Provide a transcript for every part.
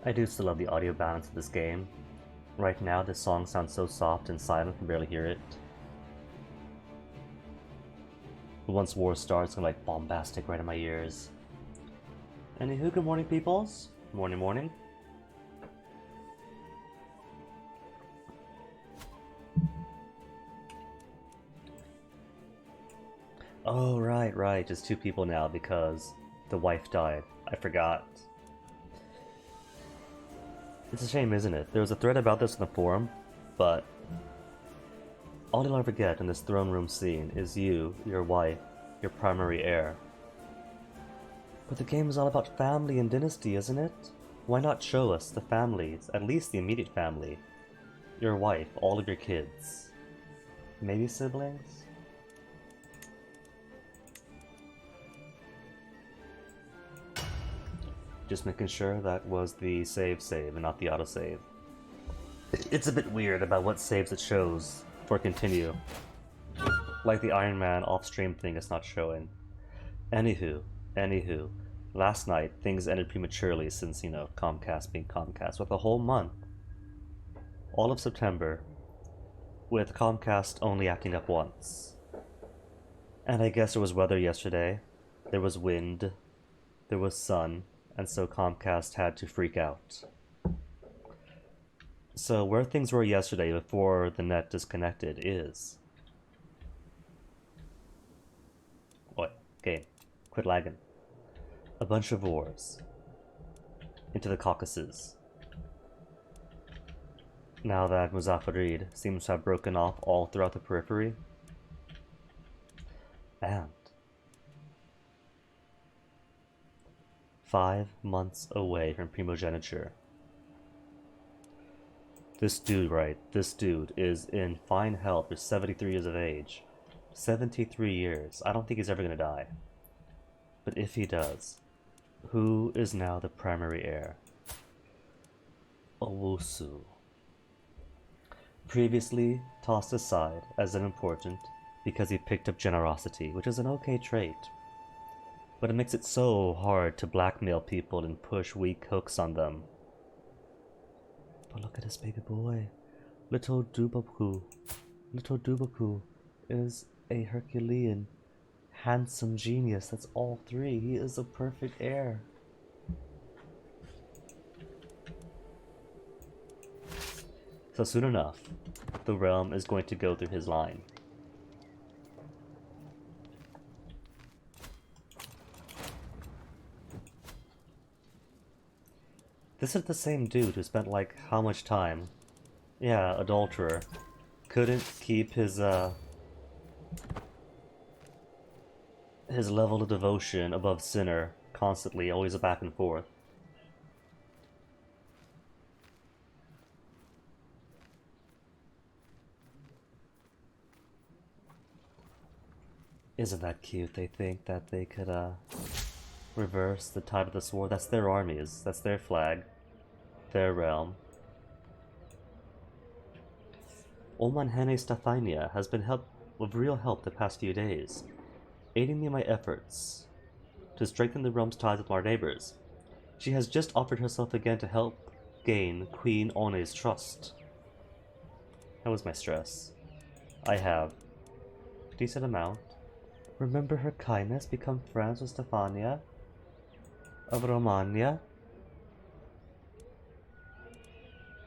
I do still love the audio balance of this game. Right now, this song sounds so soft and silent, I can barely hear it. But once war starts, it's gonna like bombastic right in my ears. Anywho, good morning, peoples. Morning, morning. Oh, right. Just two people now because the wife died. I forgot. It's a shame, isn't it? There was a thread about this in the forum, but all you'll ever get in this throne room scene is you, your wife, your primary heir. But the game is all about family and dynasty, isn't it? Why not show us the families, at least the immediate family? Your wife, all of your kids. Maybe siblings? Just making sure that was the save and not the autosave. It's a bit weird about what saves it shows for continue. Like the Iron Man off-stream thing is not showing. Anywho, last night things ended prematurely since, Comcast being Comcast, with a whole month, all of September, with Comcast only acting up once. And I guess there was weather yesterday, there was wind, there was sun, and so Comcast had to freak out. So where things were yesterday before the net disconnected is... Oi, game. Quit lagging. A bunch of wars. Into the Caucasus. Now that Muzaffarid seems to have broken off all throughout the periphery. And 5 months away from primogeniture. This dude is in fine health for 73 years of age. 73 years. I don't think he's ever gonna die. But if he does, who is now the primary heir? Owusu. Previously tossed aside as unimportant because he picked up generosity, which is an okay trait. But it makes it so hard to blackmail people and push weak hooks on them. But look at this baby boy. Little Dubaku. Little Dubaku is a Herculean, handsome genius. That's all three. He is a perfect heir. So soon enough, the realm is going to go through his line. This is the same dude who spent like how much time? Yeah, adulterer. Couldn't keep his level of devotion above sinner, constantly, always a back and forth. Isn't that cute? They think that they could reverse the tide of the sword. That's their armies, that's their flag, their realm. Olmanhene Stathania has been of real help the past few days, aiding me in my efforts to strengthen the realm's ties with our neighbors. She has just offered herself again to help gain Queen One's trust. How was my stress? I have a decent amount. Remember her kindness, become friends with Stefania of Romania?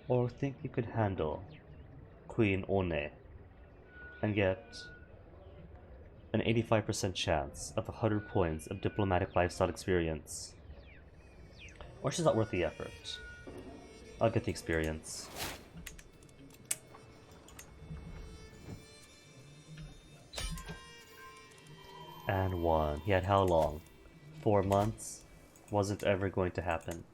Or think you could handle Queen One and get an 85% chance of 100 points of diplomatic lifestyle experience? Or she's not worth the effort. I'll get the experience. And won. He had how long? 4 months? Wasn't ever going to happen.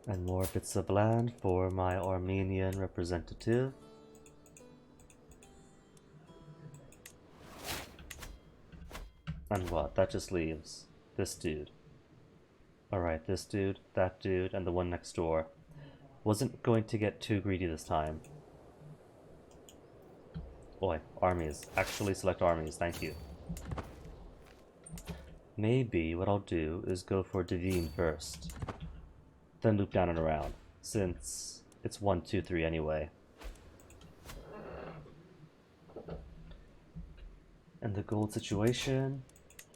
And more bits of land for my Armenian representative. And what? That just leaves this dude. Alright, this dude, that dude, and the one next door. Wasn't going to get too greedy this time. Oi, armies. Actually select armies, thank you. Maybe what I'll do is go for Divine first, then loop down and around, since it's 1, 2, 3 anyway. And the gold situation,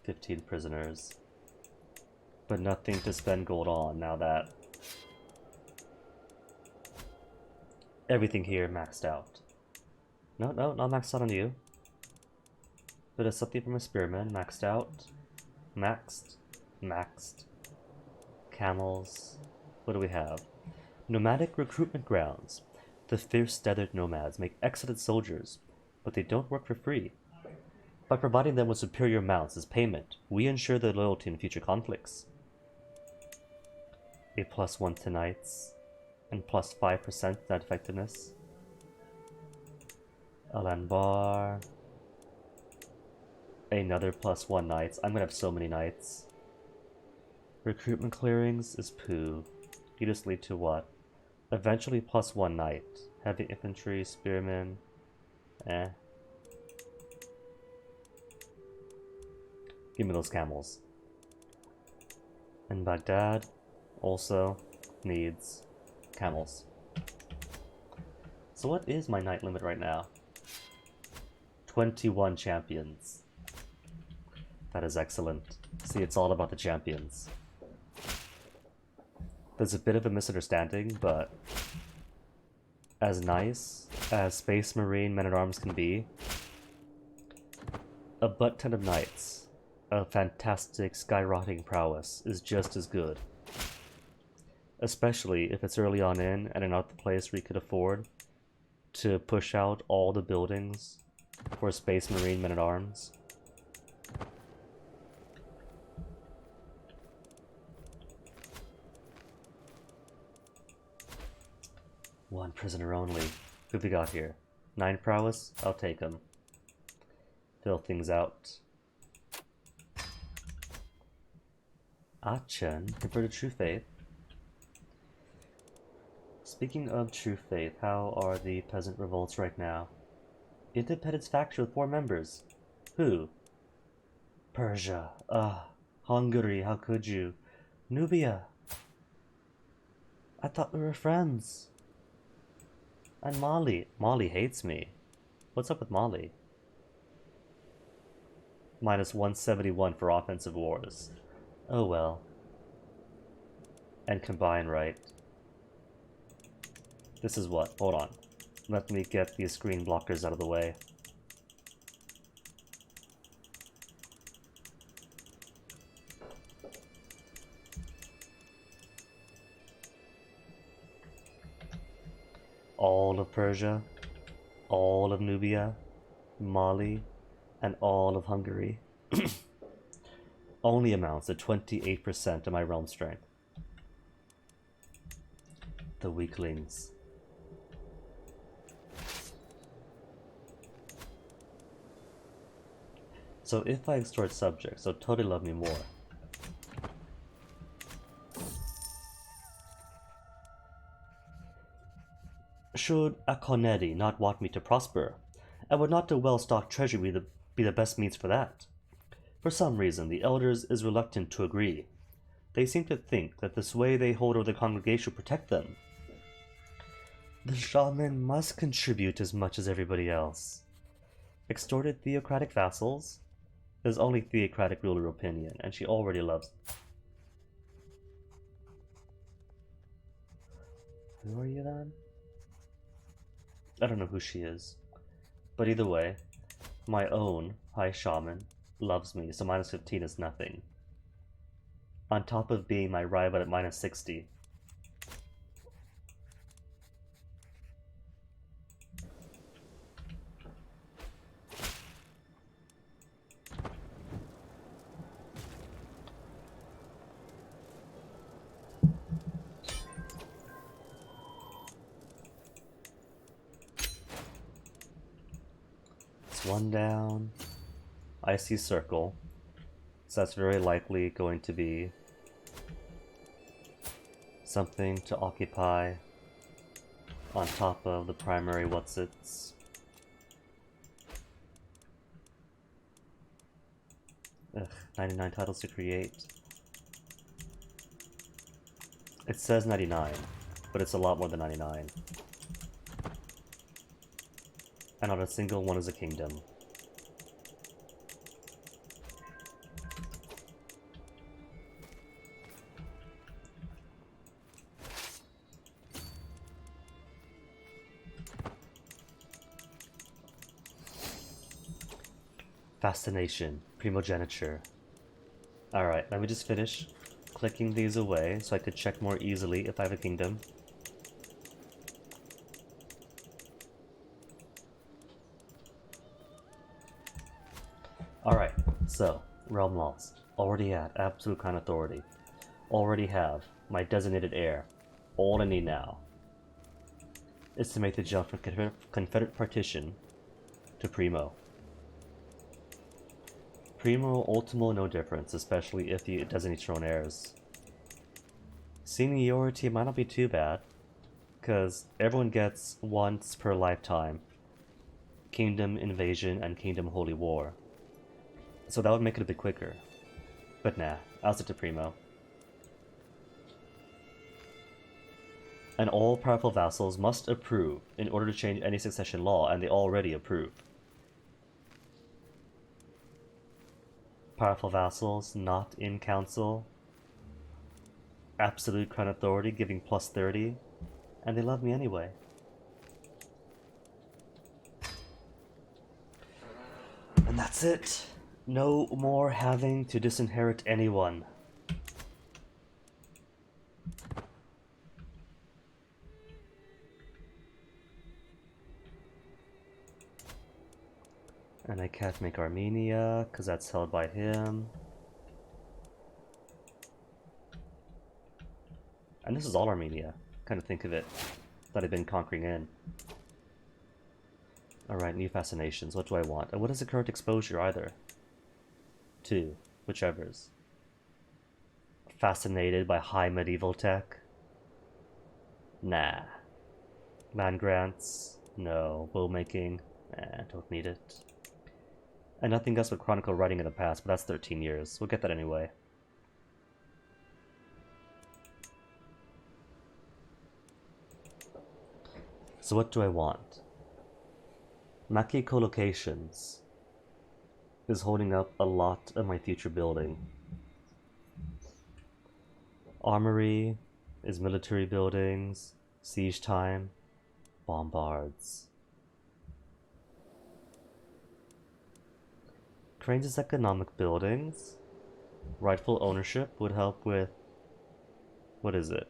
15 prisoners. But nothing to spend gold on now that everything here maxed out. No, not maxed out on you. Bit of something from a spearman, maxed out. Maxed. Camels. What do we have? Nomadic recruitment grounds. The fierce desert nomads make excellent soldiers, but they don't work for free. By providing them with superior mounts as payment, we ensure their loyalty in future conflicts. A +1 to knights, and +5% net effectiveness. Alanbar. Another +1 knights. I'm gonna have so many knights. Recruitment clearings is poo. You just lead to what? Eventually +1 knight. Heavy infantry, spearmen. Give me those camels. And Baghdad also needs camels. So what is my knight limit right now? 21 champions. That is excellent. See, it's all about the champions. There's a bit of a misunderstanding, but as nice as Space Marine Men-at-Arms can be, a butt-ton of knights of fantastic skyrocketing prowess is just as good. Especially if it's early on in and not the place where you could afford to push out all the buildings for Space Marine Men-at-Arms. One prisoner only. Who have we got here? 9 prowess? I'll take him. Fill things out. Achen, converted True Faith. Speaking of True Faith, how are the peasant revolts right now? Independence faction with 4 members. Who? Persia. Hungary, how could you? Nubia. I thought we were friends. And Mali. Mali hates me. What's up with Mali? -171 for offensive wars. Oh well. And combine, right? This is what? Hold on. Let me get these screen blockers out of the way. All of Persia, all of Nubia, Mali, and all of Hungary only amounts to 28% of my realm strength. The weaklings. So if I extort subjects, they'll totally love me more. Should Akonedi not want me to prosper, and would not a well-stocked treasury be the best means for that? For some reason, the elders is reluctant to agree. They seem to think that the sway they hold over the congregation will protect them. The shaman must contribute as much as everybody else. Extorted theocratic vassals? There's only theocratic ruler opinion, and she already loves. Who are you then? I don't know who she is. But either way, my own high shaman loves me, so -15 is nothing. On top of being my rival at -60. One down. I see circle. So that's very likely going to be something to occupy on top of the primary whatsits. Ugh, 99 titles to create. It says 99, but it's a lot more than 99. And not a single one is a kingdom. Fascination, Primogeniture. Alright, let me just finish clicking these away so I could check more easily if I have a kingdom. Alright, so, Realm Laws. Already at Absolute Crown Authority. Already have my designated heir. All I need now is to make the jump from Confederate Partition to Primo. Primo, Ultimo, no difference, especially if you designate your own heirs. Seniority might not be too bad, because everyone gets once per lifetime Kingdom Invasion and Kingdom Holy War. So that would make it a bit quicker. But nah, I'll stick to Primo. And all powerful vassals must approve in order to change any succession law, and they already approve. Powerful vassals not in council. Absolute Crown Authority giving plus 30. And they love me anyway. And that's it. No more having to disinherit anyone. And I can't make Armenia, because that's held by him. And this is all Armenia. Kind of think of it that I've been conquering in. Alright, new fascinations. What do I want? And what is the current exposure either? 2. Whichever's. Fascinated by high medieval tech? Nah. Land grants? No. Will making? Nah, don't need it. And nothing else but chronicle writing in the past, but that's 13 years. We'll get that anyway. So what do I want? Maki Collocations is holding up a lot of my future building. Armory is military buildings, siege time, bombards. Cranes is economic buildings. Rightful ownership would help with... what is it?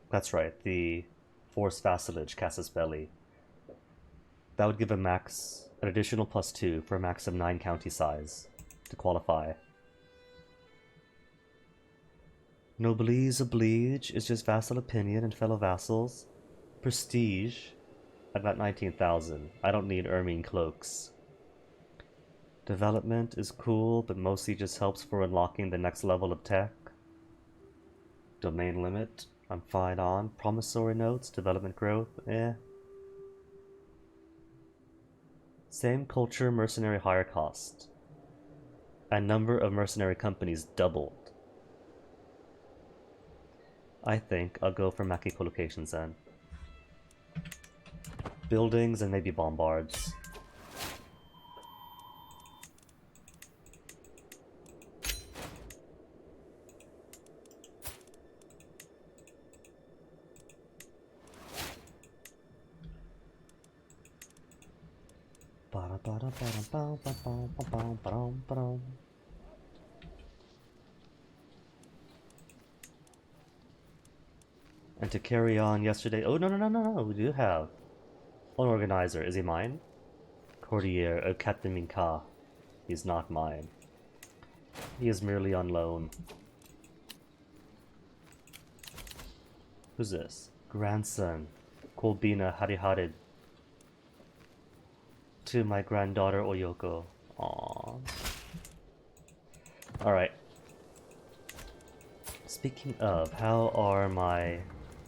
That's right, the Forced Vassalage, Casus Belli. That would give a max, an additional +2 for a max of 9 county size to qualify. Noblesse oblige is just vassal opinion and fellow vassals. Prestige, I've got 19,000. I don't need ermine cloaks. Development is cool, but mostly just helps for unlocking the next level of tech. Domain limit, I'm fine on. Promissory notes, development growth, eh. Same culture, mercenary higher cost. And number of mercenary companies doubled. I think I'll go for Maki Collocations then. Buildings and maybe bombards. And to carry on yesterday... oh, no, we do have an organizer. Is he mine? Courtier of Captain Minka. He's not mine. He is merely on loan. Who's this? Grandson. Kolbina Hariharid. To my granddaughter Oyoko. Aww. Alright. Speaking of, how are my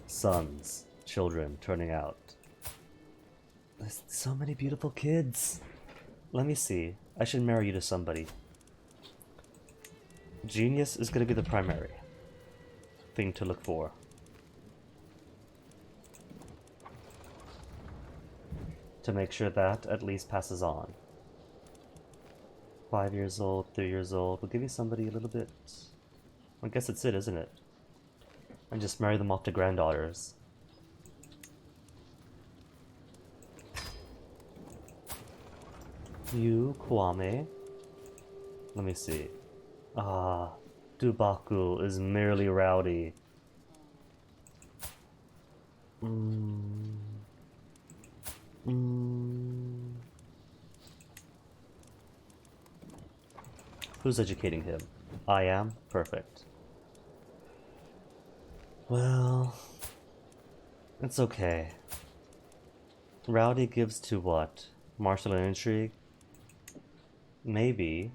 sons, children, turning out? There's so many beautiful kids. Let me see. I should marry you to somebody. Genius is gonna be the primary thing to look for. To make sure that at least passes on. 5 years old, 3 years old. We'll give you somebody a little bit... I guess it's it, isn't it? And just marry them off to granddaughters. You, Kwame. Let me see. Ah, Dubaku is merely rowdy. Who's educating him? I am? Perfect. Well... it's okay. Rowdy gives to what? Martial and intrigue? Maybe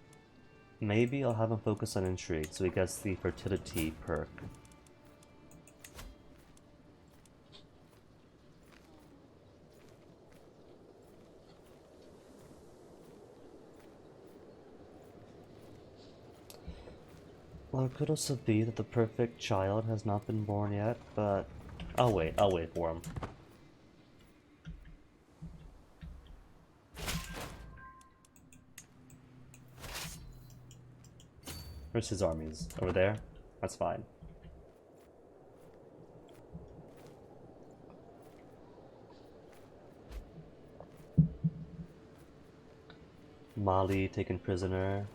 I'll have him focus on intrigue so he gets the fertility perk. Well, it could also be that the perfect child has not been born yet, but I'll wait for him. Where's his armies? Over there? That's fine. Mali taken prisoner.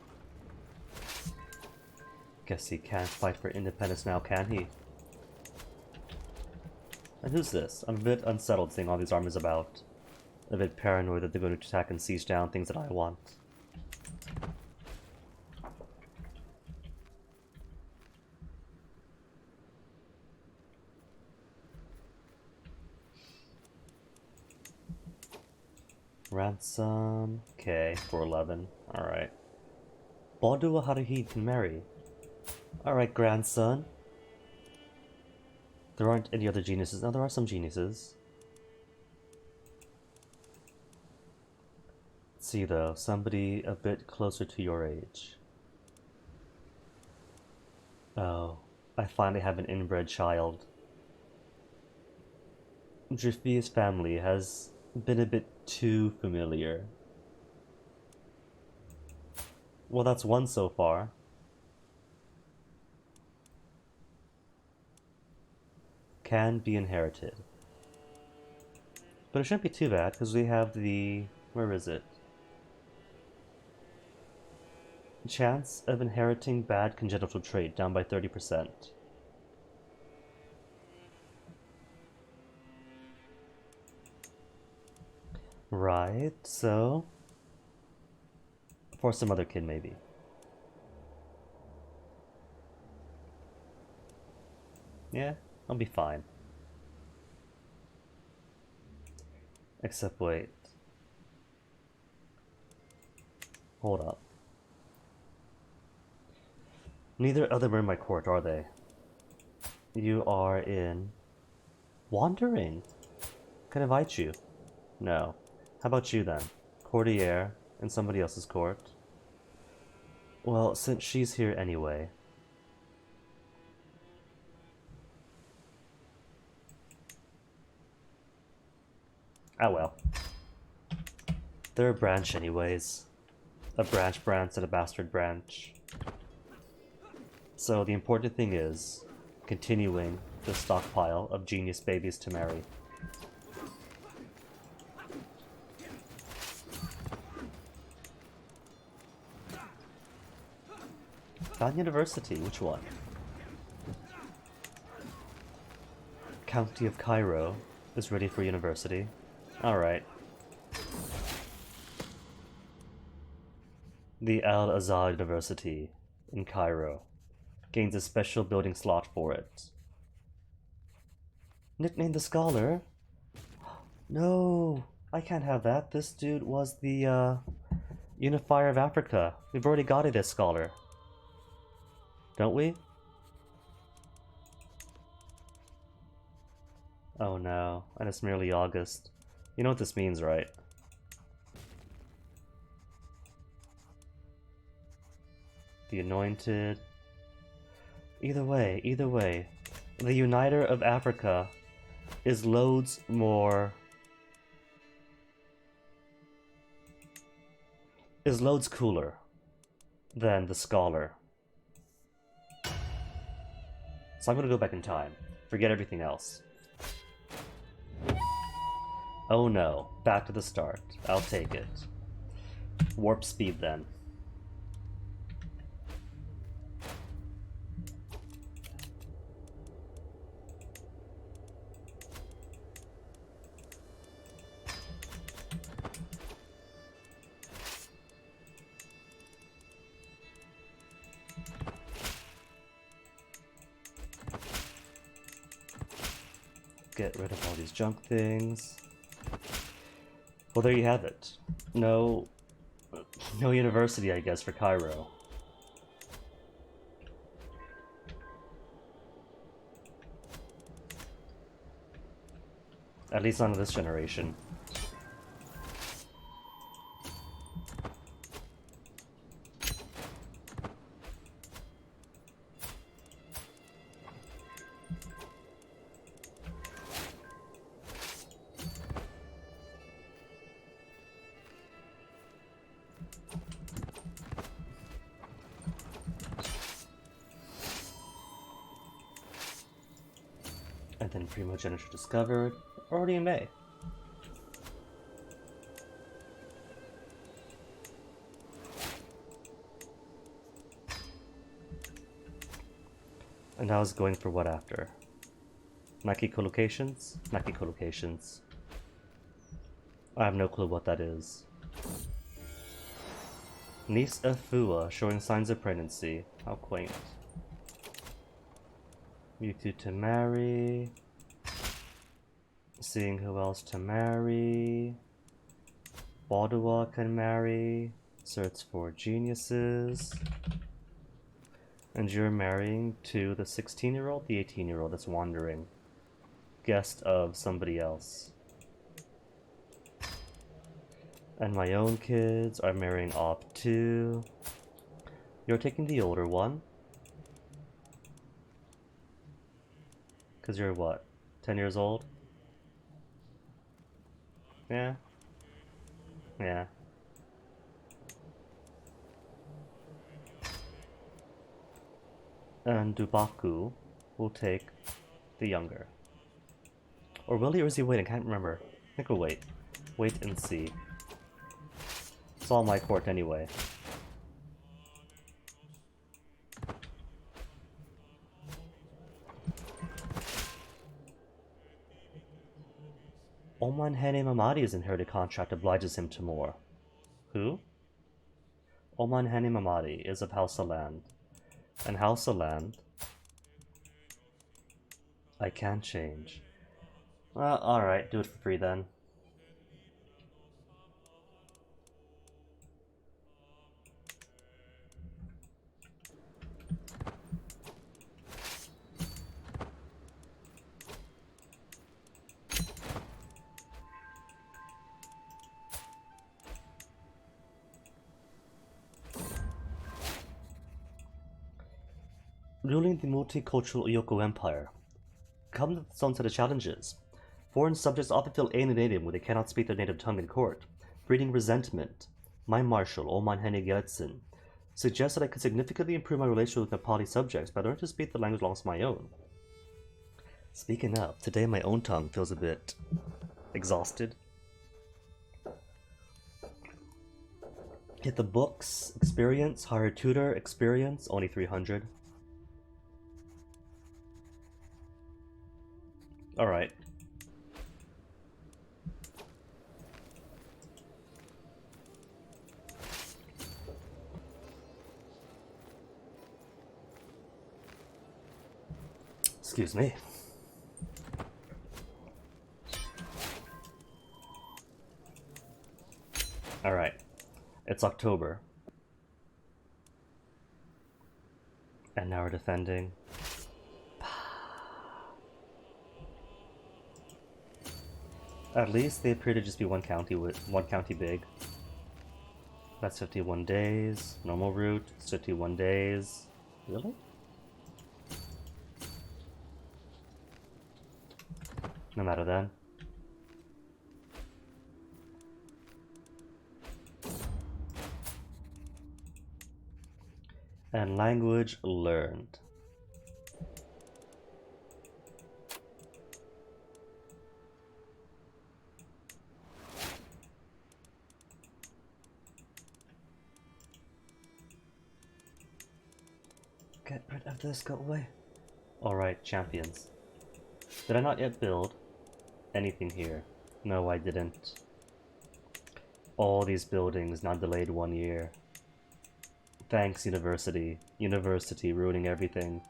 Guess he can't fight for independence now, can he? And who's this? I'm a bit unsettled seeing all these armies about. A bit paranoid that they're going to attack and siege down things that I want. Ransom. Okay, 411. Alright. Bodua Haruhi can marry. Alright, grandson. There aren't any other geniuses. Now there are some geniuses. Let's see though, somebody a bit closer to your age. Oh, I finally have an inbred child. Drifty's family has been a bit too familiar. Well, that's one so far. Can be inherited. But it shouldn't be too bad, because we have the... where is it? Chance of inheriting bad congenital trait down by 30%. Right, so... for some other kid, maybe. Yeah, I'll be fine. Except wait. Hold up. Neither of them are in my court, are they? You are in... wandering? Can I invite you? No. How about you then? Courtier in somebody else's court? Well, since she's here anyway. Ah well. They're a branch anyways. A branch and a bastard branch. So the important thing is continuing the stockpile of genius babies to marry. Found university, which one? County of Cairo is ready for university. Alright. The Al-Azhar University in Cairo gains a special building slot for it. Nicknamed the Scholar? No, I can't have that. This dude was the Unifier of Africa. We've already got it as Scholar. Don't we? Oh no, and it's merely August. You know what this means, right? the Anointed. Either way, the Uniter of Africa is loads more... is loads cooler than the Scholar. So I'm gonna go back in time. Forget everything else. Oh no, back to the start. I'll take it. Warp speed then. Get rid of all these junk things. Well, there you have it. No university, I guess, for Cairo. At least not in this generation. And then Primogeniture discovered, already in May. And I was going for what after? Nike collocations? Nike collocations. I have no clue what that is. Niece of Fua showing signs of pregnancy. How quaint. Mewtwo to marry. Seeing who else to marry. Baldua can marry. Search for geniuses. And you're marrying to the 16-year-old? The 18-year-old that's wandering. Guest of somebody else. And my own kids are marrying off too. You're taking the older one. Because you're what? 10 years old? Yeah. Yeah. And Dubaku will take the younger. Or will he, or is he waiting? I can't remember. I think we'll wait. Wait and see. It's all my court anyway. Oman Hane Mamadi's inherited contract obliges him to more. Who? Oman Hane Mamadi is of House of Land. And House of Land I can't change. Well, alright, do it for free then. Ruling the multicultural Yoko Empire comes with its own set of challenges. Foreign subjects often feel alienated when they cannot speak their native tongue in court, breeding resentment. My marshal, Oman Hene Gelitsin, suggests that I could significantly improve my relationship with Nepali subjects by learning to speak the language alongside my own. Speaking of, today my own tongue feels a bit exhausted. Hit the books, experience, hire a tutor, experience, only 300. Alright. Excuse me. Alright. It's October. And now we're defending. At least they appear to just be one county big. That's 51 days. Normal route, it's 51 days. Really? No matter then. And language learned. Get rid of this, go away. Alright, champions. Did I not yet build anything here? No, I didn't. All these buildings now delayed 1 year. Thanks, University. University ruining everything.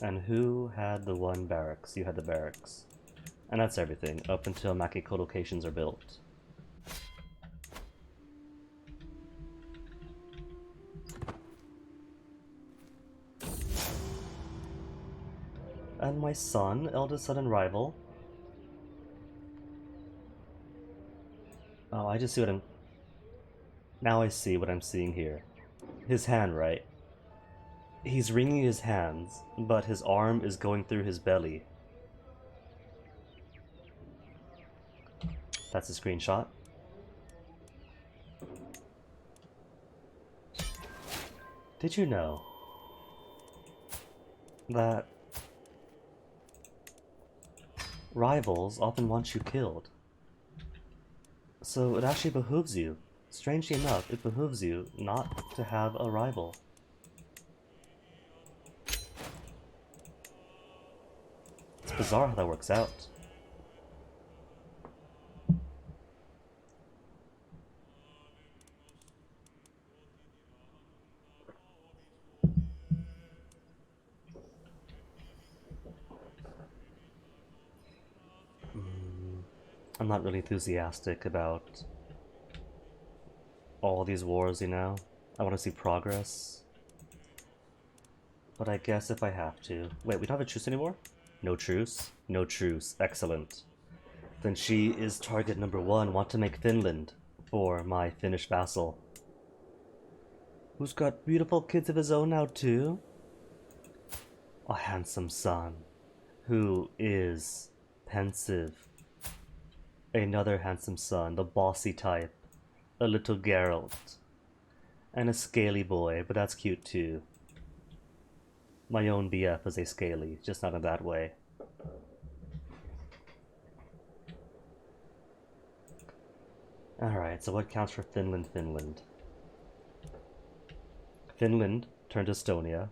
And who had the one barracks? You had the barracks. And that's everything, up until Maki co-locations are built. And my son, eldest son and rival. Oh, I just see what I'm... Now I see what I'm seeing here. His hand, right? He's wringing his hands, but his arm is going through his belly. That's a screenshot. Did you know that rivals often want you killed? So it actually behooves you. Strangely enough, it behooves you not to have a rival. It's bizarre how that works out. I'm not really enthusiastic about all these wars, you know? I want to see progress. But I guess if I have to... Wait, we don't have a truce anymore? No truce? No truce. Excellent. Then she is target number 1. Want to make Finland for my Finnish vassal. Who's got beautiful kids of his own now too? A handsome son. Who is pensive. Another handsome son, the bossy type. A little Geralt. And a scaly boy, but that's cute too. My own BF is a scaly, just not in that way. Alright, so what counts for Finland? Finland turned Estonia,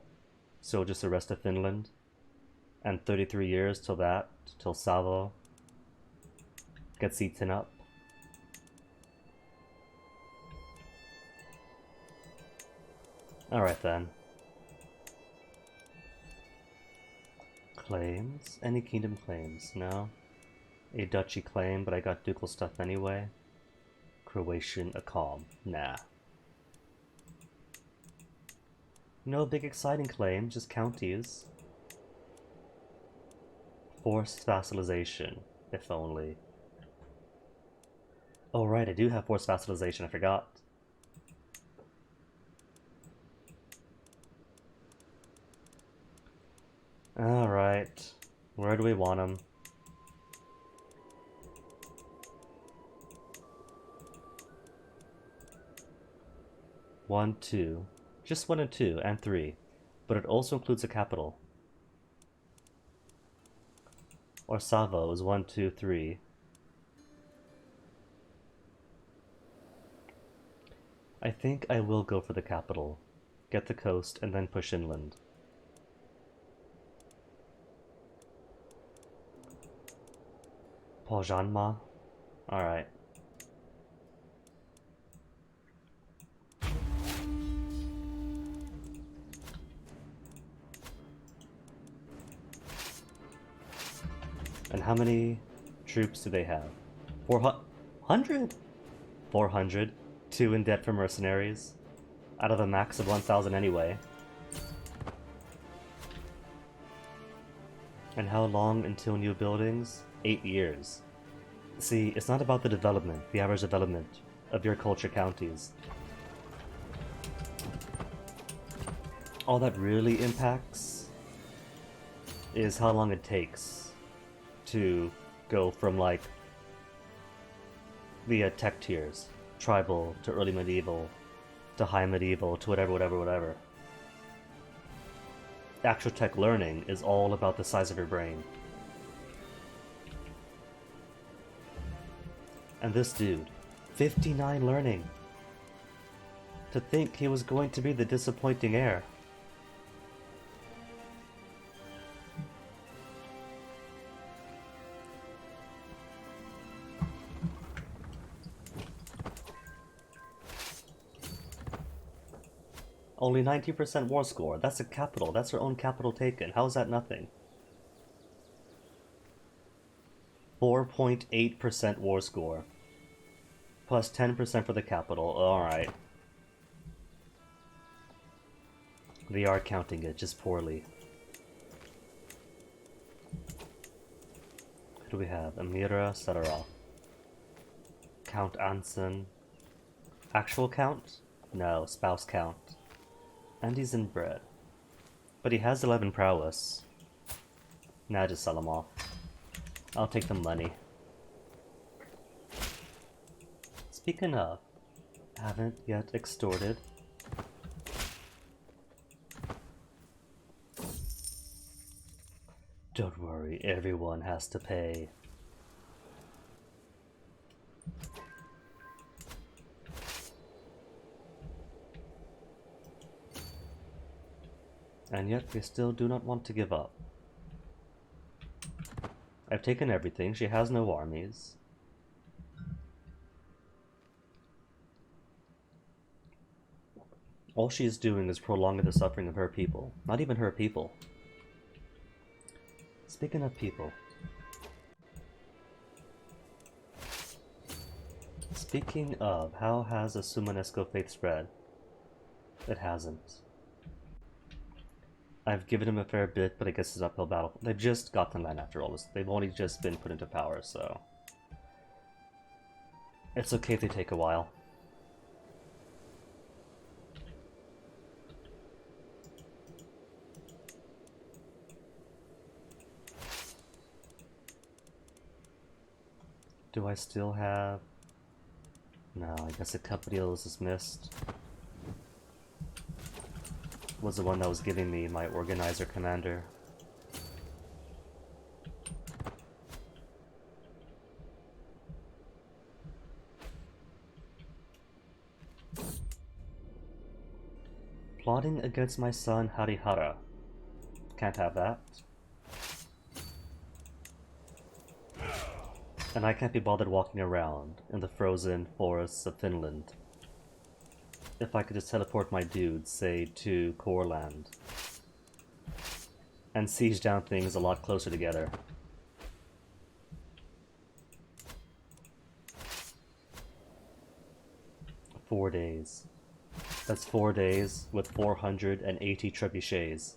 so just the rest of Finland. And 33 years till that, till Savo gets eaten up. Alright then. Claims? Any kingdom claims? No. A duchy claim, but I got ducal stuff anyway. Croatian, a calm. Nah. No big exciting claim, just counties. Forced vassalization, if only. Oh right, I do have forced vassalization, I forgot. Alright, where do we want him? One, two. Just 1 and 2, and 3. But it also includes a capital. Or Savo is 1, 2, 3. I think I will go for the capital. Get the coast, and then push inland. Pojanma? Alright. And how many troops do they have? 400? 400. 2 in debt for mercenaries. Out of a max of 1,000 anyway. And how long until new buildings? 8 years. See, it's not about the development, the average development of your culture counties. All that really impacts is how long it takes to go from like the tech tiers, tribal to early medieval to high medieval to whatever. Actual tech learning is all about the size of your brain. And this dude, 59 learning. To think he was going to be the disappointing heir. Only 90% war score. That's a capital. That's her own capital taken. How is that nothing? 4.8% war score. Plus 10% for the capital. Alright. They are counting it, just poorly. Who do we have? Amira Sadarov. Count Anson. Actual count? No, spouse count. And he's inbred. But he has 11 prowess. Nah, just sell him off. I'll take the money. Speaking of, haven't yet extorted. Don't worry, everyone has to pay. And yet we still do not want to give up. I've taken everything. She has no armies. All she is doing is prolonging the suffering of her people. Not even her people. Speaking of people. Speaking of, how has a Sumanesco faith spread? It hasn't. I've given him a fair bit, but I guess it's an uphill battle. They've just gotten land after all this. They've only just been put into power, so... It's okay if they take a while. Do I still have... No, I guess the company was dismissed. Was the one that was giving me my organizer commander. Plotting against my son Harihara. Can't have that. And I can't be bothered walking around in the frozen forests of Finland. If I could just teleport my dudes, say, to Coreland. And siege down things a lot closer together. Four days. That's 4 days with 480 trebuchets.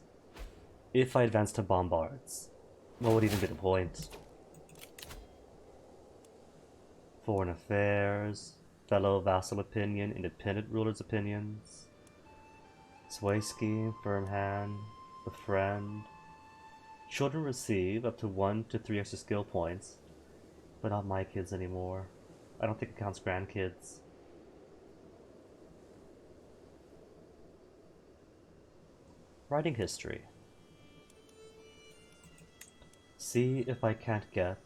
If I advance to bombards, what would even be the point? Foreign affairs, fellow vassal opinion, independent ruler's opinions, sway scheme, firm hand, befriend. Children receive up to 1 to 3 extra skill points, but not my kids anymore. I don't think it counts grandkids. Writing history. See if I can't get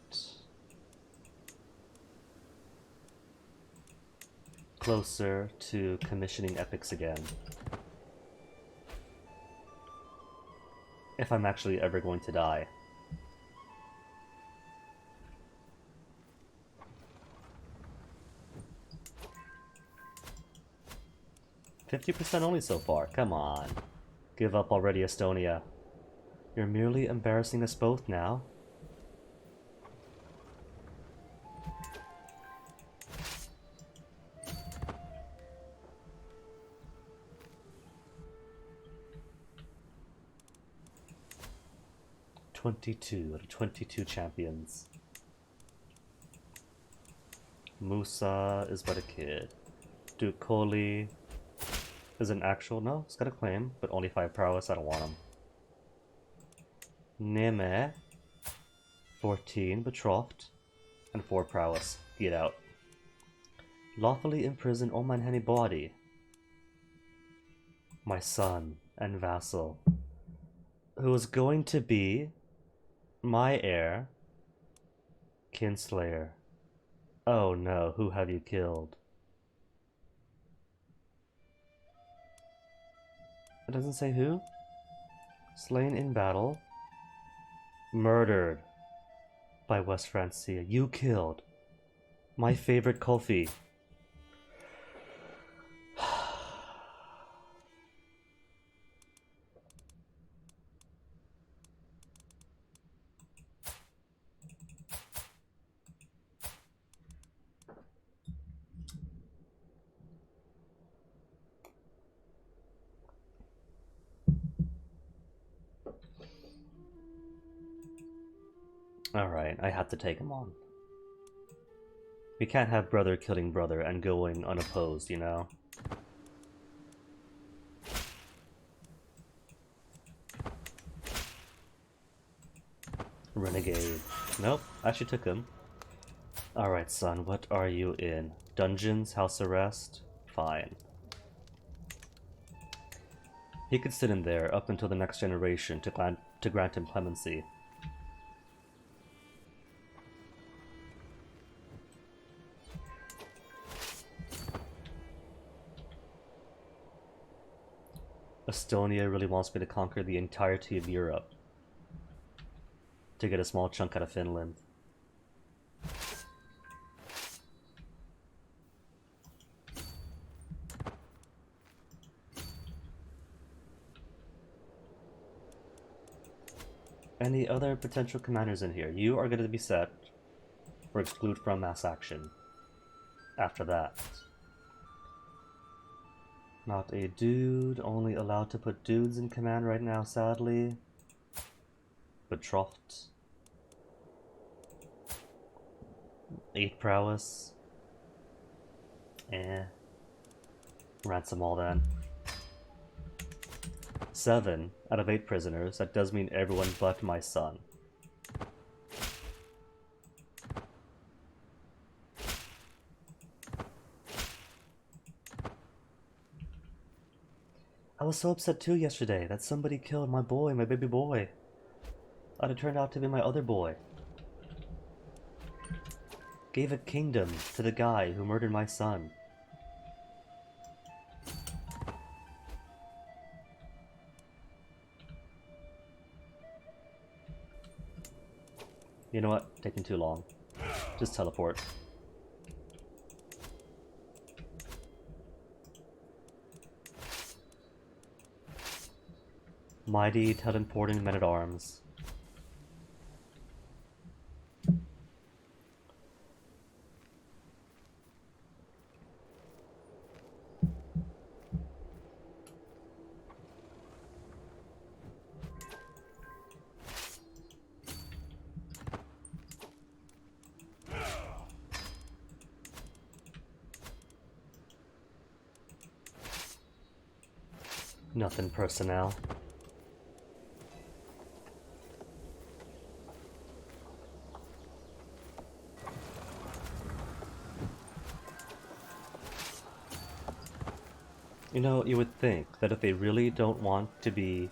closer to commissioning epics again. If I'm actually ever going to die. $50% only so far, come on. Give up already, Estonia. You're merely embarrassing us both now. 22 out of 22 champions. Musa is but a kid. Dukoli is an actual... No, it's got a claim, but only 5 prowess. I don't want him. Neme, 14 betrothed, and 4 prowess. Get out. Lawfully imprisoned Omanheni body. My son and vassal, who is going to be my heir, Kinslayer. Oh no, who have you killed? It doesn't say who. Slain in battle. Murdered by West Francia. You killed my favorite Kofi. Alright, I have to take him on. We can't have brother killing brother and going unopposed, you know? Renegade. Nope, actually took him. Alright, son, what are you in? Dungeons? House arrest? Fine. He could sit in there up until the next generation to grant him clemency. Estonia really wants me to conquer the entirety of Europe to get a small chunk out of Finland. Any other potential commanders in here? You are going to be set for exclude from mass action. After that. Not a dude, only allowed to put dudes in command right now, sadly. Betrothed. 8 prowess. Ransom all then. 7 out of 8 prisoners, that does mean everyone but my son. I was so upset too yesterday that somebody killed my boy, my baby boy. It turned out to be my other boy. Gave a kingdom to the guy who murdered my son. You know what? Taking too long. Just teleport. Mighty teleporting men-at-arms. Nothing personnel. You know, you would think that if they really don't want to be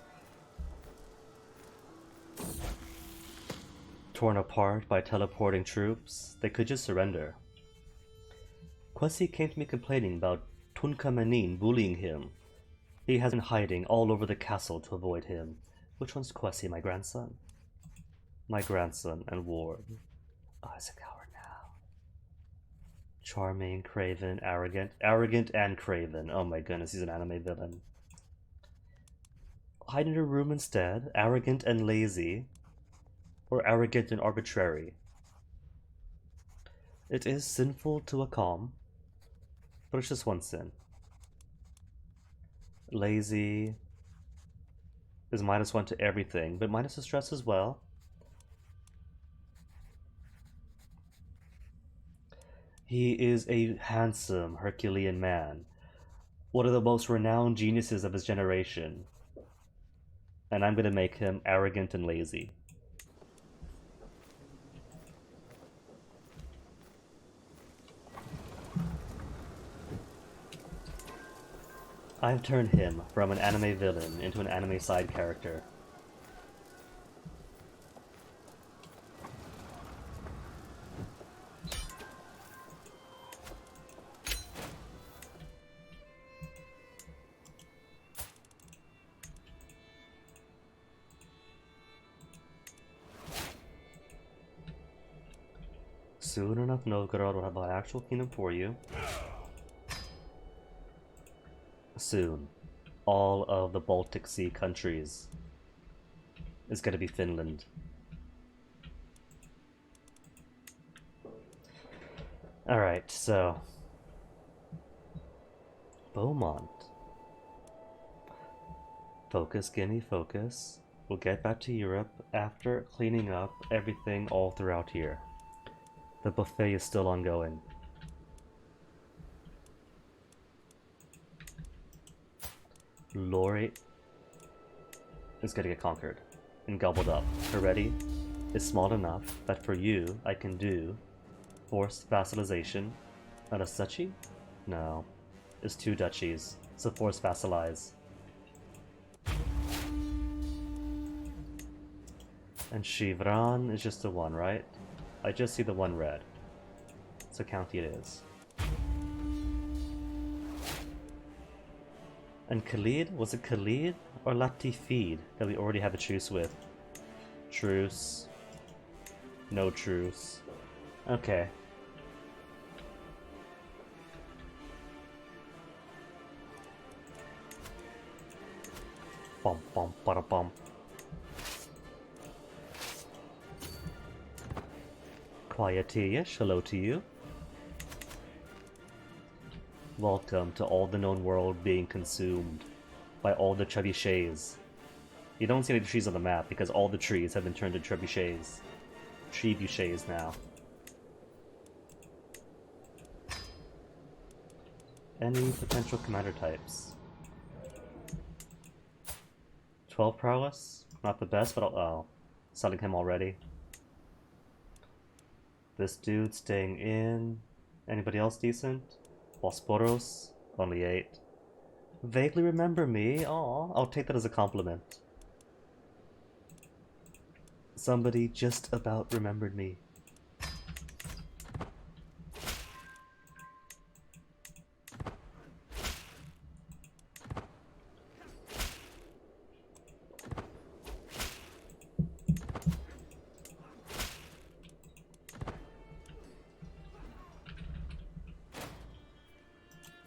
torn apart by teleporting troops, they could just surrender. Kwesi came to me complaining about Tunka Manin bullying him. He has been hiding all over the castle to avoid him. Which one's Kwesi, my grandson? My grandson and ward. Oh, he's a coward now. Charming, craven, arrogant. Arrogant and craven. Oh my goodness, he's an anime villain. Hide in a room instead. Arrogant and lazy. Or arrogant and arbitrary. It is sinful to a calm, but it's just one sin. Lazy is -1 to everything, but minus the stress as well. He is a handsome Herculean man, one of the most renowned geniuses of his generation, and I'm gonna make him arrogant and lazy. I've turned him from an anime villain into an anime side character. Soon enough, Novgorod will have an actual kingdom for you. Soon, all of the Baltic Sea countries is going to be Finland. Alright, so... Beaumont. Focus, Guinea, focus. We'll get back to Europe after cleaning up everything all throughout here. The buffet is still ongoing. Lori is going to get conquered and gobbled up. Heretti is small enough that for you, I can do forced vassalization. Not a duchy? No. It's 2 duchies, so forced vassalize. And Shivran is just the 1, right? I just see the 1 red. So county it is. And Khalid? Was it Khalid or Latifid that we already have a truce with? Truce. No truce. Okay. Bum bum bada bum. Quietish, hello to you. Welcome to all the known world being consumed by all the trebuchets. You don't see any trees on the map because all the trees have been turned into trebuchets. Trebuchets now. Any potential commander types? 12 prowess? Not the best, but oh. Selling him already. This dude staying in. Anybody else decent? Bosporos, only 8. Vaguely remember me? Aw, I'll take that as a compliment. Somebody just about remembered me.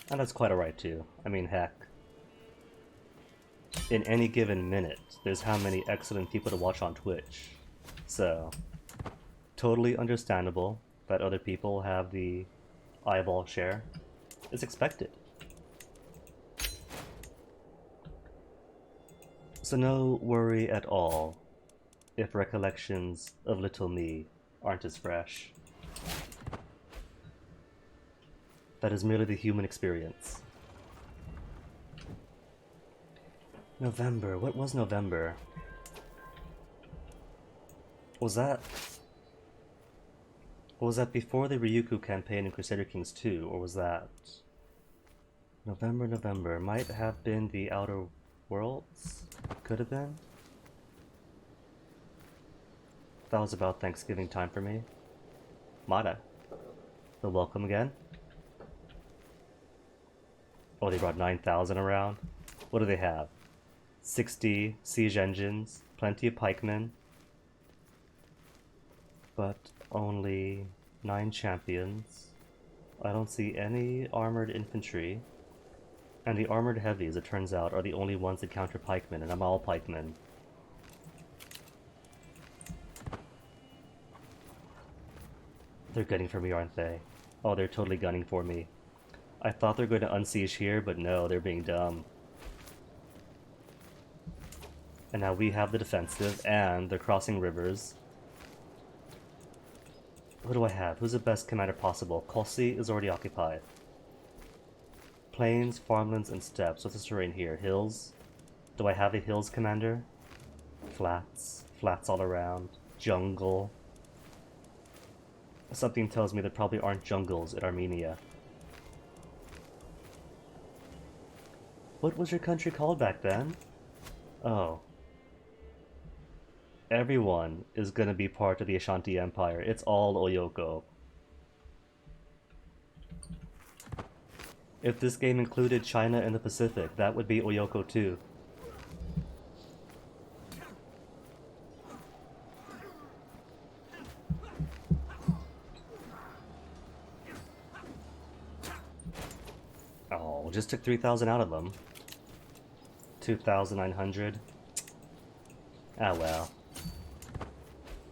And that's quite alright too. I mean, heck. In any given minute, there's how many excellent people to watch on Twitch. So, totally understandable that other people have the eyeball share. It's expected. So no worry at all if recollections of little me aren't as fresh. That is merely the human experience. November. What was November? Was that before the Ryukyu campaign in Crusader Kings 2, or was that... November. Might have been the Outer Worlds? Could have been? That was about Thanksgiving time for me. Mada. So welcome again. Oh, they brought 9,000 around? What do they have? 60 siege engines, plenty of pikemen, but only 9 champions. I don't see any armored infantry. And the armored heavies, it turns out, are the only ones that counter pikemen, and I'm all pikemen. They're gunning for me, aren't they? Oh, they're totally gunning for me. I thought they were going to unsiege here, but no, they're being dumb. And now we have the defensive, and they're crossing rivers. Who do I have? Who's the best commander possible? Kolsi is already occupied. Plains, farmlands, and steppes. What's the terrain here? Hills? Do I have a hills commander? Flats. Flats all around. Jungle. Something tells me there probably aren't jungles in Armenia. What was your country called back then? Oh. Everyone is gonna be part of the Ashanti Empire. It's all Oyoko. If this game included China and the Pacific, that would be Oyoko too. Oh, just took 3,000 out of them. 2,900. Ah well.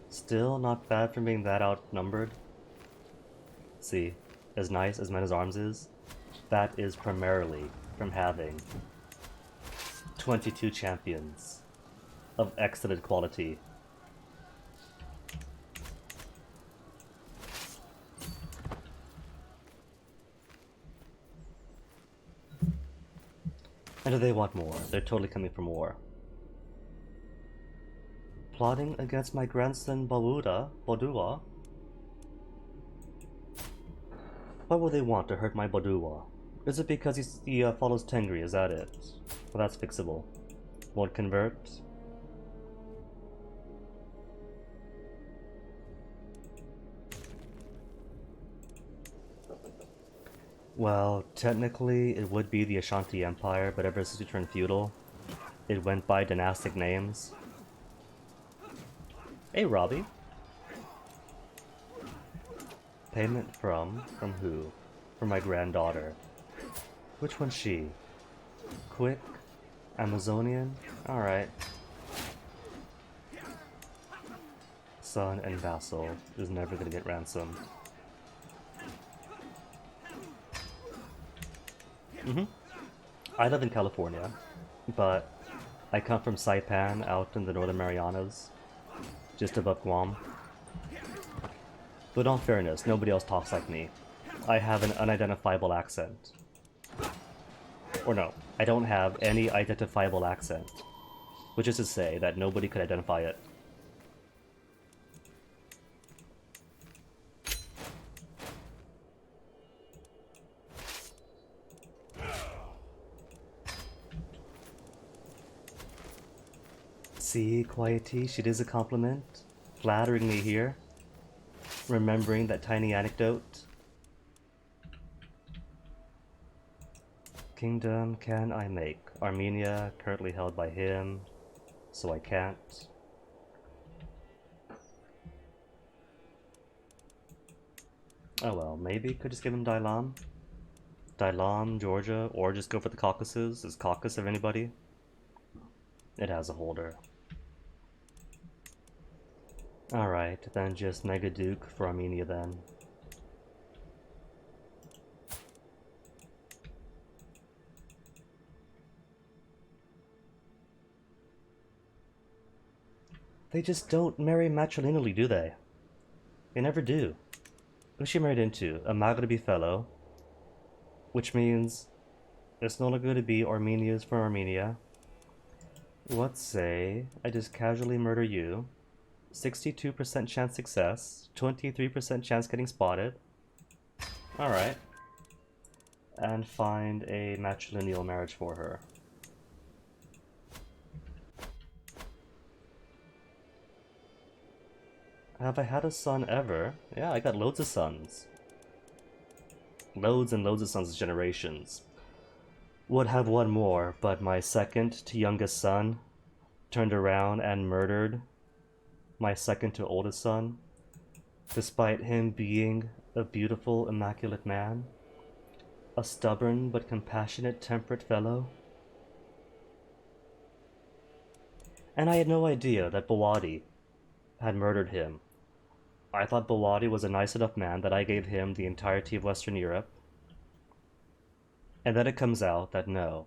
Still not bad for being that outnumbered. See, as nice as Men at Arms is, that is primarily from having 22 champions of excellent quality. And do they want more? They're totally coming from war. Plotting against my grandson Bodua? Why would they want to hurt my Bodua? Is it because he follows Tengri, is that it? Well, that's fixable. Won't convert. Well, technically it would be the Ashanti Empire, but ever since it turned feudal, it went by dynastic names. Hey, Robbie. Payment from who? From my granddaughter. Which one's she? Quick? Amazonian? Alright. Son and vassal is never gonna get ransomed. I live in California, but I come from Saipan out in the Northern Marianas, just above Guam. But in all fairness, nobody else talks like me. I have an unidentifiable accent. Or no, I don't have any identifiable accent, which is to say that nobody could identify it. See, Quietish, it is a compliment. Flattering me here. Remembering that tiny anecdote. Kingdom can I make? Armenia, currently held by him, so I can't. Oh well, maybe could just give him Dailam. Dailam, Georgia, or just go for the Caucasus. Does Caucasus have anybody? It has a holder. Alright, then just Mega Duke for Armenia then. They just don't marry matrilineally, do they? They never do. Who's she married into? A Maghrebi fellow. Which means it's no longer going to be Armenia's for Armenia. Let's say I just casually murder you. 62% chance success, 23% chance getting spotted. Alright. And find a matrilineal marriage for her. Have I had a son ever? Yeah, I got loads of sons. Loads and loads of sons, generations. Would have one more, but my second to youngest son turned around and murdered my second to oldest son, despite him being a beautiful, immaculate man, a stubborn but compassionate, temperate fellow. And I had no idea that Bawadi had murdered him. I thought Bawadi was a nice enough man that I gave him the entirety of Western Europe. And then it comes out that no,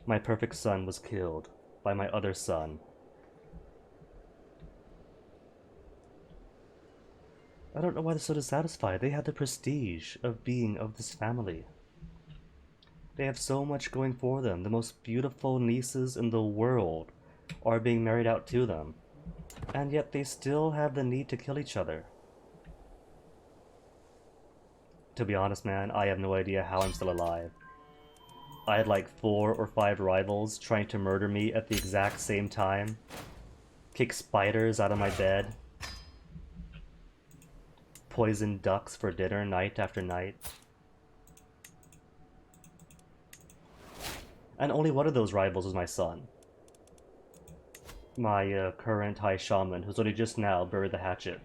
my perfect son was killed by my other son. I don't know why they're so dissatisfied. They have the prestige of being of this family. They have so much going for them. The most beautiful nieces in the world are being married out to them. And yet they still have the need to kill each other. To be honest, man, I have no idea how I'm still alive. I had like 4 or 5 rivals trying to murder me at the exact same time. Kick spiders out of my bed. Poison ducks for dinner night after night. And only one of those rivals was my son. My current high shaman, who's only just now buried the hatchet.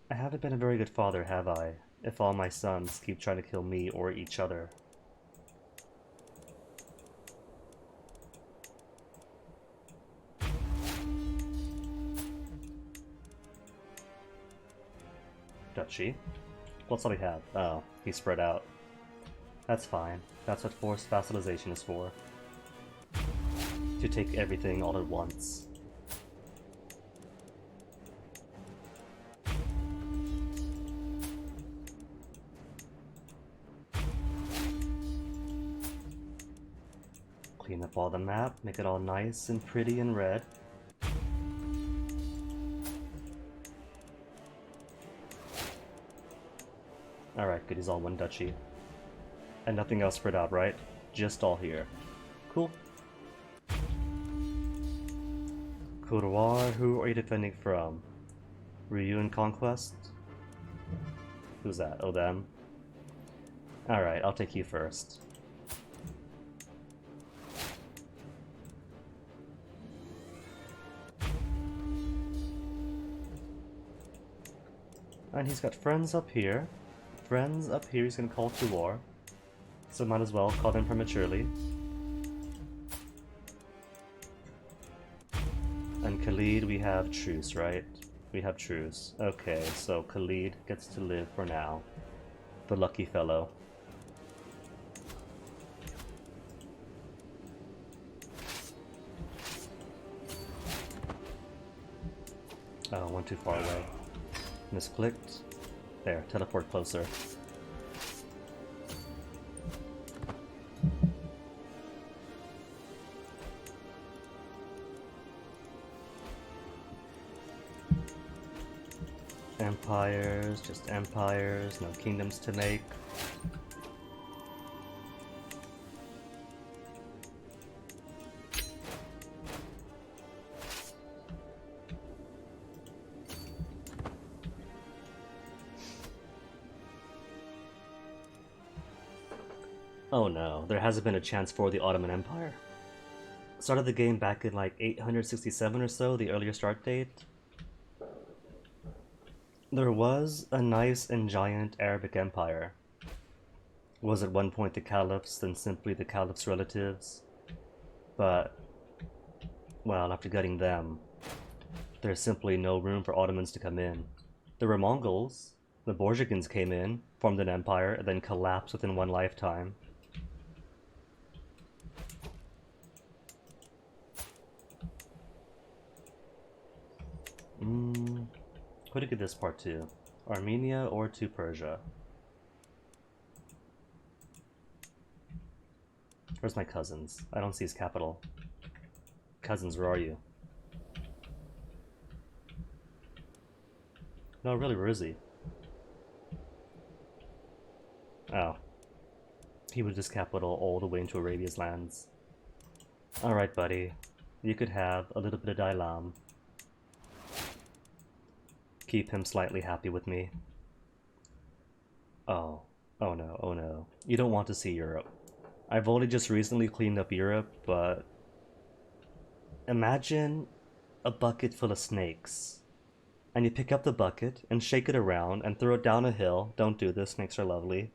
I haven't been a very good father, have I? If all my sons keep trying to kill me or each other. Duchy? What's all we have? Oh, he's spread out. That's fine. That's what forced vassalization is for. To take everything all at once. Clean up all the map, make it all nice and pretty and red. Alright, good, he's all one duchy. And nothing else spread out, right? Just all here. Cool. Couloir, who are you defending from? Ryu and Conquest? Who's that? Oh, them? Alright, I'll take you first. And he's got friends up here. Friends up here he's gonna call to war. So might as well call them prematurely. And Khalid, we have truce, right? We have truce. Okay, so Khalid gets to live for now. The lucky fellow. Oh, went too far away. Misclicked. There, teleport closer. Empires, just empires, no kingdoms to make. Oh no, there hasn't been a chance for the Ottoman Empire. Started the game back in like 867 or so, the earlier start date. There was a nice and giant Arabic empire. Was at one point the caliphs, then simply the caliphs' relatives. But, well, after gutting them, there's simply no room for Ottomans to come in. There were Mongols. The Borjigins came in, formed an empire, and then collapsed within one lifetime. Who to give this part to? Armenia or to Persia? Where's my cousins? I don't see his capital. Cousins, where are you? No, really, where is he? Oh. He moved his capital all the way into Arabia's lands. Alright, buddy. You could have a little bit of Dailam. Keep him slightly happy with me. Oh. Oh no, oh no. You don't want to see Europe. I've only just recently cleaned up Europe, but... Imagine a bucket full of snakes. And you pick up the bucket and shake it around and throw it down a hill. Don't do this, snakes are lovely.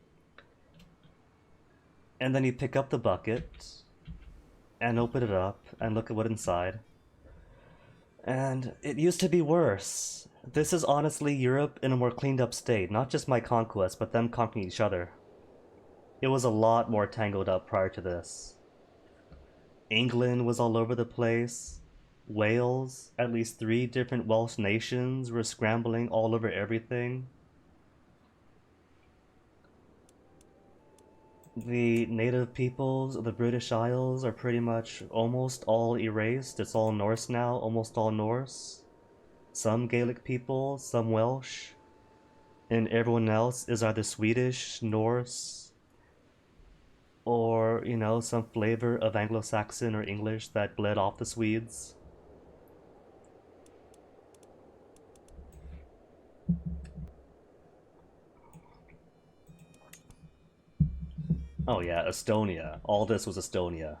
And then you pick up the bucket and open it up and look at what's inside. And it used to be worse. This is honestly Europe in a more cleaned up state. Not just my conquest, but them conquering each other. It was a lot more tangled up prior to this. England was all over the place. Wales, at least 3 different Welsh nations were scrambling all over everything. The native peoples of the British Isles are pretty much almost all erased. It's all Norse now, almost all Norse. Some Gaelic people, some Welsh. And everyone else is either Swedish, Norse, or, some flavor of Anglo-Saxon or English that bled off the Swedes. Oh yeah, Estonia. All this was Estonia.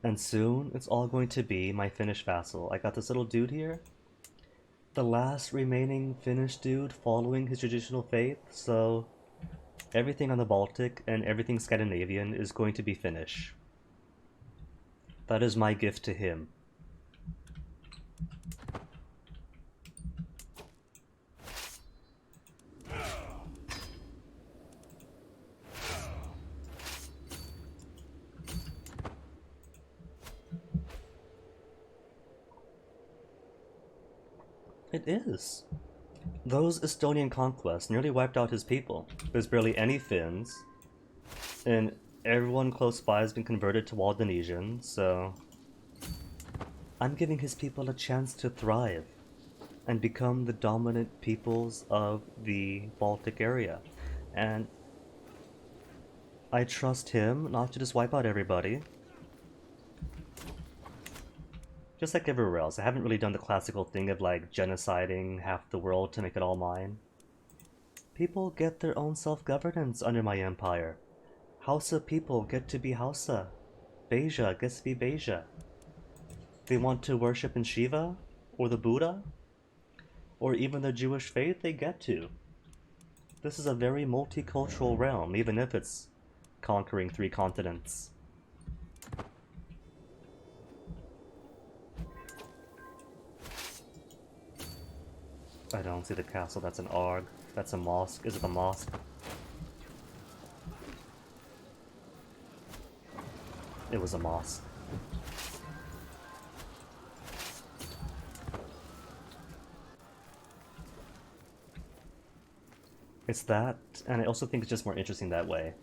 And soon, it's all going to be my Finnish vassal. I got this little dude here. The last remaining Finnish dude following his traditional faith, so everything on the Baltic and everything Scandinavian is going to be Finnish. That is my gift to him. It is. Those Estonian conquests nearly wiped out his people. There's barely any Finns, and everyone close by has been converted to Waldonesian, so I'm giving his people a chance to thrive and become the dominant peoples of the Baltic area. And I trust him not to just wipe out everybody. Just like everywhere else, I haven't really done the classical thing of like genociding half the world to make it all mine. People get their own self-governance under my empire. Hausa people get to be Hausa. Beja gets to be Beja. They want to worship in Shiva, or the Buddha, or even the Jewish faith, they get to. This is a very multicultural realm, even if it's conquering 3 continents. I don't see the castle, that's an ARG. That's a mosque. Is it a mosque? It was a mosque. It's that, and I also think it's just more interesting that way.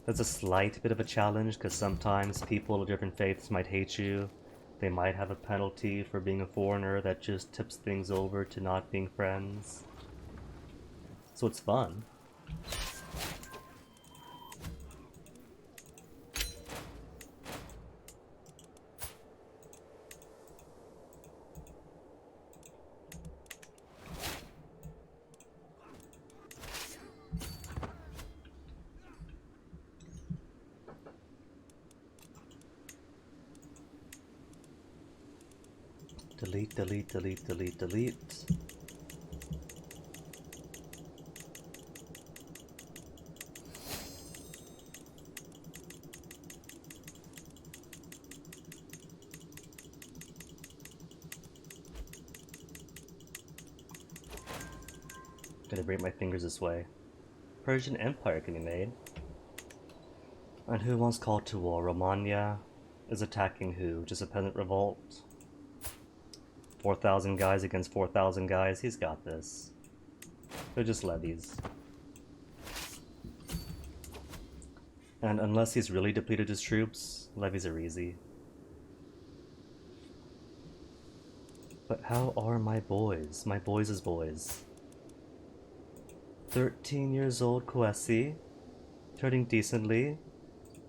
There's a slight bit of a challenge, because sometimes people of different faiths might hate you. They might have a penalty for being a foreigner that just tips things over to not being friends. So it's fun. Delete, delete, delete, delete, delete. Gonna break my fingers this way. Persian Empire can be made. And who wants called to war? Romania is attacking who? Just a peasant revolt? 4,000 guys against 4,000 guys, he's got this. They're just levies. And unless he's really depleted his troops, levies are easy. But how are my boys? My boys' boys. 13 years old Koesi, turning decently.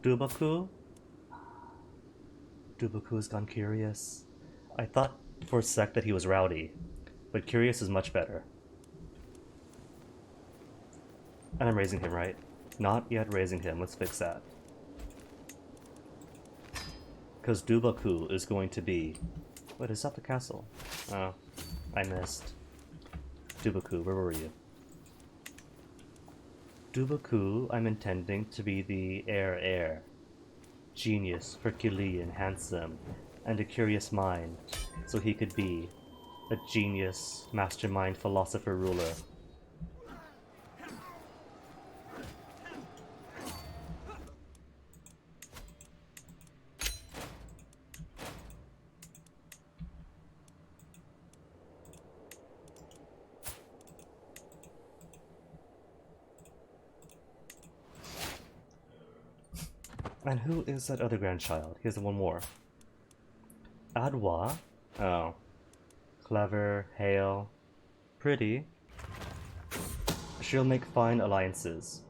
Dubaku? Dubaku's gone curious. I thought for a sec that he was rowdy, but curious is much better. And I'm raising him, right? Not yet raising him, let's fix that. Because Dubaku is going to be... Wait, is that the castle? Oh, I missed. Dubaku, where were you? Dubaku, I'm intending to be the heir. Genius, Herculean, handsome, and a curious mind, so he could be a genius, mastermind, philosopher, ruler. And who is that other grandchild? Here's the one more. Adwa? Oh. Clever, hale, pretty. She'll make fine alliances.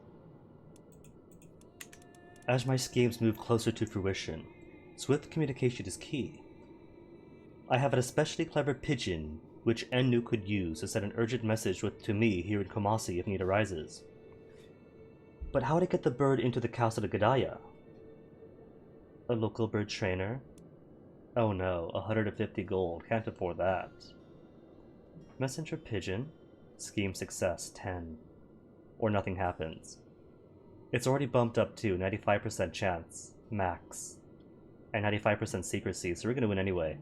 As my schemes move closer to fruition, swift communication is key. I have an especially clever pigeon which Ennu could use to send an urgent message to me here in Kumasi if need arises. But how to get the bird into the castle of Gadaya? A local bird trainer? Oh no, 150 gold, can't afford that. Messenger pigeon, scheme success 10. Or nothing happens. It's already bumped up to 95% chance, max, and 95% secrecy, so we're gonna win anyway.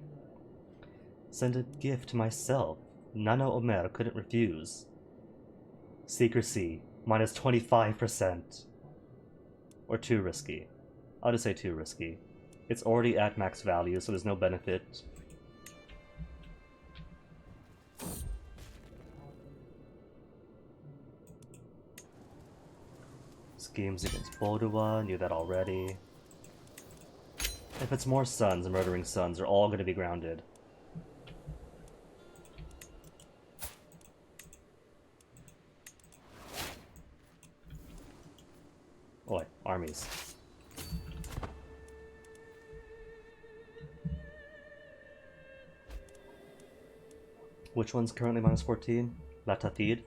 Send a gift to myself. Nana Omer couldn't refuse. Secrecy, minus 25%. Or too risky. I'll just say too risky. It's already at max value, so there's no benefit. Schemes against Bodua, knew that already. If it's more sons, murdering sons are all going to be grounded. Oi, armies. Which one's currently minus 14? Latafid?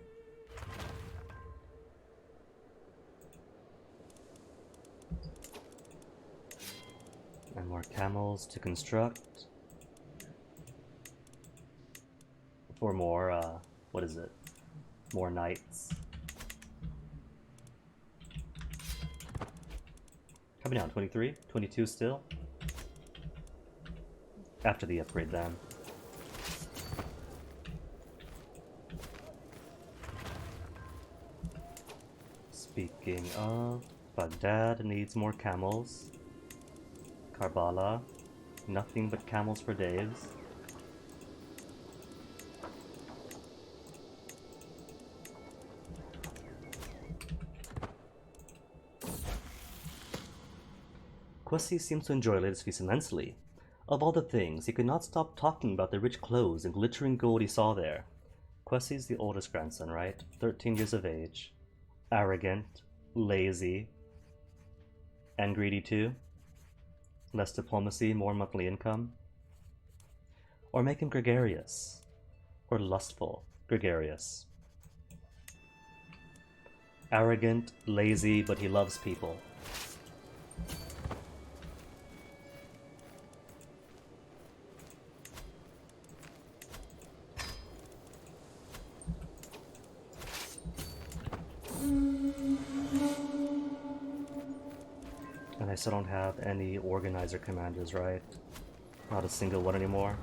And more camels to construct. For more, what is it? More knights. Coming down, 23? 22 still? After the upgrade then. Speaking of, Baghdad needs more camels. Karbala, nothing but camels for days. Kwesi seems to enjoy latest feast immensely. Of all the things, he could not stop talking about the rich clothes and glittering gold he saw there. Kwesi's the oldest grandson, right? 13 years of age. Arrogant, lazy, and greedy too. Less diplomacy, more monthly income. Or make him gregarious. Or lustful, gregarious. Arrogant, lazy, but he loves people. And I still don't have any organizer commanders, right? Not a single one anymore.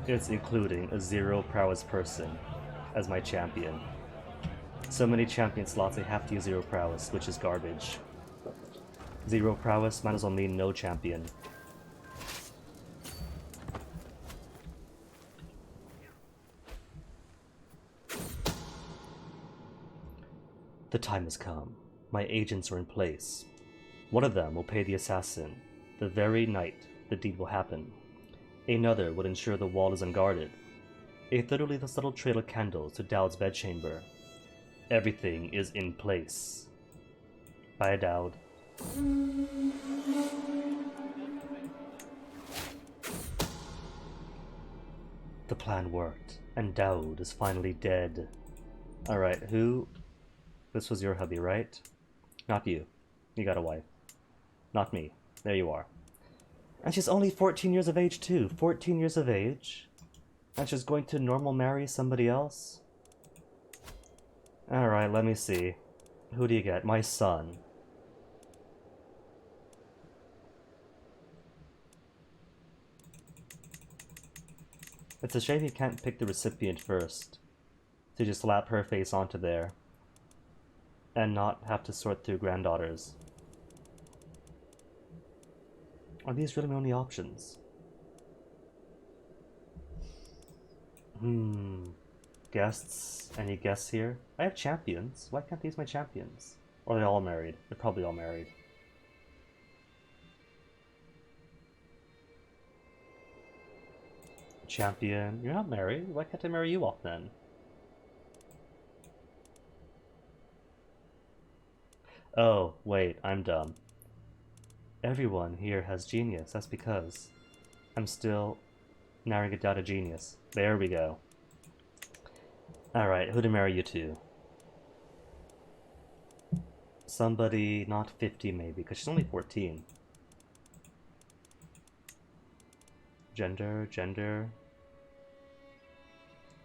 It's including a 0 prowess person as my champion. So many champion slots I have to use 0 prowess, which is garbage. 0 prowess might as well mean no champion. The time has come. My agents are in place. One of them will pay the assassin. The very night the deed will happen. Another would ensure the wall is unguarded. A third will leave a subtle trail of candles to Dowd's bedchamber. Everything is in place. Bye, Dowd. The plan worked, and Dowd is finally dead. Alright, who... This was your hubby, right? Not you. You got a wife. Not me. There you are. And she's only 14 years of age too. 14 years of age? And she's going to normal marry somebody else? Alright, let me see. Who do you get? My son. It's a shame you can't pick the recipient first. To just slap her face onto there. And not have to sort through granddaughters. Are these really my only options? Guests? Any guests here? I have champions. Why can't these my champions? Or are they all married? They're probably all married. Champion, you're not married. Why can't I marry you off then? Oh, wait, I'm dumb. Everyone here has genius. That's because I'm still narrowing it down to genius. There we go. Alright, who to marry you to? Somebody not 50 maybe, because she's only 14. Gender.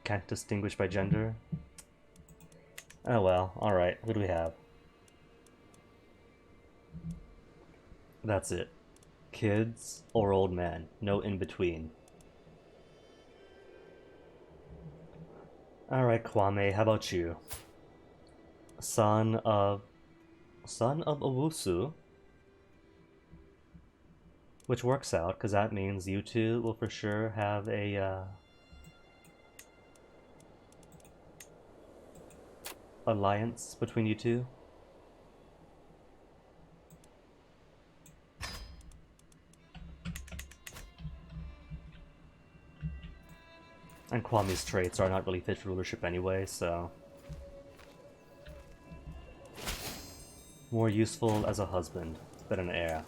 Can't distinguish by gender. Oh well, alright, who do we have? That's it. Kids or old man, no in between. Alright, Kwame, how about you? Son of Owusu. Which works out, because that means you two will for sure have a, alliance between you two. And Kwame's traits are not really fit for rulership anyway, so... More useful as a husband than an heir.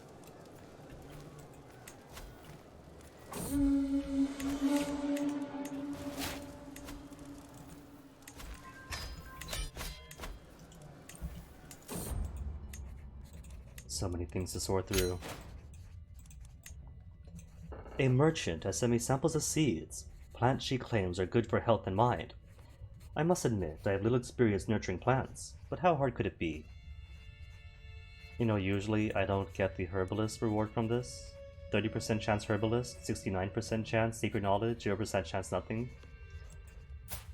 So many things to sort through. A merchant has sent me samples of seeds. Plants she claims are good for health and mind. I must admit, I have little experience nurturing plants, but how hard could it be? You know, usually I don't get the herbalist reward from this. 30% chance herbalist, 69% chance secret knowledge, 0% chance nothing.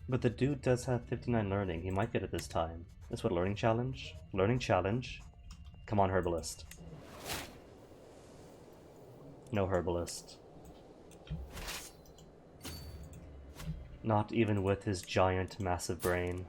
But the dude does have 59 learning, he might get it this time. That's what, learning challenge? Learning challenge. Come on, herbalist. No herbalist. Not even with his giant, massive brain.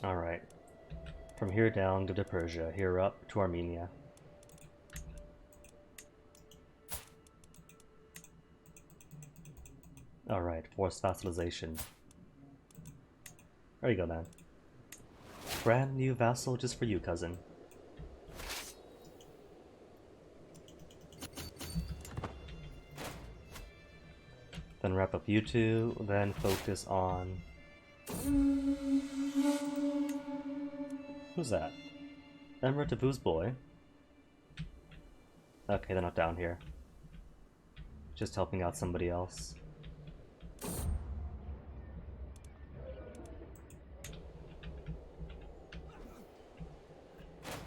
Alright. From here down to Persia, here up to Armenia. Alright, forced vassalization. There you go, man. Brand new vassal just for you, cousin. Then wrap up you two, then focus on... Who's that? Emperor Tavu's boy? Okay, they're not down here. Just helping out somebody else.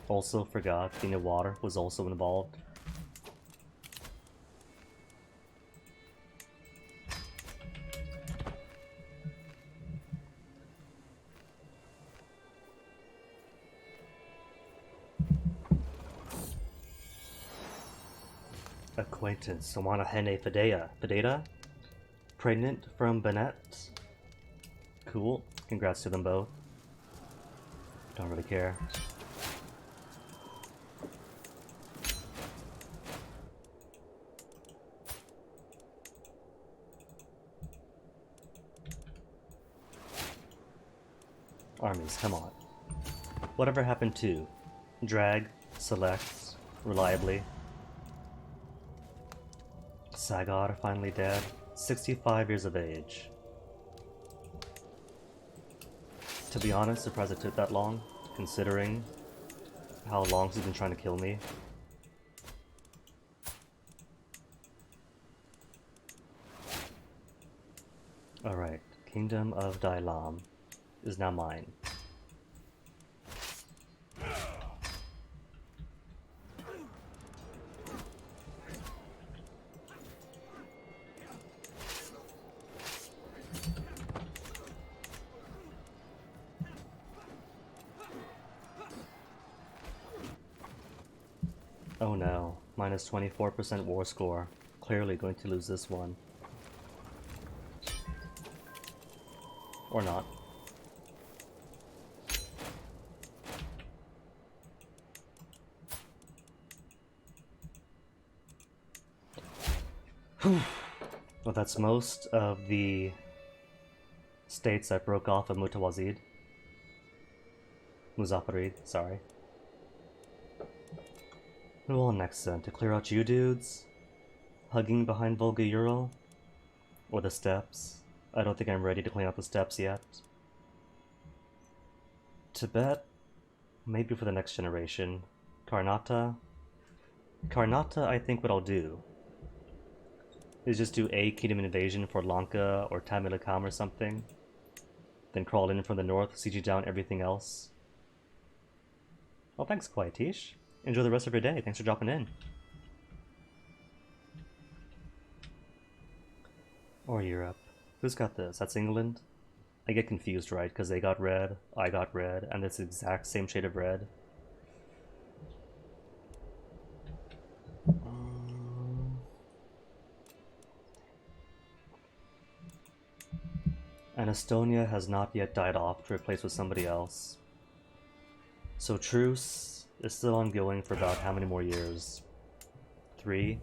Also forgot the water was also involved. Acquaintance, Sawana Hene Fideta? Pregnant from Bennett? Cool. Congrats to them both. Don't really care. Armies, come on. Whatever happened to drag, select, reliably? Sagar finally dead, 65 years of age. To be honest, surprised it took that long, considering how long he's been trying to kill me. Alright, Kingdom of Dailam is now mine. Oh no, minus 24% war score. Clearly going to lose this one. Or not. Well, that's most of the states that broke off of Mutawazid. Muzafarid, sorry. Who will next then? To clear out you dudes? Hugging behind Volga Ural? Or the steppes? I don't think I'm ready to clean out the steppes yet. Tibet? Maybe for the next generation. Karnata? Karnata, I think what I'll do is just do a kingdom invasion for Lanka or Tamilakam or something. Then crawl in from the north, siege down everything else. Well, thanks, Quietish. Enjoy the rest of your day. Thanks for dropping in. Or Europe. Who's got this? That's England? I get confused, right? Because they got red, I got red, and it's the exact same shade of red. And Estonia has not yet died off to replace with somebody else. So truce is still ongoing for about how many more years? 3?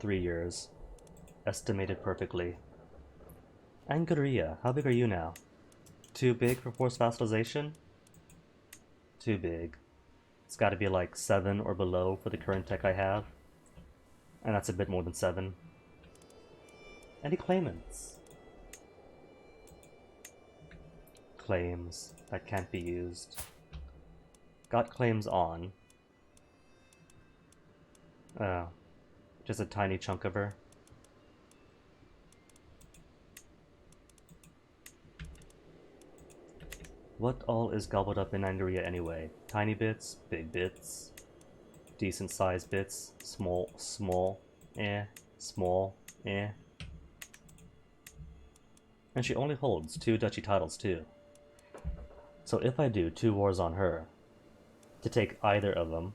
3 years. Estimated perfectly. Angaria, how big are you now? Too big for forced vassalization? Too big. It's gotta be like 7 or below for the current tech I have. And that's a bit more than 7. Any claimants? Claims that can't be used. Got claims on. Oh. Just a tiny chunk of her. What all is gobbled up in Angaria anyway? Tiny bits, big bits, decent sized bits, small, small, small, And she only holds 2 duchy titles too. So if I do 2 wars on her, to take either of them,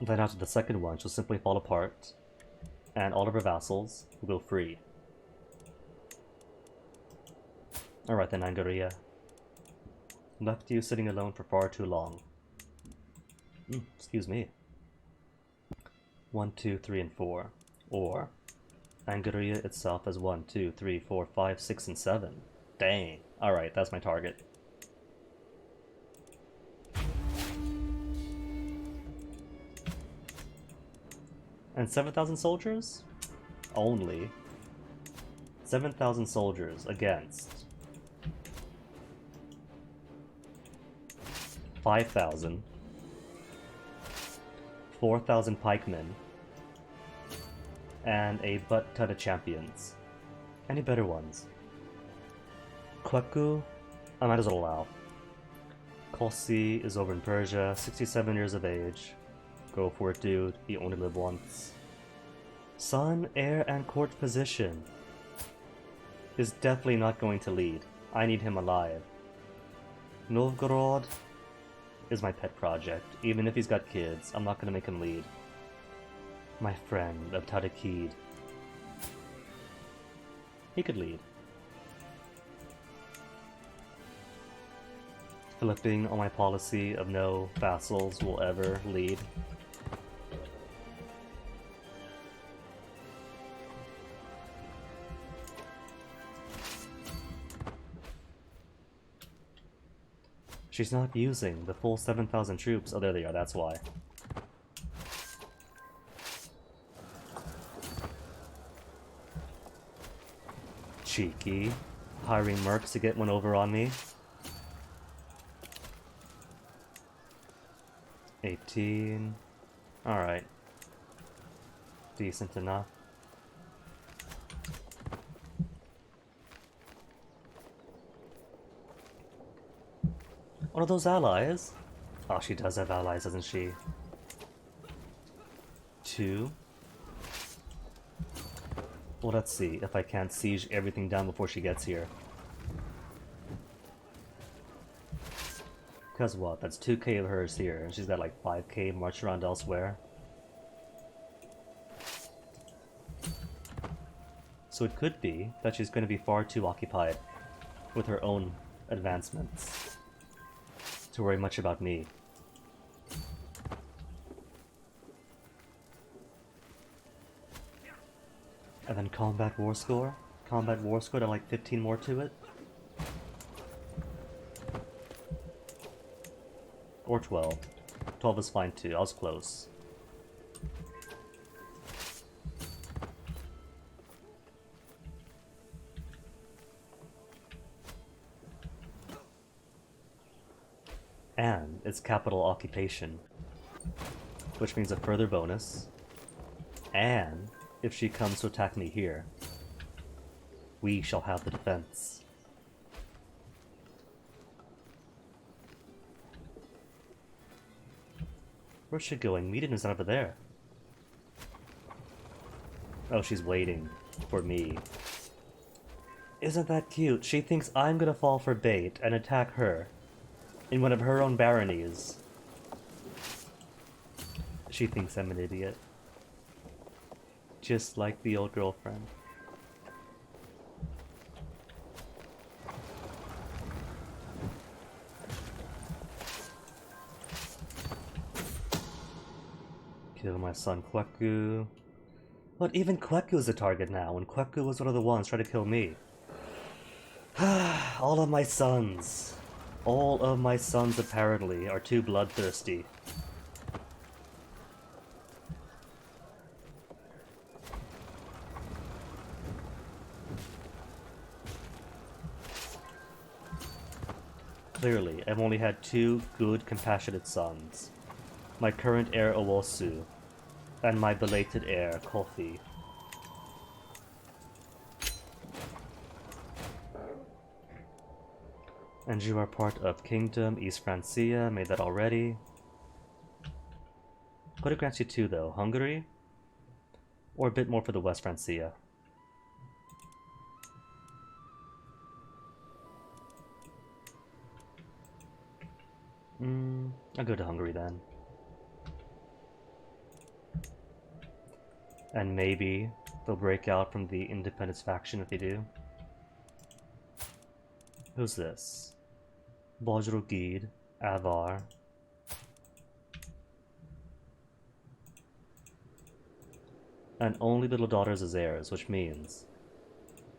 then after the second one she'll simply fall apart, and all of her vassals will go free. Alright then, Angaria. Left you sitting alone for far too long. Excuse me. 1, 2, 3, and 4. Or Angaria itself as 1, 2, 3, 4, 5, 6, and 7. Dang. Alright, that's my target. And 7,000 soldiers? Only. 7,000 soldiers against 5,000. 4,000 pikemen. And a butt ton of champions. Any better ones? Kweku, I might as well allow. Kolsi is over in Persia, 67 years of age. Go for it, dude. You only live once. Son, heir, and court position is definitely not going to lead. I need him alive. Novgorod is my pet project. Even if he's got kids, I'm not going to make him lead. My friend of Tadakid. He could lead. Flipping on my policy of no vassals will ever lead. She's not using the full 7,000 troops. Oh, there they are, that's why. Cheeky. Hiring mercs to get one over on me. 18. Alright. Decent enough. One of those allies? Oh, she does have allies, doesn't she? 2. Well, let's see if I can't siege everything down before she gets here. Because what? That's 2k of hers here, and she's got like 5k marched around elsewhere. So it could be that she's going to be far too occupied with her own advancements to worry much about me. And then combat war score? Combat war score to like 15 more to it? Or 12. 12 is fine too, I was close. And it's capital occupation, which means a further bonus. And if she comes to attack me here, we shall have the defense. Where's she going? Meeting is over there. Oh, she's waiting for me. Isn't that cute? She thinks I'm gonna fall for bait and attack her in one of her own baronies. She thinks I'm an idiot. Just like the old girlfriend. Kill my son Kweku. But even Kweku's a target now, and Kweku was one of the ones trying to kill me. All of my sons. All of my sons apparently are too bloodthirsty. Clearly, I've only had 2 good, compassionate sons. My current heir Owosu, and my belated heir Kofi. And you are part of Kingdom East Francia, made that already. What it grants you 2 though? Hungary? Or a bit more for the West Francia? I'll go to Hungary then. And maybe they'll break out from the independence faction if they do. Who's this? Bojrogid, Avar. And only little daughters as heirs, which means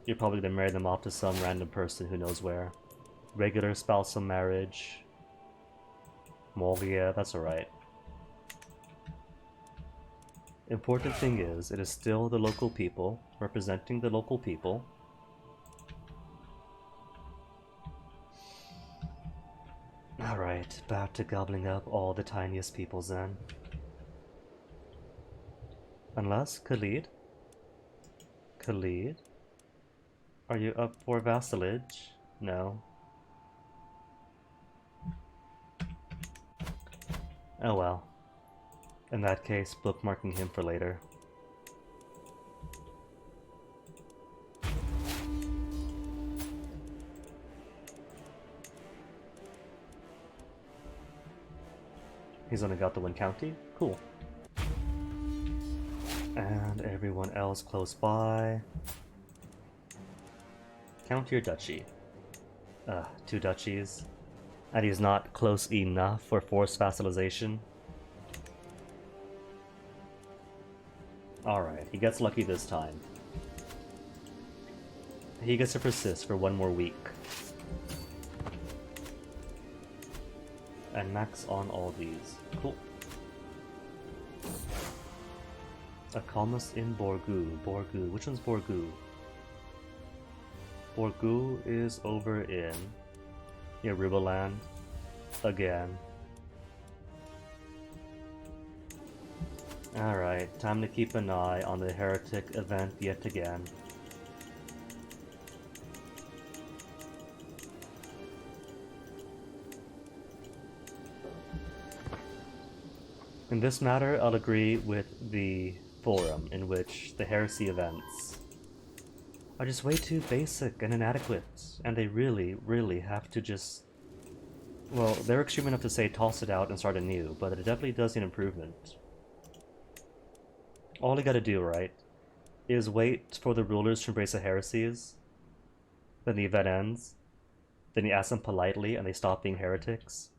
you're probably gonna marry them off to some random person who knows where. Regular spousal marriage. Moria, that's alright. Important thing is, it is still the local people, representing the local people. Alright, back to gobbling up all the tiniest peoples then. Unless, Khalid? Khalid? Are you up for vassalage? No. Oh well. In that case, bookmarking him for later. He's only got the 1 county? Cool. And everyone else close by. County or duchy? 2 duchies. And he's not close enough for forced vassalization. Alright, he gets lucky this time. He gets to persist for 1 more week. And max on all these. Cool. A Kalmus in Borgu. Borgu. Which one's Borgu? Borgu is over in Yorubaland. Again. Alright, time to keep an eye on the heretic event yet again. In this matter, I'll agree with the forum, in which the heresy events are just way too basic and inadequate, and they really, really have to just... Well, they're extreme enough to say toss it out and start anew, but it definitely does need improvement. All you gotta do, right, is wait for the rulers to embrace the heresies, then the event ends, then you ask them politely and they stop being heretics.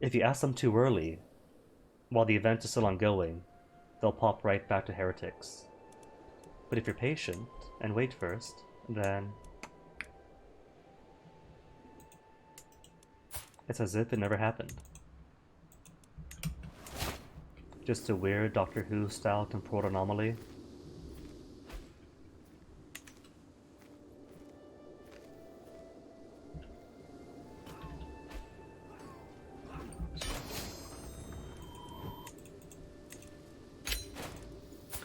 If you ask them too early, while the event is still ongoing, they'll pop right back to heretics. But if you're patient and wait first, then it's as if it never happened. Just a weird Doctor Who style temporal anomaly.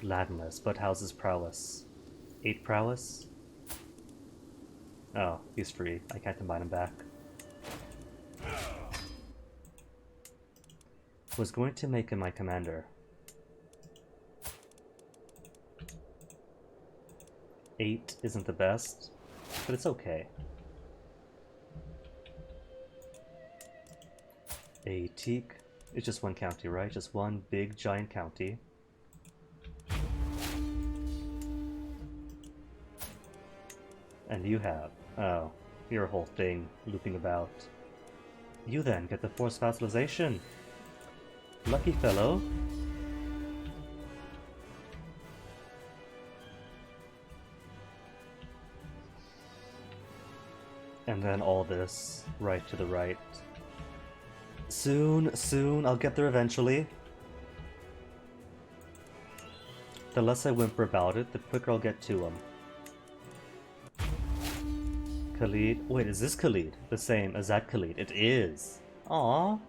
Gladness, but how's his prowess? 8 prowess? Oh, he's free. I can't combine him back. Was going to make him my commander. 8 isn't the best, but it's okay. A teak is just one county, right? Just one big giant county. And you have, oh, your whole thing looping about. You then get the forced vassalization. Lucky fellow. And then all this, right to the right. Soon, soon, I'll get there eventually. The less I whimper about it, the quicker I'll get to him. Khalid. Wait, is this Khalid the same as that Khalid? It is. Aww.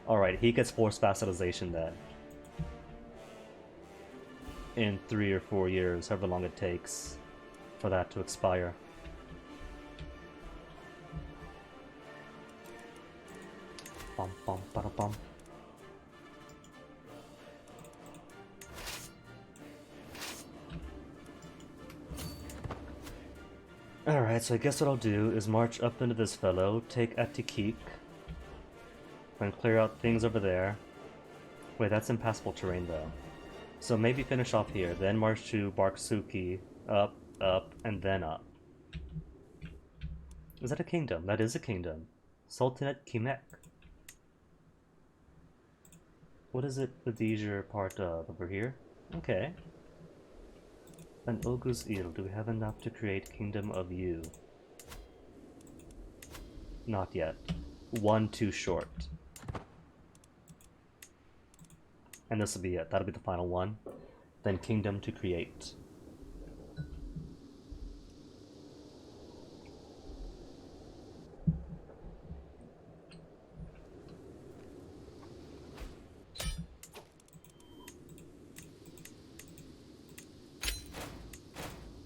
Alright, he gets forced vassalization then. In 3 or 4 years, however long it takes for that to expire. Bum bum bada bum. Alright, so I guess what I'll do is march up into this fellow, take Atikik, and clear out things over there. Wait, that's impassable terrain though. So maybe finish off here, then march to Barksuki, up, up, and then up. Is that a kingdom? That is a kingdom. Sultanate Kimek. What is it the Dijer part of over here? Okay. An Oguz Il, do we have enough to create Kingdom of You? Not yet. 1 too short. And this will be it. That'll be the final one. Then Kingdom to create.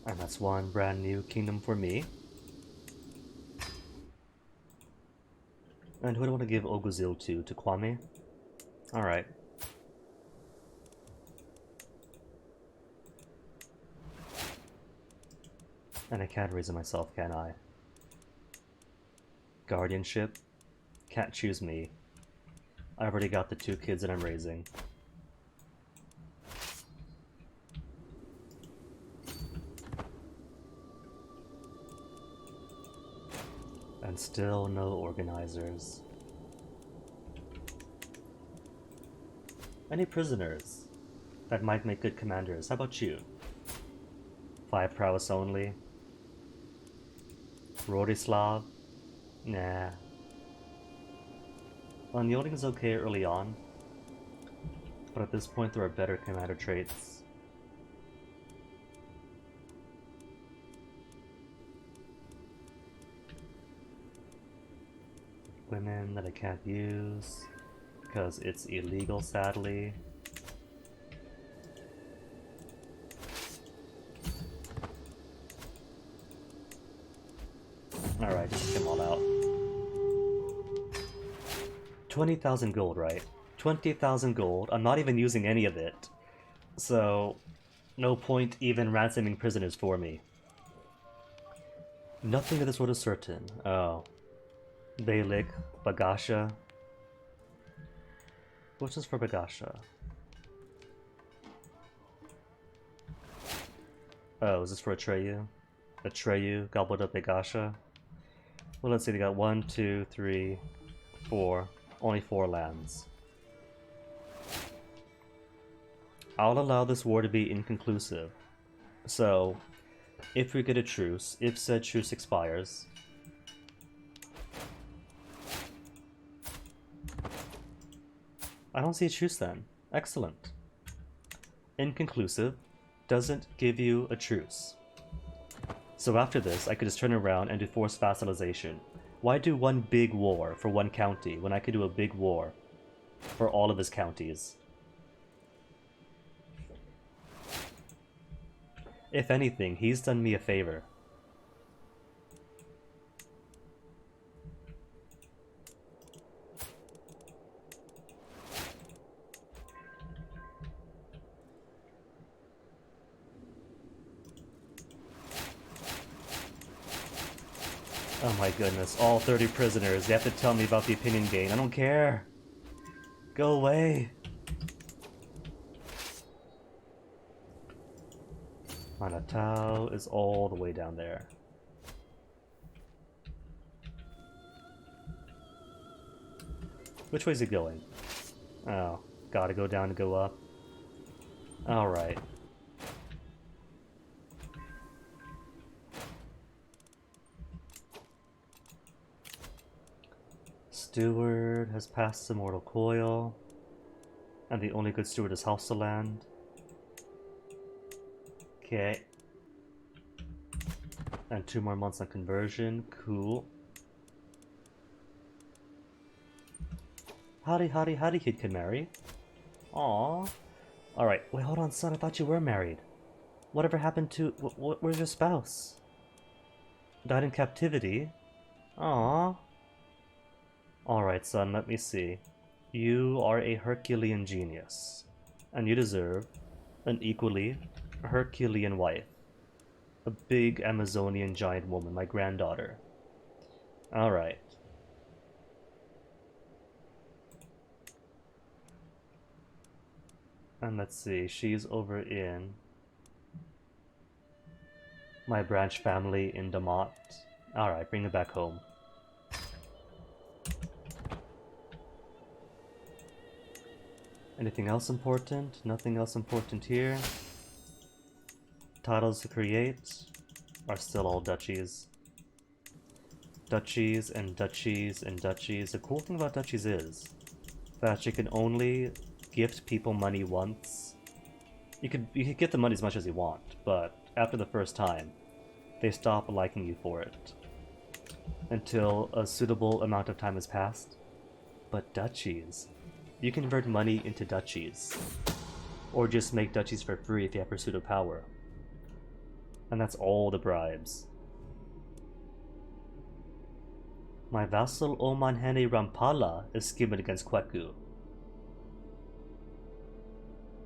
And that's one brand new kingdom for me. And who do I want to give Oguzil to? To Kwame? Alright. And I can't raise it myself, can I? Guardianship? Can't choose me. I already got the 2 kids that I'm raising. And still no organizers. Any prisoners that might make good commanders? How about you? 5 prowess only? Rodislav? Nah. Unyielding is okay early on, but at this point there are better commander traits. Women that I can't use because it's illegal, sadly. Alright, just get them all out. 20,000 gold, right? 20,000 gold. I'm not even using any of it. So, no point even ransoming prisoners for me. Nothing of this sort is certain. Oh. Beylik, Bagasha. What's this for Bagasha? Oh, is this for Atreyu? Atreyu, gobbled up Bagasha. Well, let's see, they got 1, 2, 3, 4. Only 4 lands. I'll allow this war to be inconclusive. So, if we get a truce, if said truce expires, I don't see a truce then. Excellent. Inconclusive doesn't give you a truce. So after this, I could just turn around and do forced vassalization. Why do one big war for one county when I could do a big war for all of his counties? If anything, he's done me a favor. Oh my goodness, all 30 prisoners. They have to tell me about the opinion gain. I don't care. Go away. Manatau is all the way down there. Which way is it going? Oh, gotta go down to go up. Alright. Steward has passed the Mortal Coil. And the only good steward is Hausaland. Okay. And 2 more months on conversion. Cool. Howdy, kid can marry. Aww. Alright, wait, hold on, son. I thought you were married. Whatever happened to... where's your spouse? Died in captivity? Aww. Alright, son, let me see. You are a Herculean genius. And you deserve an equally Herculean wife. A big Amazonian giant woman, my granddaughter. Alright. And let's see, she's over in my branch family in Damat. Alright, bring her back home. Anything else important? Nothing else important here. Titles to create are still all duchies. Duchies and duchies and duchies. The cool thing about duchies is that you can only gift people money once. You could get the money as much as you want, but after the first time, they stop liking you for it. Until a suitable amount of time has passed. But duchies, you can convert money into duchies. Or just make duchies for free if you have pursuit of power. And that's all the bribes. My vassal Omanhene Rampala is scheming against Kweku.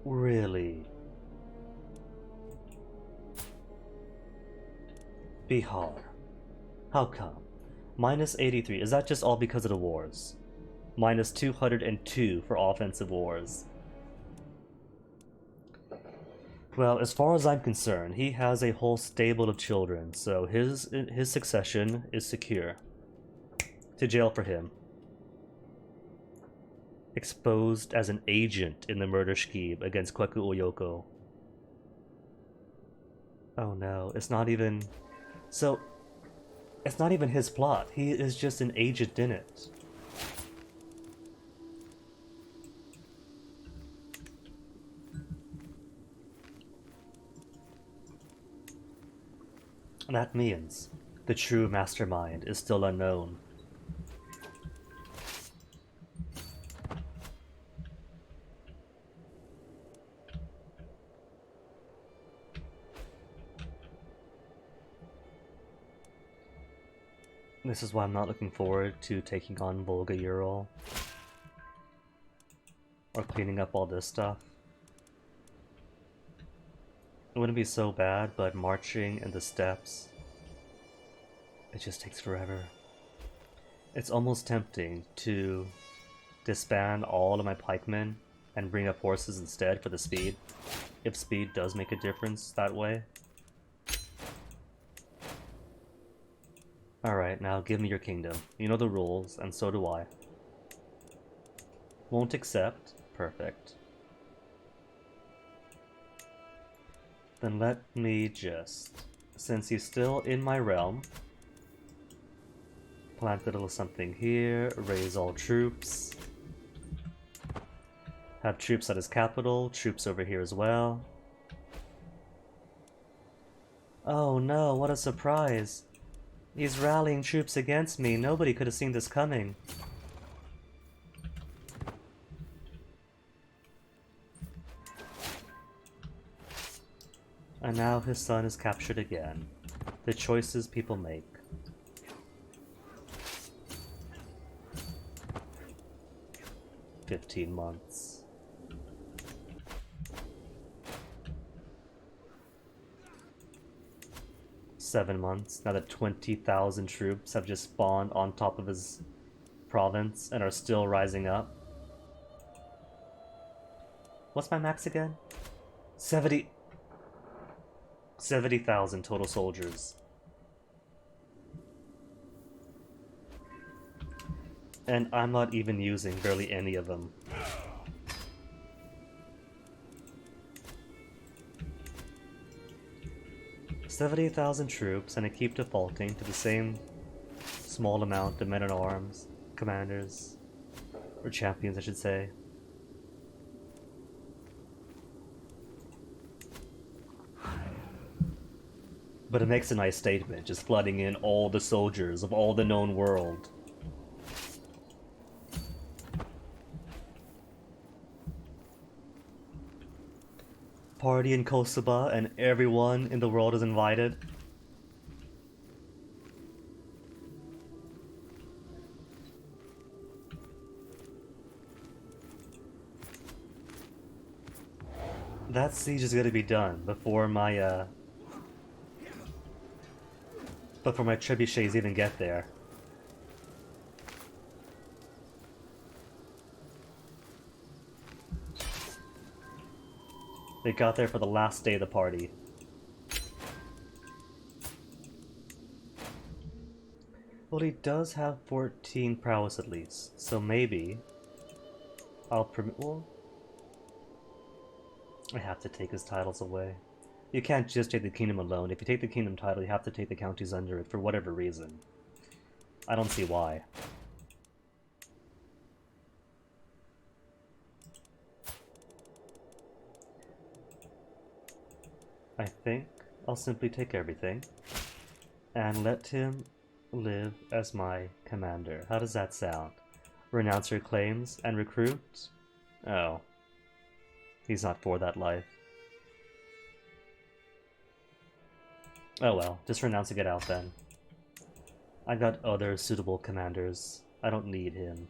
Really? Bihar. How come? Minus 83. Is that just all because of the wars? Minus 202 for offensive wars. Well, as far as I'm concerned, he has a whole stable of children, so his succession is secure. To jail for him. Exposed as an agent in the murder scheme against Kweku Oyoko. Oh no, it's not even... So, it's not even his plot. He is just an agent in it. That means the true mastermind is still unknown. This is why I'm not looking forward to taking on Volga Ural. or cleaning up all this stuff. It wouldn't be so bad, but marching in the steppes, it just takes forever. It's almost tempting to disband all of my pikemen and bring up horses instead for the speed, if speed does make a difference that way. Alright, now give me your kingdom. You know the rules, and so do I. Won't accept. Perfect. Then let me just, since he's still in my realm, plant a little something here, raise all troops. Have troops at his capital, troops over here as well. Oh no, what a surprise! He's rallying troops against me, nobody could have seen this coming. And now his son is captured again. The choices people make. "15 months. "7 months, now that 20,000 troops have just spawned on top of his province and are still rising up. What's my max again? 70,000 total soldiers. And I'm not even using barely any of them. "70,000 troops, and I keep defaulting to the same small amount of men-at-arms, commanders, or champions I should say. But it makes a nice statement, just flooding in all the soldiers of all the known world. Party in Kosoba and everyone in the world is invited. That siege is gonna be done before my trebuchets even get there. They got there for the last day of the party. Well, he does have 14 prowess at least, so maybe I'll permit. Well, I have to take his titles away. You can't just take the kingdom alone. If you take the kingdom title, you have to take the counties under it for whatever reason. I don't see why. I think I'll simply take everything and let him live as my commander. How does that sound? Renounce your claims and recruit? Oh. He's not for that life. Oh well, just renounce and get out then. I got other suitable commanders. I don't need him.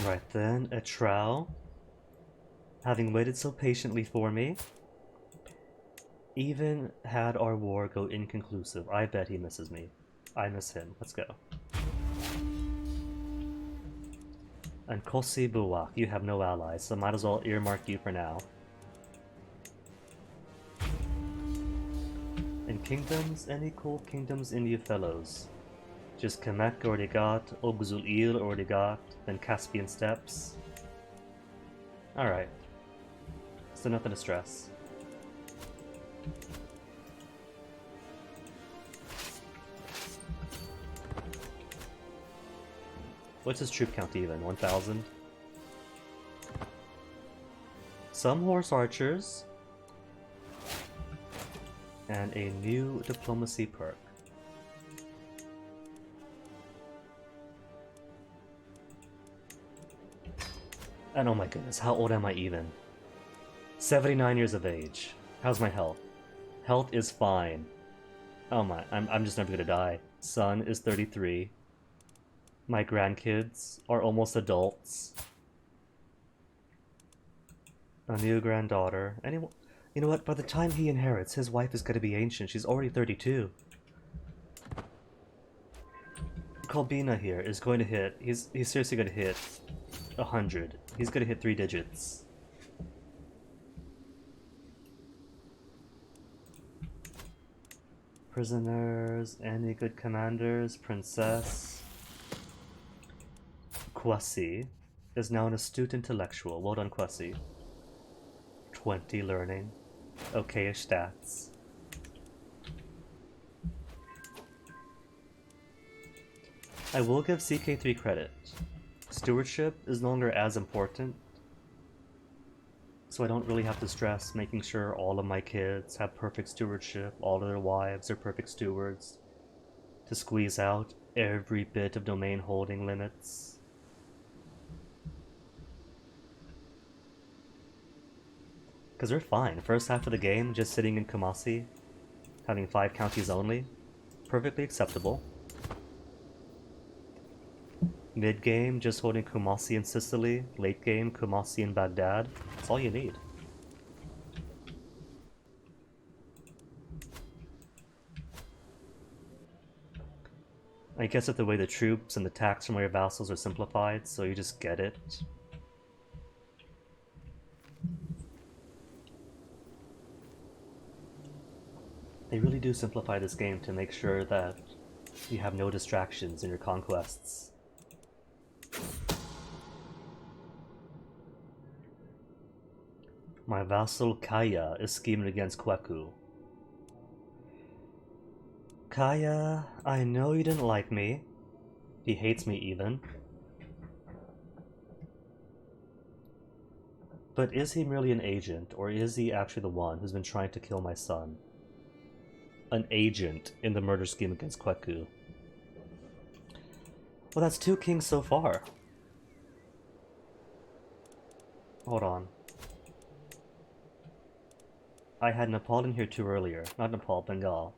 Right then, a trow, having waited so patiently for me, even had our war go inconclusive. I bet he misses me. I miss him. Let's go. And Kosi Buwak, you have no allies, so might as well earmark you for now. And kingdoms? Any cool kingdoms in you fellows? Just Kamek already got, Ogzul-Il already got, then Caspian Steppes. Alright. So nothing to stress. What's his troop count even? 1,000? Some horse archers. And a new diplomacy perk. And oh my goodness, how old am I even? 79 years of age. How's my health? Health is fine. Oh my, I'm just never gonna die. Son is 33. My grandkids are almost adults. A new granddaughter. Anyone? You know what? By the time he inherits, his wife is gonna be ancient. She's already 32. Kolbina here is going to hit. He's seriously gonna hit 100. He's gonna hit 3 digits. Prisoners, any good commanders, princess. Kwasi is now an astute intellectual. Well done, Kwasi. 20 learning. Okay-ish stats. I will give CK3 credit. Stewardship is no longer as important, so I don't really have to stress making sure all of my kids have perfect stewardship, all of their wives are perfect stewards, to squeeze out every bit of domain holding limits. Because they're fine. First half of the game, just sitting in Kumasi, having 5 counties only, perfectly acceptable. Mid game, just holding Kumasi and Sicily. Late game, Kumasi and Baghdad. That's all you need. I guess that the way the troops and the tax from all your vassals are simplified, so you just get it. They really do simplify this game to make sure that you have no distractions in your conquests. My vassal Kaya is scheming against Kweku. Kaya, I know you didn't like me. He hates me even. But is he merely an agent, or is he actually the one who's been trying to kill my son? An agent in the murder scheme against Kweku. Well, that's 2 kings so far. Hold on. I had Nepal in here too earlier. Not Nepal, Bengal.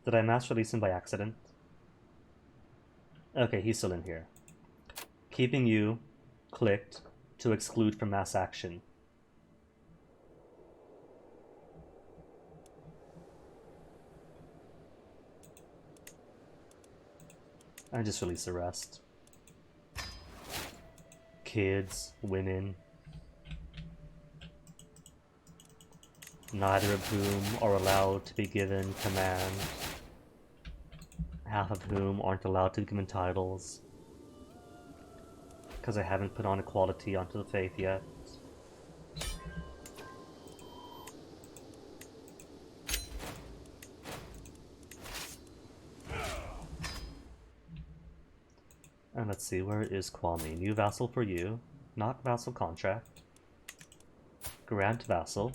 Did I mass release him by accident? Okay, he's still in here. Keeping you clicked to exclude from mass action. I just release the rest. Kids, women. Neither of whom are allowed to be given command. Half of whom aren't allowed to be given titles. Because I haven't put on equality onto the faith yet. And let's see, where is Kwame? New vassal for you. Not vassal contract. Grant vassal.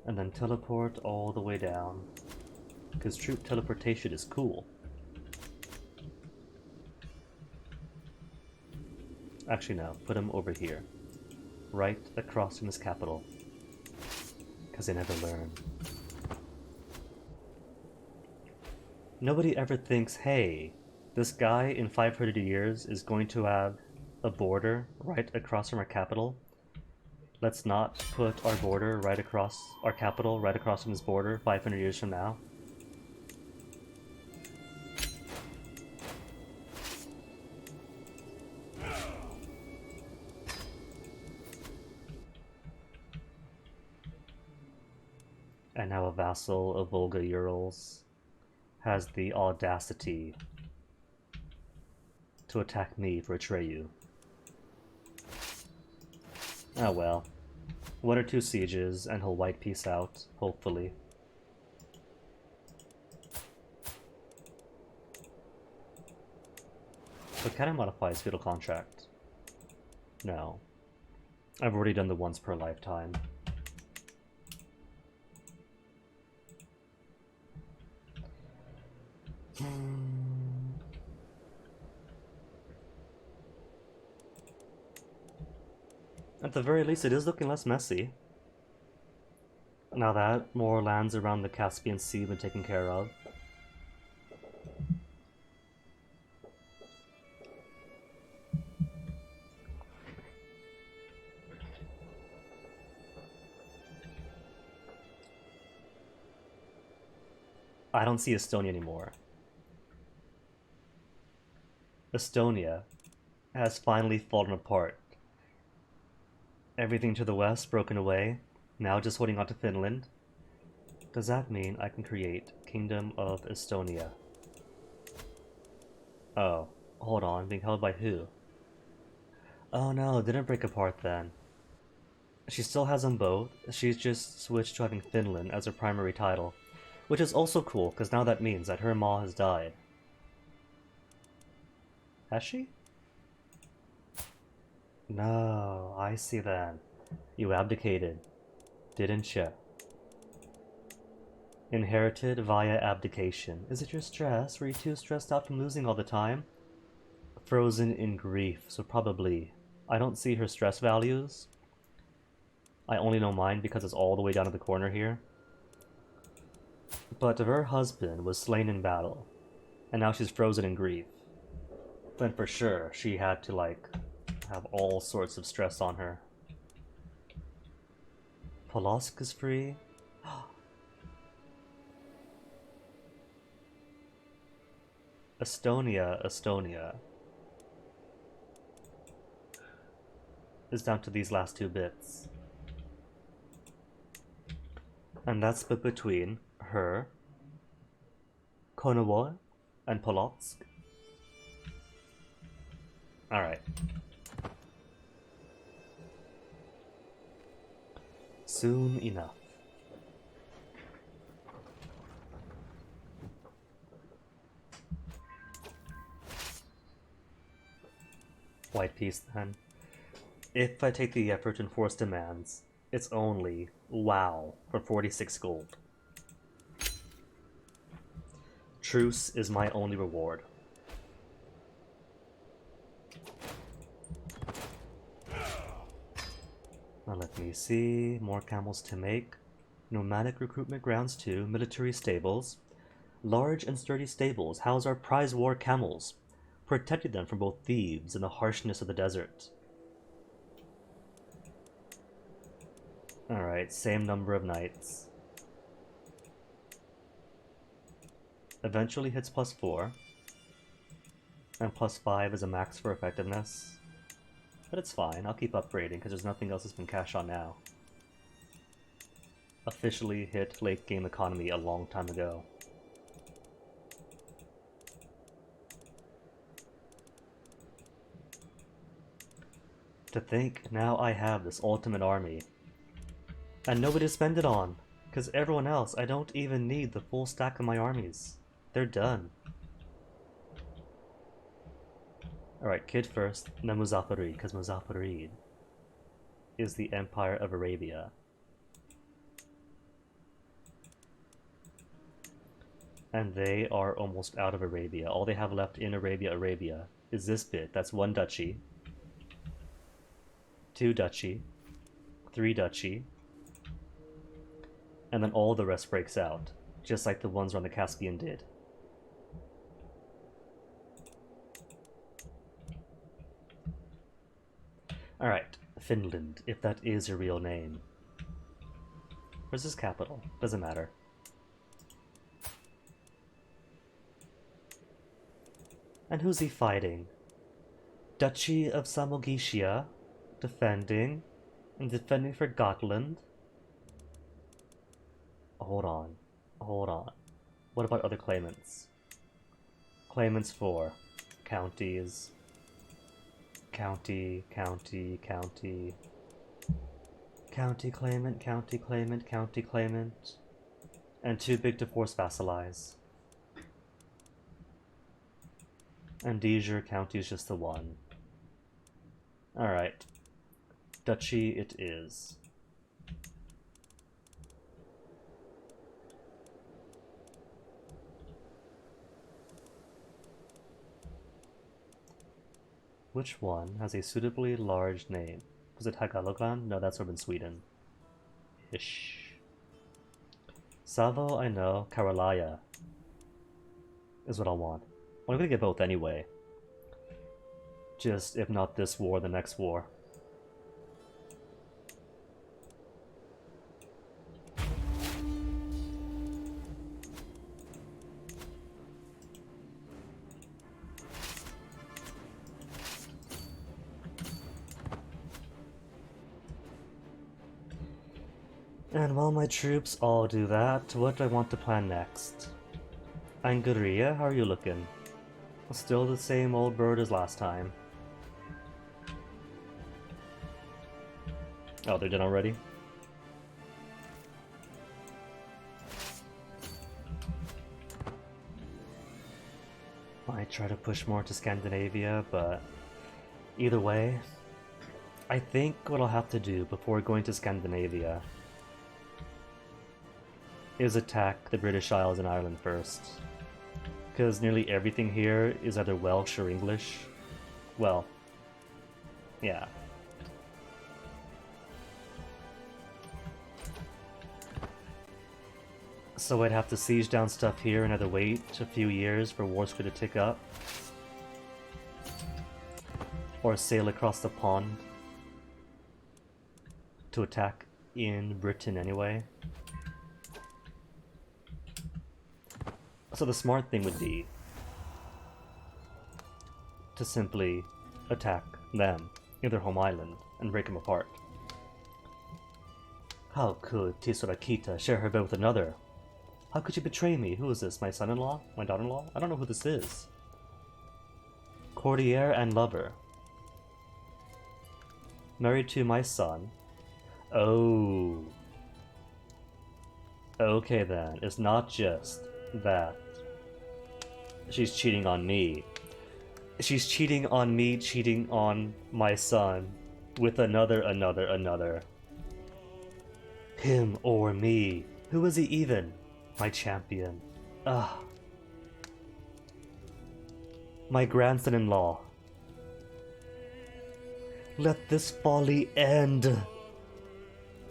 And then teleport all the way down. Because troop teleportation is cool. Actually no, put him over here. Right across from his capital. Because they never learn. Nobody ever thinks, hey, this guy in 500 years is going to have a border right across from our capital. Let's not put our border right across our capital, right across from his border 500 years from now. And now a vassal of Volga Urals has the audacity to attack me for Atreyu. Oh well. 1 or 2 sieges and he'll wipe peace out, hopefully. But can I modify his feudal contract? No. I've already done the once per lifetime. At the very least, it is looking less messy. Now that more lands around the Caspian Sea have been taken care of. I don't see Estonia anymore. Estonia has finally fallen apart. Everything to the west broken away, now just holding on to Finland. Does that mean I can create Kingdom of Estonia? Oh, hold on, being held by who? Oh no, it didn't break apart then. She still has them both, she's just switched to having Finland as her primary title. Which is also cool, because now that means that her ma has died. Has she? No, I see then. You abdicated, didn't you? Inherited via abdication. Is it your stress? Were you too stressed out from losing all the time? Frozen in grief, so probably. I don't see her stress values. I only know mine because it's all the way down to the corner here. But if her husband was slain in battle, and now she's frozen in grief, then for sure she had to, like, have all sorts of stress on her. Polotsk is free? Estonia is down to these last two bits. And that's split between her, Konowo, and Polotsk. Alright. Soon enough. White piece then. If I take the effort to enforce demands, it's only WoW for 46 gold. Truce is my only reward. Now let me see. More camels to make. Nomadic recruitment grounds 2. Military stables. Large and sturdy stables house our prize war camels, protecting them from both thieves and the harshness of the desert. Alright, same number of knights. Eventually hits +4. And +5 is a max for effectiveness. But it's fine, I'll keep upgrading because there's nothing else that's been cashed on now. Officially hit late game economy a long time ago. To think, now I have this ultimate army. And nobody to spend it on, because everyone else, I don't even need the full stack of my armies. They're done. Alright, kid first, then Muzaffarid, because Muzaffarid is the Empire of Arabia. And they are almost out of Arabia. All they have left in Arabia is this bit. That's 1 duchy, 2 duchy, 3 duchy, and then all the rest breaks out, just like the ones around the Caspian did. Alright, Finland, if that is your real name. Where's his capital? Doesn't matter. And who's he fighting? Duchy of Samogitia, defending, and defending for Gotland. Hold on. What about other claimants? Claimants for counties. County claimant. And too big to force vassalize. And Dejer County is just the one. Alright. Duchy it is. Which one has a suitably large name? Was it Tagalogland? No, that's urban Sweden. Ish. Savo, I know. Karalaya is what I want. Well, I'm gonna get both anyway. Just, if not this war, the next war. And while my troops all do that, what do I want to plan next? Angaria, how are you looking? Still the same old bird as last time. Oh, they're done already? Might try to push more to Scandinavia, but either way, I think what I'll have to do before going to Scandinavia is attack the British Isles and Ireland first. Because nearly everything here is either Welsh or English. Well, yeah. So I'd have to siege down stuff here and either wait a few years for war squid to tick up, or sail across the pond to attack in Britain anyway. So the smart thing would be to simply attack them in their home island and break them apart. How could Tisurakita share her bed with another? How could you betray me? Who is this? My son-in-law? My daughter-in-law? I don't know who this is. Courtier and lover. Married to my son. Oh. Okay then, it's not just that she's cheating on me. She's cheating on me, cheating on my son with another. Him or me. Who is he even? My champion. Ah. My grandson-in-law. Let this folly end.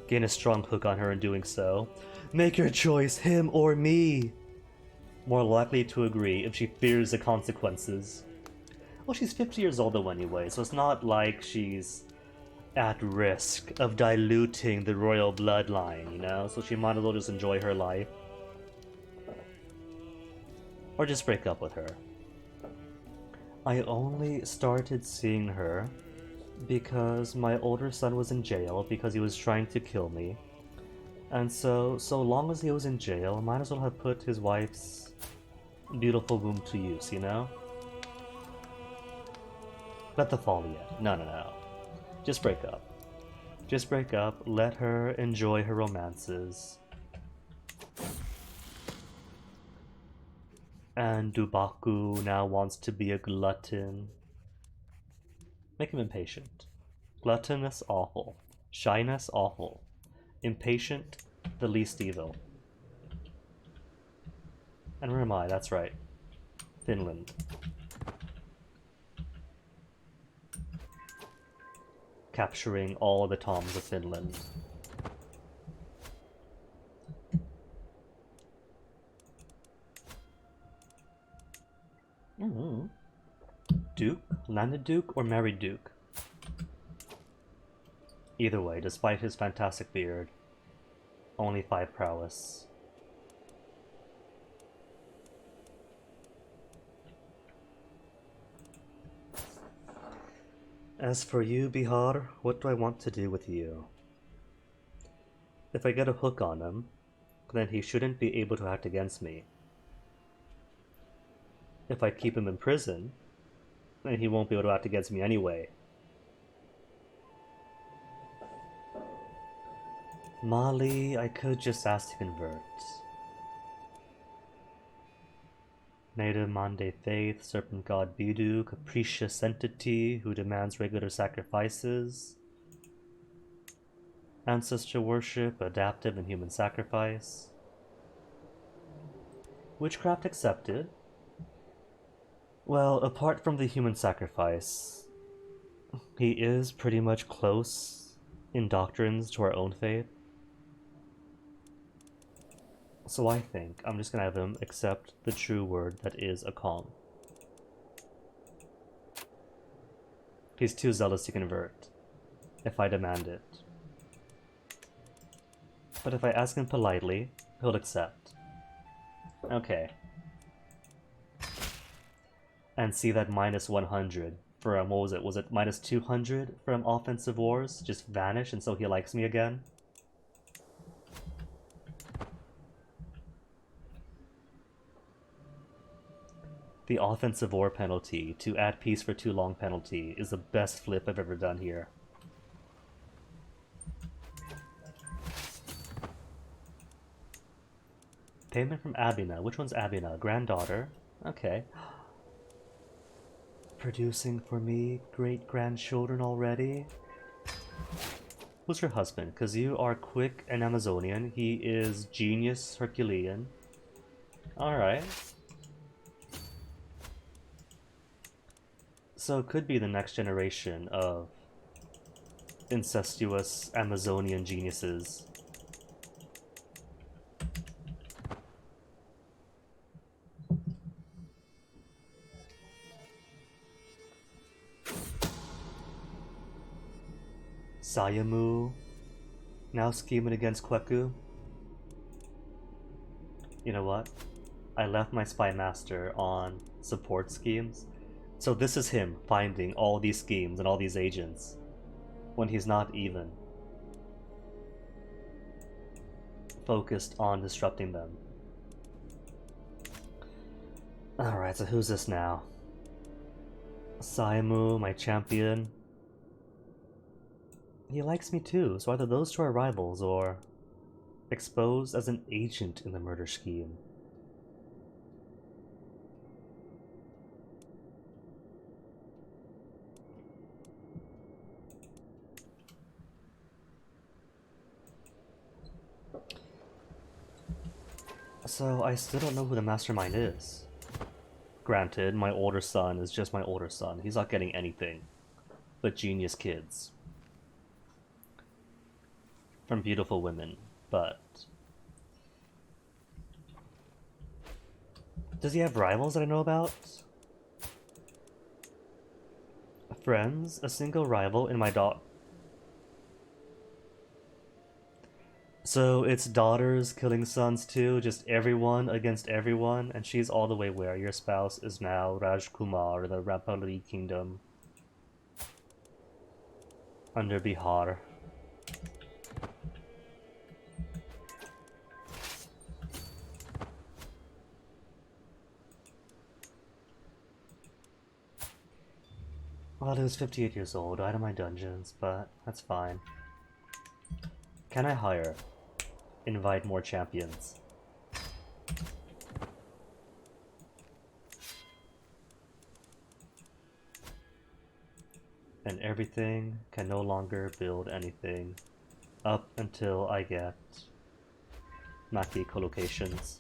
Gain a strong hook on her in doing so. Make your choice, him or me. More likely to agree if she fears the consequences. Well, she's 50 years old though anyway, so it's not like she's at risk of diluting the royal bloodline, you know? So she might as well just enjoy her life. Or just break up with her. I only started seeing her because my older son was in jail because he was trying to kill me. And so long as he was in jail, might as well have put his wife's beautiful womb to use, you know? Let the folly end. No. Just break up. Just break up, let her enjoy her romances. And Dubaku now wants to be a glutton. Make him impatient. Gluttonous, awful. Shyness, awful. Impatient, the least evil. And where am I? That's right. Finland. Capturing all the Toms of Finland. Duke? Landed Duke or married Duke? Either way, despite his fantastic beard, only 5 prowess. As for you, Bihar, what do I want to do with you? If I get a hook on him, then he shouldn't be able to act against me. If I keep him in prison, then he won't be able to act against me anyway. Mali, I could just ask to convert. Native Mande faith, serpent god Bidu, capricious entity who demands regular sacrifices. Ancestor worship, adaptive and human sacrifice. Witchcraft accepted. Well, apart from the human sacrifice, He is pretty much close in doctrines to our own faith. So I think I'm just gonna have him accept the true word that is a calm. He's too zealous to convert, if I demand it. But if I ask him politely, he'll accept. Okay. And see that minus 100 from, what was it? Was it minus 200 from offensive wars? Just vanish, and so he likes me again? The offensive war penalty to add peace for too long penalty is the best flip I've ever done here. Payment from Abina. Which one's Abina? Granddaughter. Okay. Producing for me great-grandchildren already? Who's your husband? Because you are quick and Amazonian. He is genius Herculean. Alright. So it could be the next generation of incestuous Amazonian geniuses. Sayamu now scheming against Kweku. You know what? I left my spy master on support schemes. So this is him finding all these schemes and all these agents when he's not even focused on disrupting them. Alright, so who's this now? Saimu, my champion. He likes me too, so either those two are rivals or exposed as an agent in the murder scheme. So I still don't know who the mastermind is. Granted, my older son is just my older son. He's not getting anything but genius kids from beautiful women, but does he have rivals that I know about? Friends? A single rival in my So it's daughters killing sons too, just everyone against everyone, and she's all the way where? Your spouse is now Rajkumar in the Rapali kingdom under Bihar. Well, he was 58 years old, died in my dungeons, but that's fine. Can I hire? Invite more champions. And everything can no longer build anything up until I get Maki collocations.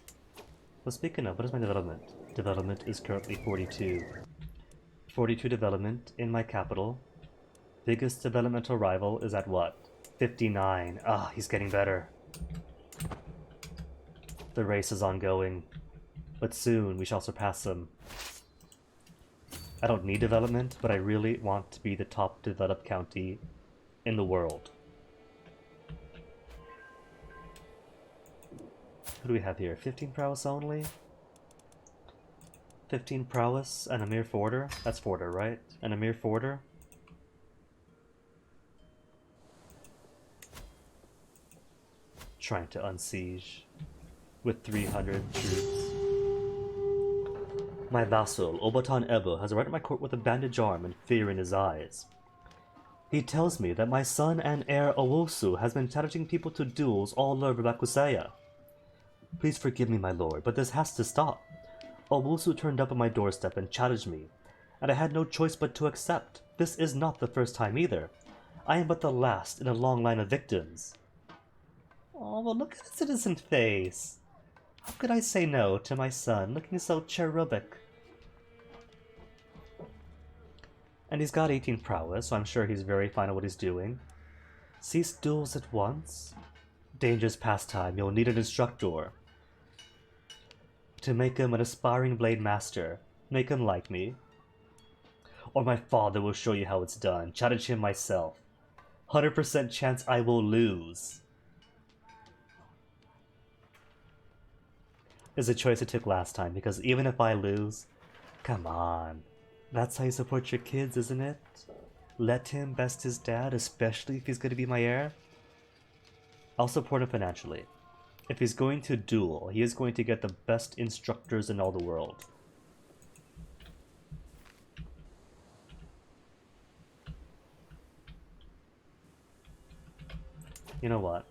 Well, speaking of, what is my development? Development is currently 42. 42 development in my capital. Biggest developmental rival is at what? 59. Ah, he's getting better. The race is ongoing, but soon we shall surpass him. I don't need development, but I really want to be the top developed county in the world. Who do we have here? 15 prowess only? 15 prowess and a mere forder? That's forder, right? And a mere forder? Trying to unsiege with 300 troops. My vassal, Obatan Ebo, has arrived at my court with a bandaged arm and fear in his eyes. He tells me that my son and heir Owosu has been challenging people to duels all over Bakusaya. Please forgive me, my lord, but this has to stop. Owosu turned up at my doorstep and challenged me, and I had no choice but to accept. This is not the first time either. I am but the last in a long line of victims. Oh, well, look at his innocent face. How could I say no to my son looking so cherubic? And he's got 18 prowess, so I'm sure he's very fine at what he's doing. Cease duels at once? Dangerous pastime, you'll need an instructor. To make him an aspiring blade master, make him like me. Or my father will show you how it's done, challenge him myself. 100% chance I will lose. Is a choice I took last time, because even if I lose, come on. That's how you support your kids, isn't it? Let him best his dad, especially if he's going to be my heir. I'll support him financially. If he's going to duel, he is going to get the best instructors in all the world. You know what?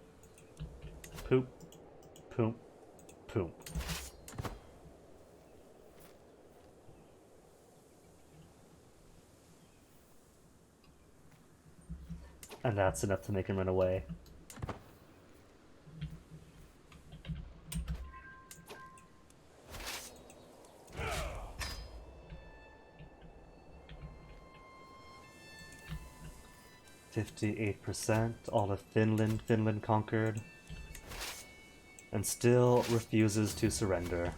Poop, poop, poop. And that's enough to make him run away. %, all of Finland conquered, and still refuses to surrender.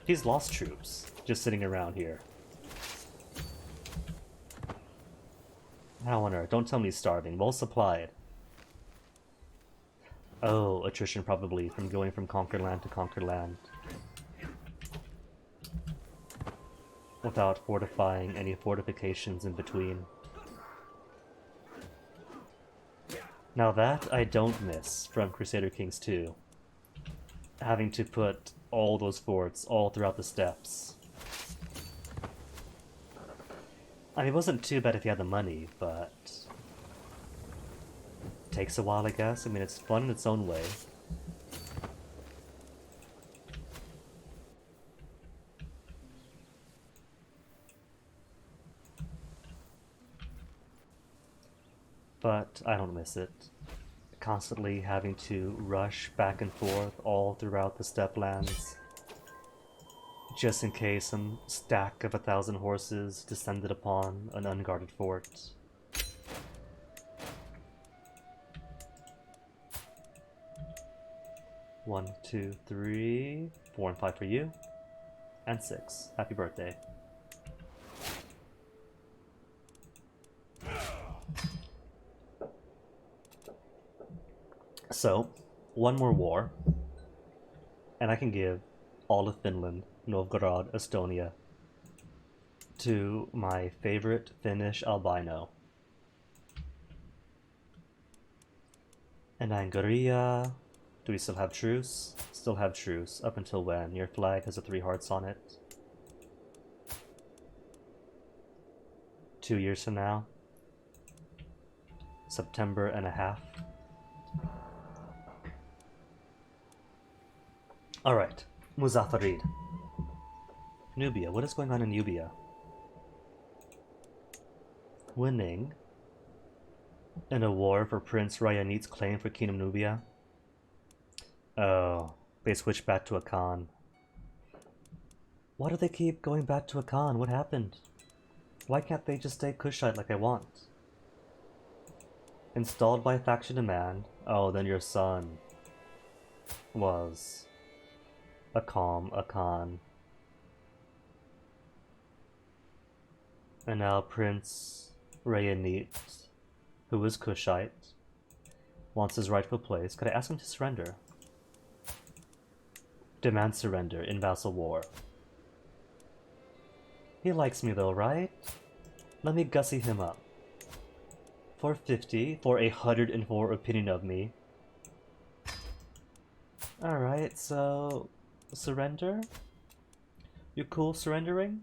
He's lost troops, just sitting around here. How on earth? Don't tell me he's starving. Well supplied. Oh, attrition probably, from going from conquered land to conquered land. Without fortifying any fortifications in between. Now that I don't miss from Crusader Kings 2. Having to put all those forts all throughout the steppes. I mean, it wasn't too bad if you had the money, but... takes a while, I guess. I mean, it's fun in its own way. But I don't miss it. Constantly having to rush back and forth all throughout the steppe lands. Just in case some stack of 1,000 horses descended upon an unguarded fort. One, two, three, 4 and 5 for you. And 6. Happy birthday. So, one more war, and I can give all of Finland, Novgorod, Estonia, to my favorite Finnish albino. And Angaria, do we still have truce? Still have truce. Up until when? Your flag has a 3 hearts on it. 2 years from now. September and a half. Alright, Muzaffarid. Nubia, what is going on in Nubia? Winning in a war for Prince Ryanit's claim for Kingdom Nubia. Oh, they switched back to a Khan. Why do they keep going back to a Khan? What happened? Why can't they just stay Kushite like I want? Installed by faction demand. Oh, then your son was a Khan. And now Prince Ryanit, who is Kushite, wants his rightful place. Could I ask him to surrender? Demand surrender in vassal war. He likes me though, right? Let me gussy him up. 450 for 104 opinion of me. Alright, so... surrender? You cool surrendering?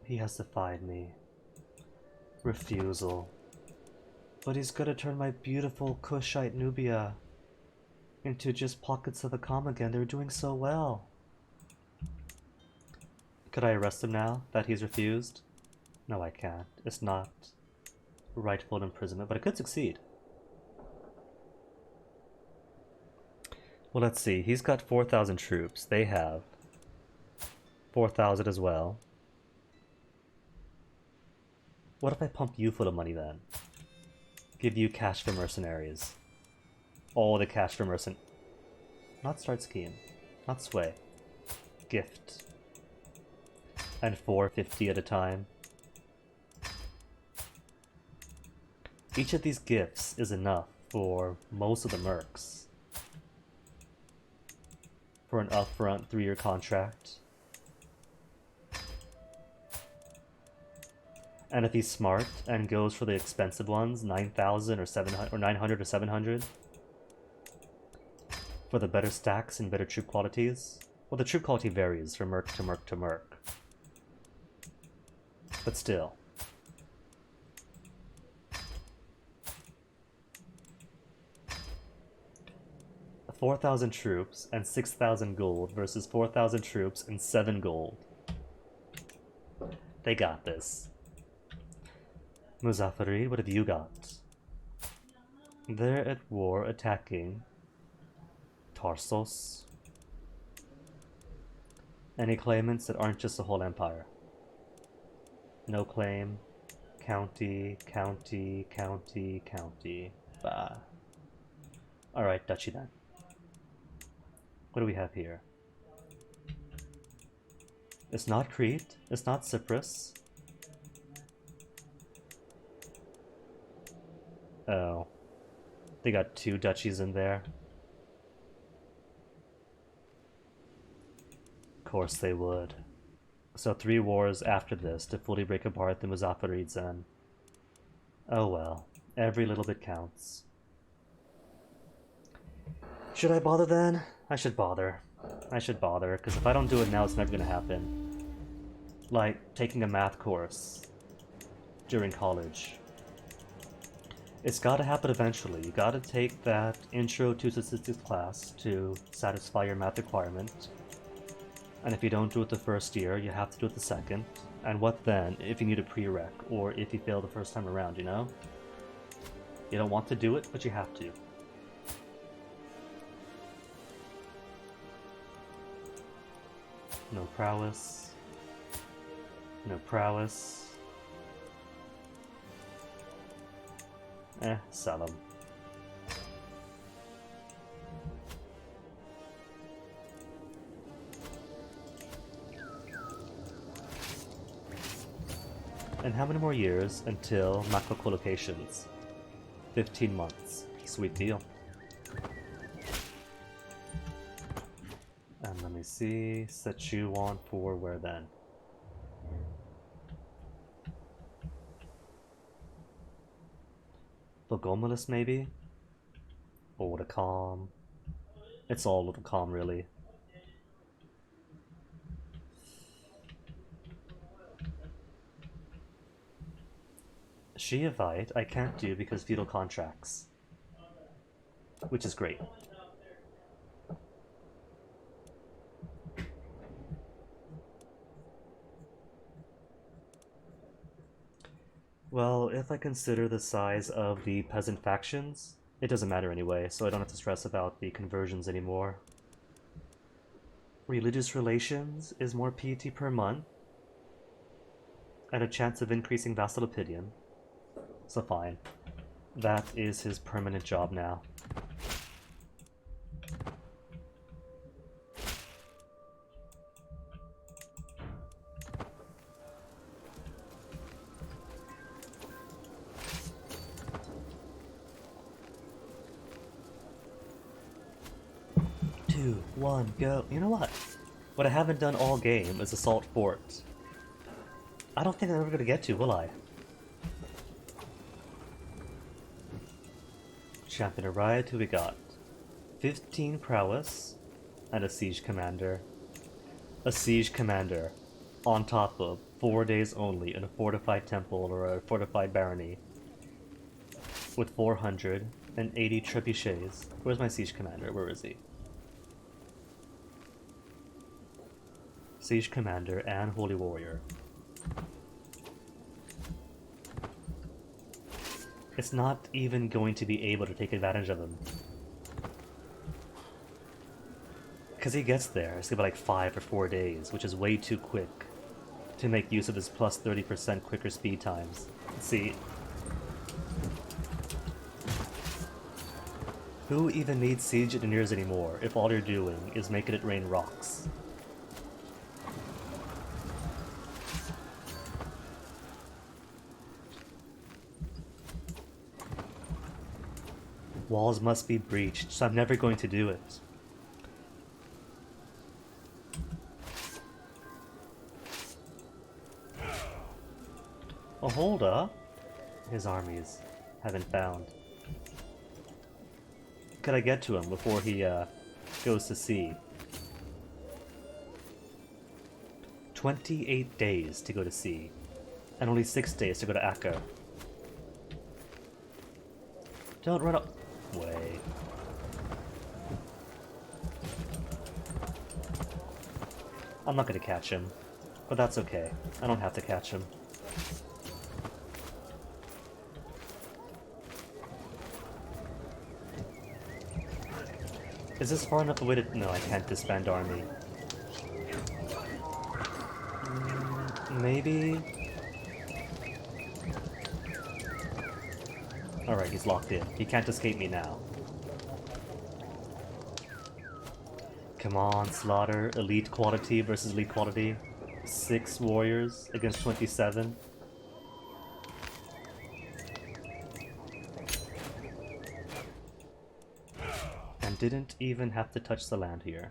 He has defied me. Refusal. But he's gonna turn my beautiful Kushite Nubia into just pockets of the calm again. They were doing so well. Could I arrest him now that he's refused? No, I can't. It's not rightful imprisonment, but I could succeed. Well, let's see. He's got 4,000 troops. They have 4,000 as well. What if I pump you full of money then? Give you cash for mercenaries. All the cash for Not start scheme. Not sway. Gift. And 450 at a time. Each of these gifts is enough for most of the mercs. For an upfront 3-year contract. And if he's smart and goes for the expensive ones, 9,000 or 700 or 900 or 700, for the better stacks and better troop qualities. Well, the troop quality varies from merc to merc to merc. But still. 4,000 troops and 6,000 gold versus 4,000 troops and 7 gold. They got this. Muzaffari, what have you got? They're at war attacking Tarsos. Any claimants that aren't just the whole empire? No claim. County, county, county, county. Bah. Alright, duchy then. What do we have here? It's not Crete. It's not Cyprus. Oh. They got 2 duchies in there. Of course they would. So 3 wars after this to fully break apart the Muzaffarids then. Oh well. Every little bit counts. Should I bother then? I should bother. I should bother, because if I don't do it now, it's never going to happen. Like, taking a math course during college. It's got to happen eventually. You got to take that intro to statistics class to satisfy your math requirement. And if you don't do it the first year, you have to do it the second. And what then if you need a prereq, or if you fail the first time around, you know? You don't want to do it, but you have to. No prowess. No prowess. Sell them. And how many more years until macro collocations? 15 months. Sweet deal. And let me see, set you on for where then? Logomelis maybe? Or Calm. It's all Little Calm really. Shiavite I can't do because feudal contracts. Which is great. Well, if I consider the size of the peasant factions, it doesn't matter anyway, so I don't have to stress about the conversions anymore. Religious relations is more piety per month, and a chance of increasing vassal opinion. So fine. That is his permanent job now. Two, one, go. You know what? What I haven't done all game is Assault Fort. I don't think I'm ever gonna get to, will I? Champion of Riot, who we got? 15 prowess and a siege commander. A siege commander on top of 4 days only in a fortified temple or a fortified barony with 480 trebuchets. Where's my siege commander? Where is he? Siege Commander, and Holy Warrior. It's not even going to be able to take advantage of him. Because he gets there, it's gonna be like 5 or 4 days, which is way too quick to make use of his plus 30% quicker speed times. Let's see. Who even needs siege engineers anymore if all you're doing is making it rain rocks? Walls must be breached, so I'm never going to do it. Oh, hold up. His armies have been found. Could I get to him before he goes to sea? 28 days to go to sea, and only 6 days to go to Akka. Don't run away. I'm not gonna catch him, but that's okay. I don't have to catch him. Is this far enough away to... No, I can't disband army. Maybe... Alright, he's locked in. He can't escape me now. Come on, Slaughter. Elite quality versus elite quality. 6 warriors against 27. And didn't even have to touch the land here.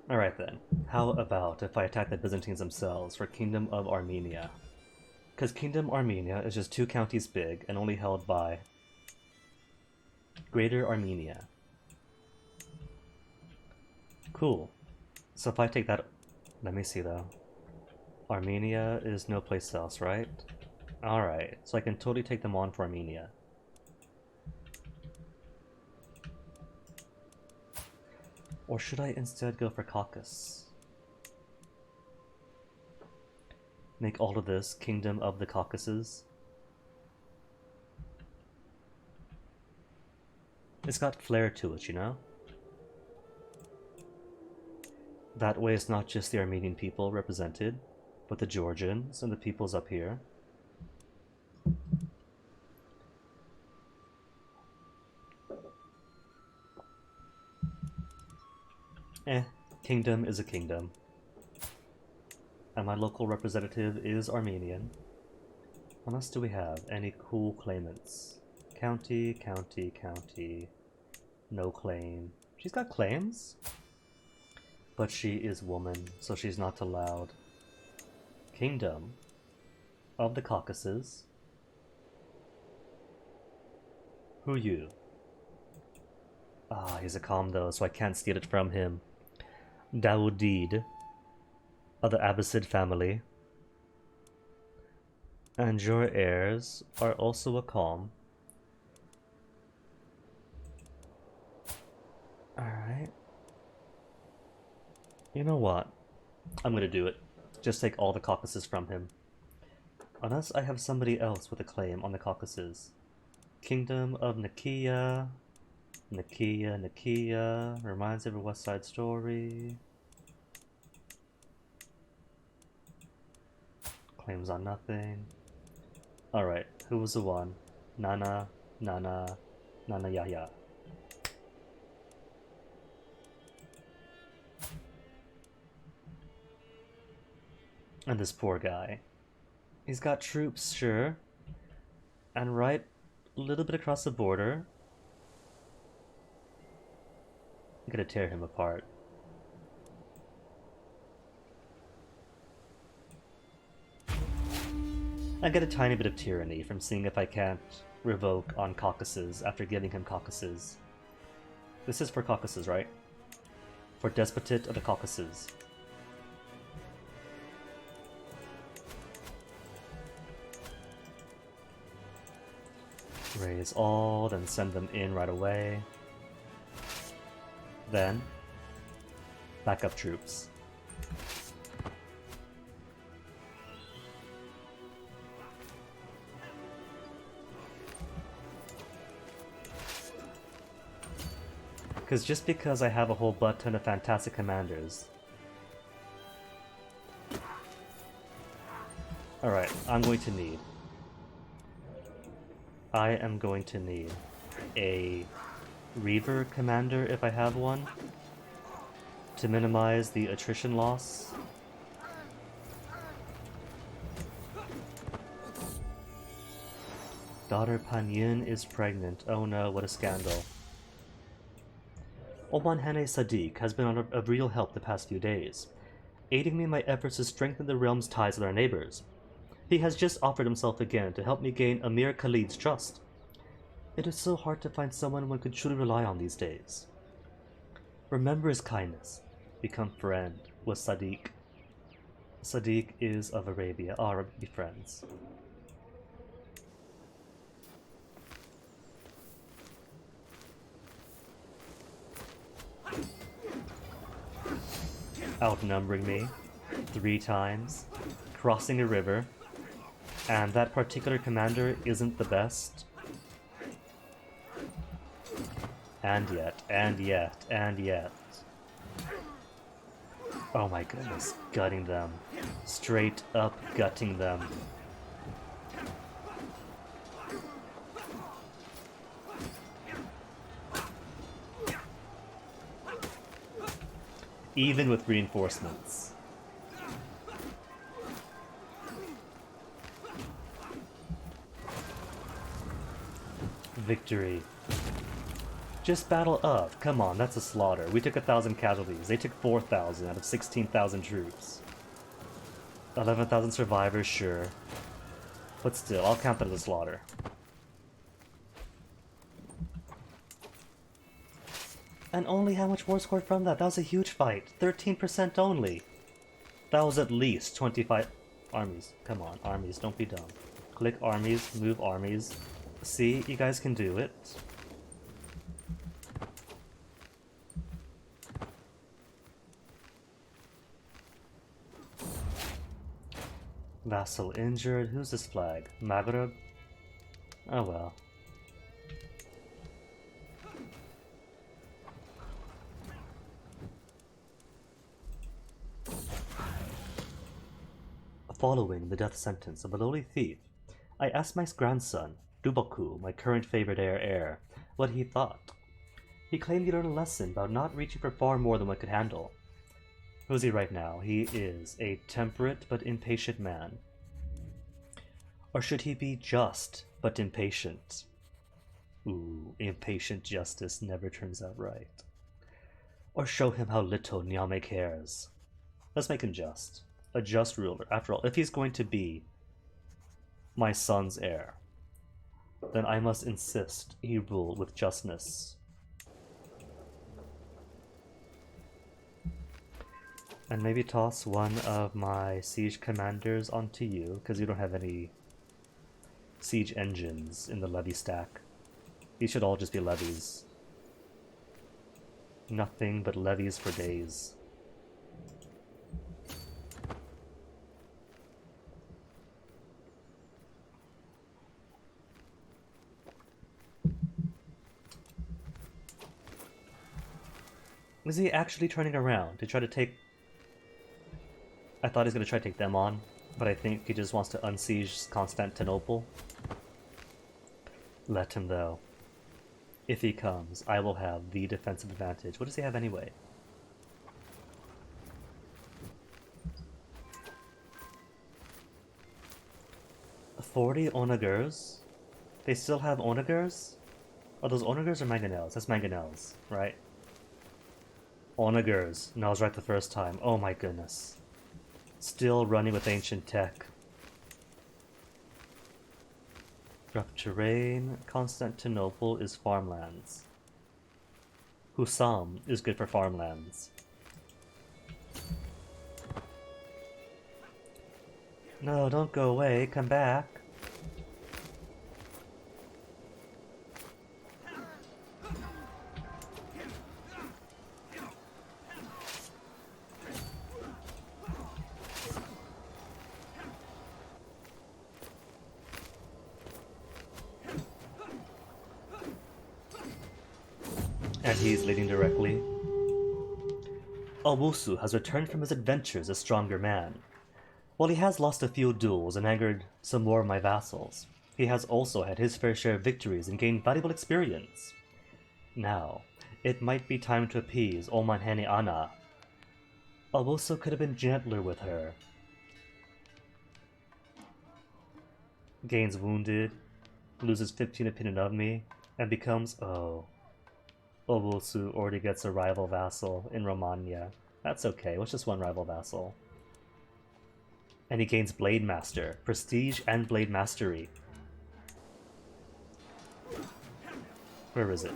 Alright then, how about if I attack the Byzantines themselves for Kingdom of Armenia? Because Kingdom Armenia is just 2 counties big and only held by Greater Armenia. Cool. So if I take that... Let me see though. Armenia is no place else, right? Alright, so I can totally take them on for Armenia. Or should I instead go for Caucasus? Make all of this Kingdom of the Caucasus? It's got flair to it, you know? That way it's not just the Armenian people represented, but the Georgians and the peoples up here. Kingdom is a kingdom. And my local representative is Armenian. What else do we have? Any cool claimants? County, county, county. No claim. She's got claims? But she is woman, so she's not allowed. Kingdom of the Caucasus. Who you? Ah, he's a com though, so I can't steal it from him. Dawoudid of the Abbasid family. And your heirs are also a com. Alright. You know what? I'm gonna do it. Just take all the Caucasus from him. Unless I have somebody else with a claim on the Caucasus. Kingdom of Nicaea. Nicaea. Reminds of a West Side Story. Claims on nothing. Alright, who was the one? Nana Yahya. And this poor guy. He's got troops, sure. And right a little bit across the border. I'm gonna tear him apart. I get a tiny bit of tyranny from seeing if I can't revoke on Caucasus after giving him Caucasus. This is for Caucasus, right? For Despotate of the Caucasus. Raise all, then send them in right away. Then, backup troops. Because just because I have a whole butt ton of fantastic commanders. Alright, I am going to need a Reaver commander if I have one, to minimize the attrition loss. Daughter Panyin is pregnant. Oh no, what a scandal. Obanhane Sadiq has been of real help the past few days, aiding me in my efforts to strengthen the realm's ties with our neighbors. He has just offered himself again to help me gain Amir Khalid's trust. It is so hard to find someone one could truly rely on these days. Remember his kindness. Become friend with Sadiq. Sadiq is of Arabia. Be friends. Outnumbering me 3 times, crossing a river, and that particular commander isn't the best. And yet. Oh my goodness, gutting them. Straight up gutting them. Even with reinforcements. Victory. Just battle up. Come on, that's a slaughter. We took 1,000 casualties. They took 4,000 out of 16,000 troops. 11,000 survivors, sure. But still, I'll count that as a slaughter. And only how much war scored from that? That was a huge fight. 13% only. That was at least 25 armies. Come on, armies, don't be dumb. Click armies, move armies. See, you guys can do it. Vassal injured. Who's this flag? Maghreb? Oh well. Following the death sentence of a lowly thief, I asked my grandson, Duboku, my current favorite heir, what he thought. He claimed he learned a lesson about not reaching for far more than one could handle. Who's he right now? He is a temperate but impatient man. Or should he be just but impatient? Ooh, impatient justice never turns out right. Or show him how little Nyame cares. Let's make him just. A just ruler. After all, if he's going to be my son's heir, then I must insist he rule with justness. And maybe toss one of my siege commanders onto you, because you don't have any siege engines in the levy stack. These should all just be levies. Nothing but levies for days. Is he actually turning around to try to take... I thought he was going to try to take them on, but I think he just wants to unsiege Constantinople. Let him, though. If he comes, I will have the defensive advantage. What does he have anyway? "40 onagers? They still have onagers? Are those onagers or mangonels? That's mangonels, right? Onagers. No, I was right the first time. Oh my goodness. Still running with ancient tech. Rough terrain. Constantinople is farmlands. Husam is good for farmlands. No, don't go away. Come back. And he's leading directly. Owusu has returned from his adventures a stronger man. While he has lost a few duels and angered some more of my vassals, he has also had his fair share of victories and gained valuable experience. Now, it might be time to appease Omanhene Anna. Owusu could have been gentler with her. Gains wounded, loses 15 opinion of me, and becomes... oh. Owusu already gets a rival vassal in Romagna. That's okay, what's just one rival vassal? And he gains Blade Master, Prestige and Blade Mastery. Where is it?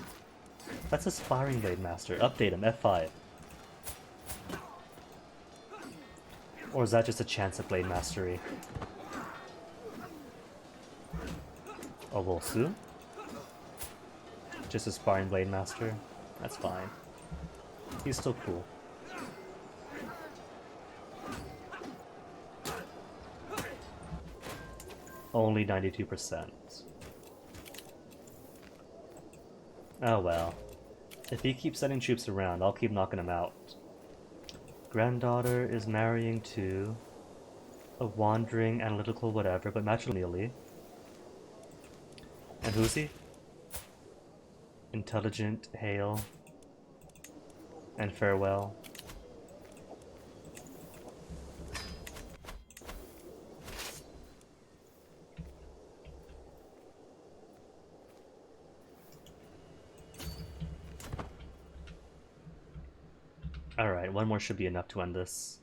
That's Aspiring Blade Master. Update him, F5. Or is that just a chance at Blade Mastery? Owusu? Just Aspiring Blade Master? That's fine. He's still cool. Only 92%. Oh well. If he keeps sending troops around, I'll keep knocking him out. Granddaughter is marrying to a wandering, analytical whatever, but matrimonially. And who's he? Intelligent, hail, and farewell. Alright, one more should be enough to end this.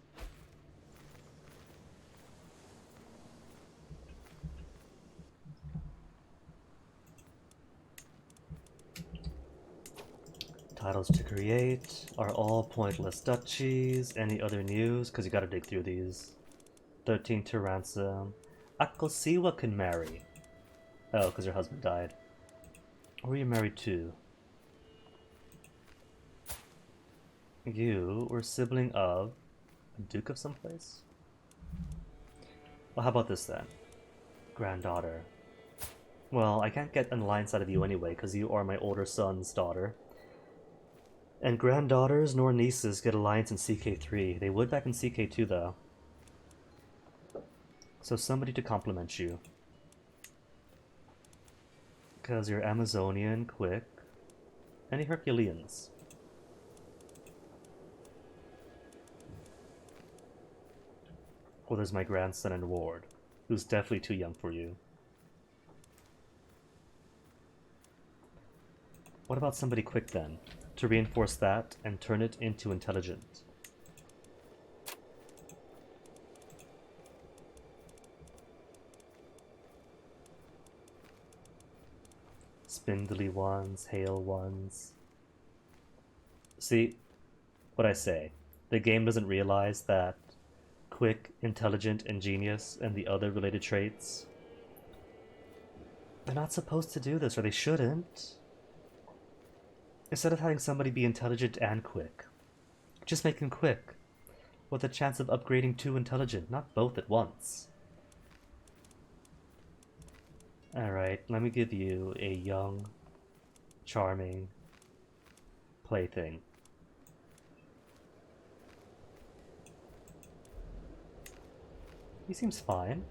Titles to create are all pointless duchies. Any other news? Because you gotta dig through these. 13 to ransom. Akosiwa can marry. Oh, because her husband died. Who are you married to? You were sibling of a duke of someplace? Well, how about this then? Granddaughter. Well, I can't get an alliance out of you anyway, because you are my older son's daughter. And granddaughters nor nieces get alliance in CK3. They would back in CK2 though. So somebody to compliment you. Because you're Amazonian, quick. Any Herculeans? Well, there's my grandson and ward, who's definitely too young for you. What about somebody quick then? To reinforce that and turn it into intelligent. Spindly ones, hail ones. See, what I say. The game doesn't realize that quick, intelligent, and genius, and the other related traits. They're not supposed to do this, or they shouldn't. Instead of having somebody be intelligent and quick, just make him quick, with a chance of upgrading to intelligent, not both at once. Alright, let me give you a young, charming plaything. He seems fine.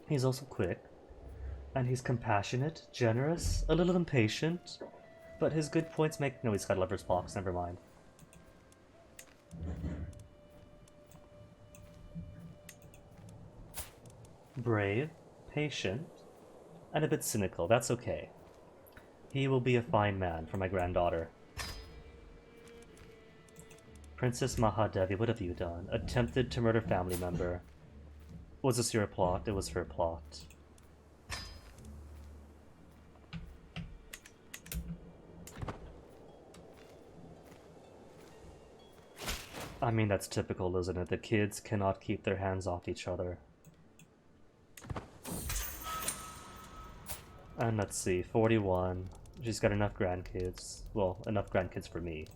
He's also quick. And he's compassionate, generous, a little impatient. But his good points make... No, he's got lover's box, never mind. Brave, patient, and a bit cynical. That's okay. He will be a fine man for my granddaughter. Princess Mahadevi, what have you done? Attempted to murder family member. Was this your plot? It was her plot. I mean, that's typical, isn't it? The kids cannot keep their hands off each other. And let's see, 41. She's got enough grandkids. Well, enough grandkids for me.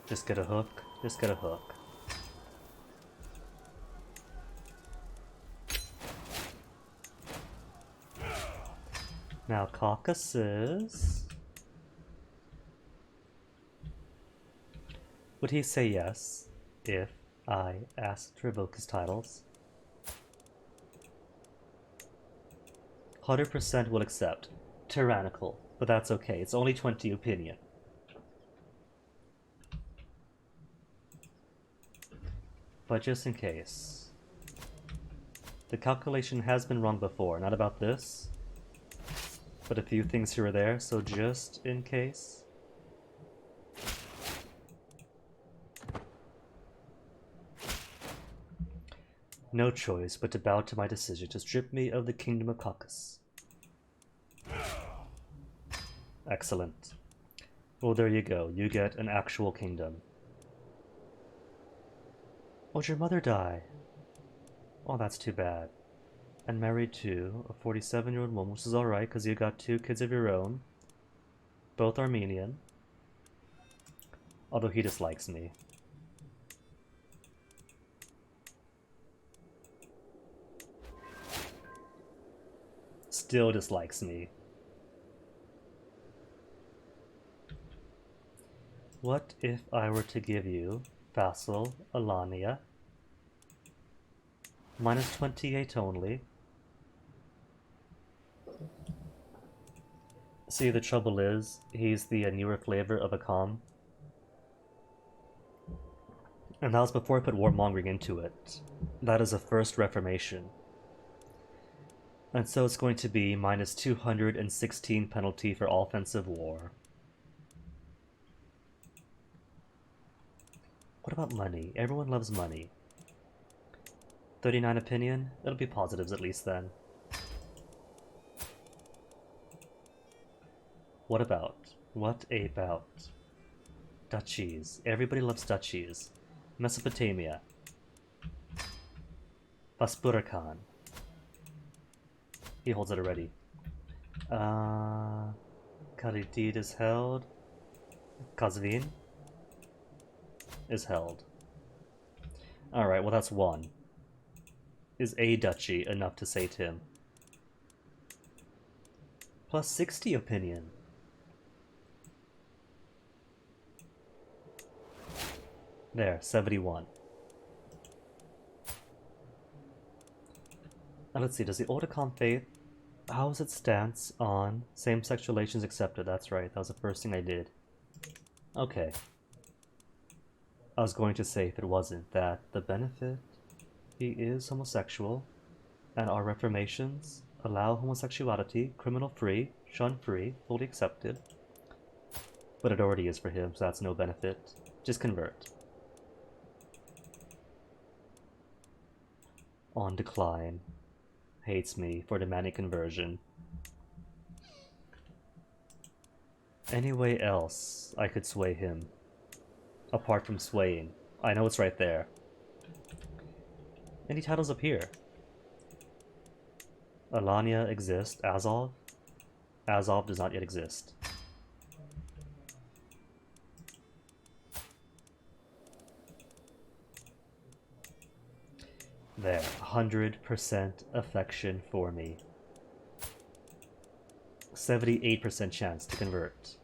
Just get a hook. Just get a hook. Now Caucasus. Would he say yes if I asked to revoke his titles? 100% will accept. Tyrannical, but that's okay. It's only 20 opinion. But just in case. The calculation has been wrong before, not about this, but a few things here or there, so just in case. No choice but to bow to my decision to strip me of the kingdom of Caucasus. Excellent. Well, there you go. You get an actual kingdom. Oh, did your mother die? Oh, that's too bad. And married to a 47-year-old woman, which is alright, because you got 2 kids of your own. Both Armenian. Although he dislikes me. Still dislikes me. What if I were to give you vassal Alania? Minus 28 only. See, the trouble is, he's the newer flavor of a com. And that was before I put warmongering into it. That is a first reformation. And so it's going to be minus 216 penalty for offensive war. What about money? Everyone loves money. 39 opinion? It'll be positives at least then. What about? Duchies. Everybody loves duchies. Mesopotamia. Vaspurakan. He holds it already. Khalidid is held. Kazvin is held. Alright, well that's 1. Is a duchy enough to sate him? Plus 60 opinion. There, 71. Now let's see, does the Oticon Faith, how is its stance on same-sex relations accepted? That's right, that was the first thing I did. Okay. I was going to say, if it wasn't, that the benefit, he is homosexual, and our reformations allow homosexuality, criminal-free, shun-free, fully accepted. But it already is for him, so that's no benefit. Just convert. On decline. Hates me for demanding conversion. Any way else I could sway him. Apart from swaying. I know it's right there. Any titles up here? Alania exists. Azov? Azov does not yet exist. There, 100% affection for me. 78% chance to convert.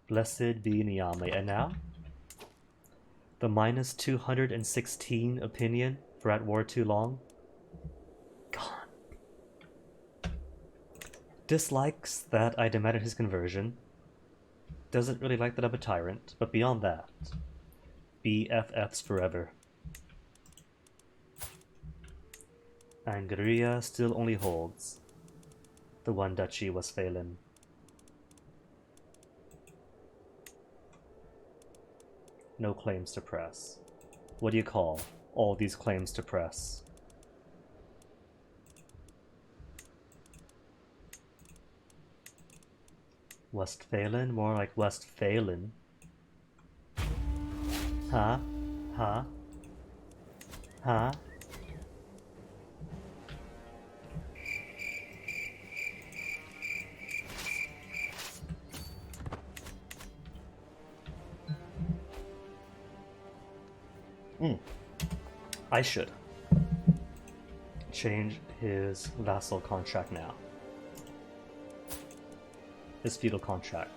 Blessed be Niame. And now? The minus 216 opinion for at war too long? Gone. Dislikes that I demanded his conversion. Doesn't really like that I'm a tyrant, but beyond that, BFFs forever. Angria still only holds. The one duchy was Phelan. No claims to press. What do you call all these claims to press? Westphalen? More like Westphalen. Huh? Huh? Huh? I should change his vassal contract now. His feudal contract.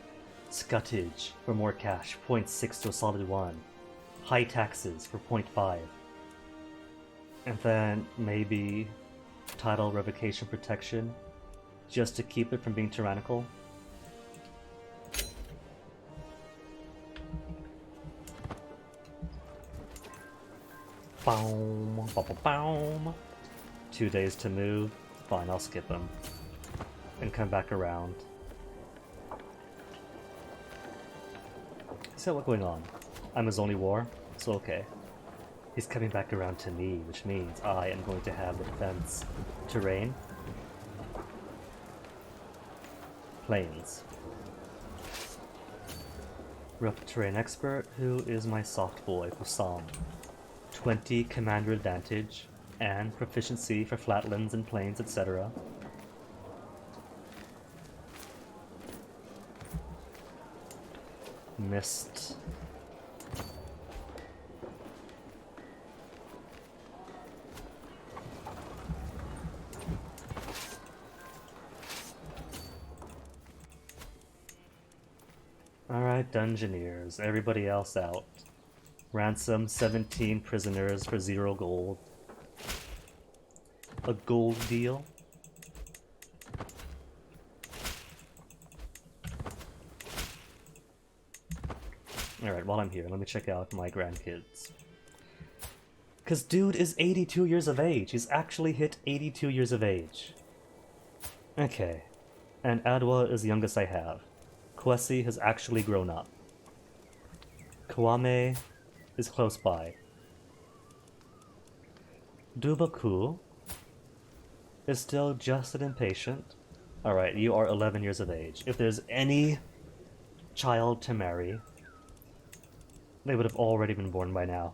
Scutage for more cash, 0.6 to a solid 1. High taxes for 0.5. And then maybe title revocation protection, just to keep it from being tyrannical. Boom, boom, boom. 2 days to move. Fine, I'll skip him. And come back around. So what's going on? I'm his only war, so okay. He's coming back around to me, which means I am going to have the defense. Terrain. Plains. Rough terrain expert, who is my soft boy, Hussam. 20 commander advantage, and proficiency for flatlands and plains, etc. Mist. Alright, Dungeoneers. Everybody else out. Ransom 17 prisoners for 0 gold. A gold deal. Alright, while I'm here, let me check out my grandkids. Cause dude is 82 years of age. He's actually hit 82 years of age. Okay. And Adwa is the youngest I have. Kwesi has actually grown up. Kwame is close by. Dubaku is still just an impatient. Alright, you are 11 years of age. If there's any child to marry, they would have already been born by now.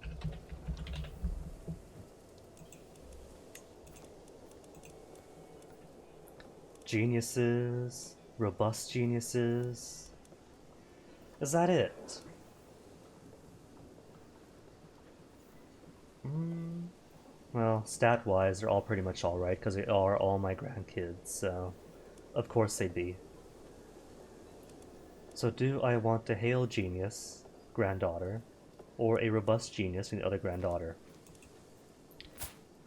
Geniuses, robust geniuses. Is that it? Well, stat-wise, they're all pretty much alright, because they are all my grandkids, so of course they'd be. So do I want to hail genius, granddaughter, or a robust genius from the other granddaughter?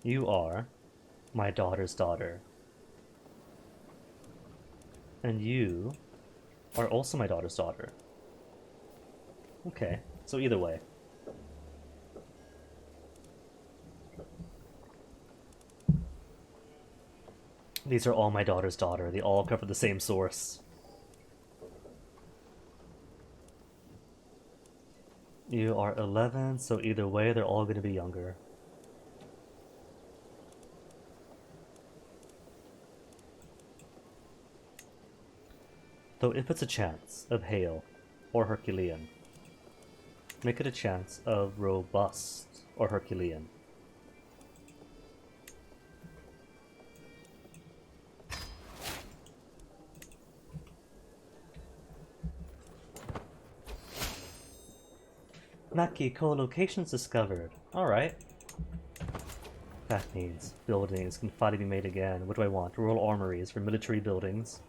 You are my daughter's daughter. And you are also my daughter's daughter. Okay, so either way. These are all my daughter's daughter. They all come from the same source. You are 11, so either way, they're all going to be younger. Though if it's a chance of Hail or Herculean, make it a chance of Robust or Herculean. Naki co-locations discovered. Alright. That means buildings can finally be made again. What do I want? Royal armories for military buildings.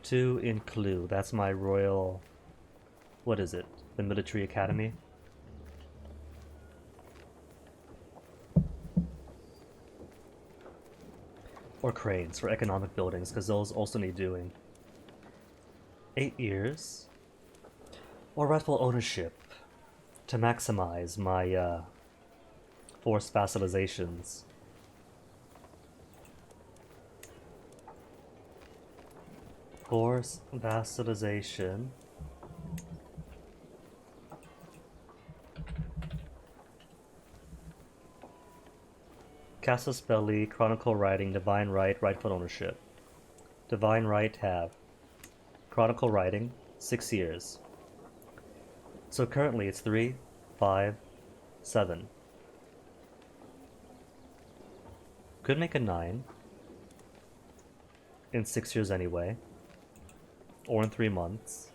To include. That's my royal... What is it? The military academy? Or cranes for economic buildings, because those also need doing. 8 years. Or rightful ownership. To maximize my forced vassalizations. Forced vassalization. Casus Belli, Chronicle Writing, Divine Right, Rightful Ownership. Divine Right have Chronicle Writing, 6 years. So currently it's 3, 5, 7. Could make a 9. In 6 years anyway. Or in 3 months.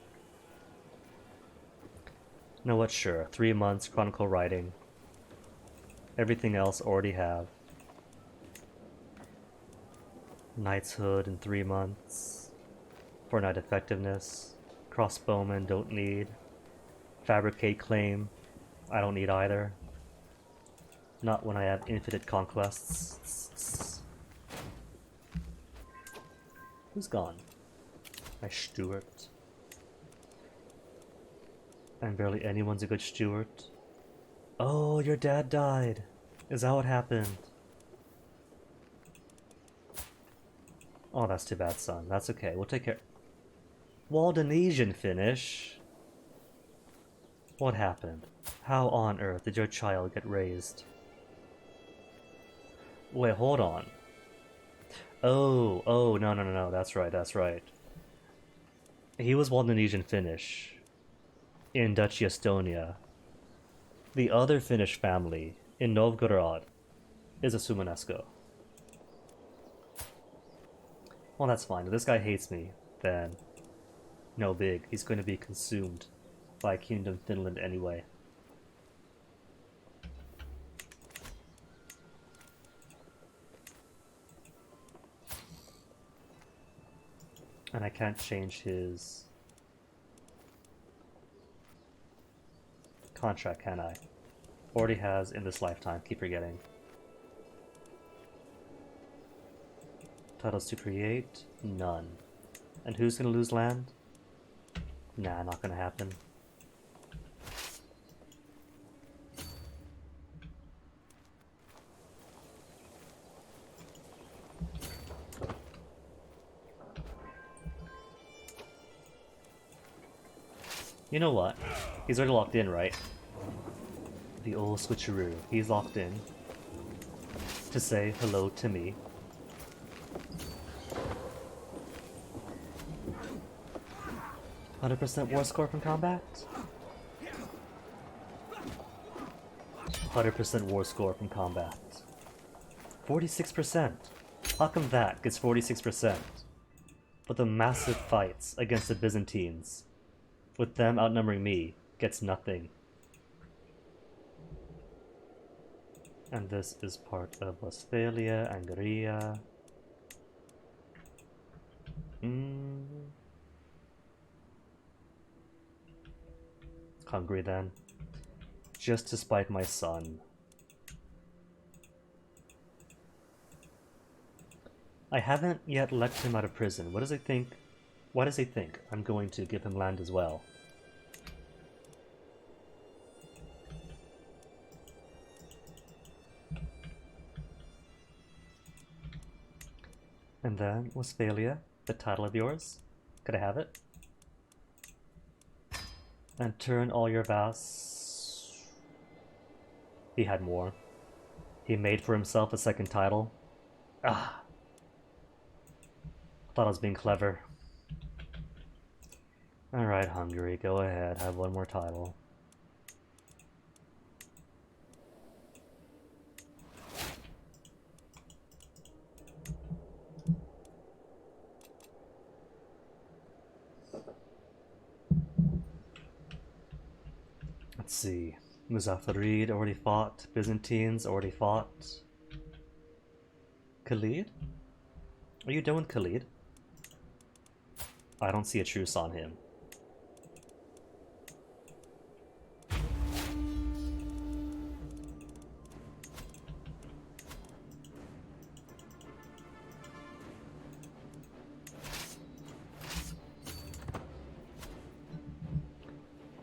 Know what? Sure. 3 months, Chronicle Writing. Everything else already have. Knightshood in 3 months. 4-night effectiveness. Crossbowmen don't need. Fabricate claim. I don't need either. Not when I have infinite conquests. Who's gone? My steward. And barely anyone's a good steward. Oh, your dad died. Is that what happened? Oh, that's too bad, son. That's okay. We'll take care. Waldonesian finish? What happened? How on earth did your child get raised? Wait, hold on. Oh, no. That's right. He was Waldonesian Finnish in Duchy Estonia. The other Finnish family in Novgorod is a Sumanesco. Well, that's fine. If this guy hates me, then no big. He's going to be consumed by Kingdom Finland anyway. And I can't change his contract, can I? Already has in this lifetime, keep forgetting. Titles to create? None. And who's gonna lose land? Nah, not gonna happen. You know what? He's already locked in, right? The old switcheroo. He's locked in to say hello to me. %, war score from combat? 100% war score from combat. 46%. How come that gets 46%? But the massive fights against the Byzantines, with them outnumbering me, gets nothing. And this is part of Westphalia, Angria. Hungry then. Just to spite my son. I haven't yet let him out of prison. What does he think? Why does he think I'm going to give him land as well? And then, Westphalia, the title of yours. Could I have it? And turn all your vass. He had more. He made for himself a second title. Ah. Thought I was being clever. Alright, Hungary, go ahead, have one more title. Let's see. Muzaffarid already fought. Byzantines already fought. Khalid? Are you done with Khalid? I don't see a truce on him.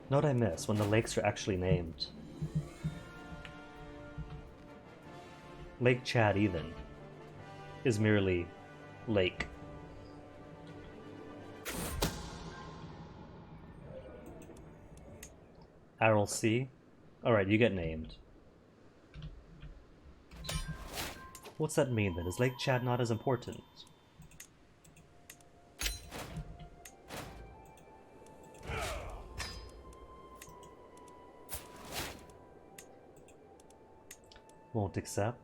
Note I miss when the lakes are actually named. Lake Chad even is merely lake. Aral Sea? Alright, you get named. What's that mean then? Is Lake Chad not as important? Won't accept.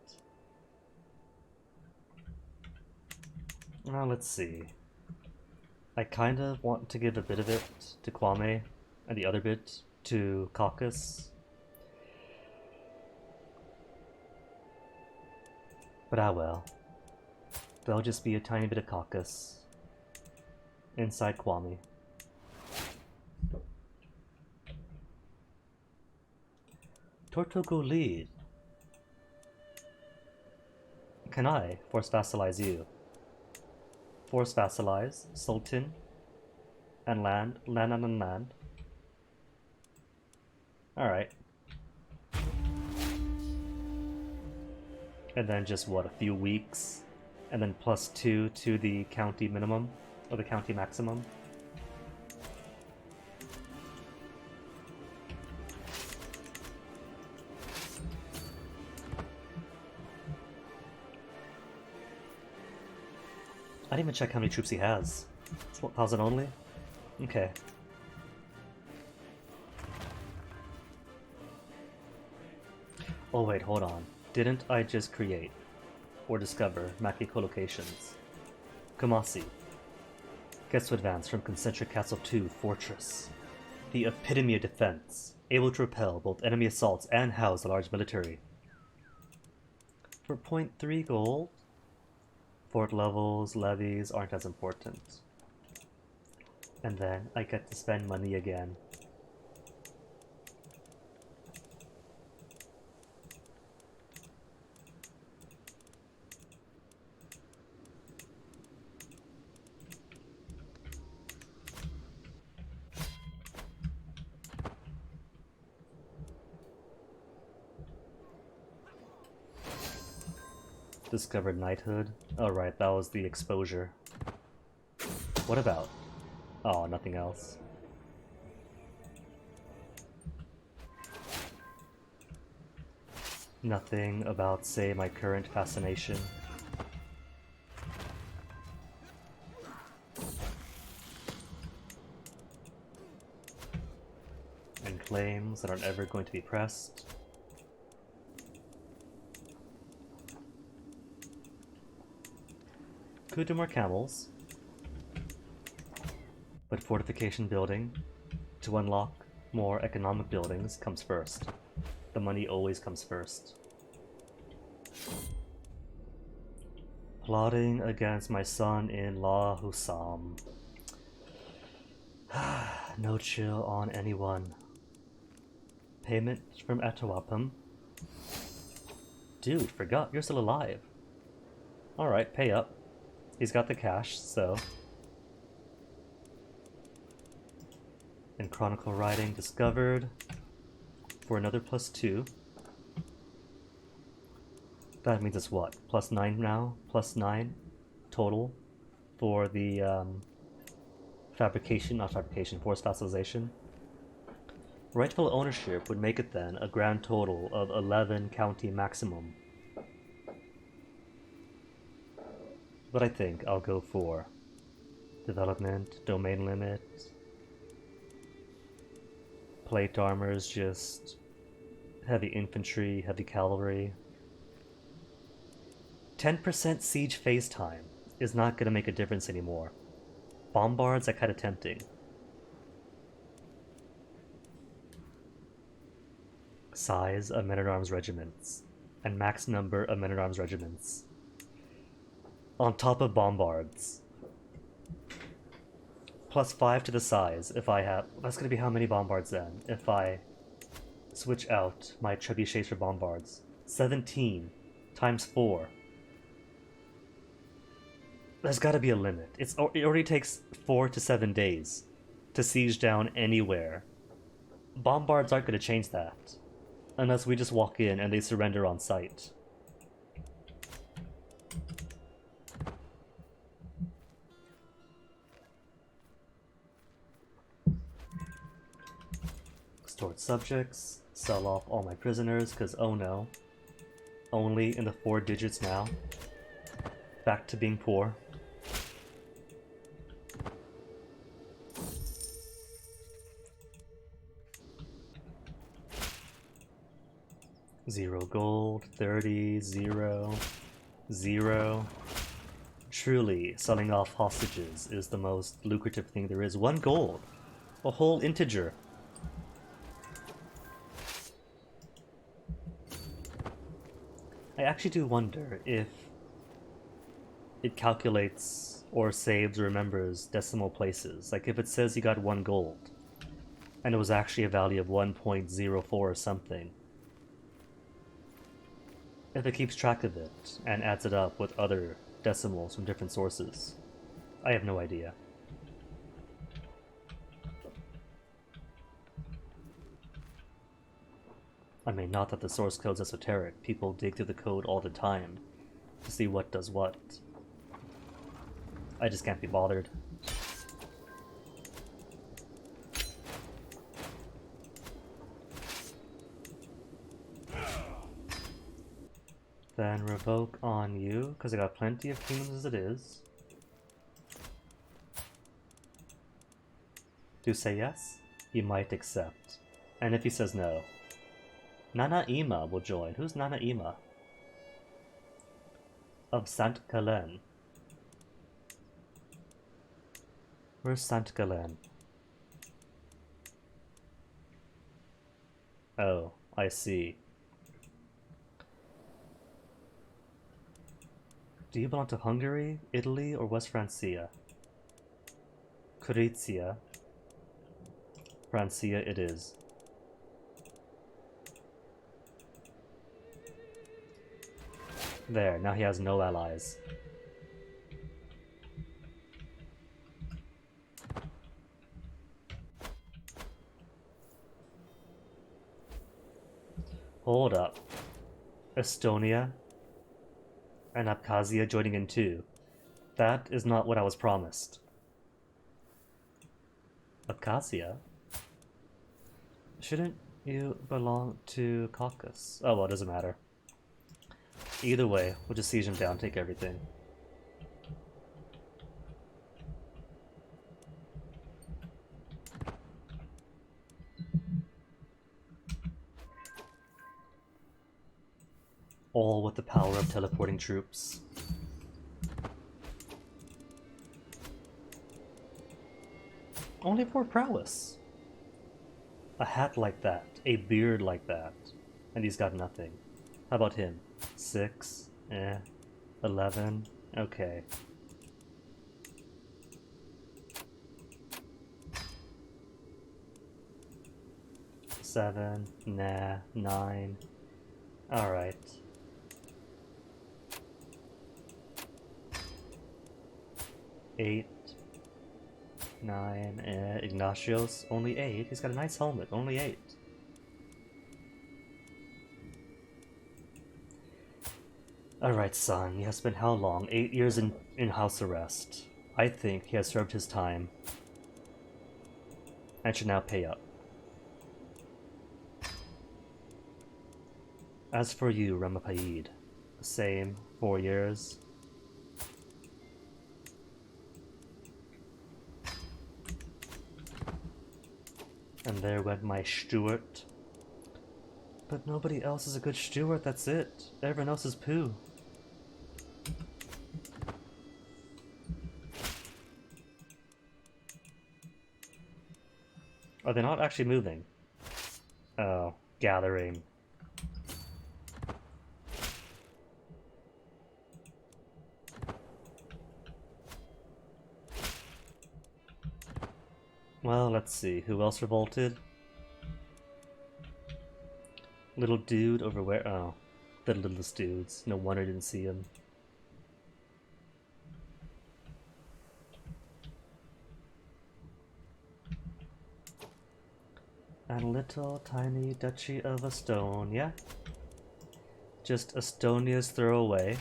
Let's see. I kind of want to give a bit of it to Kwame and the other bit to Caucasus. But ah well. They'll just be a tiny bit of caucus. Inside Kwame. Tortogo lead. Can I force vassalize you? Force vassalize, Sultan, and land on land. Alright. And then just what, a few weeks? And then +2 to the county minimum, or the county maximum. I didn't even check how many troops he has. It's 1,000 only? Okay. Oh wait, hold on. Didn't I just create or discover Maki collocations? Kumasi gets to advance from Concentric Castle to Fortress. The epitome of defense, able to repel both enemy assaults and house a large military. For 0.3 gold, fort levels, levies aren't as important. And then I get to spend money again. Discovered knighthood. Oh right, that was the exposure. What about? Oh, nothing else. Nothing about, say, my current fascination. And claims that aren't ever going to be pressed. Could do more camels. But fortification building, to unlock more economic buildings, comes first. The money always comes first. Plotting against my son-in-law Hussam. No chill on anyone. Payment from Atawapam. Dude, forgot, you're still alive. Alright, pay up. He's got the cash, so... And Chronicle Writing discovered for another +2. That means it's what? +9 now? +9 total for the forced vassalization. Rightful ownership would make it then a grand total of 11 county maximum. But I think I'll go for development, domain limit, plate armors, just heavy infantry, heavy cavalry. 10% siege phase time is not going to make a difference anymore. Bombards are kind of tempting. Size of men-at-arms regiments and max number of men-at-arms regiments. On top of bombards. +5 to the size if I have... That's going to be how many bombards then? If I switch out my trebuchets for bombards. 17 times 4. There's got to be a limit. It already takes 4 to 7 days to siege down anywhere. Bombards aren't going to change that. Unless we just walk in and they surrender on sight. Extort subjects, sell off all my prisoners, because oh no. Only in the 4 digits now. Back to being poor. Zero gold, 30, 0, 0. Truly, selling off hostages is the most lucrative thing there is. 1 gold! A whole integer! I actually do wonder if it calculates or saves or remembers decimal places. Like if it says you got 1 gold, and it was actually a value of 1.04 or something, if it keeps track of it and adds it up with other decimals from different sources, I have no idea. I mean, not that the source code's esoteric. People dig through the code all the time to see what does what. I just can't be bothered. Then revoke on you, because I got plenty of kingdoms as it is. Do say yes? He might accept. And if he says no, Nana Ima will join. Who's Nana Ima? Of Saint Gallen. Where's Saint Gallen? Oh, I see. Do you belong to Hungary, Italy, or West Francia? Croatia. Francia it is. There, now he has no allies. Hold up. Estonia and Abkhazia joining in too. That is not what I was promised. Abkhazia? Shouldn't you belong to Caucasus? Oh well, it doesn't matter. Either way, we'll just siege him down, take everything. All with the power of teleporting troops. Only 4 prowess. A hat like that, a beard like that, and he's got nothing. How about him? 6? 11? Okay. Seven? Nah. 9? Alright. 8? 9? Ignatius? Only 8? He's got a nice helmet, only 8. Alright, son, he has spent how long? 8 years in house arrest. I think he has served his time and should now pay up. As for you, Ramapaid, the same, 4 years. And there went my Stuart. But nobody else is a good Stuart, that's it. Everyone else is poo. Are they not actually moving? Oh, gathering. Well, let's see. Who else revolted? Little dude over where? Oh, the littlest dudes. No wonder I didn't see him. And little tiny duchy of Estonia. Just Estonia's throwaway.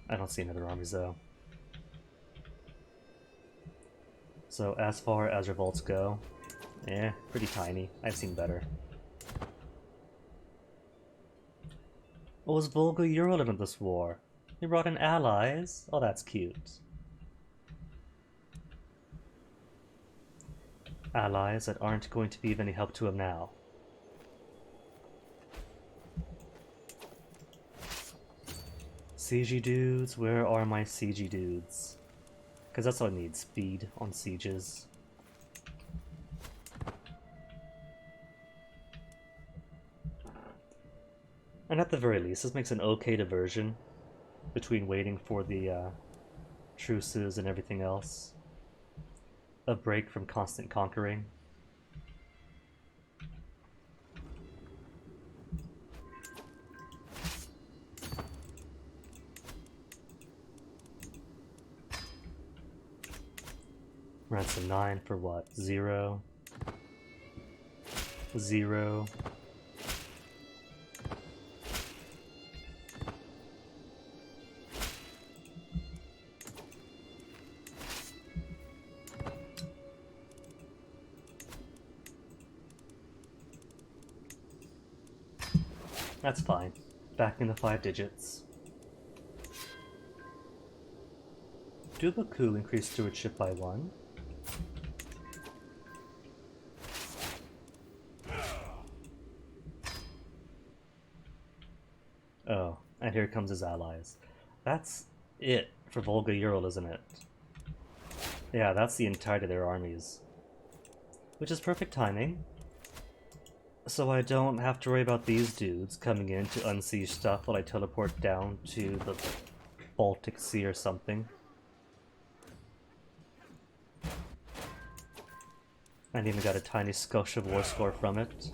I don't see any other armies though. So as far as revolts go, pretty tiny. I've seen better. What was Volga Uralin in this war? He brought in allies? Oh, that's cute. Allies that aren't going to be of any help to him now. Siege dudes, where are my siege dudes? Because that's all I need, speed on sieges. And at the very least, this makes an okay diversion between waiting for the truces and everything else. A break from constant conquering. Ransom 9 for what? 0. 0. That's fine. Back in the 5 digits. Dubaku increased stewardship by 1. Oh, and here comes his allies. That's it for Volga Ural, isn't it? Yeah, that's the entirety of their armies. Which is perfect timing. So I don't have to worry about these dudes coming in to unsiege stuff while I teleport down to the Baltic Sea or something. And even got a tiny skosh of war score from it.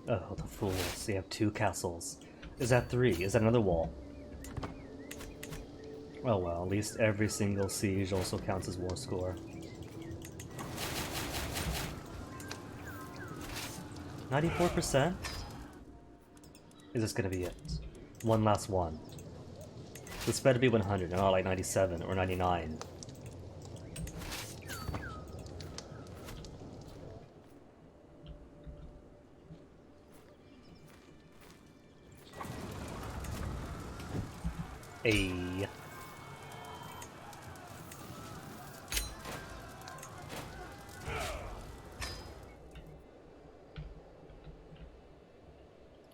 Oh, the fools. They have 2 castles. Is that 3? Is that another wall? Oh well, at least every single siege also counts as war score. 94%? Is this gonna be it? One last one. This better be 100, not like 97 or 99. Ayy.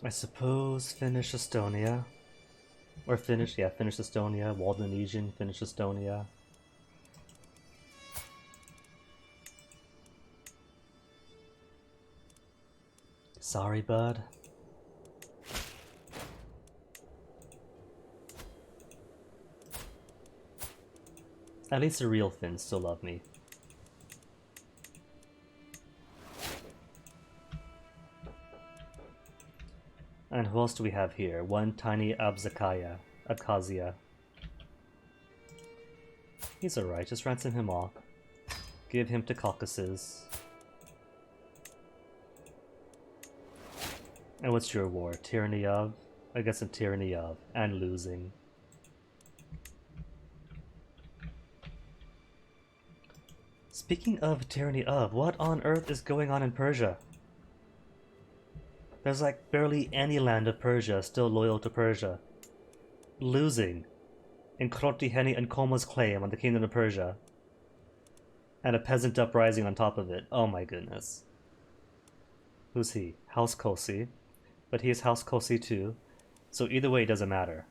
I suppose finish Estonia. Or finish Estonia, Waldonesian, finish Estonia. Sorry, bud. At least the real Finns still love me. And who else do we have here? One tiny Abkhazia. He's alright, just ransom him off. Give him to Caucasus. And what's your war? Tyranny of? I guess a tyranny of. And losing. Speaking of tyranny of, what on earth is going on in Persia? There's like barely any land of Persia still loyal to Persia. Losing. In Krotiheni and Koma's claim on the Kingdom of Persia. And a peasant uprising on top of it. Oh my goodness. Who's he? House Kosi. But he is House Kosi too. So either way it doesn't matter.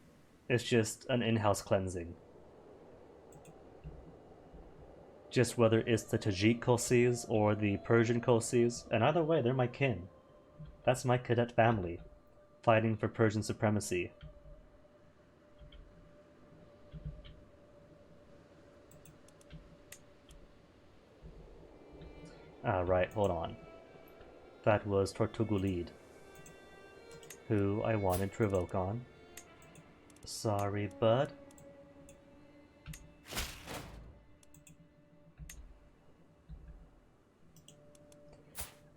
It's just an in-house cleansing. Just whether it's the Tajik Kosis or the Persian Kosis. And either way, they're my kin. That's my cadet family, fighting for Persian supremacy. Ah, right, hold on. That was Tortugulid, who I wanted to revoke on. Sorry, bud.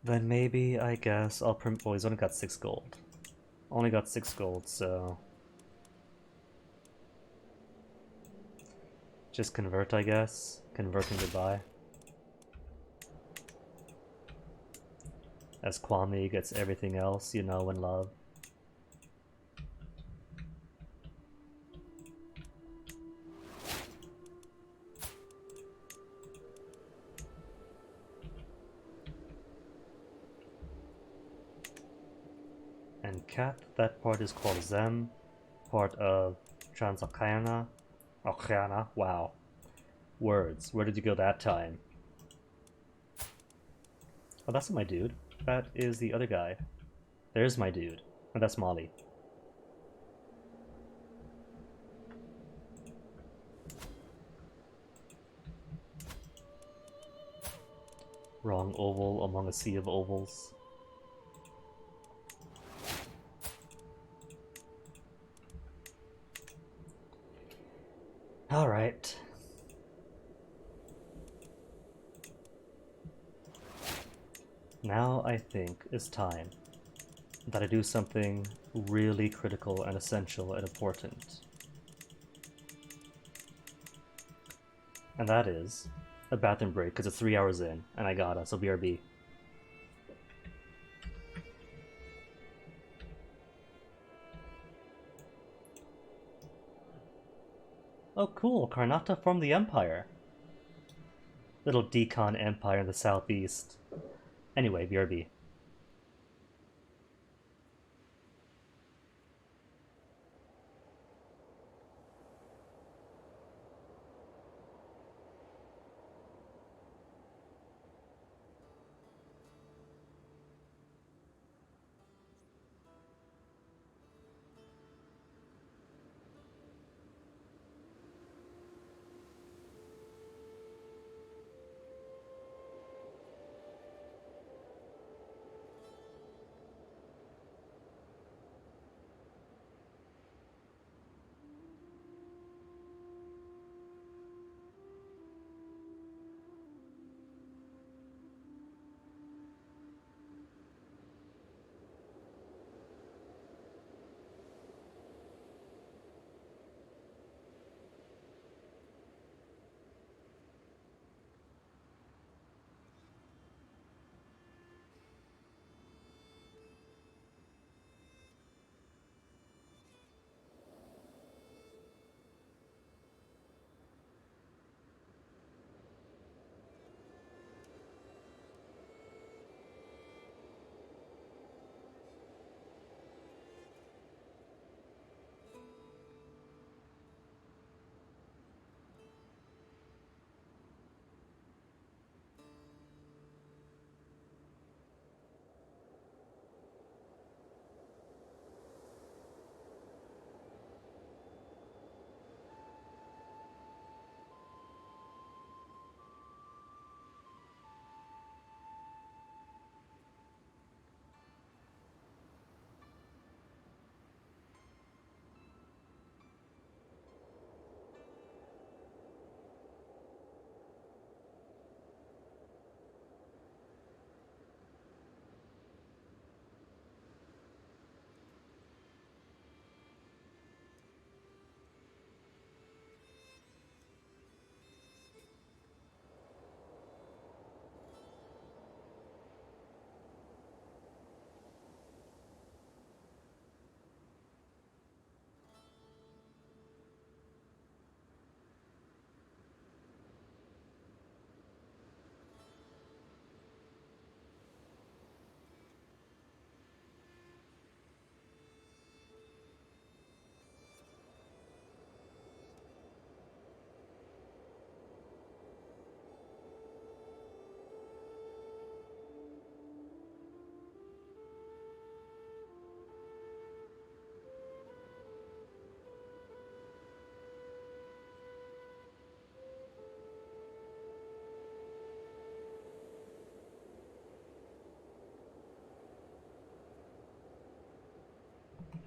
Then maybe, I guess, I'll oh, he's only got 6 gold. Only got 6 gold, so... just convert, I guess. Convert and goodbye. As Kwame gets everything else you know and love. Cat, that part is called Zem, part of Transoceania. Oceana, wow. Words, where did you go that time? Oh, that's not my dude. That is the other guy. There's my dude. Oh, that's Molly. Wrong oval among a sea of ovals. Alright. Now I think it's time that I do something really critical and essential and important. And that is a bathroom break, because it's 3 hours in, and I gotta, so BRB. Oh cool, Karnata formed the Empire. Little decon empire in the southeast. Anyway, BRB.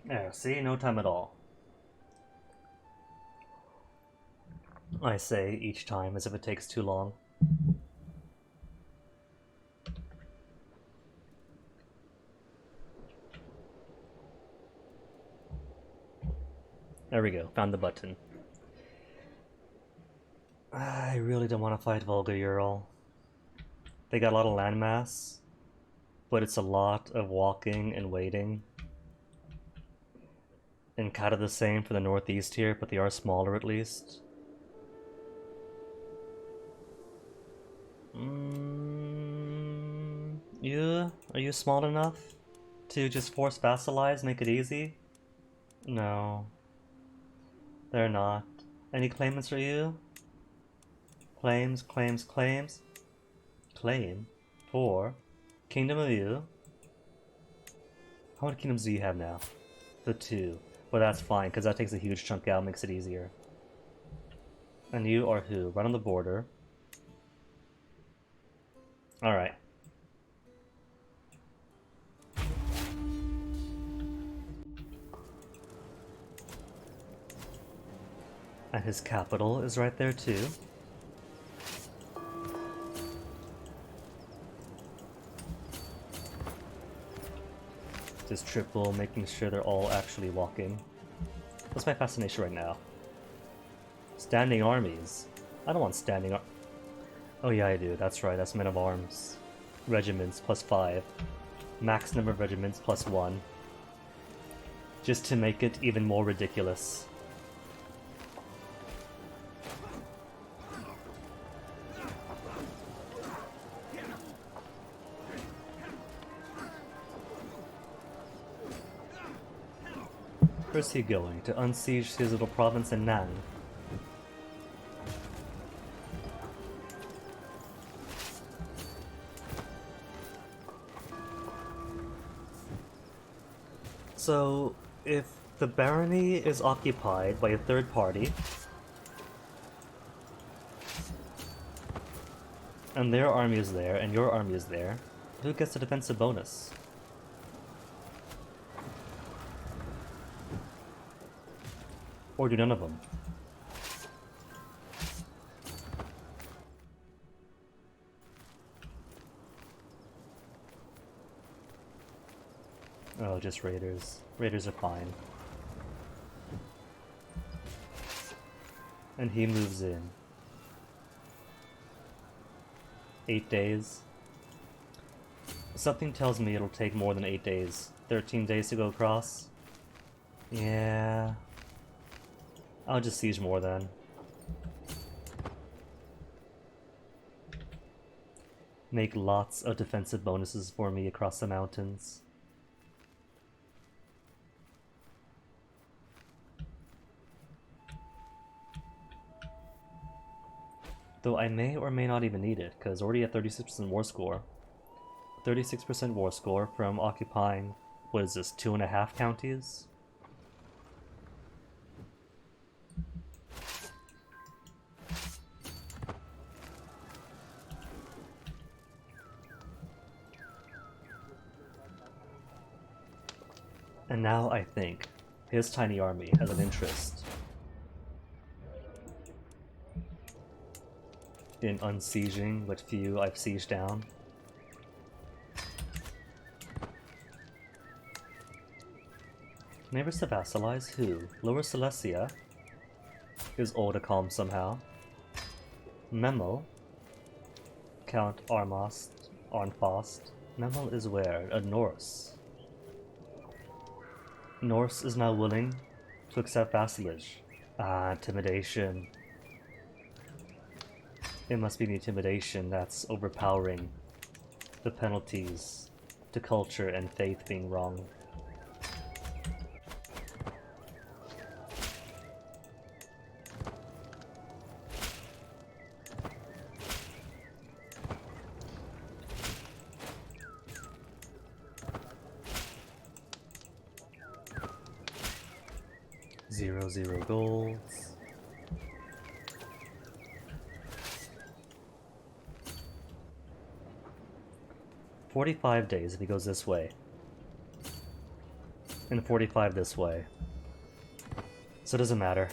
There, see? No time at all. I say each time as if it takes too long. There we go, found the button. I really don't want to fight Volga Ural. They got a lot of landmass, but it's a lot of walking and waiting. And kind of the same for the northeast here, but they are smaller at least. Yeah, are you small enough? To just force vassalize, make it easy? No. They're not. Any claimants for you? Claims, claims, claims. Claim? 4. Kingdom of you. How many kingdoms do you have now? The 2. But that's fine, because that takes a huge chunk out, makes it easier. And you are who? Right on the border. Alright. And his capital is right there too. Just triple, making sure they're all actually walking. What's my fascination right now? Standing armies. I don't want standing ar- Oh yeah, I do. That's right. That's men of arms. Regiments plus 5. Max number of regiments plus 1. Just to make it even more ridiculous. Where's he going? To unsiege his little province in Nan. So, if the barony is occupied by a third party, and their army is there, and your army is there, who gets the defensive bonus? Or do none of them? Oh, just raiders. Raiders are fine. And he moves in. 8 days. Something tells me it'll take more than 8 days. 13 days to go across. Yeah. I'll just siege more then. Make lots of defensive bonuses for me across the mountains. Though I may or may not even need it, because already at 36% war score. 36% war score from occupying, what is this, 2.5 counties? And now I think his tiny army has an interest in unsieging what few I've sieged down. Neighbors to vassalize who? Lower Silesia is Oldacom somehow. Memel, Count Arnfast. Memel is where? A Norse. Norse is now willing to accept vassalage. Ah, intimidation. It must be the intimidation that's overpowering the penalties to culture and faith being wrong. Zero golds. $45 days if he goes this way. And 45 this way. So it doesn't matter.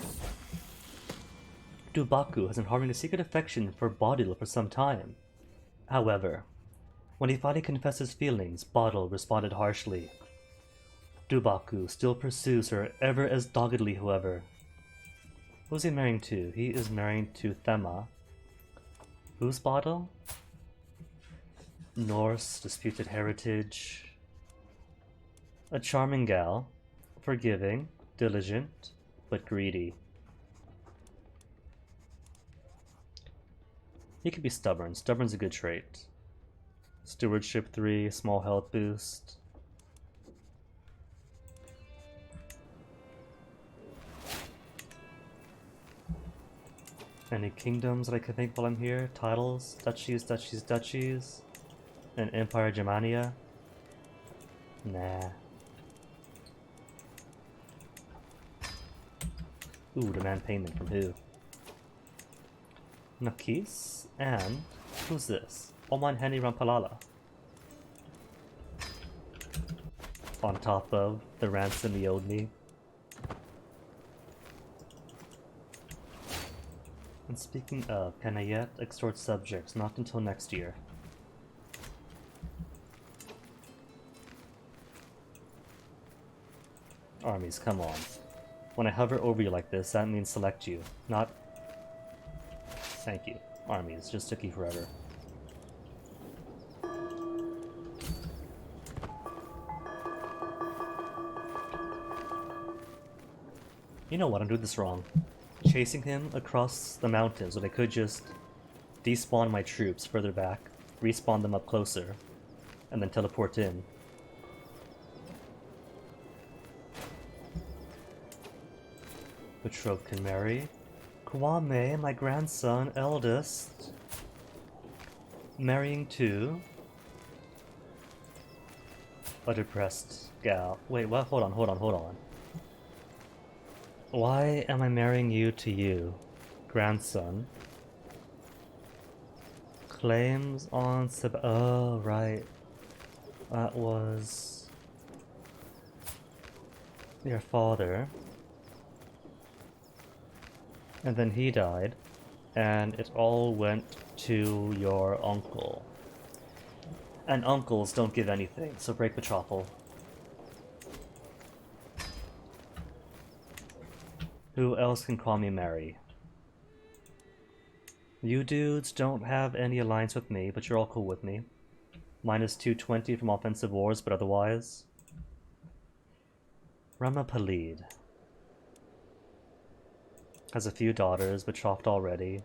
Dubaku has been harboring a secret affection for Bodil for some time. However, when he finally confessed his feelings, Bodil responded harshly. Dubaku still pursues her ever as doggedly, however. Who's he marrying to? He is married to Thema. Who's Bodil? Norse, disputed heritage. A charming gal, forgiving, diligent, but greedy. He could be stubborn. Stubborn's a good trait. Stewardship 3, small health boost. Any kingdoms that I can think while I'm here? Titles? Duchies, duchies, duchies? An Empire Germania? Nah. Ooh, demand payment from who? Nakis? And who's this? Oman Henny Rampalala. On top of the ransom he owed me. And speaking of, can I yet extort subjects? Not until next year. Armies, come on. When I hover over you like this, that means select you, not... Thank you. Armies, just took you forever. You know what, I'm doing this wrong. Chasing him across the mountains when I could just despawn my troops further back, respawn them up closer, and then teleport in. Betrothed can marry. Kwame, my grandson, eldest. Marrying to a depressed gal. Wait, what? Hold on. Why am I marrying you to you? Grandson. Claims on oh, right. That was your father. And then he died, and it all went to your uncle. And uncles don't give anything, so break betrothal. Who else can call me Mary? You dudes don't have any alliance with me, but you're all cool with me. Minus 220 from offensive wars, but otherwise. Ramapalid. Has a few daughters, betrothed already.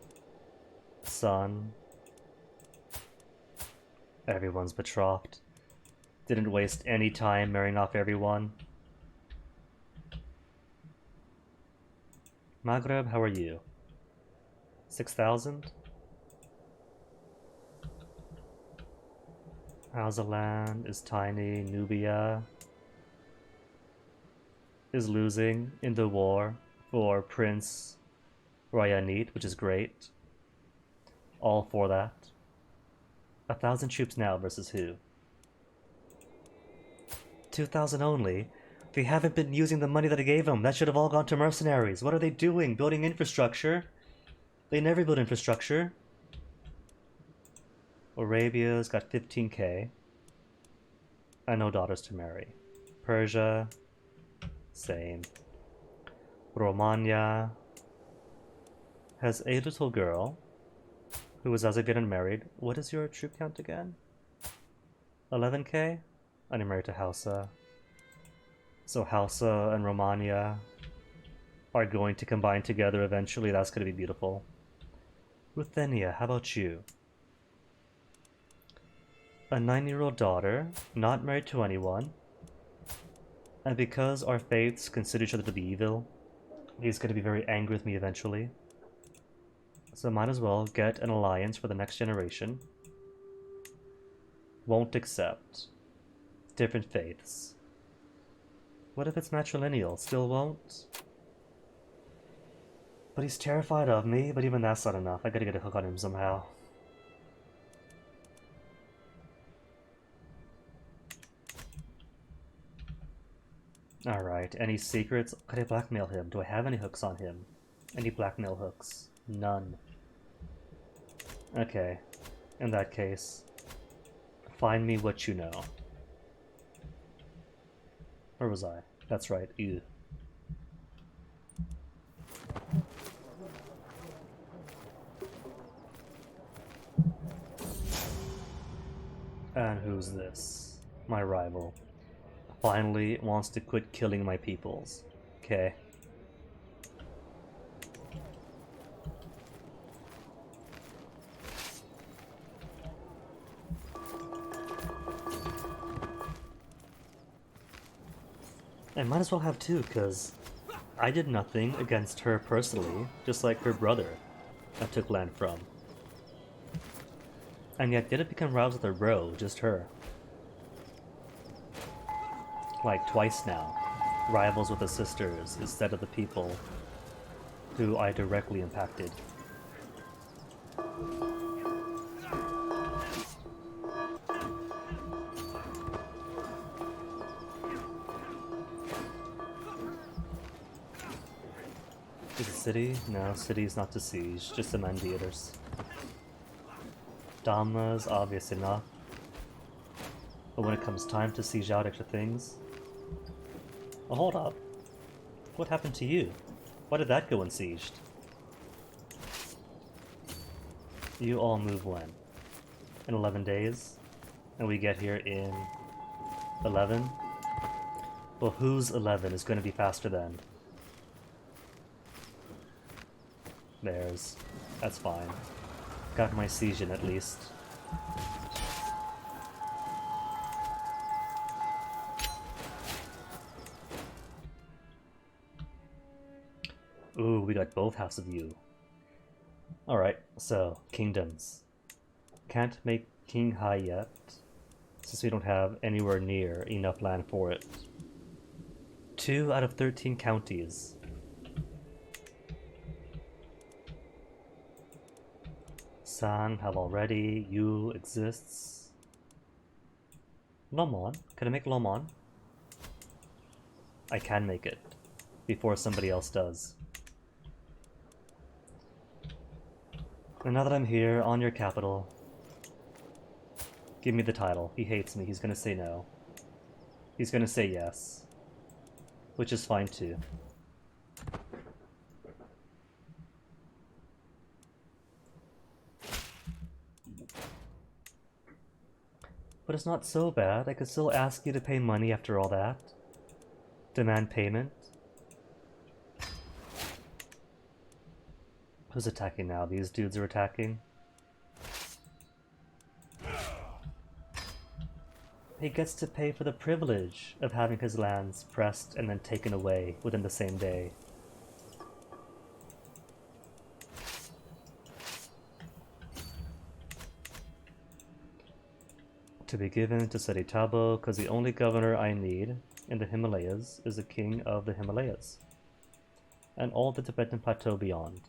Son. Everyone's betrothed. Didn't waste any time marrying off everyone. Maghreb, how are you? 6,000? Hausaland is tiny. Nubia is losing in the war for Prince Ryanit, which is great. All for that. 1,000 troops now versus who? 2,000 only? They haven't been using the money that I gave them. That should have all gone to mercenaries. What are they doing? Building infrastructure? They never build infrastructure. Arabia's got 15k. And no daughters to marry. Persia, same. Romania has a little girl who is as of yet unmarried. What is your troop count again? 11k? And you're married to Hausa. So Hausa and Romania are going to combine together eventually. That's going to be beautiful. Ruthenia, how about you? A 9-year-old daughter, not married to anyone. And because our faiths consider each other to be evil, he's going to be very angry with me eventually. So might as well get an alliance for the next generation. Won't accept. Different faiths. What if it's matrilineal? Still won't? But he's terrified of me, but even that's not enough. I gotta get a hook on him somehow. Alright, any secrets? Could I blackmail him? Do I have any hooks on him? Any blackmail hooks? None. Okay. In that case, find me what you know. Where was I? That's right, ew. And who's this? My rival. Finally wants to quit killing my peoples. Okay. I might as well have two, because I did nothing against her personally, just like her brother. I took land from. And yet didn't become rivals with her bro, just her. Like twice now. Rivals with the sisters instead of the people who I directly impacted. Is it city? No, city is not to siege, just the mandiators. Dhamma's obvious enough. But when it comes time to siege out extra things... Oh, hold up. What happened to you? Why did that go unsieged? You all move when? In 11 days? And we get here in 11? Well, whose 11 is going to be faster than? Theirs. That's fine. Got my siege in at least. Ooh, we got both halves of you. Alright, so, kingdoms. Can't make King High yet, since we don't have anywhere near enough land for it. 2 out of 13 counties. San have already, Yule exists. Lomon, can I make Lomon? I can make it, before somebody else does. And now that I'm here, on your capital, give me the title. He hates me, he's gonna say no. He's gonna say yes. Which is fine too. But it's not so bad. I could still ask you to pay money after all that. Demand payment. Who's attacking now? These dudes are attacking. He gets to pay for the privilege of having his lands pressed and then taken away within the same day. To be given to Seti Tabo, because the only governor I need in the Himalayas is the king of the Himalayas. And all the Tibetan plateau beyond.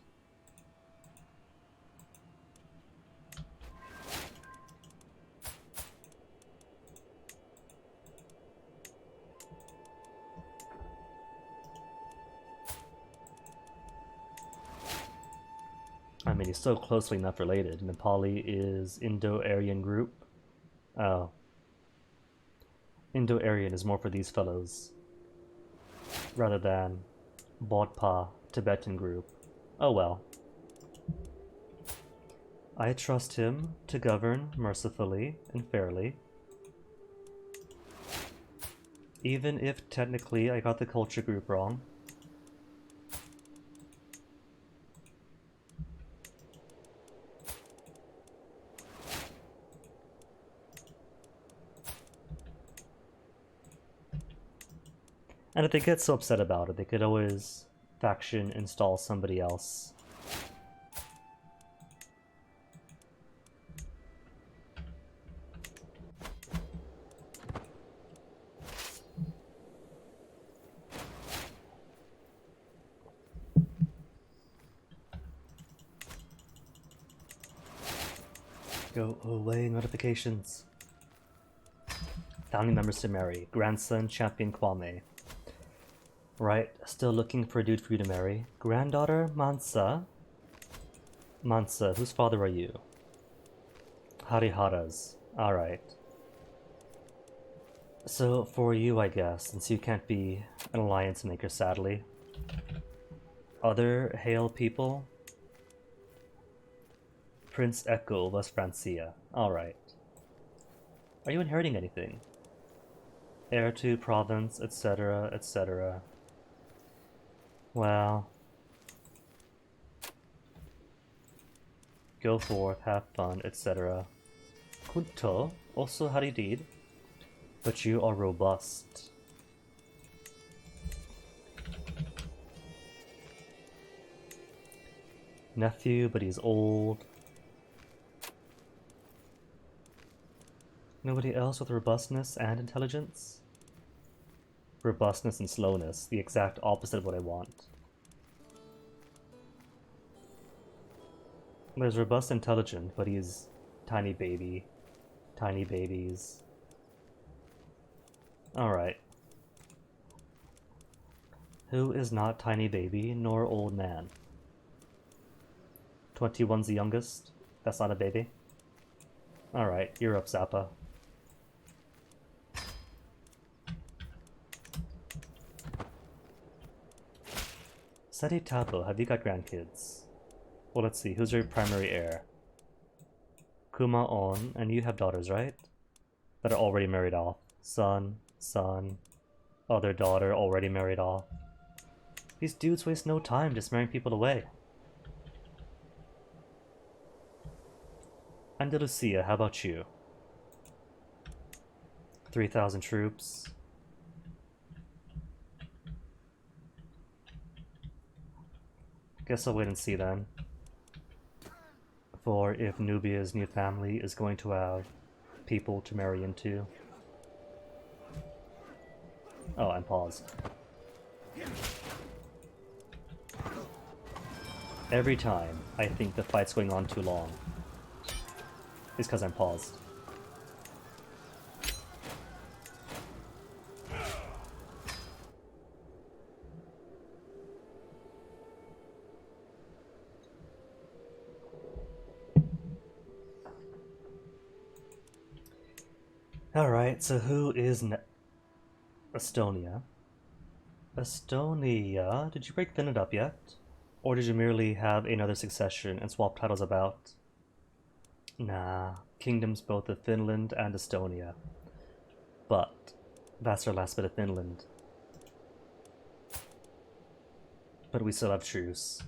I mean, he's so closely enough related. Nepali is Indo-Aryan group. Oh. Indo-Aryan is more for these fellows. Rather than Bodpa Tibetan group. Oh well. I trust him to govern mercifully and fairly. Even if technically I got the culture group wrong. And if they get so upset about it, they could always faction install somebody else. Go away, notifications. Family members to marry. Grandson, Champion Kwame. Right, still looking for a dude for you to marry. Granddaughter, Mansa. Mansa, whose father are you? Hariharas. Alright. So, for you, I guess, since you can't be an alliance maker, sadly. Other Hale people? Prince Echo, West Francia. Alright. Are you inheriting anything? Heir to province, etc., etc. Well, go forth, have fun, etc. Kunto, also Haridid, but you are robust. nephew, but he's old. Nobody else with robustness and intelligence? Robustness and slowness, the exact opposite of what I want. There's robust intelligent, but he's tiny baby. Tiny babies. Alright. Who is not tiny baby nor old man? 21's the youngest? That's not a baby? Alright, you're up, Zappa. Seti Tapo, have you got grandkids? Well, let's see, who's your primary heir? Kuma On, and you have daughters, right? That are already married off. Son, other daughter already married off. These dudes waste no time just marrying people away. Andalusia, how about you? 3,000 troops. Guess I'll wait and see then. For if Nubia's new family is going to have people to marry into. Oh, I'm paused. Every time I think the fight's going on too long, it's because I'm paused. Alright, so who is Estonia? Estonia, did you break Finland up yet? Or did you merely have another succession and swap titles about? Nah, kingdoms both of Finland and Estonia. But that's our last bit of Finland. But we still have truce.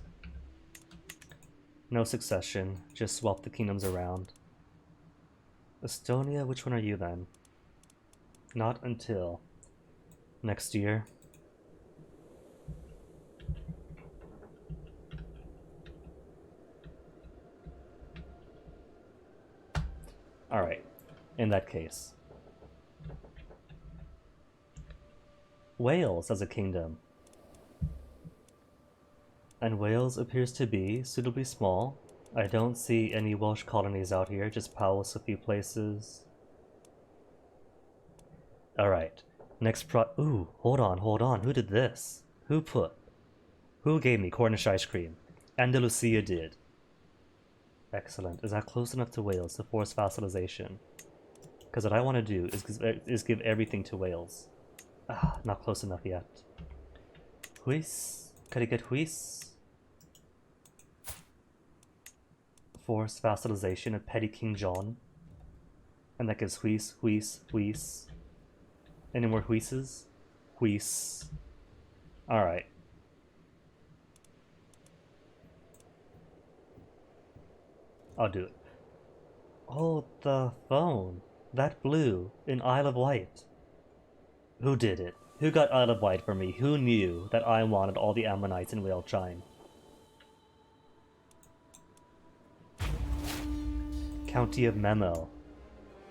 No succession, just swap the kingdoms around. Estonia, which one are you then? Not until next year. Alright, in that case. Wales as a kingdom. And Wales appears to be suitably small. I don't see any Welsh colonies out here, just Powys a few places. Alright, next ooh, hold on, who did this? Who gave me Cornish ice cream? Andalusia did. Excellent. Is that close enough to Wales to force vassalization? Because what I want to do is give everything to Wales. Ah, not close enough yet. Huis? Could I get Huis? Force vassalization of Petty King John. And that gives Huis. Any more Huises? Huis. Alright. I'll do it. Oh, the phone. That blue in Isle of Wight. Who did it? Who got Isle of Wight for me? Who knew that I wanted all the Ammonites in Whalechine? County of Memo.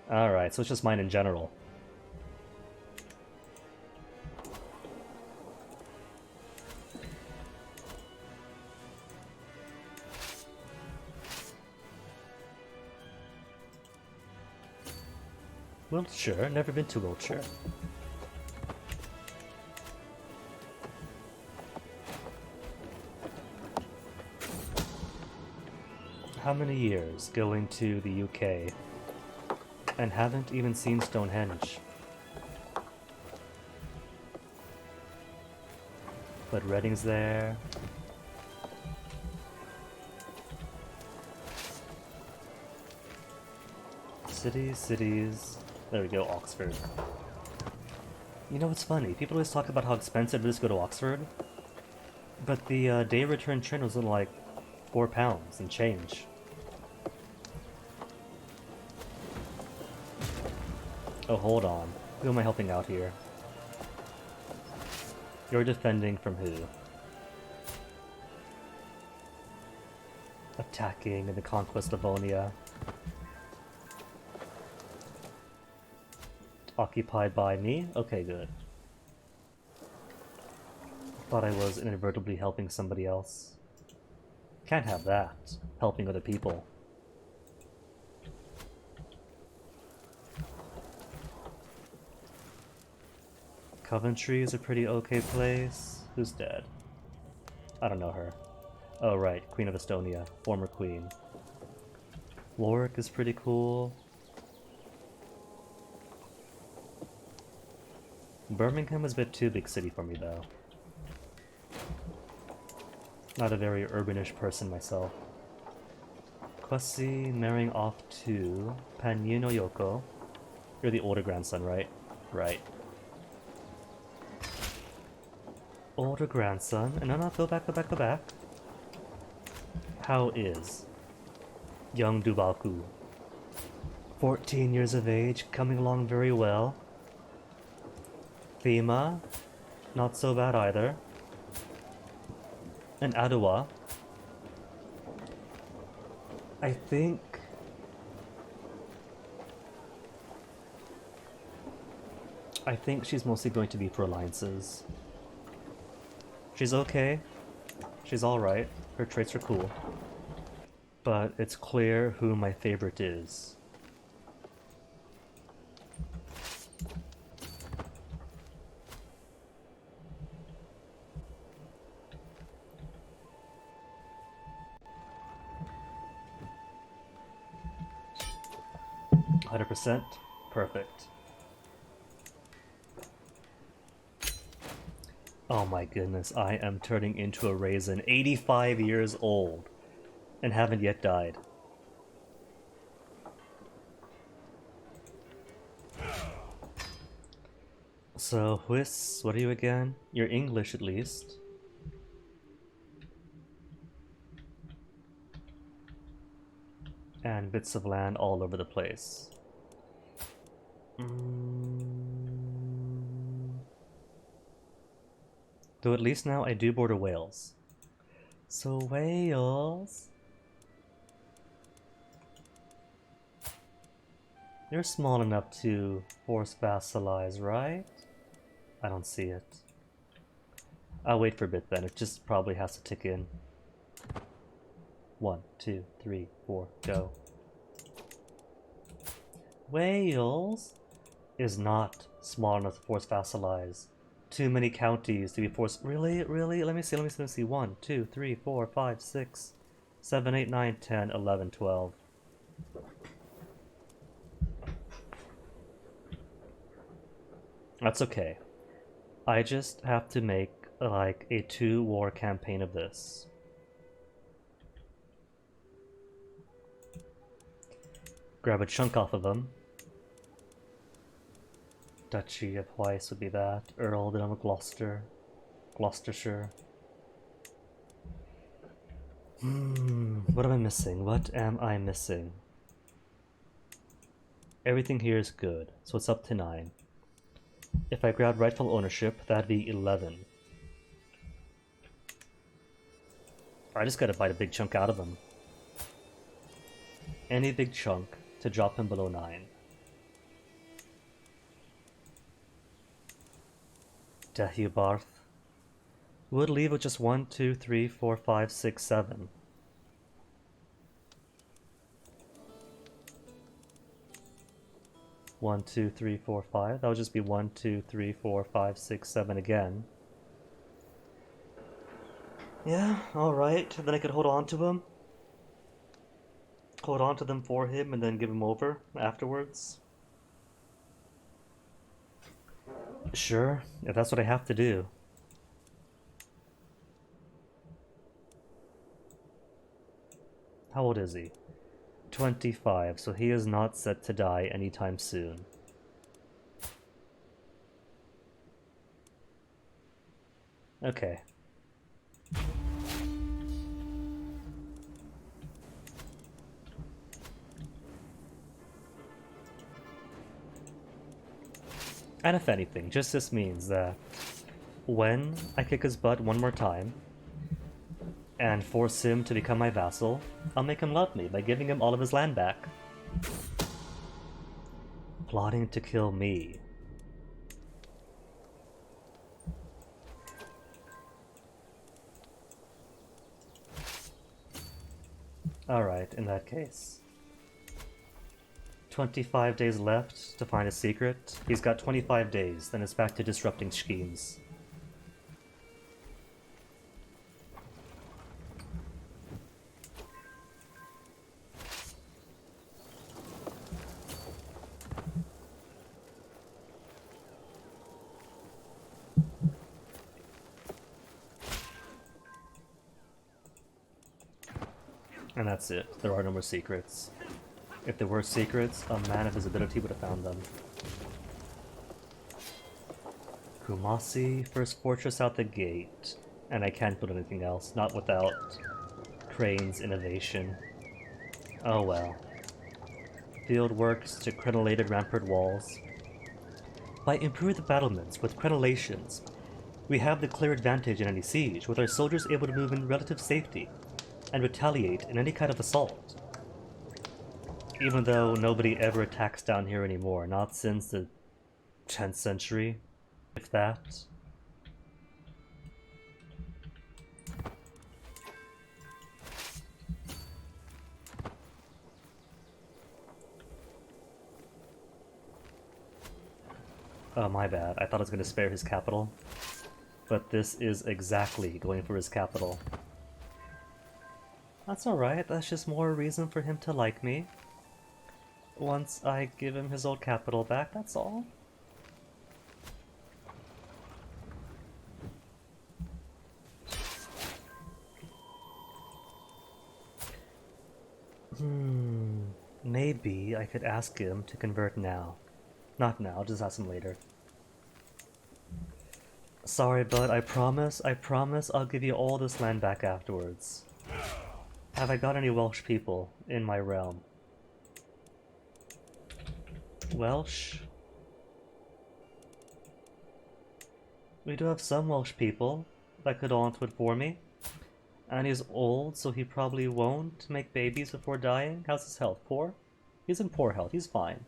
Alright, so it's just mine in general. Wiltshire? Never been to Wiltshire. How many years going to the UK and haven't even seen Stonehenge? But Reading's there. Cities. There we go, Oxford. You know what's funny? People always talk about how expensive it is to go to Oxford, but the day return train was only like £4 and change. Oh, hold on. Who am I helping out here? You're defending from who? attacking in the conquest of Livonia. Occupied by me? Okay, good. Thought I was inadvertently helping somebody else. Can't have that. Helping other people. Coventry is a pretty okay place. Who's dead? I don't know her. Oh right, Queen of Estonia. Former queen. Warwick is pretty cool. Birmingham is a bit too big city for me though. Not a very urbanish person myself. Kwasi marrying off to Panyu no Yoko. You're the older grandson, right? Right. Older grandson. And no, go back. How is young Dubaku? 14 years of age, coming along very well. Thema, not so bad either. And Adwa, I think she's mostly going to be for alliances. She's okay. She's alright. Her traits are cool. But it's clear who my favorite is. %. Perfect. Oh my goodness, I am turning into a raisin. 85 years old. And haven't yet died. So, Whis, what are you again? You're English at least. And bits of land all over the place. Though at least now I do border Wales. So Wales... You're small enough to force vassalize, right? I don't see it. I'll wait for a bit then, it just probably has to tick in. 1, 2, 3, 4, go. Wales is not small enough to force vassalize. Too many counties to be forced. Really? Let me see. 1, 2, 3, 4, 5, 6, 7, 8, 9, 10, 11, 12. That's okay. I just have to make like a 2-war campaign of this. Grab a chunk off of them. Duchy of Weiss would be that. Earldom of Gloucester. Gloucestershire. What am I missing? Everything here is good, so it's up to 9. If I grab rightful ownership, that'd be 11. I just gotta bite a big chunk out of him. Any big chunk to drop him below 9. Deheubarth would leave with just 1, 2, 3, 4, 5, 6, 7. One, 2, 3, 4, 5. That would just be 1, 2, 3, 4, 5, 6, 7 again. Yeah, alright. Then I could hold on to him. Hold on to them for him and then give him over afterwards. Sure, if that's what I have to do. How old is he? 25, so he is not set to die anytime soon. Okay. And if anything, just this means that when I kick his butt one more time, and force him to become my vassal, I'll make him love me by giving him all of his land back. Plotting to kill me. Alright, in that case. 25 days left to find a secret. He's got 25 days, then it's back to disrupting schemes. And that's it. There are no more secrets. If there were secrets, a man of his ability would have found them. Kumasi, first fortress out the gate. And I can't build anything else, not without Crane's innovation. Oh well. Field works to crenellated rampart walls. By improving the battlements with crenellations, we have the clear advantage in any siege, with our soldiers able to move in relative safety and retaliate in any kind of assault. Even though nobody ever attacks down here anymore, not since the 10th century, if that. Oh, my bad. I thought I was going to spare his capital. But this is exactly going for his capital. That's alright, that's just more reason for him to like me. Once I give him his old capital back, that's all. Maybe I could ask him to convert now. Not now, I'll just ask him later. Sorry, bud, I promise I'll give you all this land back afterwards. Have I got any Welsh people in my realm? Welsh? We do have some Welsh people that could onto it for me. And he's old, so he probably won't make babies before dying. How's his health? Poor? He's in poor health, he's fine.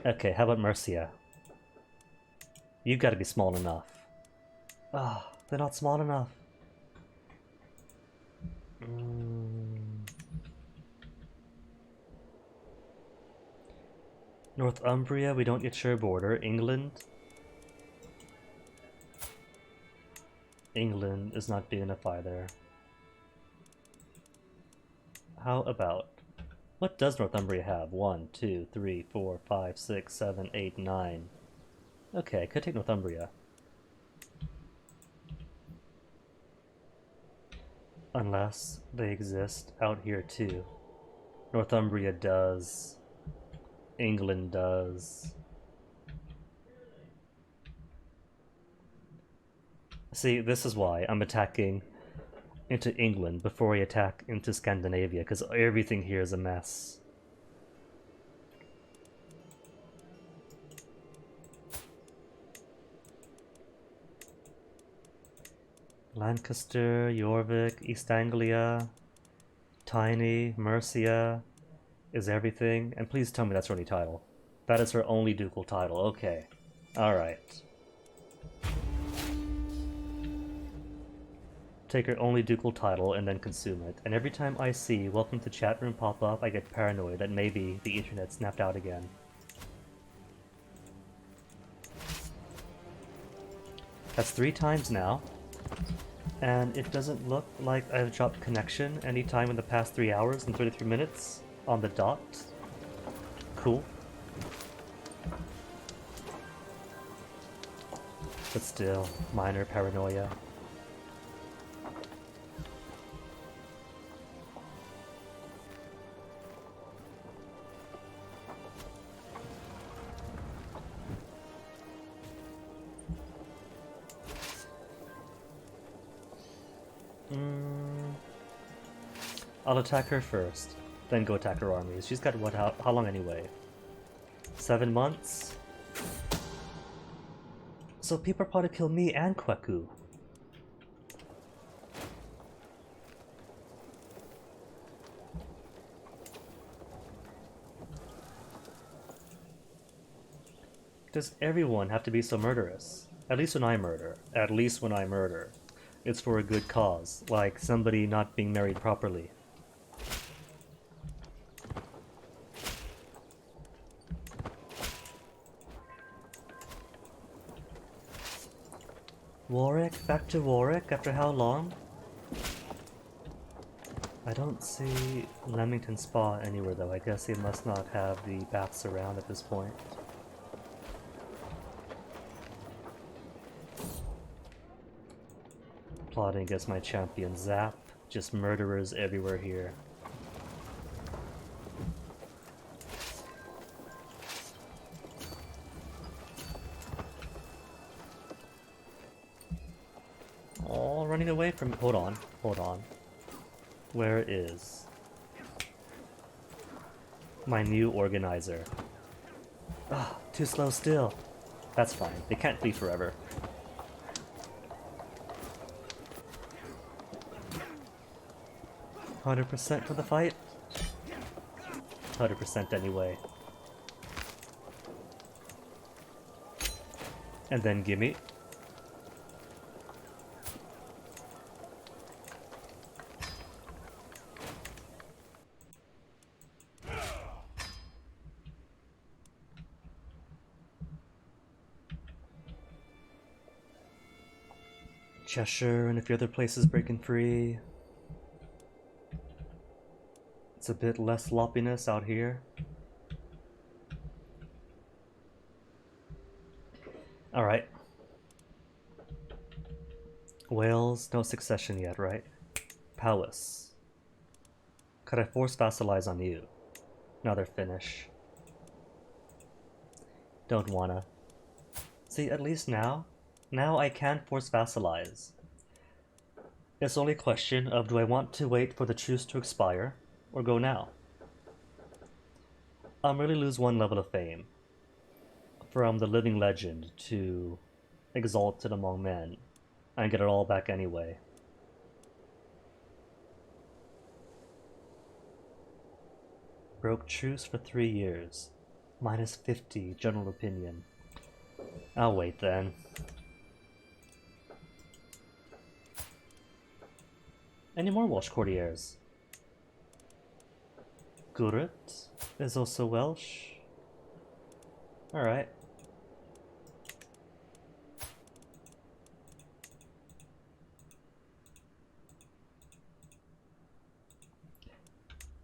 Okay, how about Mercia? You've got to be small enough. Ah, they're not small enough. Northumbria, we don't yet share border. England? England is not big enough either. How about... What does Northumbria have? 1, 2, 3, 4, 5, 6, 7, 8, 9. Okay, I could take Northumbria. Unless they exist out here too. Northumbria does. England does. See, this is why I'm attacking into England before I attack into Scandinavia, because everything here is a mess. Lancaster, Jorvik, East Anglia, Tiny, Mercia is everything. And please tell me that's her only title. That is her only ducal title. Okay. Alright. Take her only ducal title and then consume it. And every time I see welcome to chat room pop up, I get paranoid that maybe the internet snapped out again. That's 3 times now. And it doesn't look like I've dropped connection anytime in the past 3 hours and 33 minutes on the dot. Cool. But still, minor paranoia. I'll attack her first. then go attack her armies. She's got what? How long anyway? 7 months? So people are probably kill me and Kweku. Does everyone have to be so murderous? At least when I murder. At least when I murder. It's for a good cause, like somebody not being married properly. Warwick? Back to Warwick? After how long? I don't see Leamington Spa anywhere though. I guess he must not have the baths around at this point. Plotting against my champion Zap. Just murderers everywhere here. Oh, running away from... Hold on, hold on. Where is my new organizer? Ah, too slow still. That's fine. They can't flee forever. %100% for the fight? 100% anyway. And then gimme. Cheshire and a few other places breaking free. It's a bit less sloppiness out here. Alright. Wales, no succession yet, right? Powys. Could I force vassalize on you? Another Finnish. Don't wanna. See, at least now I can force vassalize. It's only a question of do I want to wait for the truce to expire, or go now? I'll merely lose 1 level of fame. From the living legend to exalted among men, and get it all back anyway. Broke truce for 3 years. Minus 50 general opinion. I'll wait then. Any more Welsh courtiers? Gurrit is also Welsh. Alright.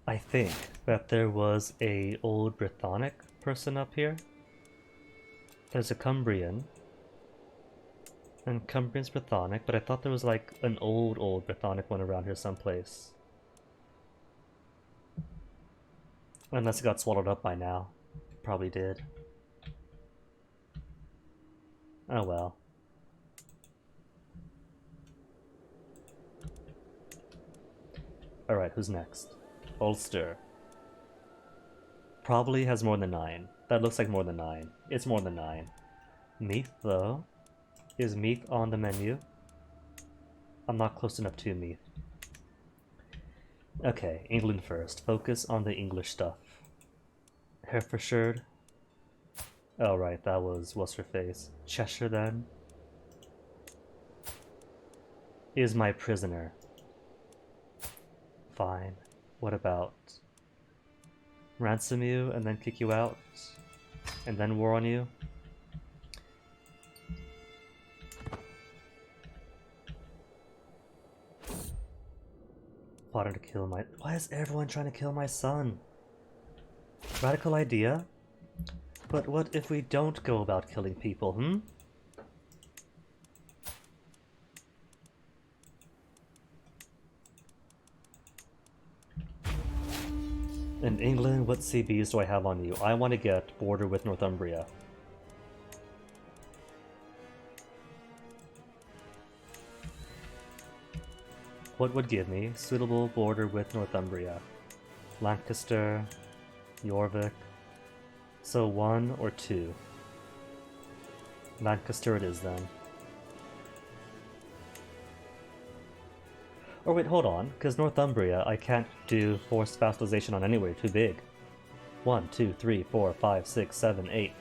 I think that there was a old Brythonic person up here. There's a Cumbrian. And Cumbrian's Brythonic, but I thought there was like an old Brythonic one around here someplace. Unless it got swallowed up by now. Probably did. Oh well. Alright, who's next? Ulster. Probably has more than 9. That looks like more than 9. It's more than 9. Meath, though. Is Meath on the menu? I'm not close enough to Meath. Okay, England first. Focus on the English stuff. Herefordshire. Oh right, that was what's her face. Cheshire then. Is my prisoner. Fine. What about ransom you and then kick you out? And then war on you? Plotting to kill my... Why is everyone trying to kill my son? Radical idea? But what if we don't go about killing people, hmm? In England, what CBs do I have on you? I want to get border with Northumbria. What would give me suitable border with Northumbria? Lancaster, Jorvik. So 1 or 2. Lancaster it is then. Or wait, hold on, because Northumbria I can't do forced vassalization on anywhere, too big. 1, 2, 3, 4, 5, 6, 7, 8,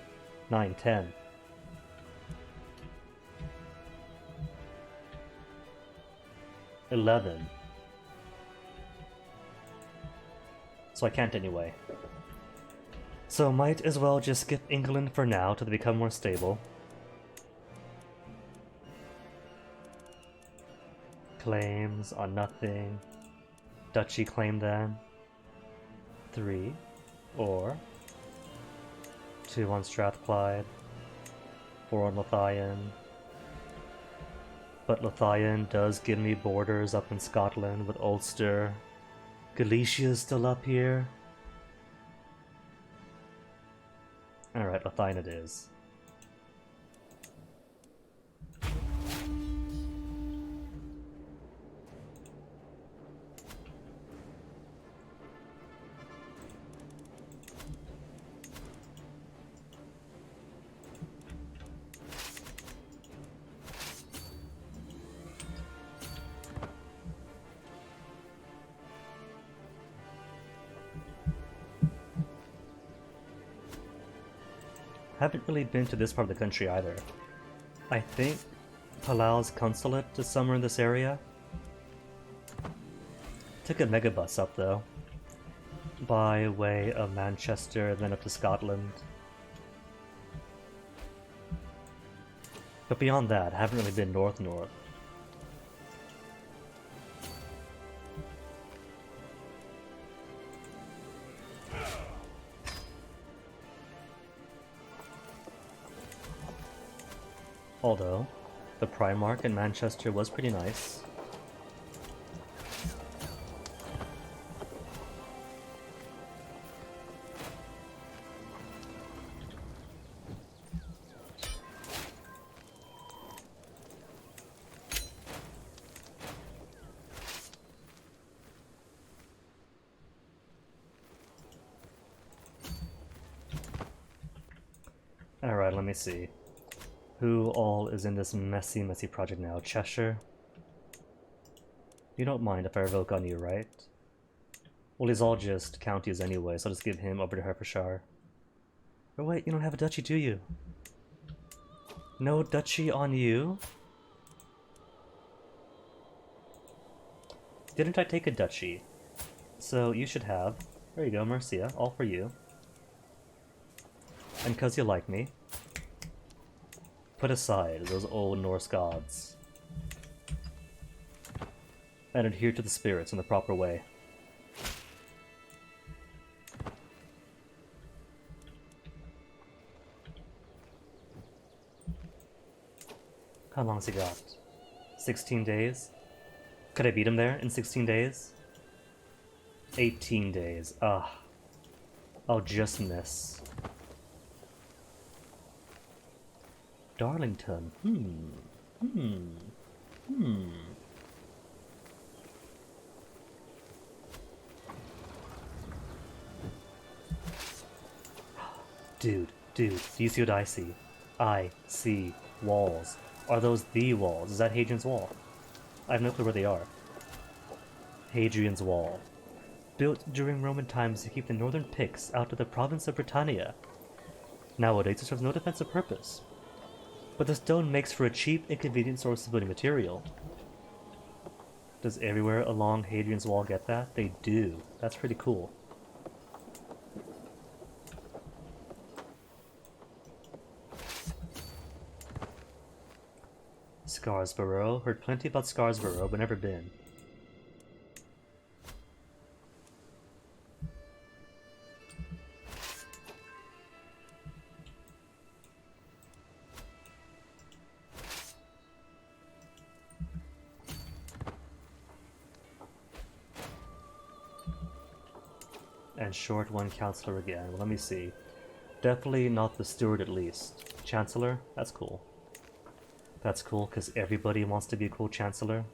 9, 10. $11. So I can't anyway. So might as well just skip England for now till they become more stable. Claims on nothing. Duchy claim then. 3. Or 2 on Strathclyde. 4 on Lothian. But Lothian does give me borders up in Scotland with Ulster. Galicia's still up here. Alright, Lothian it is. Haven't really been to this part of the country either. I think Palau's consulate is somewhere in this area. Took a megabus up though. By way of Manchester and then up to Scotland. But beyond that, I haven't really been north. Although, the Primarch in Manchester was pretty nice. Alright, let me see. Who all is in this messy project now? Cheshire? You don't mind if I revoke on you, right? Well, he's all just counties anyway, so I'll just give him over to Hertfordshire. Oh wait, you don't have a duchy, do you? No duchy on you? Didn't I take a duchy? So you should have. There you go, Mercia, all for you. And 'cause you like me, put aside those old Norse gods and adhere to the spirits in the proper way. How long's he got? 16 days? Could I beat him there in 16 days? 18 days. Ah. I'll just miss. Darlington. Dude, do you see what I see? I see walls. Are those the walls? Is that Hadrian's Wall? I have no clue where they are. Hadrian's Wall. Built during Roman times to keep the northern Picts out of the province of Britannia. Nowadays it serves no defensive purpose. But the stone makes for a cheap and convenient source of building material. Does everywhere along Hadrian's Wall get that? They do. That's pretty cool. Scarsborough. Heard plenty about Scarsborough, but never been. And short one counselor again. Well, let me see. Definitely not the steward at least. Chancellor? That's cool. That's cool because everybody wants to be a cool chancellor.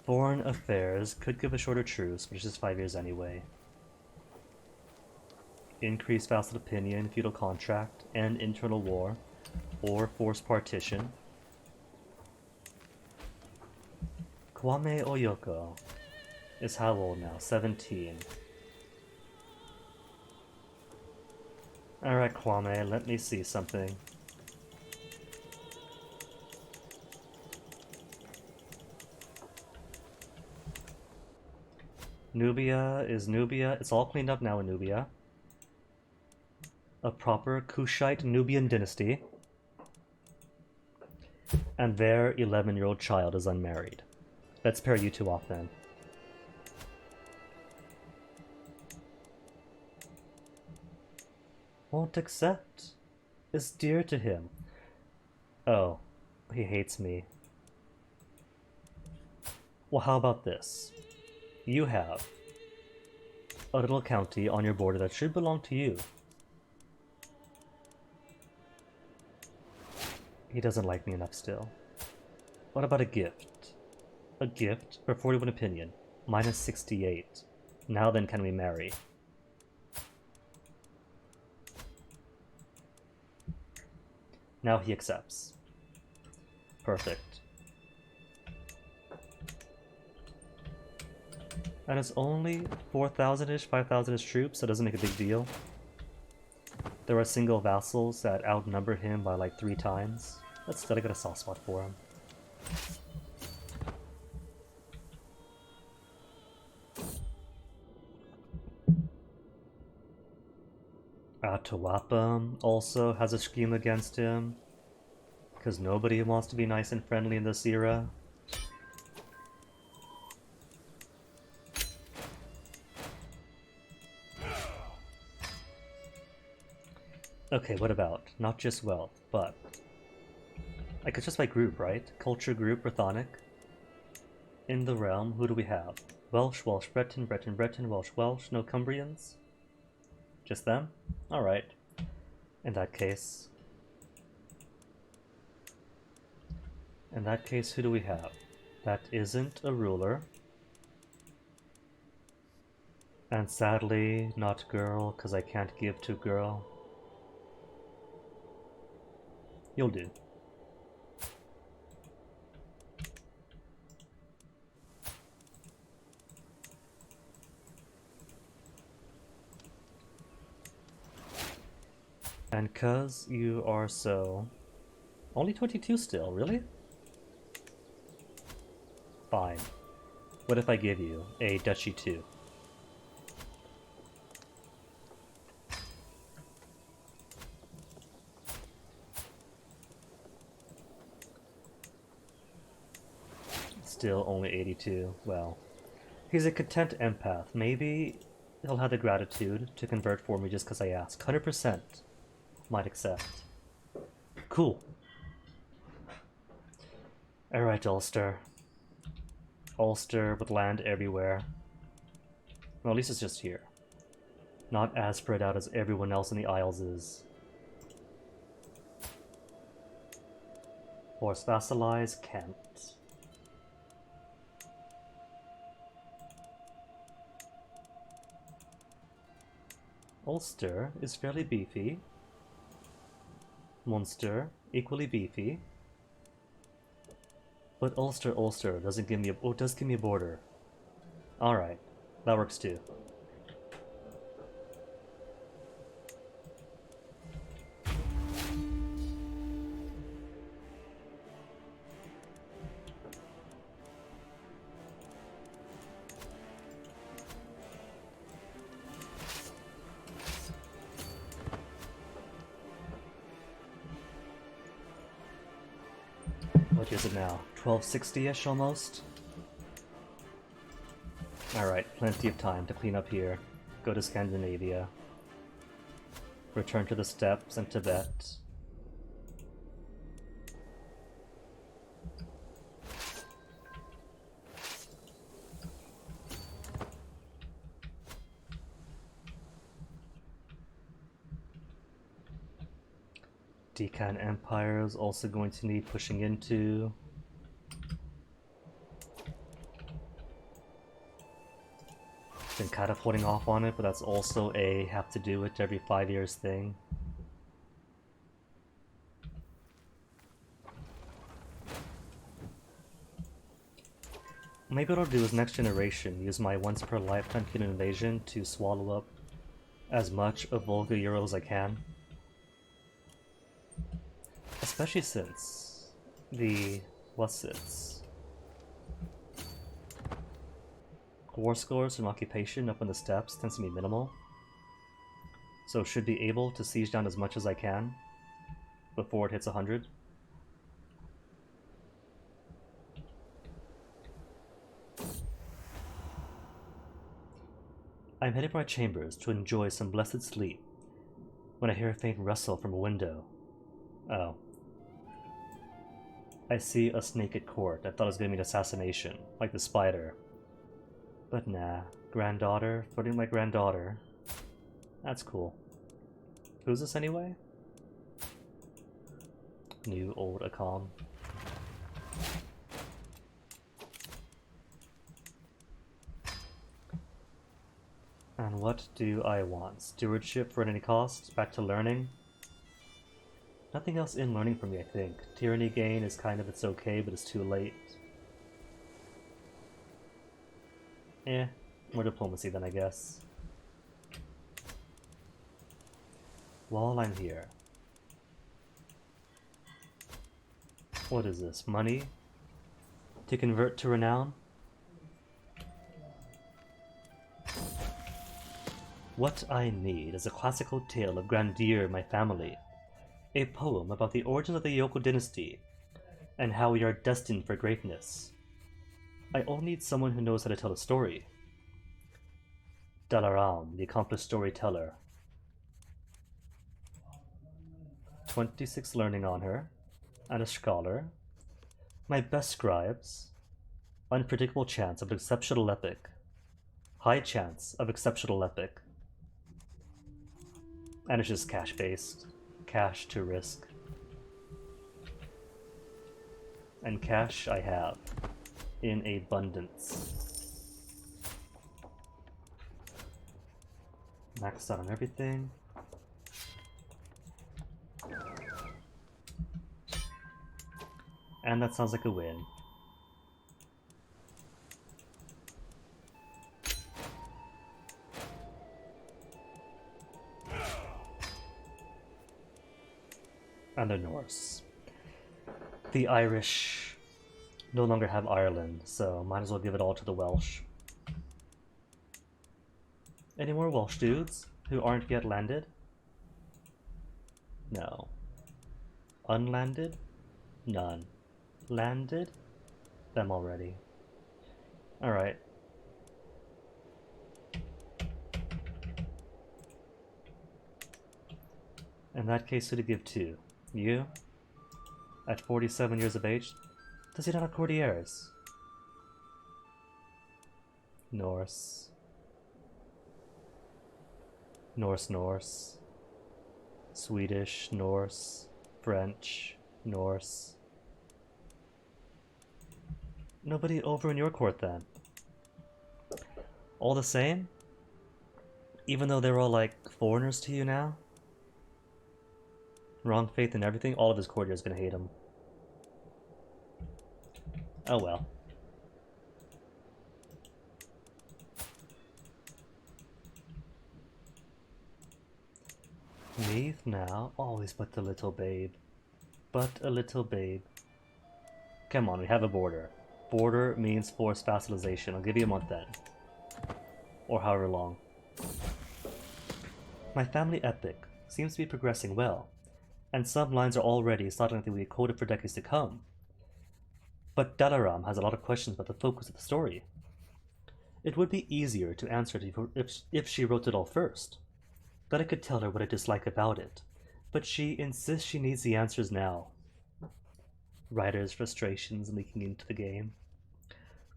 Foreign affairs could give a shorter truce, but it's just 5 years anyway. Increased vassal opinion, feudal contract, and internal war, or forced partition. Kwame Oyoko is how old now? 17. Alright, Kwame, let me see something. Nubia is Nubia. It's all cleaned up now in Nubia. A proper Kushite Nubian dynasty. And their 11-year-old child is unmarried. Let's pair you two off then. Won't accept. Is dear to him. Oh, he hates me. Well, how about this? You have a little county on your border that should belong to you. He doesn't like me enough still. What about a gift? A gift for 41 opinion, minus 68. Now then, can we marry? Now he accepts. Perfect. And it's only 4,000-ish, 5,000-ish troops, so it doesn't make a big deal. There are single vassals that outnumber him by like 3 times. Let's still get a soft spot for him. Atahualpa also has a scheme against him, because nobody wants to be nice and friendly in this era. Okay, what about not just wealth, but I could just by group, right? Culture group, Brythonic. In the realm, who do we have? Welsh, Welsh, Breton, Breton, Breton, Welsh, Welsh, no Cumbrians? Just them? Alright. In that case, who do we have? That isn't a ruler. And sadly, not girl, because I can't give to girl. You'll do. And cause you are so... Only 22 still, really? Fine. What if I give you a duchy too? Still only 82. Well, he's a content empath. Maybe he'll have the gratitude to convert for me just because I ask. 100% might accept. Cool. Alright, Ulster. Ulster with land everywhere. Well, at least it's just here. Not as spread out as everyone else in the Isles is. Force vassalize, Kent. Ulster is fairly beefy. Munster, equally beefy. But Ulster doesn't give me a... Oh, it does give me a border. Alright, that works too. What is it now? 1260-ish almost? Alright, plenty of time to clean up here. Go to Scandinavia. Return to the steppes and Tibet. Deccan Empire is also going to need pushing into. been kind of holding off on it, but that's also a have to do it every 5 years thing. Maybe what I'll do is next generation use my once per lifetime human invasion to swallow up as much of Volga Euro as I can. Especially since the war scores from occupation up on the steppes tends to be minimal. So should be able to siege down as much as I can before it hits 100. I'm heading for my chambers to enjoy some blessed sleep when I hear a faint rustle from a window. Oh. I see a snake at court. I thought it was going to be an assassination, like the spider. But nah. Granddaughter, flirting my granddaughter. That's cool. Who's this anyway? New old Akam. And what do I want? Stewardship for at any cost? Back to learning? Nothing else in learning for me, I think. Tyranny gain is kind of, it's okay, but it's too late. More diplomacy then, I guess. While I'm here. What is this? Money? To convert to renown? What I need is a classical tale of grandeur in my family. A poem about the origins of the Yoko dynasty, and how we are destined for greatness. I only need someone who knows how to tell a story. Dalaram, the accomplished storyteller. 26 learning on her, and a scholar. My best scribes. Unpredictable chance of exceptional epic. High chance of exceptional epic. And it's just cash-based. Cash to risk. And cash I have. In abundance. Maxed out on everything. And that sounds like a win. And the Norse. The Irish no longer have Ireland, so might as well give it all to the Welsh. Any more Welsh dudes who aren't yet landed? No. Unlanded? None. Landed? Them already. Alright. In that case, who to give to? You? At 47 years of age? Does he not have courtiers? Norse. Norse. Swedish, Norse, French, Norse. Nobody over in your court then? All the same? Even though they're all like foreigners to you now? Wrong faith and everything, all of his courtiers gonna hate him. Oh well. Leave now, always but the little babe. But a little babe. Come on, we have a border. Border means forced vassalization. I'll give you a month then. Or however long. My family epic seems to be progressing well, and some lines are already starting to be quoted for decades to come. But Dalaram has a lot of questions about the focus of the story. It would be easier to answer it if she wrote it all first. Then I could tell her what I dislike about it, but she insists she needs the answers now. Writer's frustrations leaking into the game.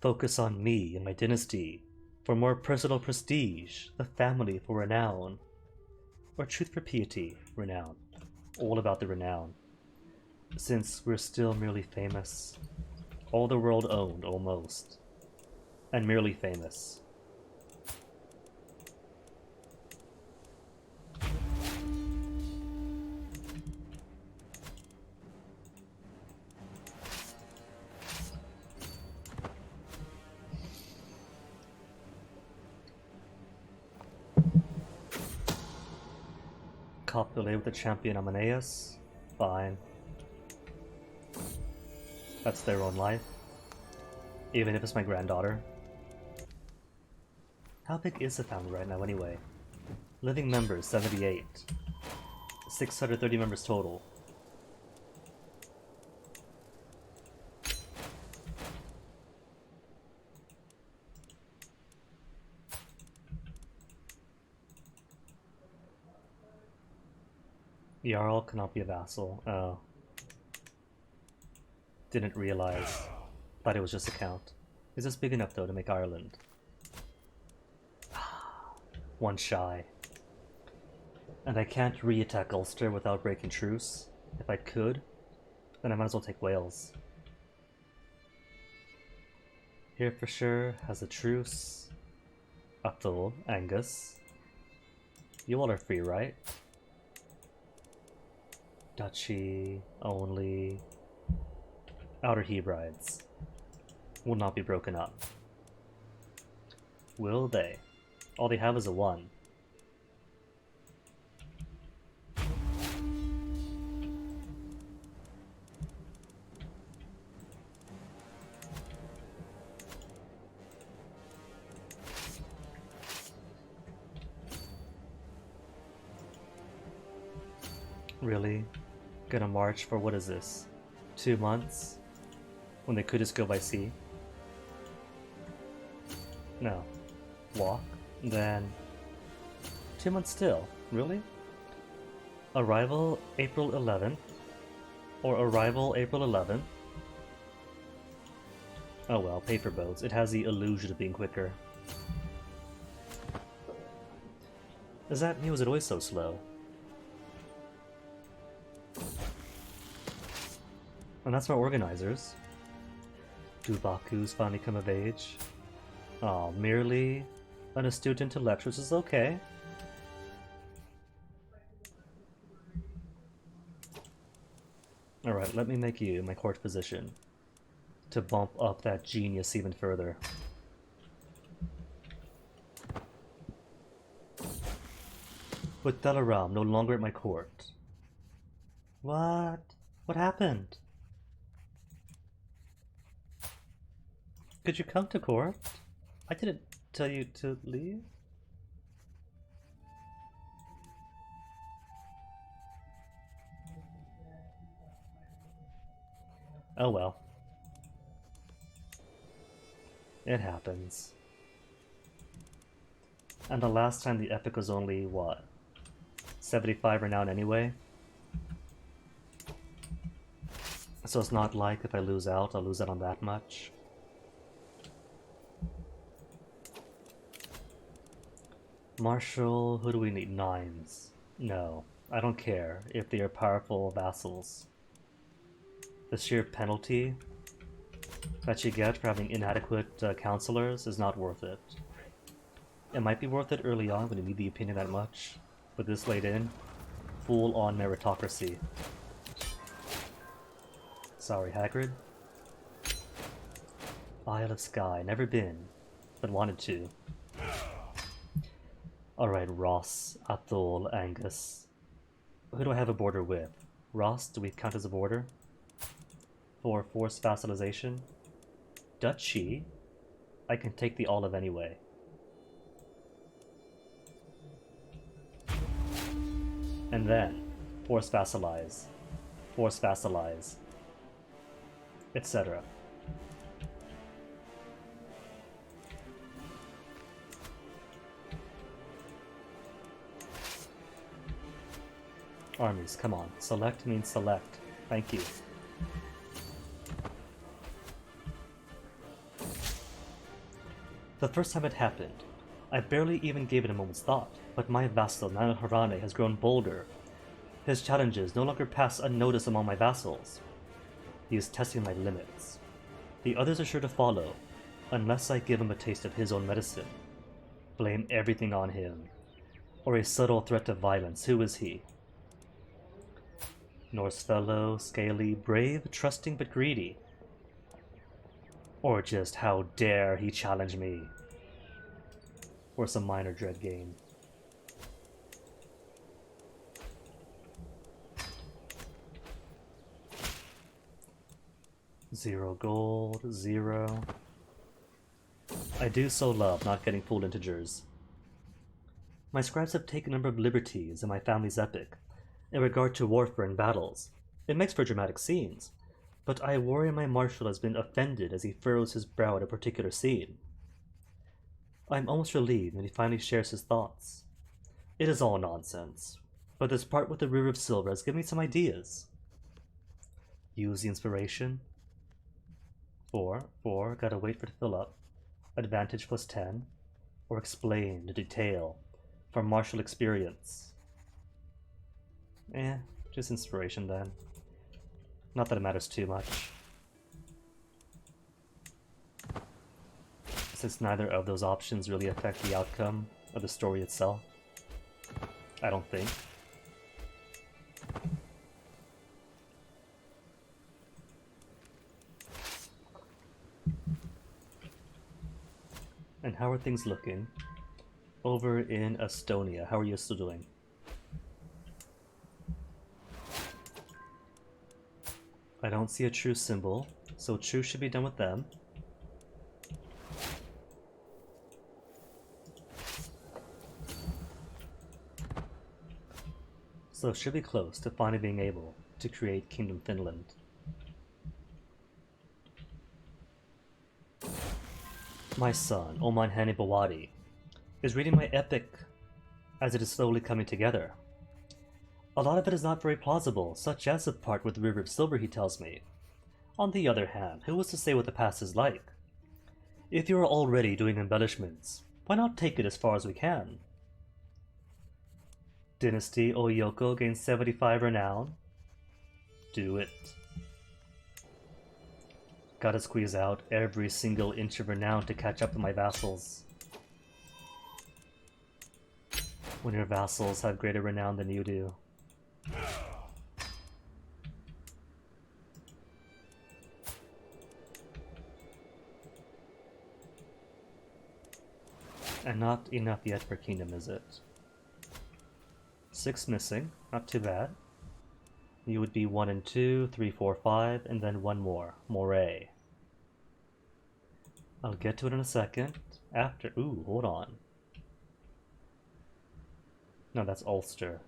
Focus on me and my dynasty, for more personal prestige, the family for renown, or truth for piety, renown. All about the renown. Since we're still merely famous. All the world owned, almost. And merely famous. Copulate with the champion Amaneus. Fine. That's their own life. Even if it's my granddaughter. How big is the family right now anyway? Living members, 78. 630 members total. Jarl cannot be a vassal. Oh. Didn't realize. Thought it was just a count. Is this big enough though to make Ireland? One shy. And I can't re-attack Ulster without breaking truce. If I could, then I might as well take Wales. Here for sure has a truce. Athol, Angus. You all are free, right? Duchy only. Outer Hebrides will not be broken up. Will they? All they have is a 1. Really? Gonna march for what is this? 2 months? When they could just go by sea? No. Walk? Then 2 months still. Really? Arrival April 11th. Or arrival April 11th. Oh well, paper boats. It has the illusion of being quicker. Is that me? Was it always so slow? And that's my organizers. Do Baku's finally come of age? Oh, merely an astute intellect, which is okay. Alright, let me make you my court position to bump up that genius even further. With Delaram no longer at my court. What? What happened? Could you come to court? I didn't tell you to leave. Oh well. It happens. And the last time the epic was only, what? 75 renown anyway? So it's not like if I lose out, I'll lose out on that much. Marshal, who do we need? 9s. No, I don't care if they are powerful vassals. The sheer penalty that you get for having inadequate counselors is not worth it. It might be worth it early on when you need the opinion that much, but this late in, full-on meritocracy. Sorry, Hagrid. Isle of Skye, never been, but wanted to. Alright, Ross, Athol, Angus. Who do I have a border with? Ross, do we count as a border? For forced vassalization? Duchy? I can take the olive anyway. And then, force vassalize, etc. Armies, come on. Select means select. Thank you. The first time it happened, I barely even gave it a moment's thought, but my vassal Nana Harane has grown bolder. His challenges no longer pass unnoticed among my vassals. He is testing my limits. The others are sure to follow, unless I give him a taste of his own medicine. Blame everything on him. Or a subtle threat of violence. Who is he? Norse fellow, scaly, brave, trusting but greedy. Or just how dare he challenge me? Or some minor dread game. 0 gold, 0. I do so love not getting full integers. My scribes have taken a number of liberties in my family's epic in regard to warfare and battles. It makes for dramatic scenes, but I worry my marshal has been offended as he furrows his brow at a particular scene. I am almost relieved when he finally shares his thoughts. It is all nonsense, but this part with the River of Silver has given me some ideas. Use the inspiration. 4, gotta wait for it to fill up. Advantage plus 10. Or explain the detail from martial experience. Just inspiration then. Not that it matters too much, since neither of those options really affect the outcome of the story itself. I don't think. And how are things looking over in Estonia? How are you still doing? I don't see a truce symbol, so truce should be done with them. So should be close to finally being able to create Kingdom Finland. My son, Oman Hanibawadi, is reading my epic as it is slowly coming together. A lot of it is not very plausible, such as the part with the River of Silver, he tells me. On the other hand, who is to say what the past is like? If you are already doing embellishments, why not take it as far as we can? Dynasty Oyoko gains 75 renown. Do it. Gotta squeeze out every single inch of renown to catch up to my vassals. When your vassals have greater renown than you do. And not enough yet for Kingdom, is it? 6 missing, not too bad. You would be 1 and 2, 3, 4, 5, and then 1 more. Moray. I'll get to it in a second. After. Ooh, hold on. No, that's Ulster.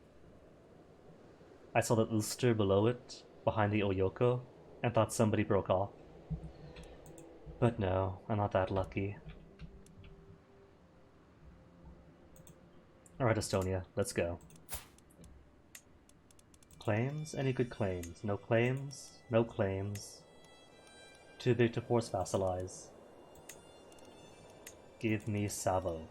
I saw the Ulster below it, behind the Oyoko, and thought somebody broke off. But no, I'm not that lucky. Alright, Estonia, let's go. Claims? Any good claims? No claims? No claims. Too big to force vassalize. Give me Savo.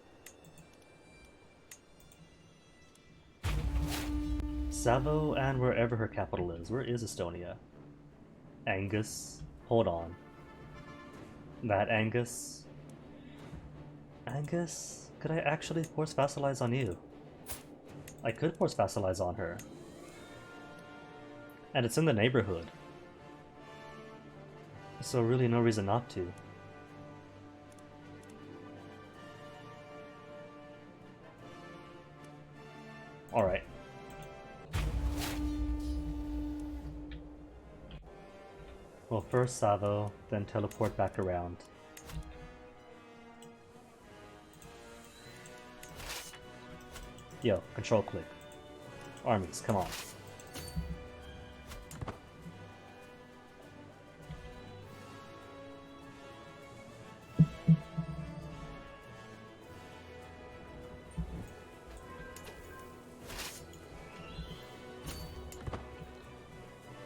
Savo and wherever her capital is. Where is Estonia? Angus. Hold on. That Angus? Angus? Could I actually force vassalize on you? I could force vassalize on her. And it's in the neighborhood. So really no reason not to. Alright. Well, first Savo, then teleport back around. Yo, control click. Armies, come on.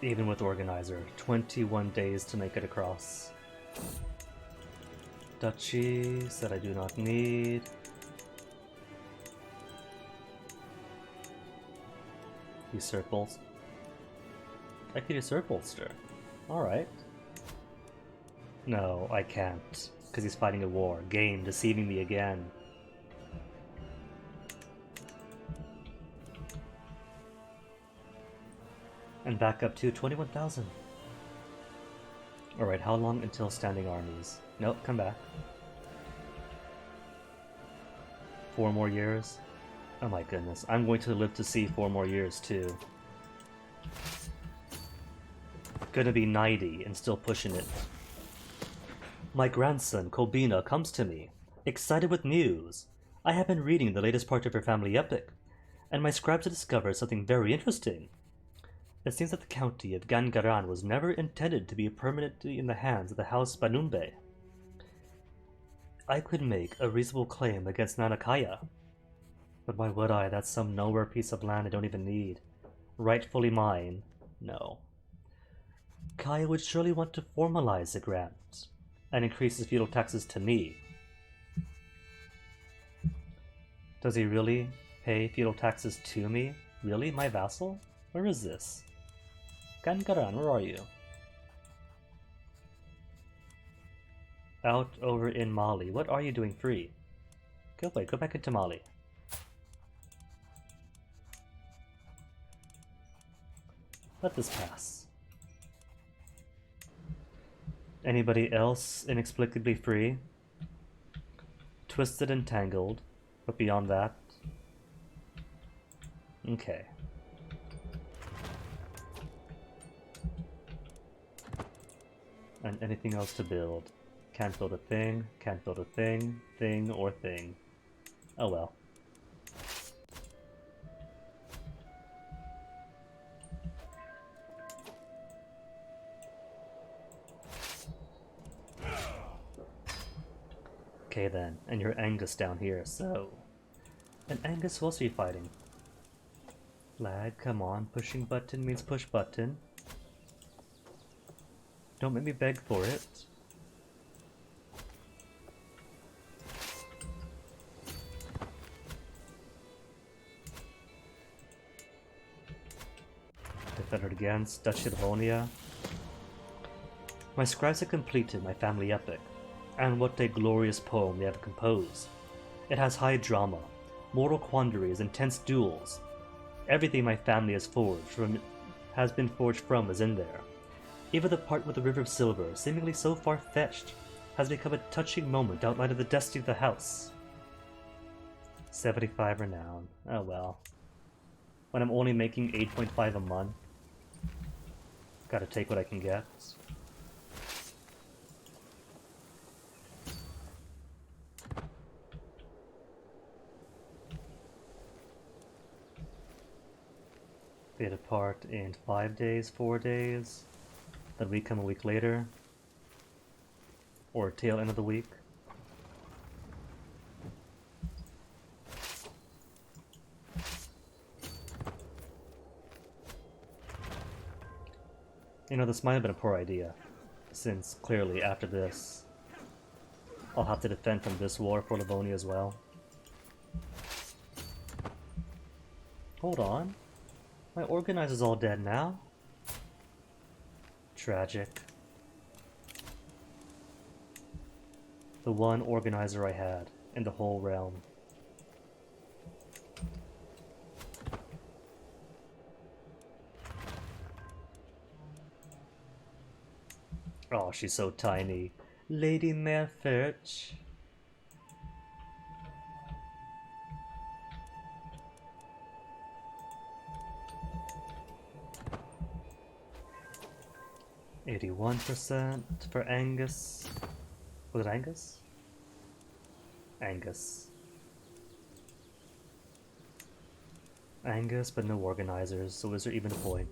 Even with Organizer, 21 days to make it across. Duchies that I do not need. Usurp Ulster. I could usurp Ulster. Alright. No, I can't, because he's fighting a war. Game deceiving me again. And back up to 21,000. Alright, how long until standing armies? Nope, come back. 4 more years? Oh my goodness, I'm going to live to see 4 more years too. Gonna be 90 and still pushing it. My grandson, Kobina, comes to me, excited with news. I have been reading the latest part of her family epic, and my scribes have discovered something very interesting. It seems that the county of Gangaran was never intended to be permanently in the hands of the House Banumbe. I could make a reasonable claim against Nanakaya. But why would I? That's some nowhere piece of land I don't even need. Rightfully mine? No. Kaya would surely want to formalize the grant and increase his feudal taxes to me. Does he really pay feudal taxes to me? Really? My vassal? Where is this? Gangaran, where are you? Out over in Mali. What are you doing free? Go away, go back into Mali. Let this pass. Anybody else inexplicably free? Twisted and tangled, but beyond that? Okay. And anything else to build? Can't build a thing, can't build a thing, thing or thing. Oh well. Okay then, and you're Angus down here, so... And Angus will be fighting. Lag, come on, pushing button means push button. Don't make me beg for it. Defended against Duchy of Livonia. My scribes have completed my family epic, and what a glorious poem they have composed. It has high drama, mortal quandaries, intense duels. Everything my family has been forged from is in there. Even the part with the River of Silver, seemingly so far-fetched, has become a touching moment outlined of the destiny of the house. 75 renown. Oh well. When I'm only making 8.5 a month, gotta take what I can get. They depart in 5 days, 4 days. Then we come a week later. Or tail end of the week. You know, this might have been a poor idea, since clearly after this, I'll have to defend from this war for Livonia as well. Hold on. My organizer's all dead now. Tragic. The one organizer I had in the whole realm. Oh, she's so tiny. Lady Merfetch. %81% for Angus. Was it Angus? Angus. Angus, but no organizers, so is there even a point?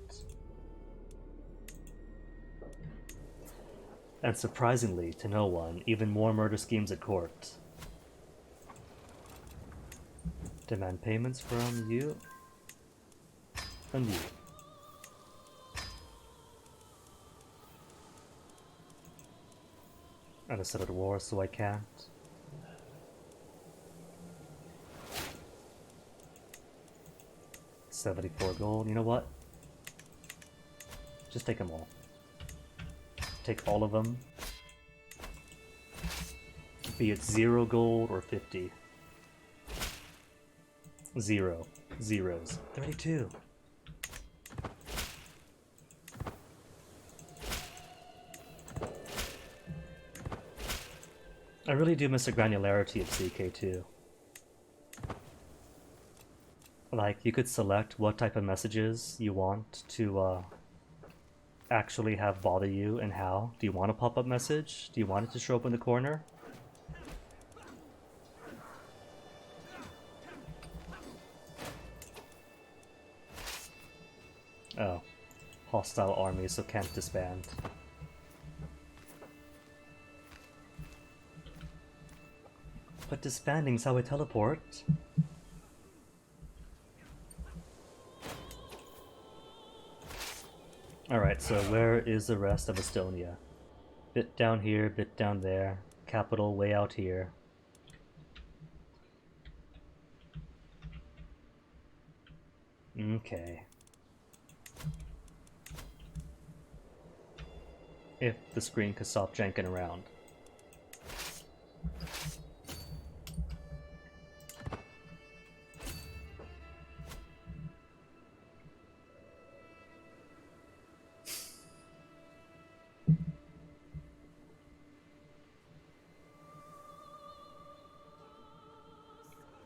And surprisingly, to no one, even more murder schemes at court. Demand payments from you. And you. And I started war, so I can't. $74 gold. You know what? Just take them all. Take all of them. Be it 0 gold or 50. 0. Zeros. 32. I really do miss the granularity of CK2. Like, you could select what type of messages you want to actually have bother you, and how? Do you want a pop-up message? Do you want it to show up in the corner? Oh. Hostile army, so can't disband. But disbanding's how I teleport. Alright, so where is the rest of Estonia? Bit down here, bit down there. Capital way out here. Okay. If the screen could stop janking around.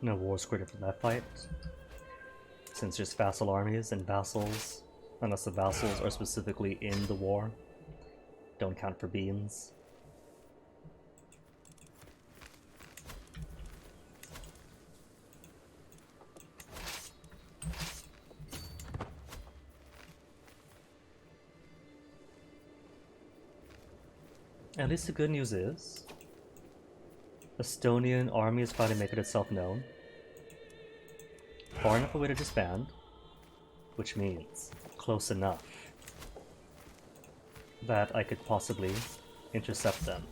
No war's created from that fight, since there's vassal armies and vassals, unless the vassals are specifically in the war. Don't count for beans. At least the good news is, Estonian army is finally making itself known. Far enough away to disband, which means close enough that I could possibly intercept them.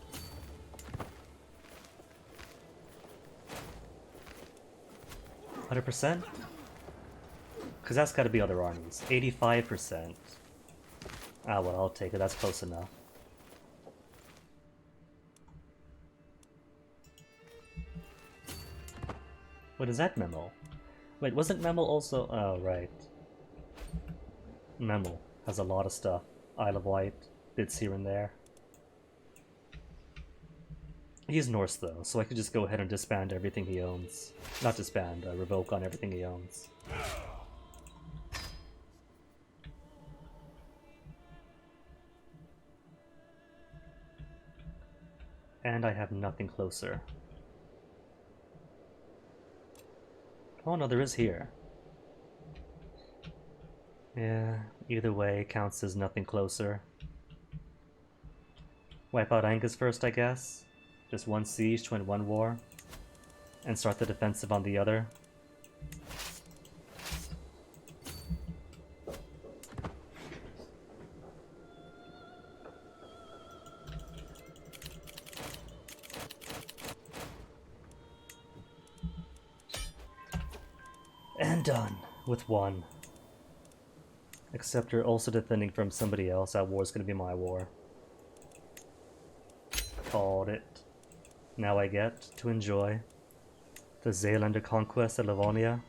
%? Because that's got to be other armies. 85%. Ah, well, I'll take it. That's close enough. What is that memo? Wait, wasn't Memo also... Oh, right. Memo has a lot of stuff. Isle of Wight, bits here and there. He's Norse though, so I could just go ahead and disband everything he owns. Not disband, revoke on everything he owns. And I have nothing closer. Oh no, there is here. Yeah, either way counts as nothing closer. Wipe out Angus first, I guess. Just one siege to win one war. And start the defensive on the other. And done with one. Except you're also defending from somebody else. That war's gonna be my war. Called it. Now I get to enjoy the Zeelander conquest of Livonia.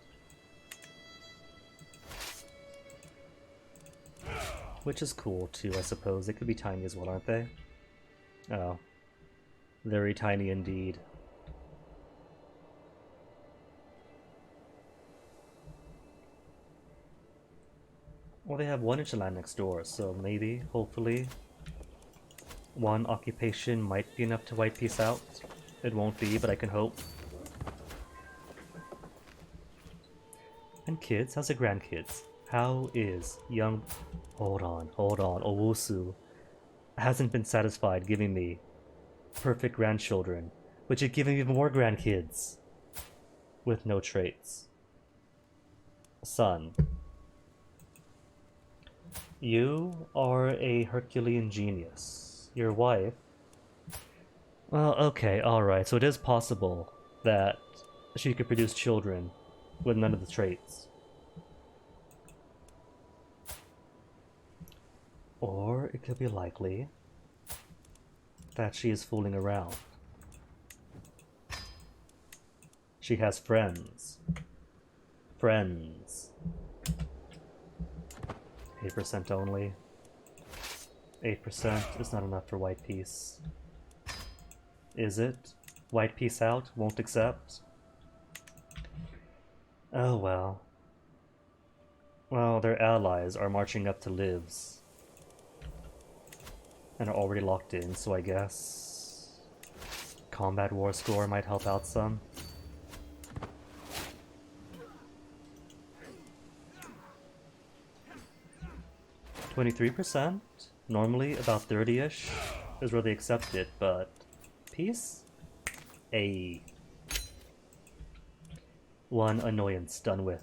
Which is cool too, I suppose. They could be tiny as well, aren't they? Oh. Very tiny indeed. Well, they have 1 inch of land next door, so maybe, hopefully, one occupation might be enough to wipe peace out. It won't be, but I can hope. And kids? How's the grandkids? How is young... Hold on. Owusu hasn't been satisfied giving me perfect grandchildren, but you're giving me even more grandkids with no traits. Son. You are a Herculean genius. Your wife... Well, okay, alright, so it is possible that she could produce children with none of the traits. Or it could be likely that she is fooling around. She has friends. Friends. 8% only. 8% is not enough for white peace. Is it? White peace out? Won't accept? Oh well. Well, their allies are marching up to Livs. and are already locked in, so I guess combat war score might help out some. %23%? Normally about 30-ish is where they accept it, but peace? A one annoyance done with.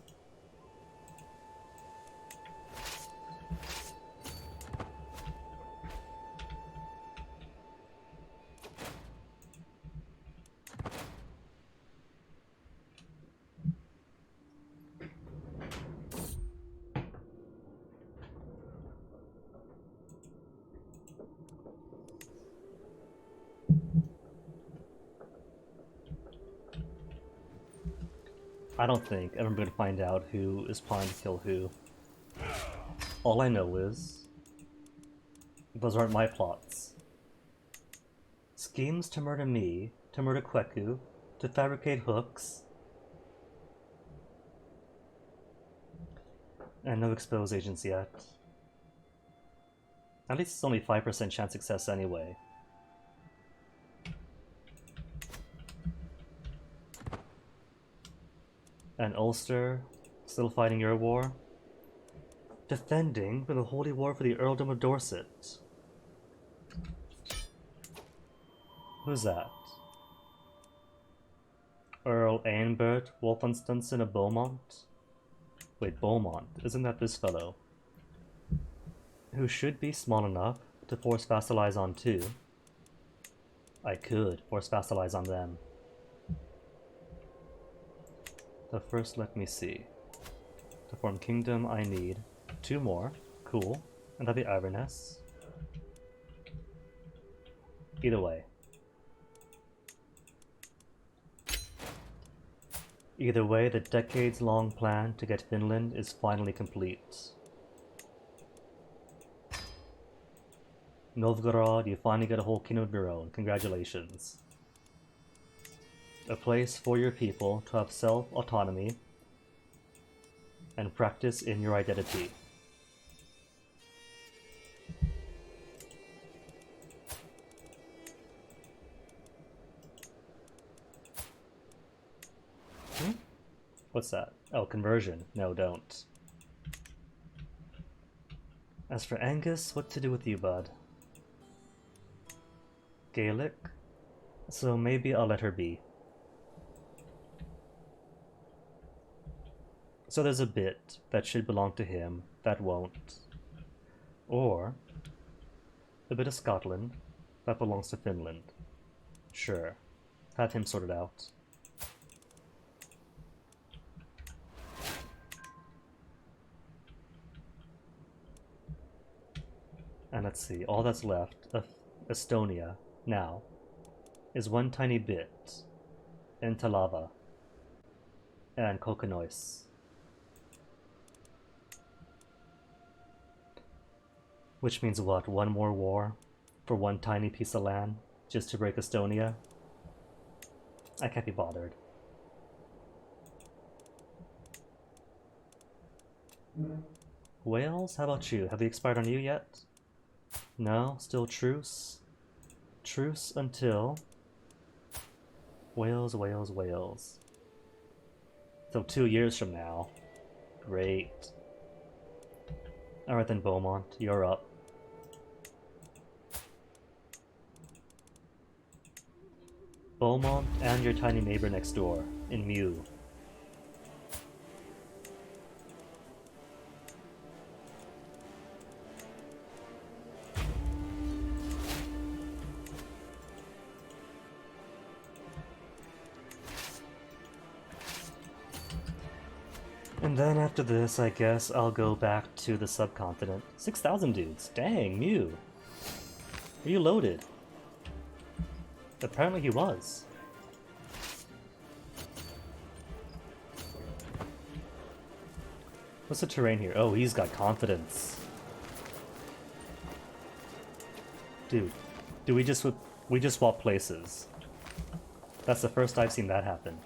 I don't think I'm going to find out who is planning to kill who. All I know is those aren't my plots. Schemes to murder me, to murder Kweku, to fabricate hooks, and no exposed agents yet. At least it's only 5% chance success anyway. And Ulster, still fighting your war? Defending for the holy war for the Earldom of Dorset. Who's that? Earl Ainbert Wolfenstenson of Beaumont? Wait, Beaumont, isn't that this fellow? Who should be small enough to force vassalize on two. I could force vassalize on them. But first let me see. To form kingdom I need 2 more. Cool. And that'd be Iverness. Either way. Either way, the decades-long plan to get Finland is finally complete. Novgorod, you finally get a whole kingdom of your own. Congratulations. A place for your people to have self-autonomy and practice in your identity. What's that? Oh, conversion. No, don't. As for Angus, what to do with you, bud? Gaelic? So maybe I'll let her be. So there's a bit that should belong to him that won't. Or a bit of Scotland that belongs to Finland. Sure, have him sorted out. And let's see, all that's left of Estonia now is one tiny bit in Talava and Kokanois. Which means what? One more war for one tiny piece of land just to break Estonia? I can't be bothered. Wales, how about you? Have they expired on you yet? No? Still truce? Truce until... Wales, Wales, Wales. So 2 years from now. Great. Alright then, Beaumont, you're up. Beaumont and your tiny neighbor next door, in Mew. And then after this, I guess I'll go back to the subcontinent. 6,000 dudes. Dang, Mew. Are you loaded? Apparently he was. What's the terrain here? Oh, he's got confidence. Dude, we just swap places. That's the first I've seen that happen.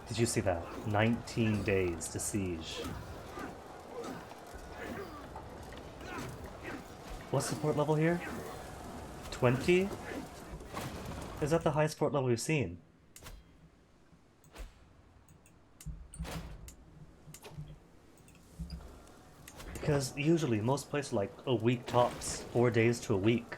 Did you see that? 19 days to siege. What's the support level here? 20? Is that the highest support level we've seen? Because usually most places like a week tops, 4 days to a week.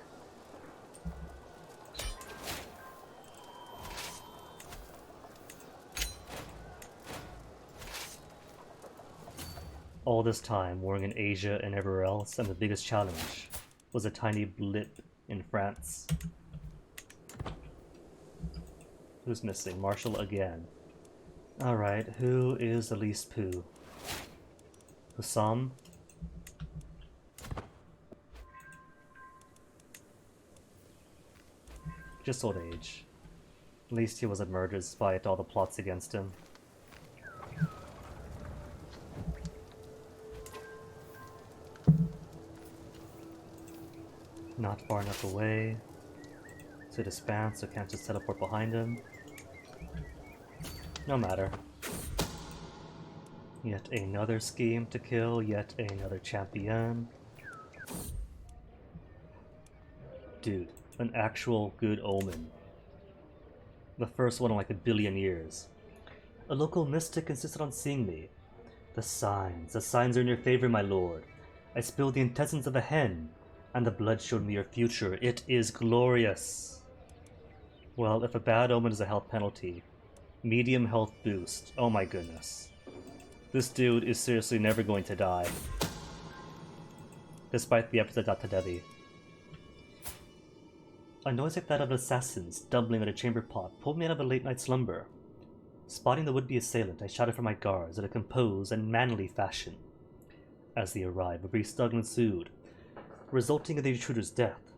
All this time, warring in Asia and everywhere else, and the biggest challenge was a tiny blip in France. Who's missing? Marshall again. Alright, who is the least poo? Hussam? Just old age. At least he wasn't murdered despite all the plots against him. Not far enough away to disband, so can't just teleport behind him. No matter. Yet another scheme to kill, yet another champion. Dude, an actual good omen. The first one in like a billion years. A local mystic insisted on seeing me. The signs are in your favor, my lord. I spilled the intestines of a hen, and the blood showed me your future. It is glorious. Well, if a bad omen is a health penalty, medium health boost. Oh my goodness. This dude is seriously never going to die. Despite the efforts of Dr. Devi. A noise like that of assassins stumbling at a chamber pot pulled me out of a late night slumber. Spotting the would-be assailant, I shouted for my guards in a composed and manly fashion. As they arrived, a brief struggle ensued, resulting in the intruder's death.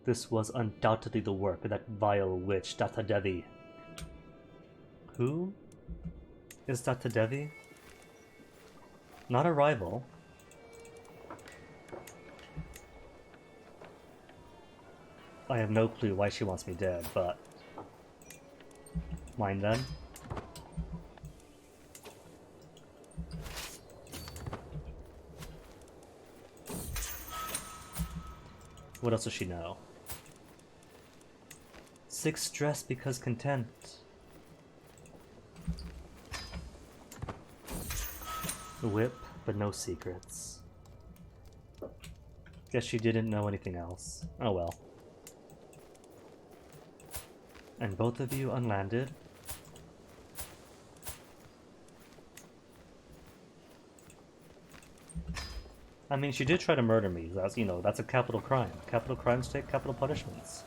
This was undoubtedly the work of that vile witch, Data Devi. Who is Data Devi? Not a rival. I have no clue why she wants me dead, but mine then. What else does she know? 6 stressed because content. A whip, but no secrets. Guess she didn't know anything else. Oh well. And both of you unlanded? I mean, she did try to murder me. That's, you know, that's a capital crime. Capital crimes take capital punishments.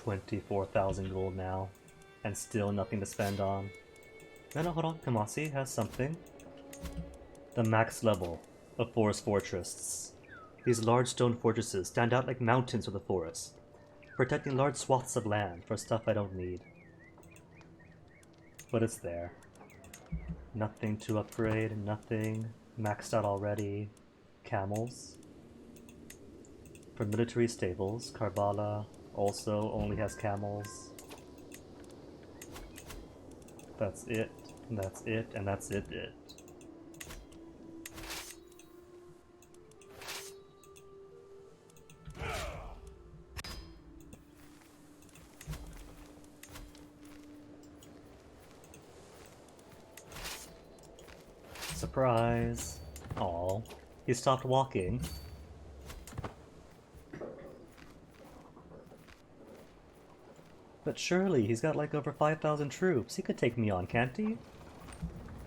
$24,000 gold now, and still nothing to spend on. No, hold on. Kamasi has something. The max level of forest fortresses. These large stone fortresses stand out like mountains of the forest, protecting large swaths of land for stuff I don't need. But it's there. Nothing to upgrade, nothing maxed out already. Camels. For military stables, Karbala also only has camels. That's it, and that's it, and that's it. Surprise! Aw, he stopped walking. But surely, he's got like over 5,000 troops. He could take me on, can't he?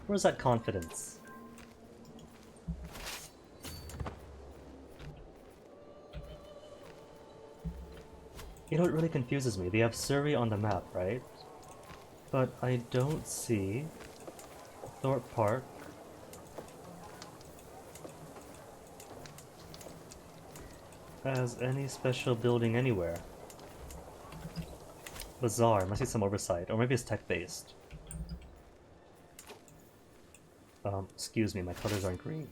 Where's that confidence? You know what really confuses me? They have Surrey on the map, right? But I don't see Thorpe Park as any special building anywhere. Bizarre, must be some oversight, or maybe it's tech-based. Excuse me, my colors aren't green.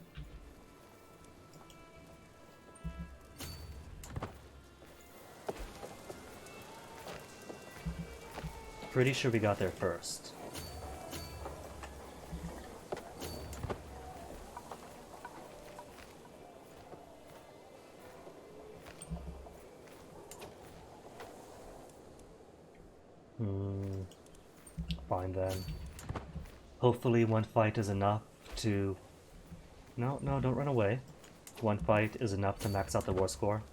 pretty sure we got there first. Fine then. Hopefully one fight is enough to... No, don't run away. One fight is enough to max out the war score.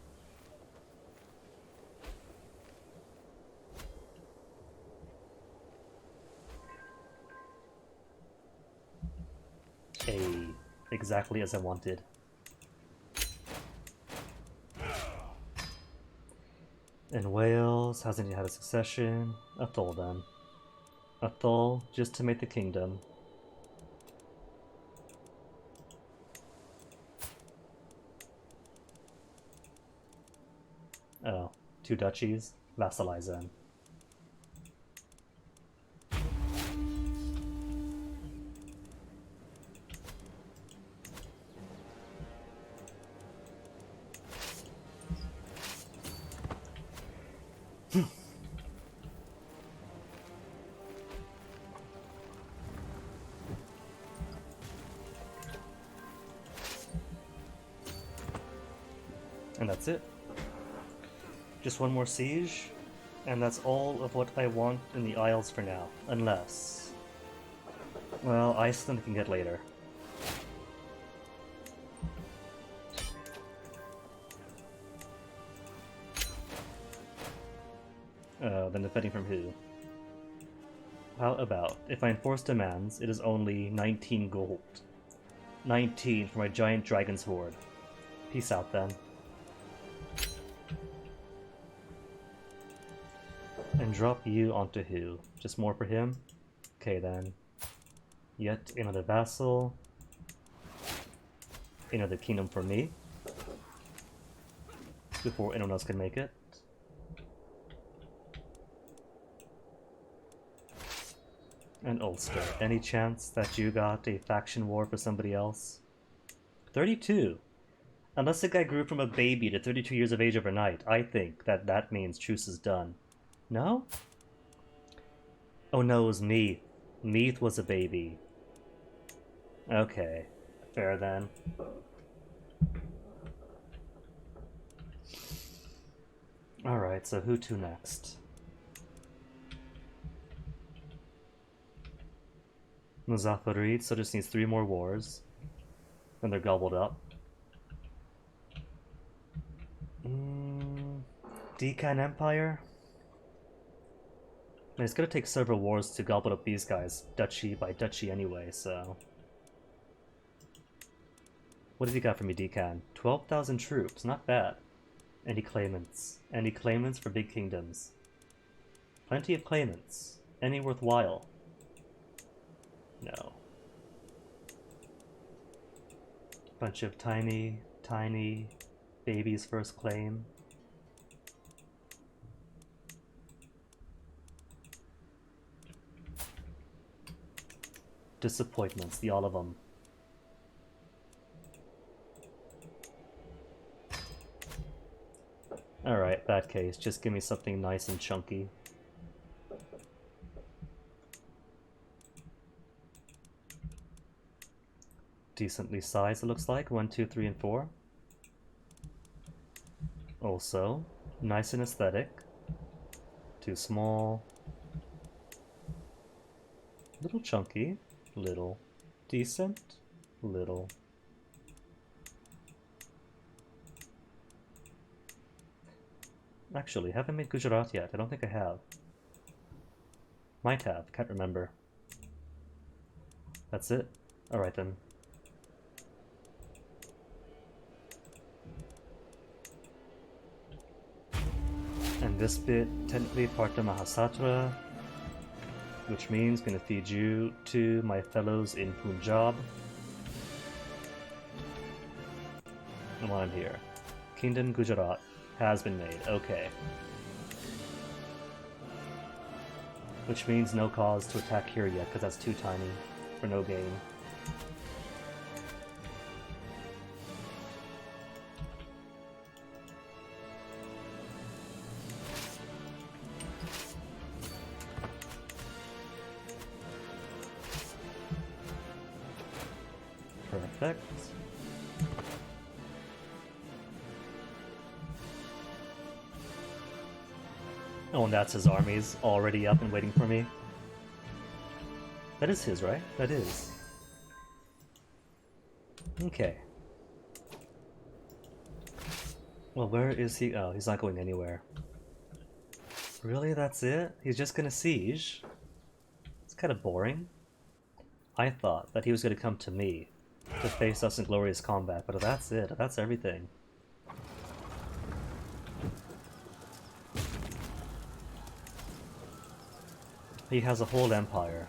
Exactly as I wanted. In Wales, hasn't he had a succession? Athol then. Athol, just to make the kingdom. Oh, 2 duchies? Vassalize then. And that's it. Just one more siege, and that's all of what I want in the Isles for now. Unless... well, Iceland can get later. Then defending from who? How about, if I enforce demands, it is only 19 gold. 19 for my giant dragon's horde. Peace out then. And drop you onto who? Just more for him? Okay then. Yet another vassal. Another kingdom for me. Before anyone else can make it. And Ulster. Any chance that you got a faction war for somebody else? 32! Unless the guy grew from a baby to 32 years of age overnight, I think that that means truce is done. No? Oh no, it was Meath. Meath was a baby. Okay. Fair then. Alright, so who to next? Muzaffarid still just needs 3 more wars. Then they're gobbled up. Deccan Empire? And it's gonna take several wars to gobble up these guys, duchy by duchy anyway, so... What have you got for me, Deccan? 12,000 troops, not bad. Any claimants? Any claimants for big kingdoms? Plenty of claimants. Any worthwhile? No. Bunch of tiny babies first claim. Disappointments, the all of them. Alright, that case, just give me something nice and chunky. Decently sized, it looks like. 1, 2, 3, and 4. Also, nice and aesthetic. Too small. Little chunky. Little. Decent. Little. Actually, haven't made Gujarat yet. I don't think I have. Might have. Can't remember. That's it. Alright then. And this bit, technically part of Mahasatra, which means gonna feed you to my fellows in Punjab. And while I'm here, Kingdom Gujarat has been made. Okay. Which means no cause to attack here yet, because that's too tiny for no gain. Perfect. Oh, and that's his armies already up and waiting for me. That is his, right? That is. Okay. Well, where is he? Oh, he's not going anywhere. Really? That's it? He's just gonna siege? It's kind of boring. I thought that he was gonna come to me to face us in glorious combat, but that's it. That's everything. He has a whole empire.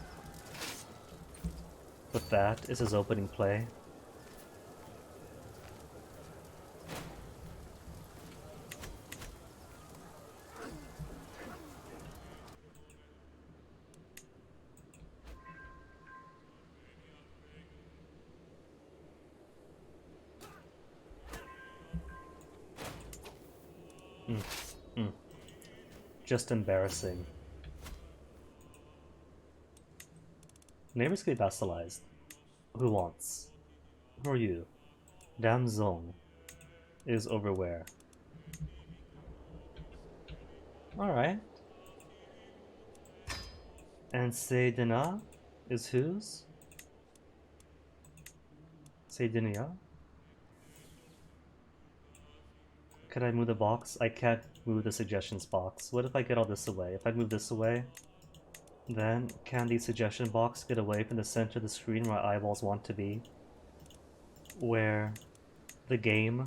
But that is his opening play. Just embarrassing. Neighbors can be vassalized. Who wants? Who are you? Damzong is over where? Alright. And Seydina is whose? Seydinia? Could I move the box? I can't move the suggestions box. What if I get all this away? If I move this away, then can the suggestion box get away from the center of the screen where my eyeballs want to be? Where the game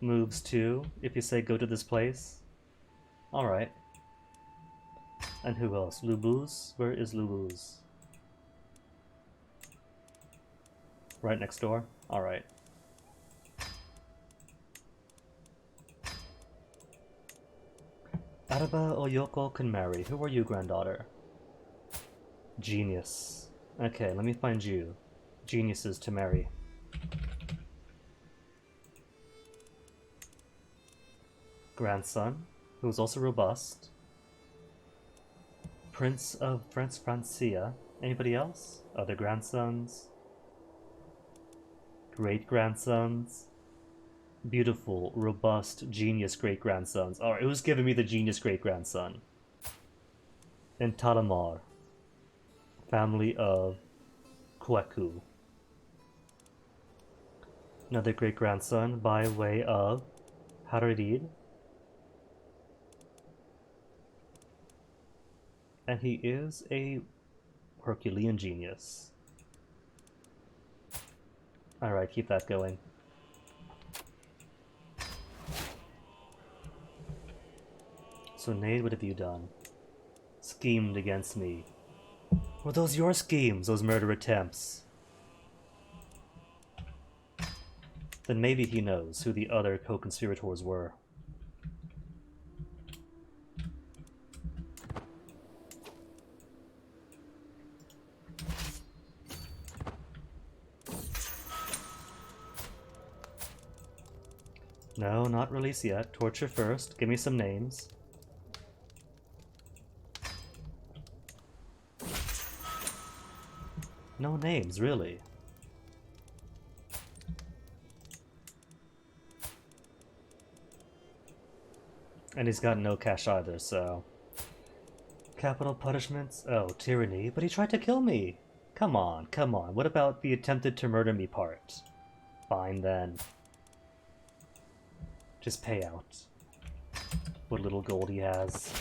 moves to if you say go to this place? Alright. And who else? Lubuz? Where is Lubuz? Right next door? Alright. Araba Oyoko can marry. Who are you, granddaughter? Genius. Okay, let me find you. Geniuses to marry. Grandson, who is also robust. Prince of Francia. Anybody else? Other grandsons? Great-grandsons? Beautiful, robust, genius great-grandsons. Alright, who's giving me the genius great-grandson? And Talamar. Family of Kweku. Another great-grandson by way of Haradid. And he is a Herculean genius. Alright, keep that going. So Nade, what have you done? Schemed against me. Were those your schemes, those murder attempts? Then maybe he knows who the other co-conspirators were. No, not release yet. Torture first. Give me some names. No names, really. And he's got no cash either, so... Capital punishments? Oh, tyranny. But he tried to kill me! Come on, come on. What about the attempted to murder me part? Fine, then. Just pay out what little gold he has.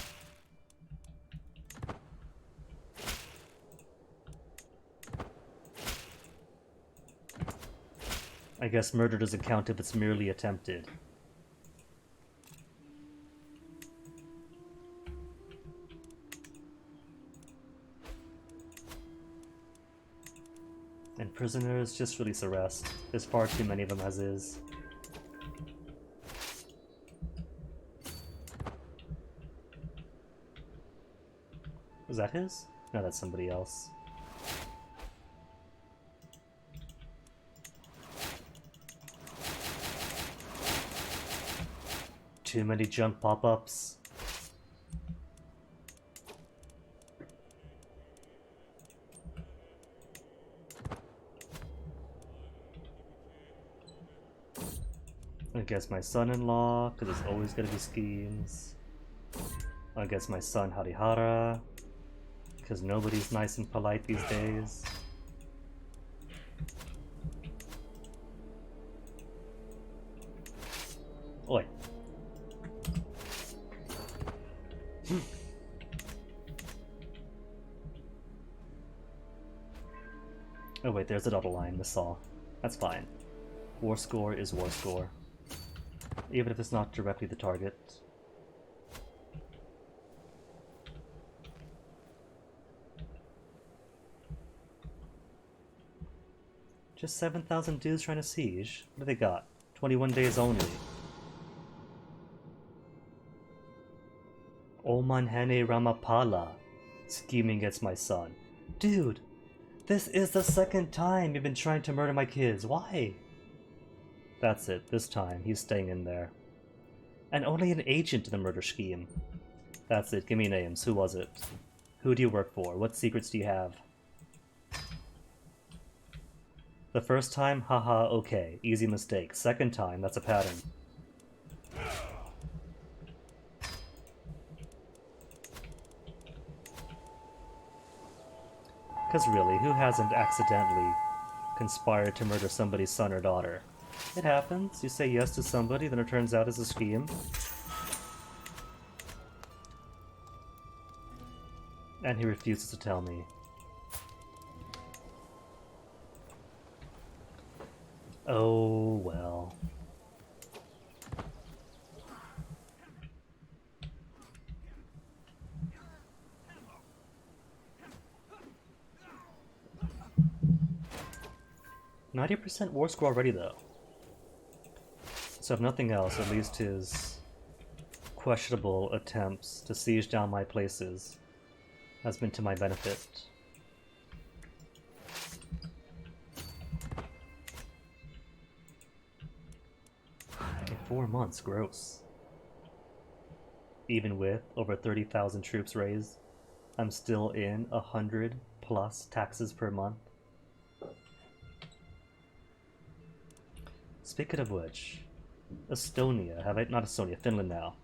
I guess murder doesn't count if it's merely attempted. And prisoners, just release the rest. There's far too many of them as is. Was that his? No, that's somebody else. Too many junk pop-ups. Against my son-in-law, because there's always gonna be schemes. Against my son Harihara, because nobody's nice and polite these days. Oi. Oh wait, there's a double line, missile. That's fine. War score is war score. Even if it's not directly the target. Just 7,000 dudes trying to siege? What do they got? 21 days only. Omanhane Ramapala scheming against my son. Dude, this is the second time you've been trying to murder my kids. Why? That's it. This time, he's staying in there. And only an agent in the murder scheme. That's it. Give me names. Who was it? Who do you work for? What secrets do you have? The first time, haha, okay. Easy mistake. Second time, that's a pattern. Because really, who hasn't accidentally conspired to murder somebody's son or daughter? It happens. You say yes to somebody, then it turns out it's a scheme. And he refuses to tell me. Oh, well. %90 war score already, though. So if nothing else, at least his questionable attempts to siege down my places has been to my benefit. In 4 months, gross. Even with over 30,000 troops raised, I'm still in 100+ taxes per month. Speaking of which, Estonia, not Estonia, Finland now.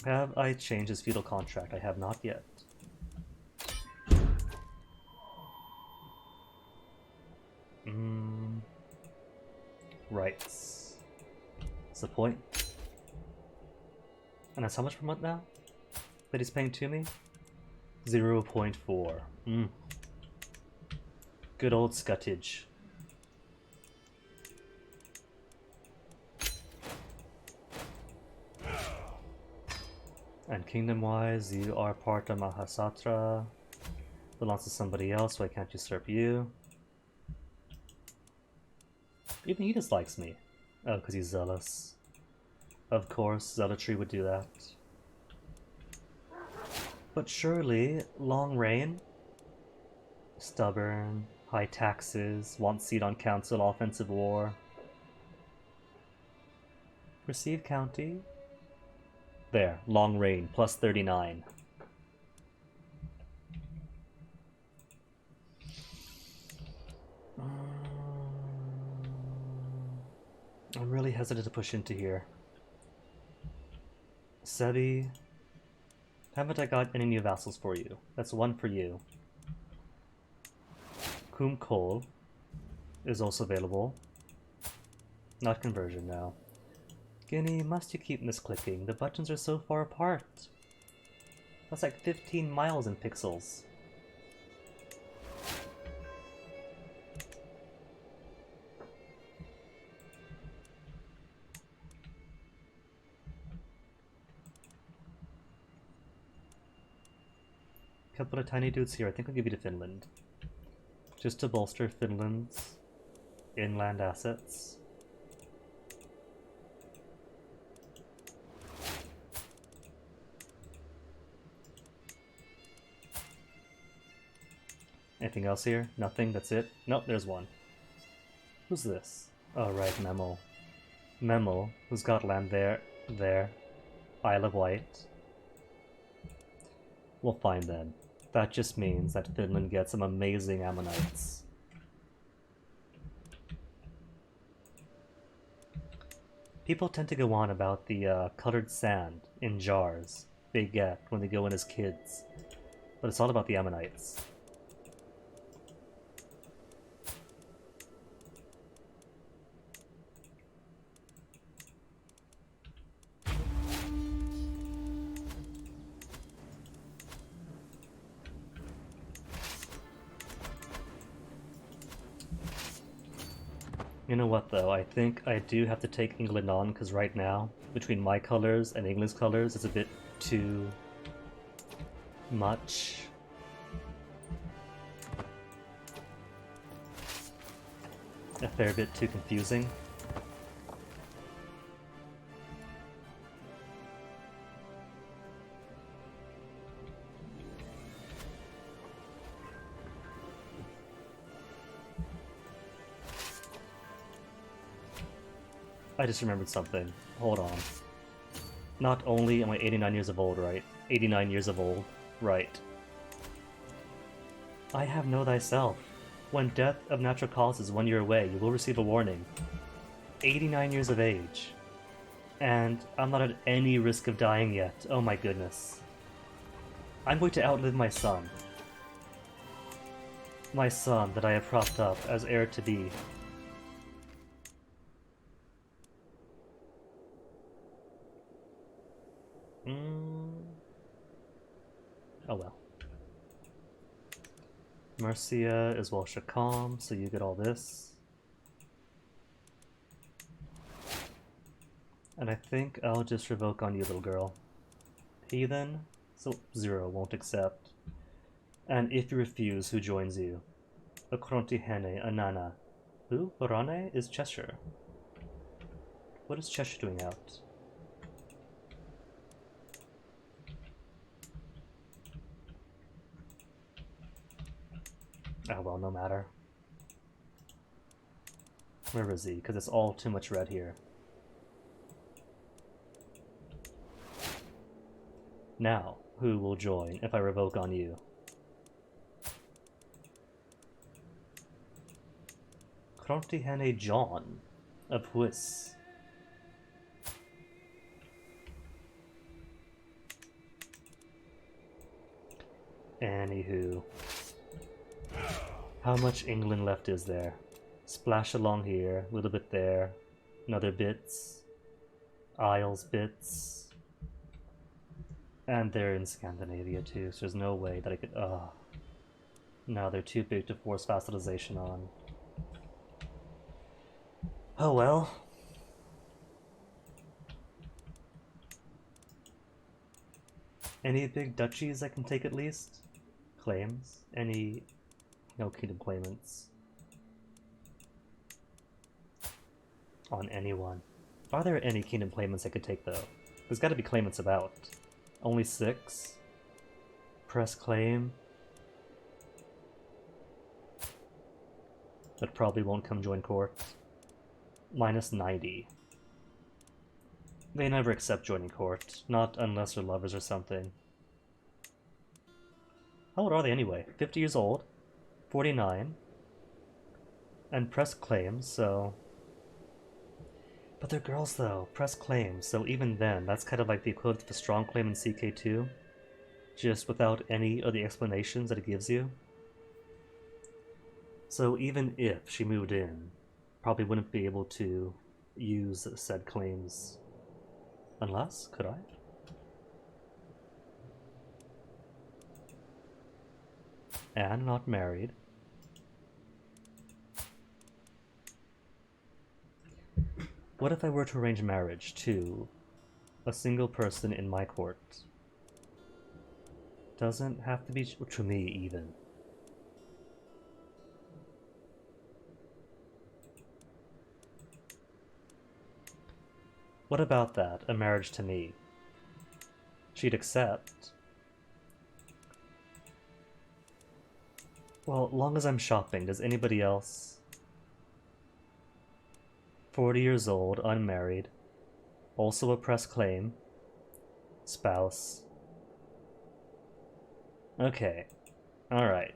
Have I changed his feudal contract? I have not yet. Rights. What's the point? And that's how much per month now? That he's paying to me? 0.4. Good old Scuttage. And kingdom-wise, you are part of Mahasatra. Belongs to somebody else, so I can't usurp you. Even he dislikes me. Oh, because he's zealous. Of course, zealotry would do that. But surely, long reign? Stubborn, high taxes, wants seat on council, offensive war. Receive county. There, long reign, plus 39. I'm really hesitant to push into here. Sebi, haven't I got any new vassals for you? That's one for you. Kum Kol is also available. Not conversion now. Guinea, must you keep misclicking? The buttons are so far apart. That's like 15 miles in pixels. Couple of tiny dudes here. I think I'll give you to Finland. Just to bolster Finland's inland assets. Anything else here? Nothing? That's it? Nope, there's one. Who's this? Oh, right, Memo. Memo, who's got land there, Isle of Wight. We'll find them. That just means that Finland gets some amazing Ammonites. People tend to go on about the colored sand in jars they get when they go in as kids, but it's all about the Ammonites. You know what, though? I think I do have to take England on, because right now, between my colors and England's colors, it's a bit too much. A fair bit too confusing. I just remembered something. Hold on. Not only am I 89 years of old, right? 89 years of old, right. I have know thyself. When death of natural causes 1 year away, you will receive a warning. 89 years of age. And I'm not at any risk of dying yet. Oh my goodness. I'm going to outlive my son. My son that I have propped up as heir to be. Oh well. Mercia is well Shakam, so you get all this. And I think I'll just revoke on you, little girl. Heathen, so 0 won't accept. And if you refuse, who joins you? Akronti Hene, Anana. Who? Orane is Cheshire. What is Cheshire doing out? Oh well, no matter. Where is he? Because it's all too much red here. Now, who will join if I revoke on you? Krontihene John of Huis. Anywho. How much England left is there? Splash along here, a little bit there, another bits, Isles bits, and they're in Scandinavia too, so there's no way that I could, no, they're too big to force vassalization on. Oh well. Any big duchies I can take at least? Claims? Any... no kingdom claimants. On anyone. Are there any kingdom claimants I could take though? There's gotta be claimants about. Only 6? Press claim. That probably won't come join court. Minus 90. They never accept joining court. Not unless they're lovers or something. How old are they anyway? 50 years old? 49. And press claims, so... But they're girls though, press claims, so even then, that's kind of like the equivalent of a strong claim in CK2. Just without any of the explanations that it gives you. So even if she moved in, probably wouldn't be able to use said claims. Unless, could I? And not married. What if I were to arrange marriage to a single person in my court? Doesn't have to be to me, even. What about that? A marriage to me? She'd accept. Well, long as I'm shopping, does anybody else? 40 years old, unmarried, also a press claim, spouse. Okay, alright.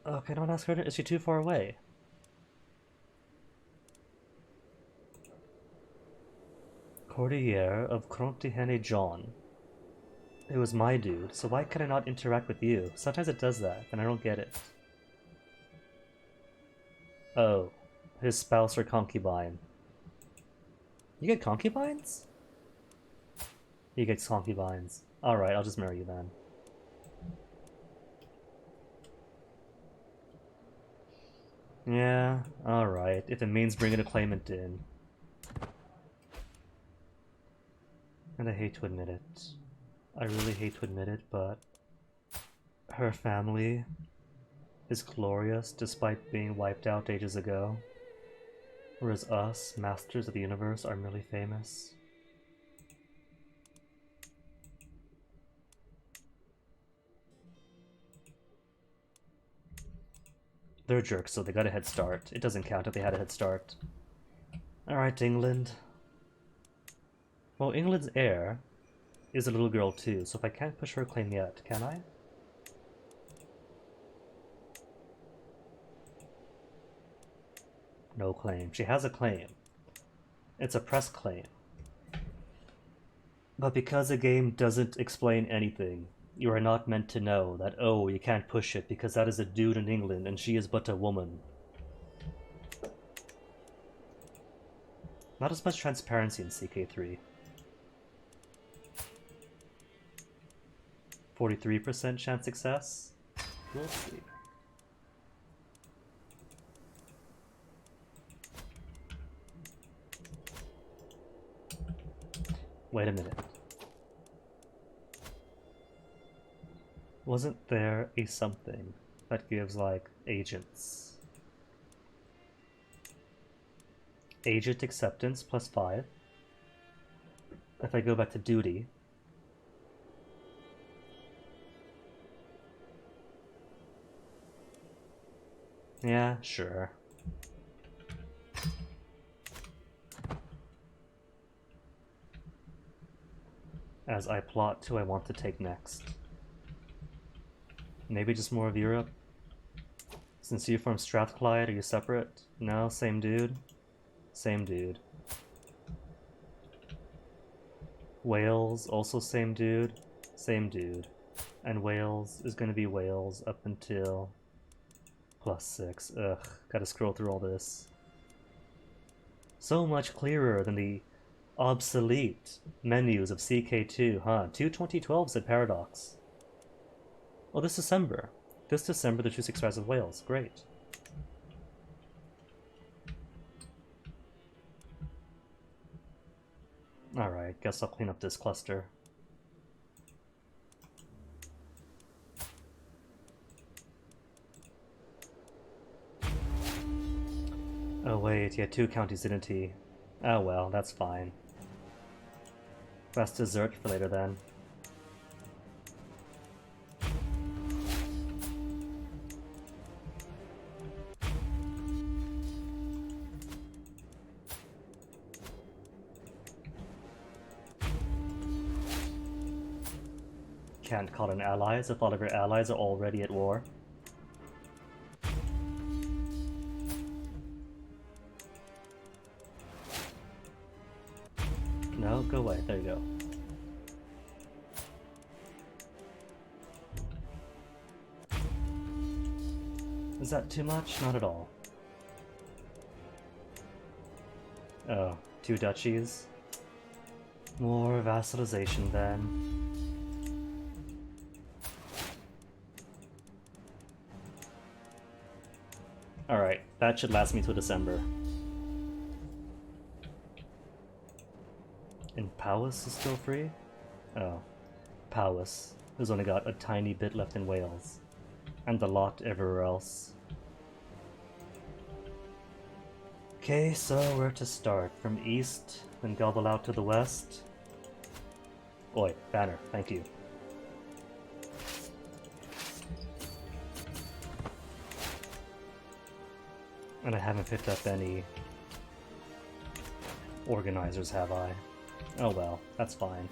Okay, don't ask her. Is she too far away? Courtier of Crontihene John. It was my dude, so why could I not interact with you? Sometimes it does that, and I don't get it. Oh, his spouse or concubine. You get concubines? He gets concubines. Alright, I'll just marry you then. Yeah, alright, if it means bringing a claimant in. And I hate to admit it. I really hate to admit it, but her family is glorious despite being wiped out ages ago. Whereas us, masters of the universe, are merely famous. They're jerks, so they got a head start. It doesn't count if they had a head start. Alright, England. Well, England's heir is a little girl too, so if I can't push her claim yet, can I? No claim. She has a claim. It's a press claim. But because the game doesn't explain anything, you are not meant to know that, oh, you can't push it because that is a dude in England and she is but a woman. Not as much transparency in CK3. 43% chance success? We'll see. Wait a minute. Wasn't there a something that gives, like, agents? Agent acceptance plus 5. If I go back to duty. Yeah, sure. As I plot who I want to take next. Maybe just more of Europe? Since you're from Strathclyde, are you separate? No, same dude? Same dude. Wales, also same dude? Same dude. And Wales is gonna be Wales up until +6. Ugh, gotta scroll through all this. So much clearer than the obsolete menus of CK2, huh? Two 2012s at Paradox. Well, this December. This December, the 2/6 Rise of Wales. Great. Alright, guess I'll clean up this cluster. Oh wait, yeah, 2 counties didn't he? Oh well, that's fine. Best dessert for later then. Can't call in allies if all of your allies are already at war. No, go away. There you go. Is that too much? Not at all. Oh, 2 duchies. More vassalization then. Alright, that should last me till December. And Powys is still free? Oh. Powys, who's only got a tiny bit left in Wales. And a lot everywhere else. Okay, so where to start? From east, then gobble out to the west? Oi, banner, thank you. And I haven't picked up any organizers, have I? Oh well, that's fine.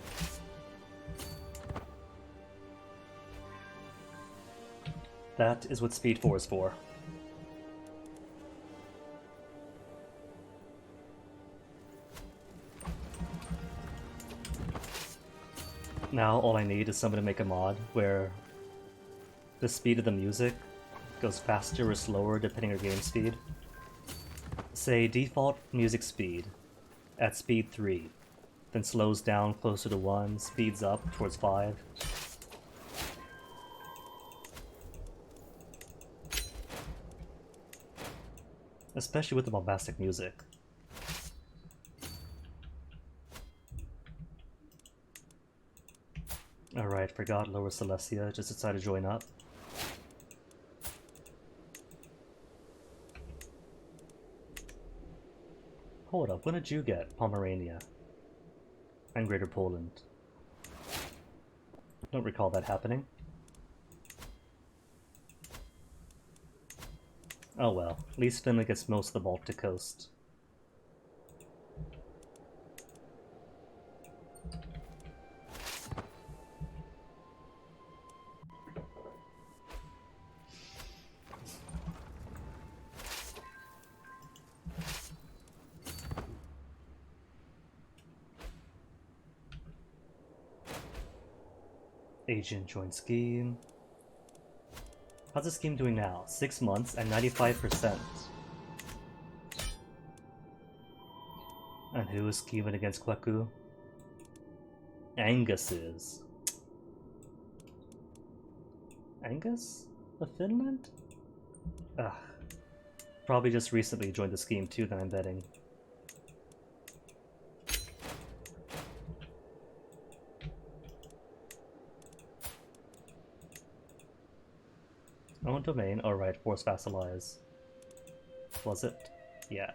That is what Speed 4 is for. Now all I need is someone to make a mod where the speed of the music goes faster or slower depending on your game speed. Say default music speed at speed 3, then slows down closer to 1, speeds up towards 5. Especially with the bombastic music. Alright, forgot Lower Celestia just decided to join up. Hold up, when did you get Pomerania? And Greater Poland? Don't recall that happening. Oh well, at least Finland gets most of the Baltic coast. Agent joint scheme. How's the scheme doing now? 6 months and 95%. And who is scheming against Kwaku? Angus is. Angus? Of Finland? Ugh. Probably just recently joined the scheme too, then I'm betting. Own domain? Alright, force vassalize. Was it? Yeah.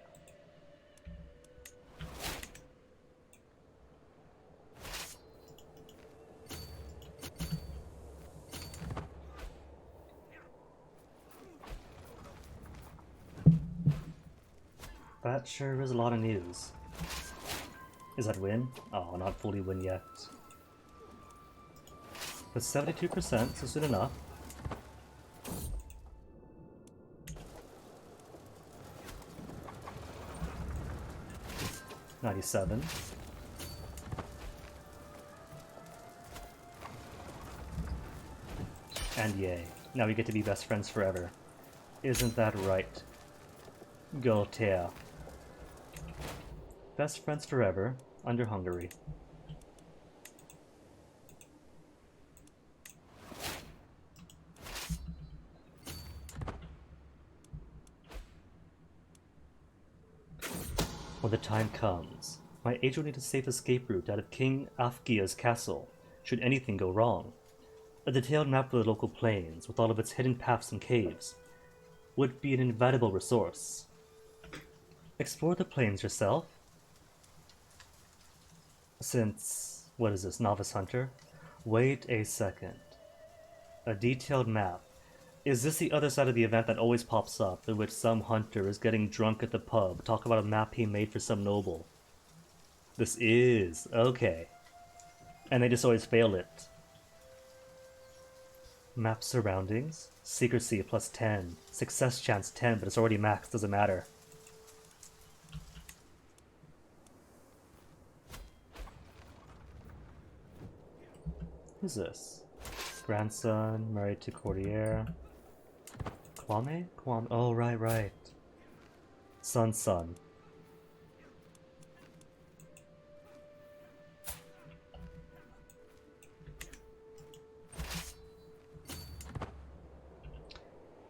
That sure is a lot of news. Is that win? Oh, not fully win yet. But 72%, so soon enough. $97. And yay, now we get to be best friends forever. Isn't that right? Gotha. Best friends forever, under Hungary. When the time comes, my agent will need a safe escape route out of King Afgia's castle, should anything go wrong. A detailed map of the local plains, with all of its hidden paths and caves, would be an invaluable resource. Explore the plains yourself? Since, what is this, Novice Hunter? Wait a second. A detailed map. Is this the other side of the event that always pops up, in which some hunter is getting drunk at the pub, talk about a map he made for some noble? This is, okay. And they just always fail it. Map surroundings, secrecy plus 10, success chance 10, but it's already maxed, doesn't matter. Who's this? Grandson, married to courtier. Kwame? Kwame? Oh, right. Son.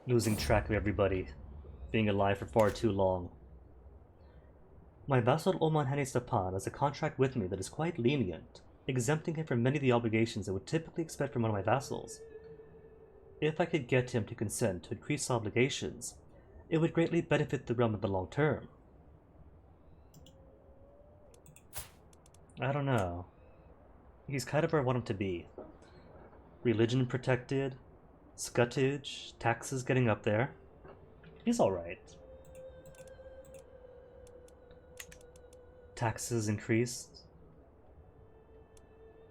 Losing track of everybody. Being alive for far too long. My vassal Oman Hani Stepan has a contract with me that is quite lenient, exempting him from many of the obligations I would typically expect from one of my vassals. If I could get him to consent to increase obligations, it would greatly benefit the realm in the long term. I don't know. He's kind of where I want him to be. Religion protected, scutage, taxes getting up there. He's alright. Taxes increased.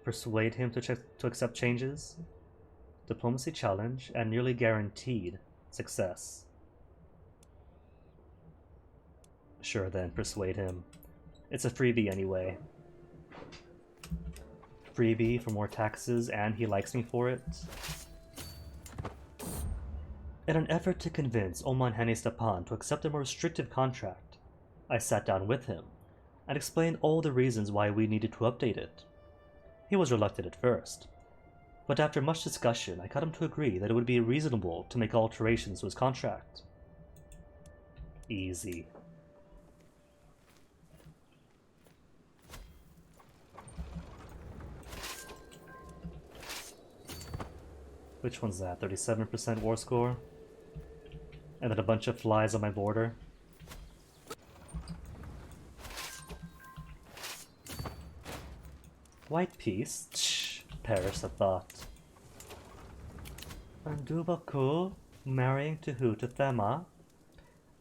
Persuade him to accept changes. Diplomacy challenge and nearly guaranteed success. Sure then, persuade him. It's a freebie anyway. Freebie for more taxes, and he likes me for it. In an effort to convince Oman Hani Stepan to accept a more restrictive contract, I sat down with him and explained all the reasons why we needed to update it. He was reluctant at first, but after much discussion I got him to agree that it would be reasonable to make alterations to his contract. Easy. Which one's that? 37% war score? And then a bunch of flies on my border. White peace? Shh, perish the thought. Andubaku, marrying to who? To Thema?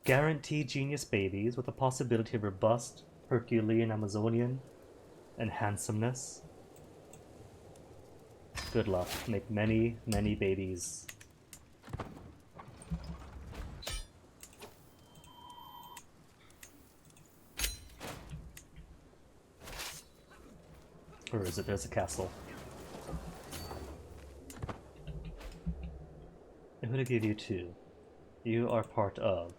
Guaranteed genius babies with the possibility of robust, Herculean, Amazonian, and handsomeness. Good luck. Make many, many babies. Or is it? There's a castle. And who to give you to? You are part of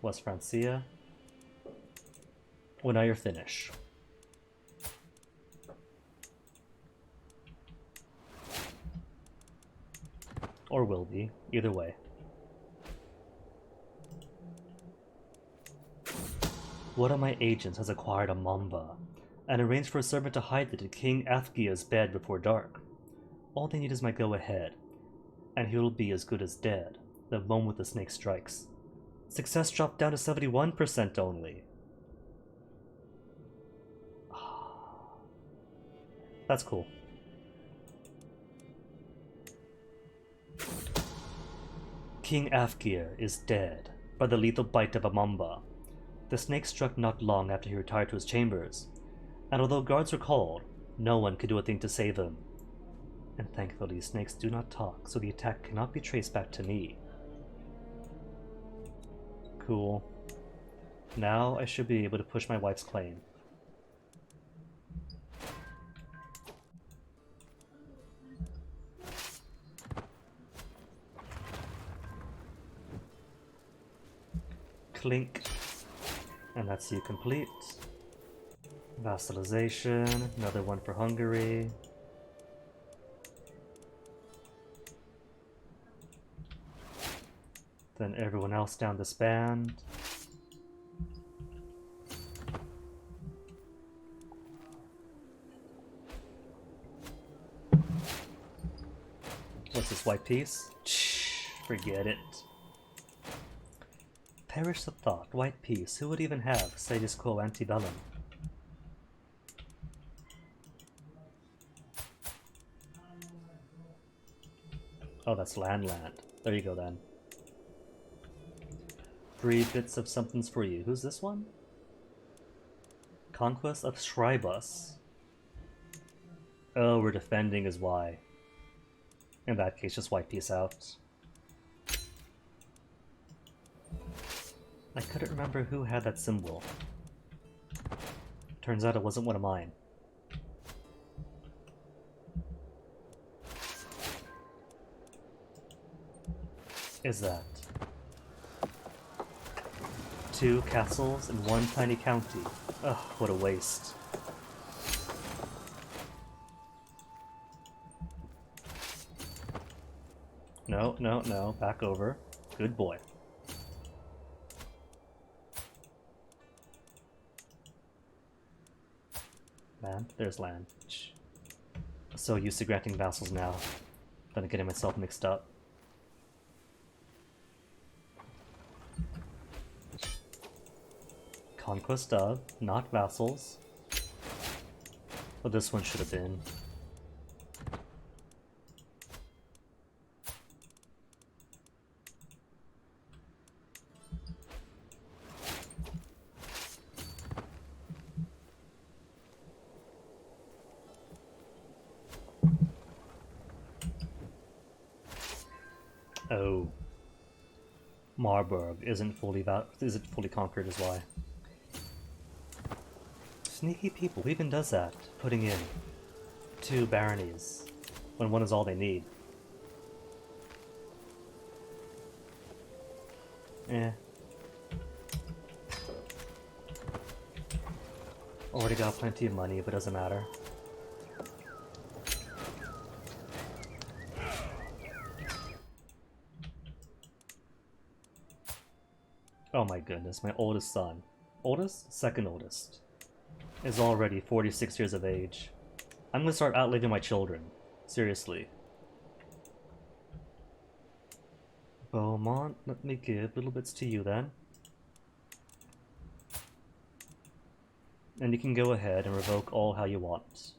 West Francia. Well, now you're Finnish. Or will be, either way. One of my agents has acquired a mamba, and arranged for a servant to hide it in King Athgia's bed before dark. All they need is my go-ahead, and he will be as good as dead the moment the snake strikes. Success dropped down to 71% only. That's cool. King Athgir is dead by the lethal bite of a mamba. The snake struck not long after he retired to his chambers, and although guards were called, no one could do a thing to save him. And thankfully, snakes do not talk, so the attack cannot be traced back to me. Cool. Now I should be able to push my wife's claim. Clink. And that's you complete. Vassalization, another one for Hungary. Then everyone else down disband. What's this white piece? Shh, forget it. Perish the thought, white peace, who would even have status quo antebellum? Oh, that's land. There you go then. 3 bits of something's for you. Who's this one? Conquest of Shrybus. Oh, we're defending is why. In that case, just white peace out. I couldn't remember who had that symbol. Turns out it wasn't one of mine. Is that 2 castles in 1 tiny county? Ugh, what a waste. No, back over. Good boy. Land? There's land. So used to granting vassals now. Then getting myself mixed up. Conquest of, not vassals. Well, this one should have been. Oh. Marburg isn't fully conquered is why. Sneaky people, who even does that? Putting in 2 baronies when 1 is all they need. Eh. Already got plenty of money, but doesn't matter. Oh my goodness, my oldest son. Oldest? Second oldest. Is already 46 years of age. I'm gonna start outliving my children. Seriously. Beaumont, let me give little bits to you then. And you can go ahead and revoke all how you want.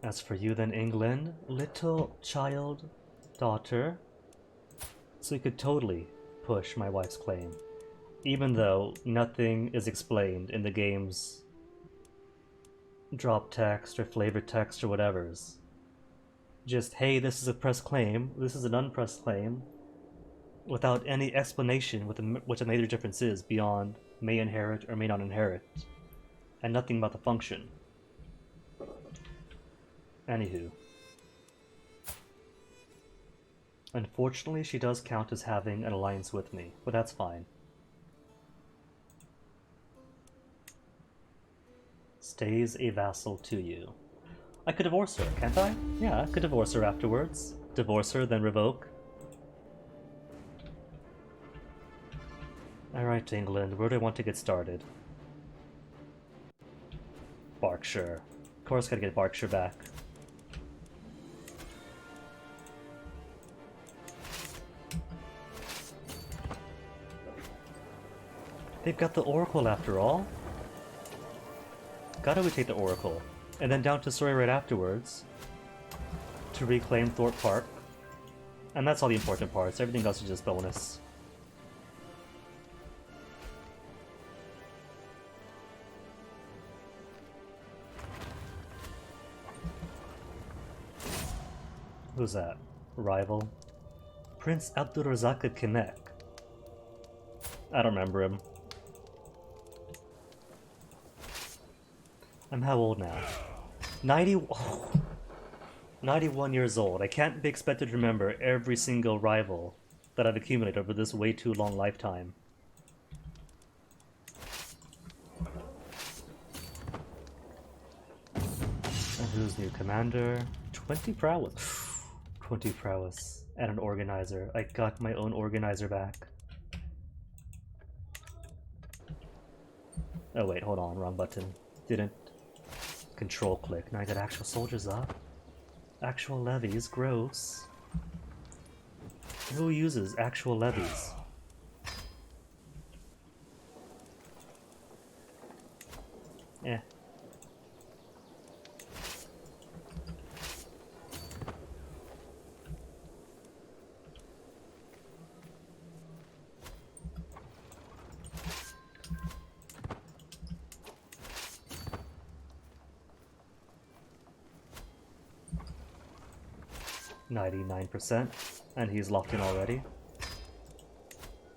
As for you then, England, little child, daughter, so you could totally push my wife's claim, even though nothing is explained in the game's drop text or flavor text or whatever's. Just, hey, this is a pressed claim, this is an unpressed claim, without any explanation what the major difference is beyond may inherit or may not inherit, and nothing about the function. Anywho. Unfortunately, she does count as having an alliance with me, but that's fine. Stays a vassal to you. I could divorce her, can't I? Yeah, I could divorce her afterwards. Divorce her, then revoke. Alright, England, where do I want to get started? Berkshire. Of course, gotta get Berkshire back. They've got the Oracle after all. Gotta take the Oracle. And then down to Surrey right afterwards. To reclaim Thorpe Park. And that's all the important parts. Everything else is just bonus. Who's that? Rival? Prince Abdurrazak Kinek. I don't remember him. I'm how old now? 91 years old. I can't be expected to remember every single rival that I've accumulated over this way too long lifetime. And who's new commander? 20 prowess. 20 prowess. And an organizer. I got my own organizer back. Oh wait, hold on, wrong button. Didn't. Control click. Now I got actual soldiers up. Actual levies, gross. Who uses actual levies? Eh. %, and he's locked in already.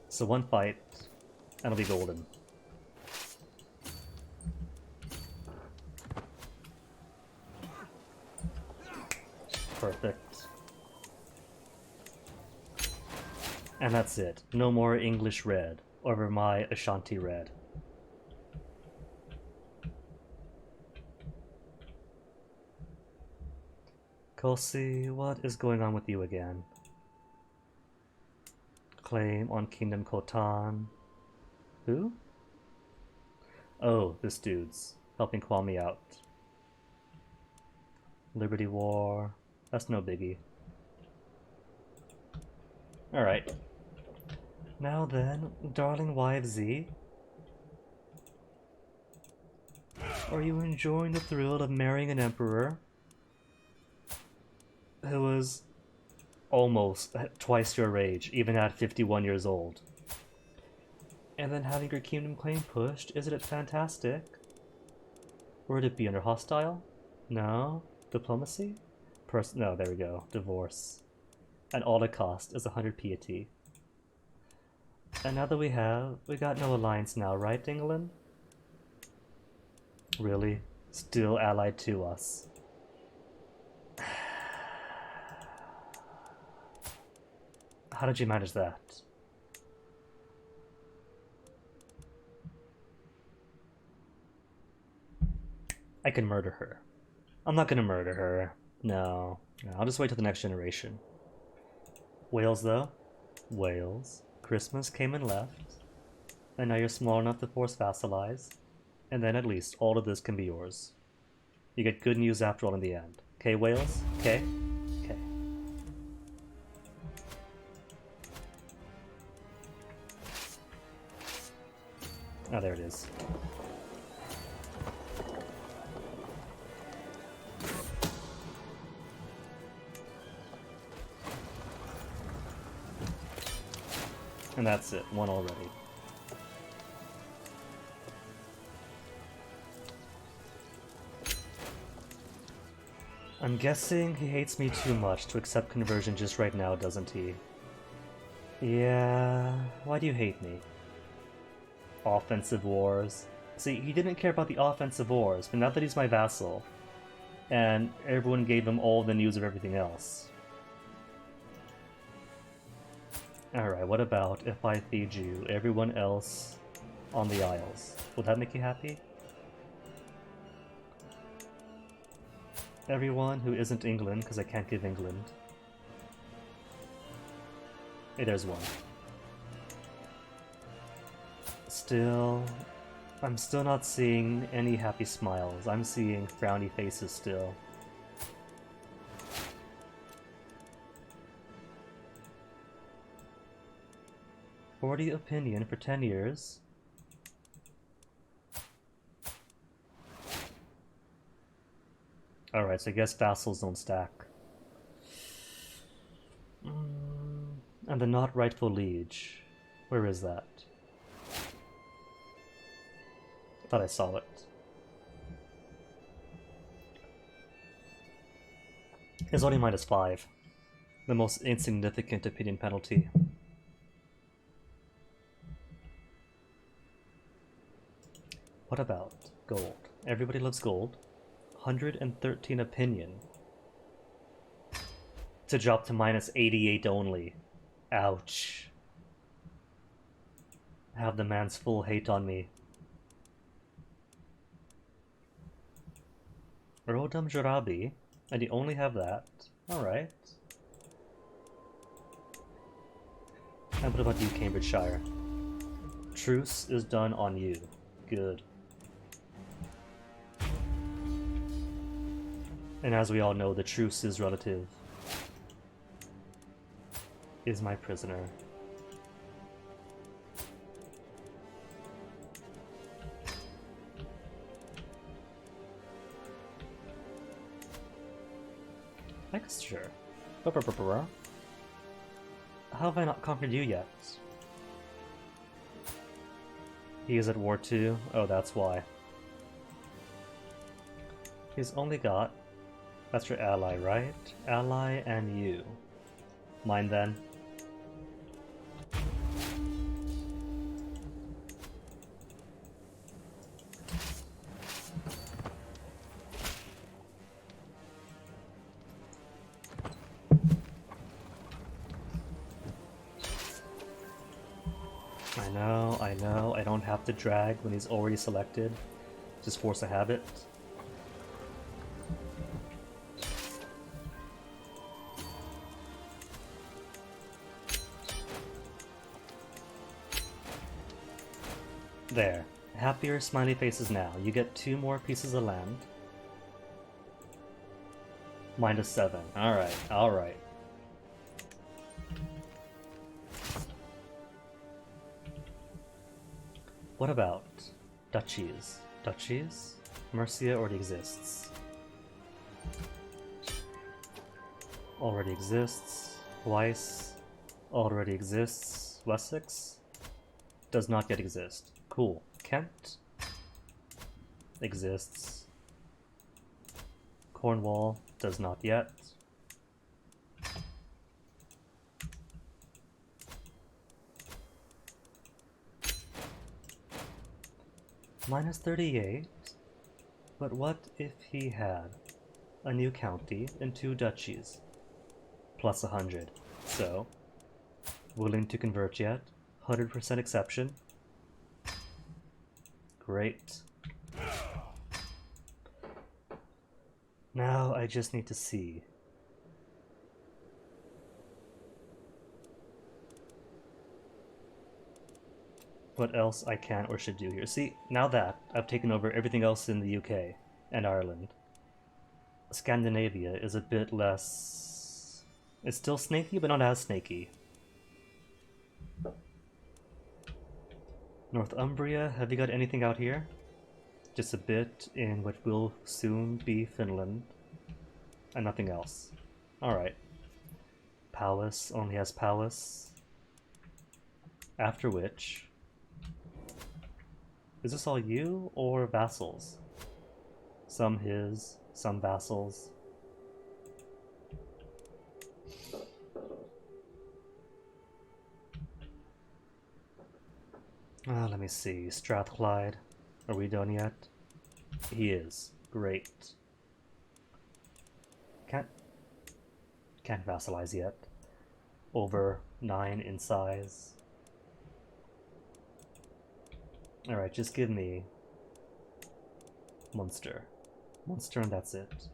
So 1 fight, and it'll be golden. Perfect. And that's it. No more English red over my Ashanti red. Kosi, what is going on with you again? Claim on Kingdom Khotan. Who? Oh, this dude's helping Kwame out. Liberty War. That's no biggie. Alright. Now then, darling wife Z. Are you enjoying the thrill of marrying an emperor who was almost twice your age, even at 51 years old? And then having your kingdom claim pushed, isn't it fantastic? Would it be under hostile? No? Diplomacy? No, there we go. Divorce. And all it cost is 100 piety. And now that we got no alliance now, right, England? Really? Still allied to us. How did you manage that? I can murder her. I'm not gonna murder her. No. I'll just wait till the next generation. Wales, though? Wales. Christmas came and left. And now you're small enough to force vassalize. And then at least all of this can be yours. You get good news after all in the end. Okay, Wales? Okay? Okay. Oh, there it is. And that's it, one already. I'm guessing he hates me too much to accept conversion just right now, doesn't he? Yeah, why do you hate me? Offensive wars. See, he didn't care about the offensive wars, but now that he's my vassal, and everyone gave him all the news of everything else. Alright, what about if I feed you everyone else on the Isles? Would that make you happy? Everyone who isn't England, because I can't give England. Hey, there's one. Still, I'm still not seeing any happy smiles. I'm seeing frowny faces still. "40 opinion for 10 years. Alright, so I guess vassals don't stack. And the not rightful liege. Where is that? Thought I saw it. It's only -5. The most insignificant opinion penalty. What about gold? Everybody loves gold. 113 opinion. To drop to -88 only. Ouch. Have the man's full hate on me. Rodam Jarabi, and you only have that. Alright. And what about you, Cambridgeshire? Truce is done on you. Good. And as we all know, the truce's relative is my prisoner. Texture. How have I not conquered you yet? He is at war too? Oh, that's why. He's only got... That's your ally, right? Ally and you. Mine then. I know, I don't have to drag when he's already selected. Just force a habit. There. Happier smiley faces now. You get 2 more pieces of land. -7. Alright, alright. What about duchies? Duchies? Mercia already exists. Already exists. Weiss already exists. Wessex does not yet exist. Cool. Kent exists. Cornwall does not yet. Minus 38? But what if he had a new county and 2 duchies? Plus 100. So, willing to convert yet? 100% exception? Great. Now I just need to see. What else I can or should do here. See, now that I've taken over everything else in the UK and Ireland, Scandinavia is a bit less... It's still snaky, but not as snaky. Northumbria, have you got anything out here? Just a bit in what will soon be Finland. And nothing else. Alright. Palace only has palace. After which... Is this all you, or vassals? Some his, some vassals. Let me see. Strathclyde. Are we done yet? He is. Great. Can't vassalize yet. Over 9 in size. Alright, just give me Munster. Munster and that's it.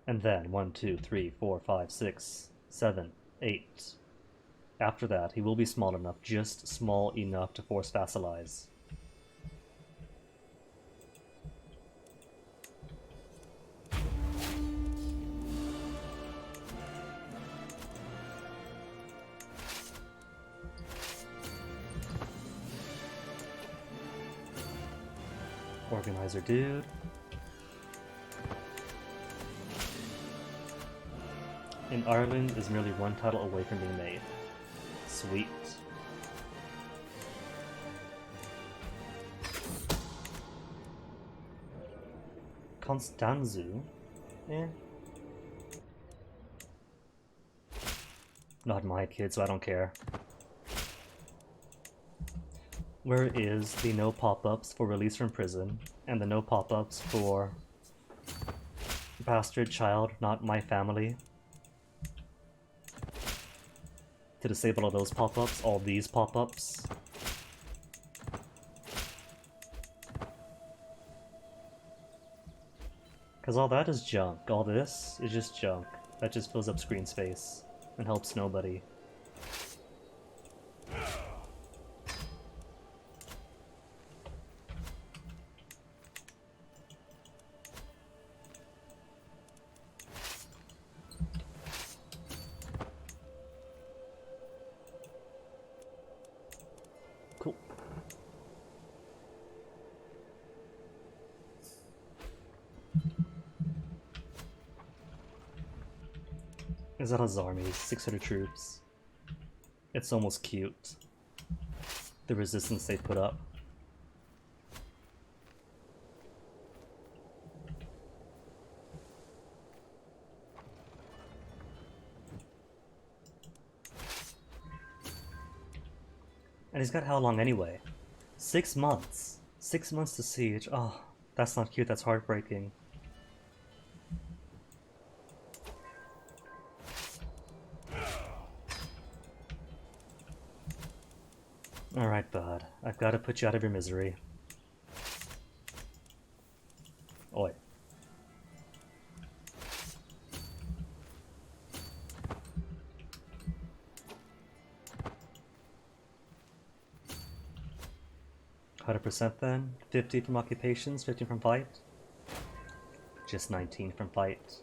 And then 1, 2, 3, 4, 5, 6, 7, 8. After that, he will be small enough, just small enough to force vassalize. Organizer dude. In Ireland is merely 1 title away from being made. Sweet. Constanzu? Eh. Not my kid, so I don't care. Where is the no pop-ups for release from prison, and the no pop-ups for bastard child, not my family? To disable all those pop-ups, all these pop-ups. Because all that is junk. All this is just junk. That just fills up screen space and helps nobody. Cool. Is that his army? 600 troops. It's almost cute. The resistance they put up. And he's got how long anyway? 6 months. 6 months to siege. Oh, that's not cute, that's heartbreaking. Alright, bud. I've got to put you out of your misery. Oi. %, then? 50 from occupations, 15 from fight? Just 19 from fight.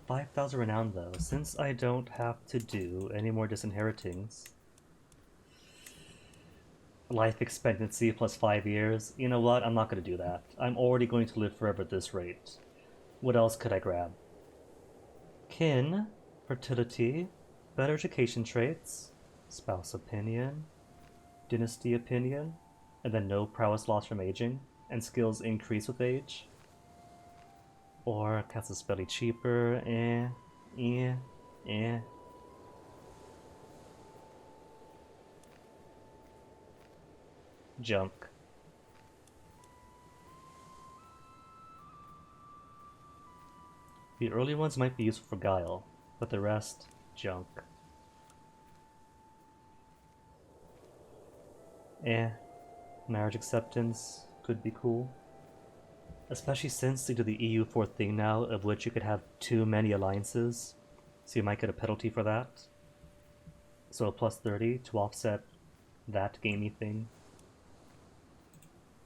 5,000 renown though, since I don't have to do any more disinheritings. Life expectancy plus 5 years. You know what? I'm not going to do that. I'm already going to live forever at this rate. What else could I grab? Kin, fertility, better education traits, spouse opinion, dynasty opinion. and then no prowess loss from aging, and skills increase with age. Or cast a spell cheaper, eh. Junk. The early ones might be useful for Guile, but the rest, junk. Marriage acceptance could be cool. Especially since they do the EU4 thing now, of which you could have too many alliances, so you might get a penalty for that. So a plus 30 to offset that gamey thing.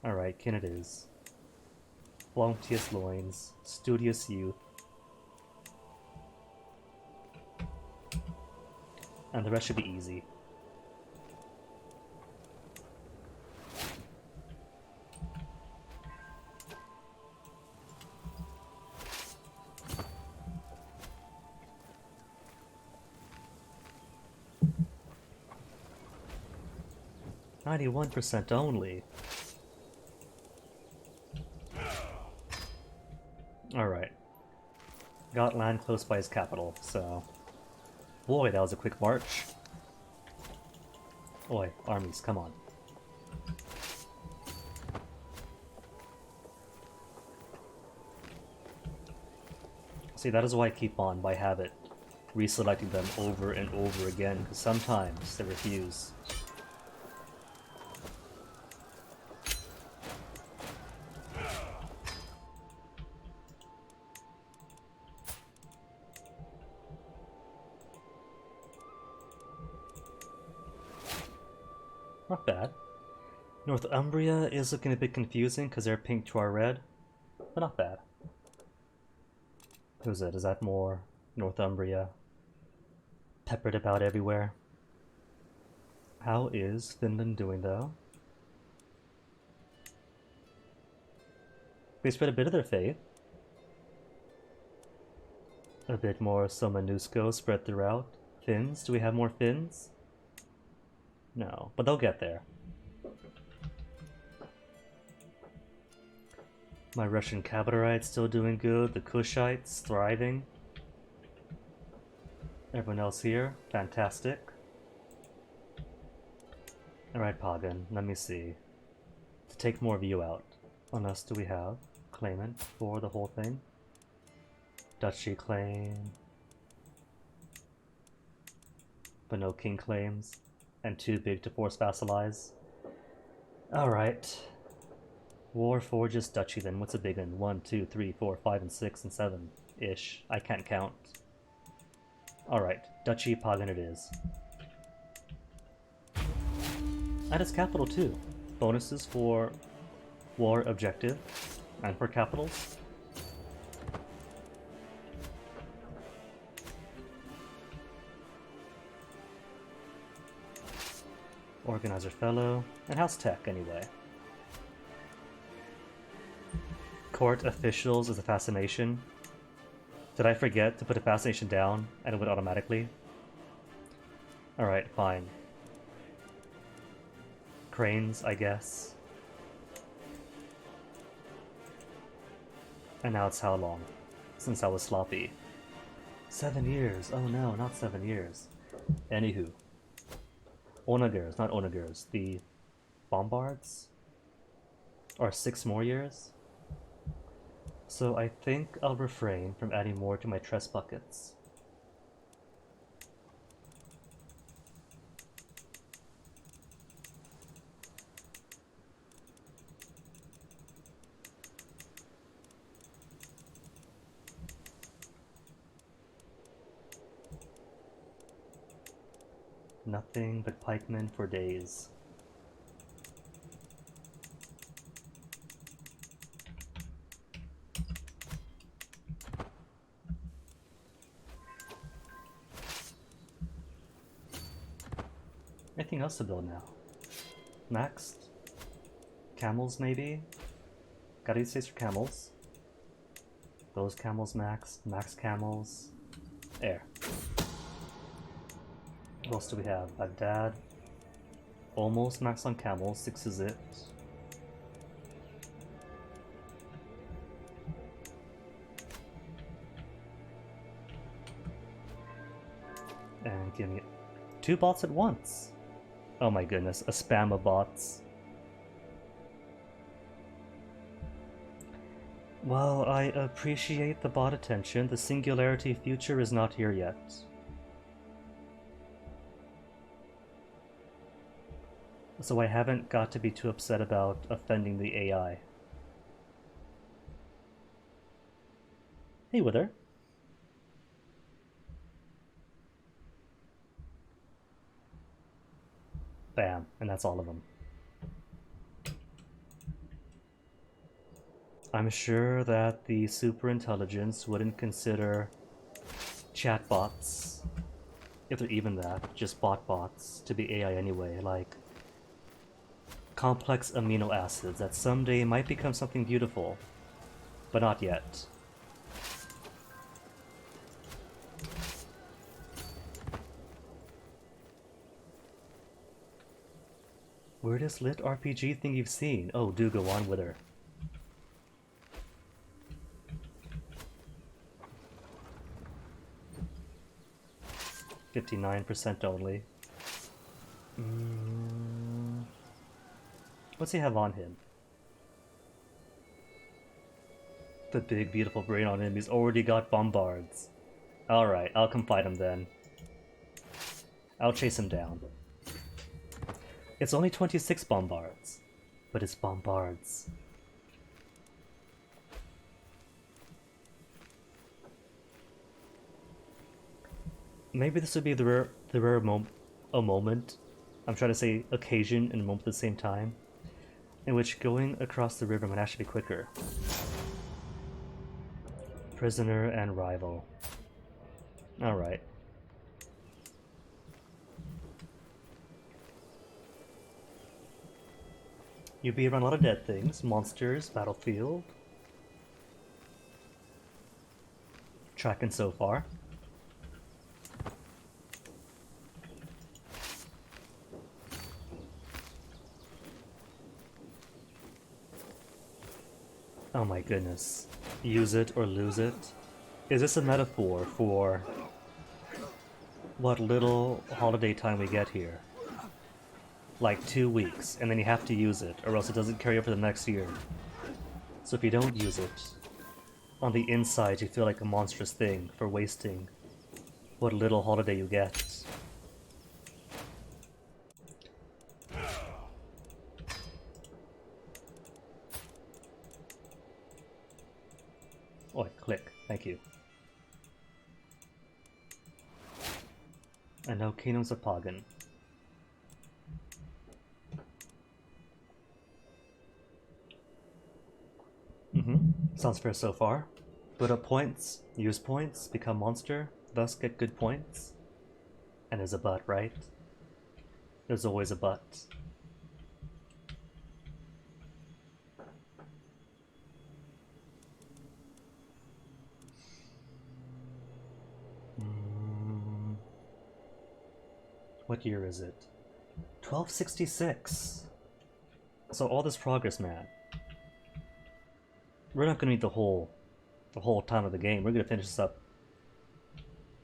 Alright, kin it is. Flumptious loins, studious youth. And the rest should be easy. %91 only. Alright. Got land close by his capital, so... Boy, that was a quick march. Oi, armies, come on. See, that is why I keep on by habit, reselecting them over and over again, because sometimes they refuse. Not bad. Northumbria is looking a bit confusing because they're pink to our red, but not bad. Who's it? Is that more Northumbria? Peppered about everywhere. How is Finland doing though? They spread a bit of their faith. A bit more Somanusko spread throughout. Finns? Do we have more Finns? No, but they'll get there. My Russian Kabbalites still doing good. The Kushites thriving. Everyone else here, fantastic. Alright, Pagan, let me see. To take more of you out. What else do we have? Claimant for the whole thing. Duchy claim. But no king claims. And too big to force vassalize. Alright. War forges duchy then. What's a big one? 1, 2, 3, 4, 5, and 6, and 7-ish. I can't count. Alright. Duchy Pagan it is. And its capital too. Bonuses for war objective and for capitals. Organizer Fellow, and House Tech anyway. Court officials is a fascination. Did I forget to put a fascination down and it went automatically? Alright, fine. Cranes, I guess. And now it's how long? Since I was sloppy. 7 years. Oh no, not 7 years. Anywho. Onagers, not Onagers, the Bombards? Or 6 more years? So I think I'll refrain from adding more to my Tress buckets. Nothing but pikemen for days. Anything else to build now? Maxed? Camels maybe? Gotta use space for camels. Those camels maxed. Max camels. Air. What else do we have? Baghdad. Almost max on camel, 6 is it. And give me 2 bots at once. Oh my goodness, a spam of bots. Well, I appreciate the bot attention. The singularity future is not here yet. So I haven't got to be too upset about offending the AI. Hey, Wither. Bam, and that's all of them. I'm sure that the superintelligence wouldn't consider chatbots, if they're even that, just bots, to be AI anyway, like complex amino acids that someday might become something beautiful, but not yet. Weirdest lit RPG thing you've seen? Oh, do go on, Wither. %59 only. What's he have on him? The big beautiful brain on him. He's already got bombards. Alright, I'll come fight him then. I'll chase him down. It's only 26 bombards, but it's bombards. Maybe this would be the rare moment. I'm trying to say occasion and moment at the same time, in which going across the river might actually be quicker. Prisoner and rival. Alright. You be around a lot of dead things, monsters, battlefield. Tracking so far. Oh my goodness. Use it or lose it? Is this a metaphor for what little holiday time we get here? Like 2 weeks, and then you have to use it, or else it doesn't carry over the next year. So if you don't use it, on the inside you feel like a monstrous thing for wasting what little holiday you get. Oh, click. Thank you. And now Kingdoms of Pagan. Sounds fair so far. Put up points, use points, become monster, thus get good points. And there's a but, right? There's always a but. What year is it? 1266! So all this progress, man. We're not gonna need the whole time of the game. We're gonna finish this up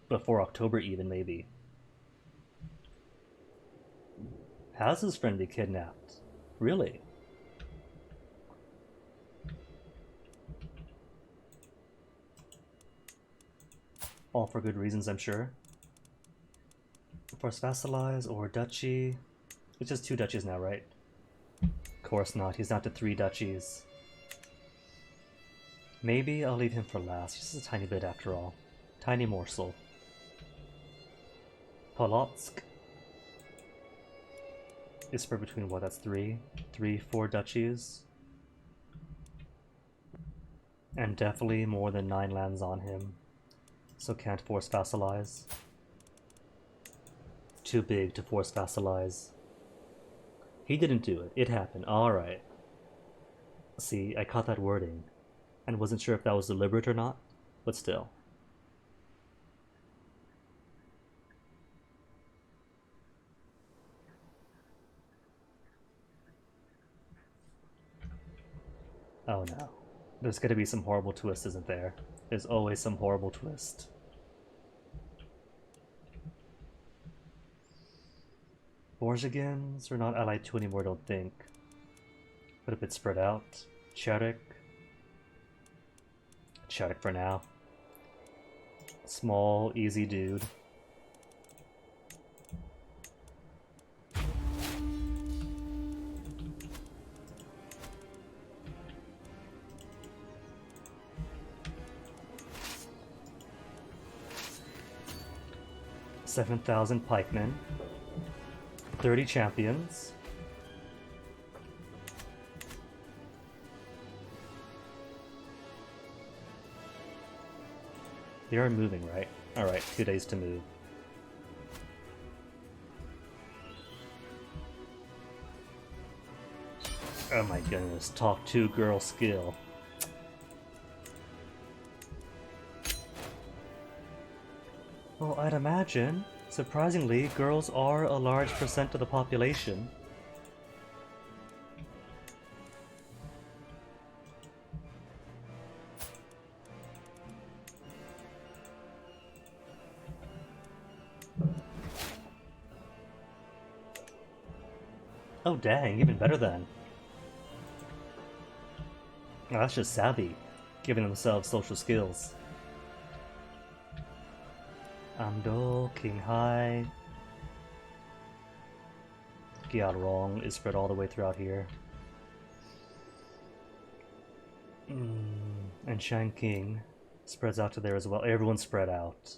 before October even, maybe. Has his friend been kidnapped? Really? All for good reasons, I'm sure. Force vassalize or duchy. It's just 2 duchies now, right? Of course not. He's down to 3 duchies. Maybe I'll leave him for last. Just a tiny bit after all. Tiny morsel. Polotsk is spread between what? That's 4 duchies. And definitely more than 9 lands on him. So can't force vassalize. Too big to force vassalize. He didn't do it. It happened. Alright. See, I caught that wording. And wasn't sure if that was deliberate or not, but still. Oh no. There's gonna be some horrible twist, isn't there? There's always some horrible twist. Borjigans are not allied to anymore, don't think. But a bit spread out. Cheric. Cheric for now. Small, easy dude. $7,000 pikemen. 30 champions. They are moving, right? Alright, 2 days to move. Oh my goodness, talk to girl skill. Well, I'd imagine, surprisingly, girls are a large percent of the population. Oh dang, even better then. Oh, that's just savvy, giving themselves social skills. Amdo, King High. Gyalrong is spread all the way throughout here. And Shang King spreads out to there as well. Everyone's spread out.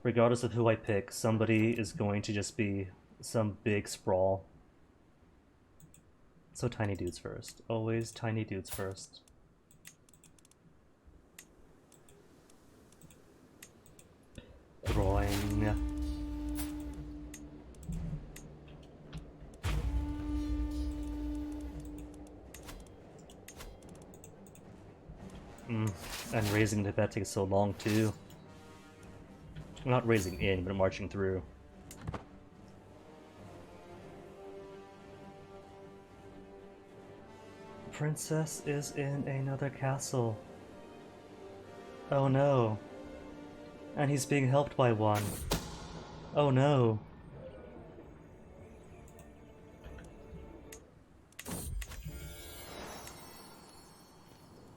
Regardless of who I pick, somebody is going to just be some big sprawl. So tiny dudes first. Always tiny dudes first. Groin. And raising the vet takes so long too. Not raising in, but marching through. Princess is in another castle. Oh no. And he's being helped by one. Oh no.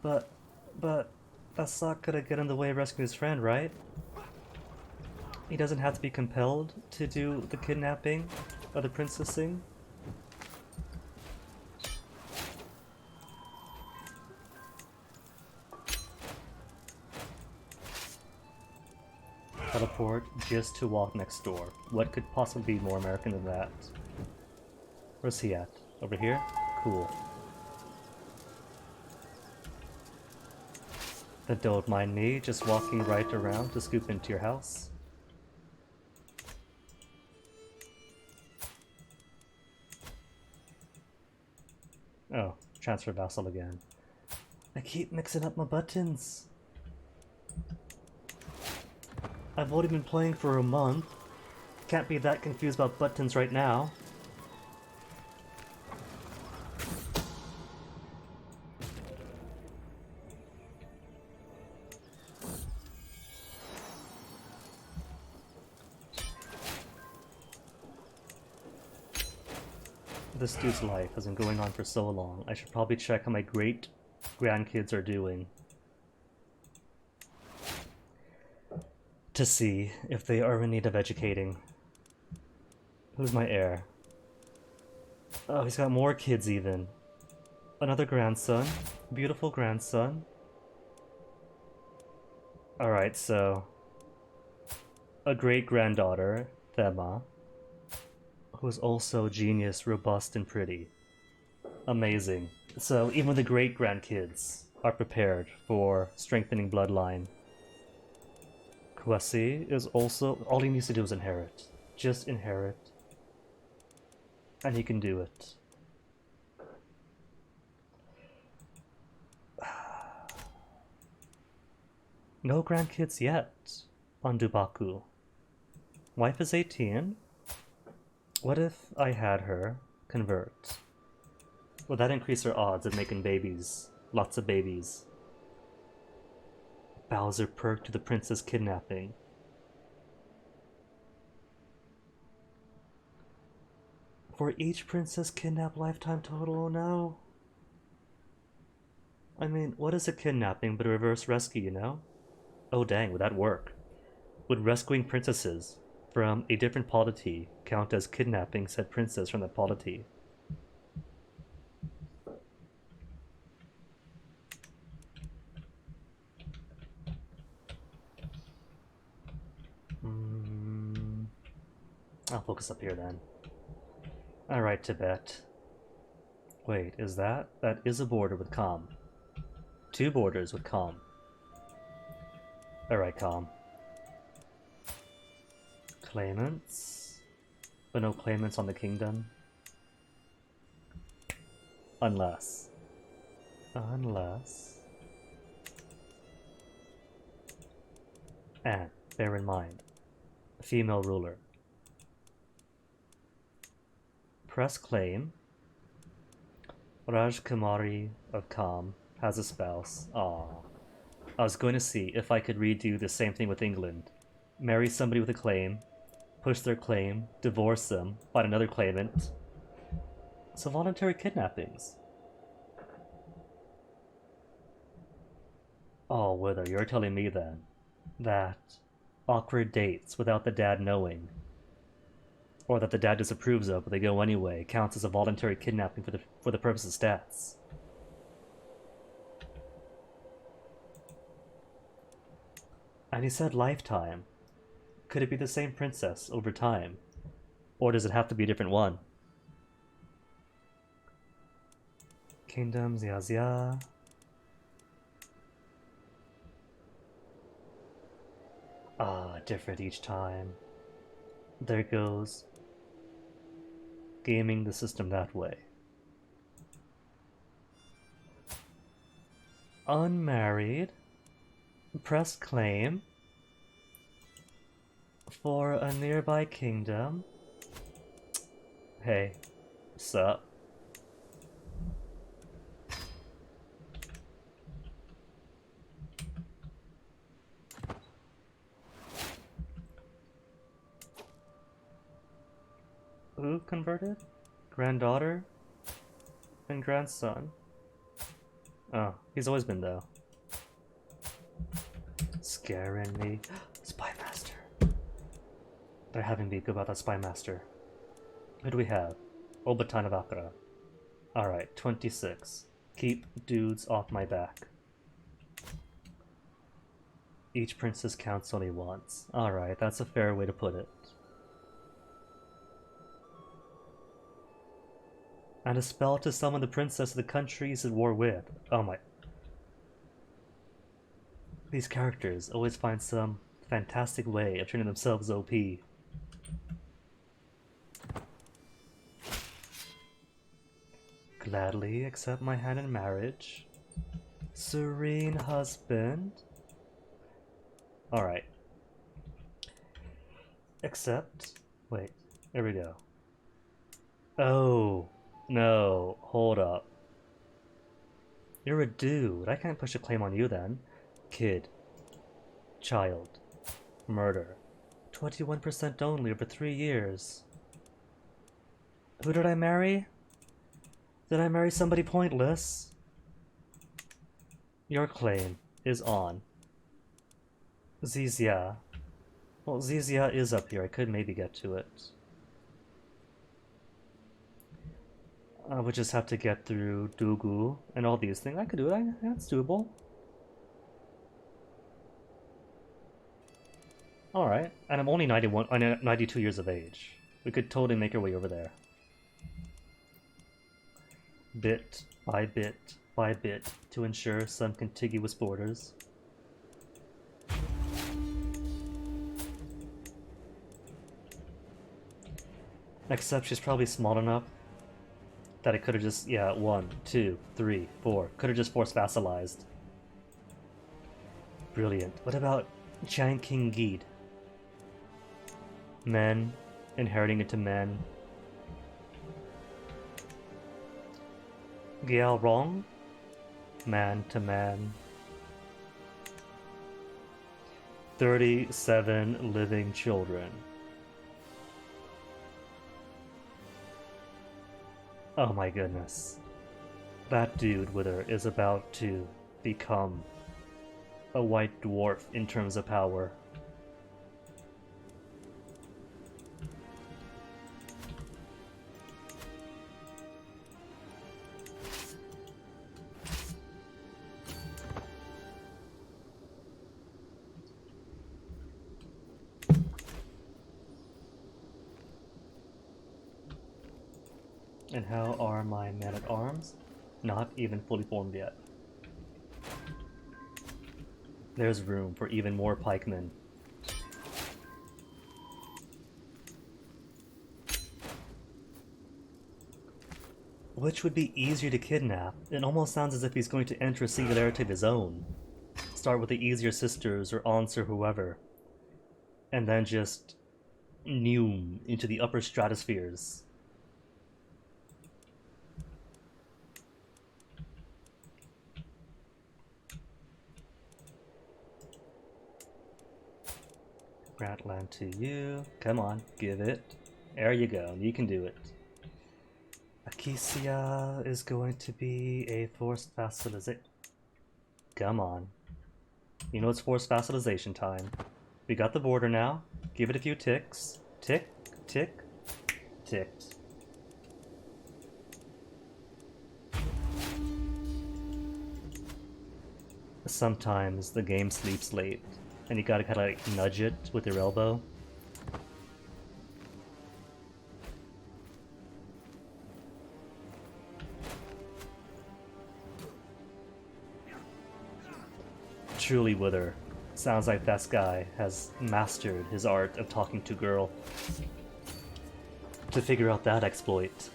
But that's not gonna get in the way of rescuing his friend, right? He doesn't have to be compelled to do the kidnapping of the princessing. Teleport just to walk next door. What could possibly be more American than that? Where's he at? Over here? Cool. Then don't mind me just walking right around to scoop into your house. Oh, transfer vassal again. I keep mixing up my buttons. I've only been playing for a month. Can't be that confused about buttons right now. This dude's life has been going on for so long. I should probably check how my great-grandkids are doing. To see if they are in need of educating. Who's my heir? Oh, he's got more kids even. Another grandson. Beautiful grandson. Alright, so... a great-granddaughter, Thema, who's also genius, robust, and pretty. Amazing. So even the great-grandkids are prepared for strengthening bloodline. Kwasi is also... all he needs to do is inherit. Just inherit. And he can do it. No grandkids yet on Dubaku. Wife is 18. What if I had her convert? Would that increase her odds of making babies Lots of babies. Bowser perked to the princess kidnapping. For each princess kidnap lifetime total, oh no. I mean, what is a kidnapping but a reverse rescue, you know? Oh dang, would that work? Would rescuing princesses from a different polity count as kidnapping said princess from that polity? I'll focus up here then. Alright, Tibet. Wait, is that? That is a border with Kham. 2 borders with Kham. Alright, Kham. Claimants? But no claimants on the kingdom? Unless. And, bear in mind, female ruler. Press claim. Rajkumari of Kham has a spouse. Aww. I was going to see if I could redo the same thing with England. Marry somebody with a claim, push their claim, divorce them, find another claimant. So voluntary kidnappings. Oh, Wither, you're telling me then that awkward dates without the dad knowing, or that the dad disapproves of but they go anyway, counts as a voluntary kidnapping for the purpose of stats. And he said lifetime. Could it be the same princess over time? Or does it have to be a different one? Kingdoms, Yazia. Ah, different each time. There goes gaming the system that way. Unmarried. Press claim for a nearby kingdom. Hey, sup? Who converted? Granddaughter and grandson. Oh, he's always been though. Scaring me. Spy Master. They're having me go about that Spy Master. Who do we have? Obatan of Akra. Alright, 26. Keep dudes off my back. Each princess counts only once. Alright, that's a fair way to put it. And a spell to summon the princess of the country he's at war with. Oh my. These characters always find some fantastic way of turning themselves OP. Gladly accept my hand in marriage. Serene husband. Alright. Accept. Wait, there we go. Oh. No, hold up. You're a dude. I can't push a claim on you then. Kid. Child. Murder. 21% only over 3 years. Who did I marry? Did I marry somebody pointless? Your claim is on. Zizia. Well, Zizia is up here. I could maybe get to it. I would just have to get through Dugu and all these things. I could do it. That's doable. Alright. And I'm only 92 years of age. We could totally make our way over there. Bit by bit by bit to ensure some contiguous borders. Except she's probably small enough that it could have just, yeah, 1, 2, 3, 4. Could have just forced vassalized. Brilliant. What about Jiang King Gid? Men, inheriting into men. Giao Rong? Man to man. 37 living children. Oh my goodness. That dude Wither is about to become a white dwarf in terms of power. And how are my men-at-arms? Not even fully formed yet. There's room for even more pikemen. Which would be easier to kidnap? It almost sounds as if he's going to enter a singularity of his own. Start with the easier sisters or aunts or whoever. And then just noom into the upper stratospheres. Grant land to you. Come on, give it. There you go. You can do it. Akisia is going to be a forced vassalization. Come on. You know it's forced vassalization time. We got the border now. Give it a few ticks. Tick, tick, ticked. Sometimes the game sleeps late, and you gotta kinda like nudge it with your elbow. Truly Wither. Sounds like that guy has mastered his art of talking to girl. To figure out that exploit.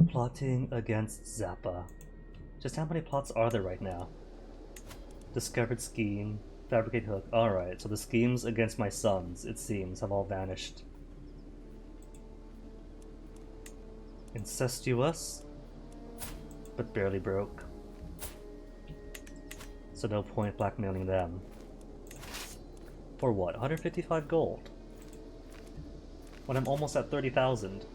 Plotting against Zappa. Just how many plots are there right now? Discovered scheme. Fabricate hook. Alright, so the schemes against my sons, it seems, have all vanished. Incestuous, but barely broke. So no point blackmailing them. For what? 155 gold? When I'm almost at 30,000.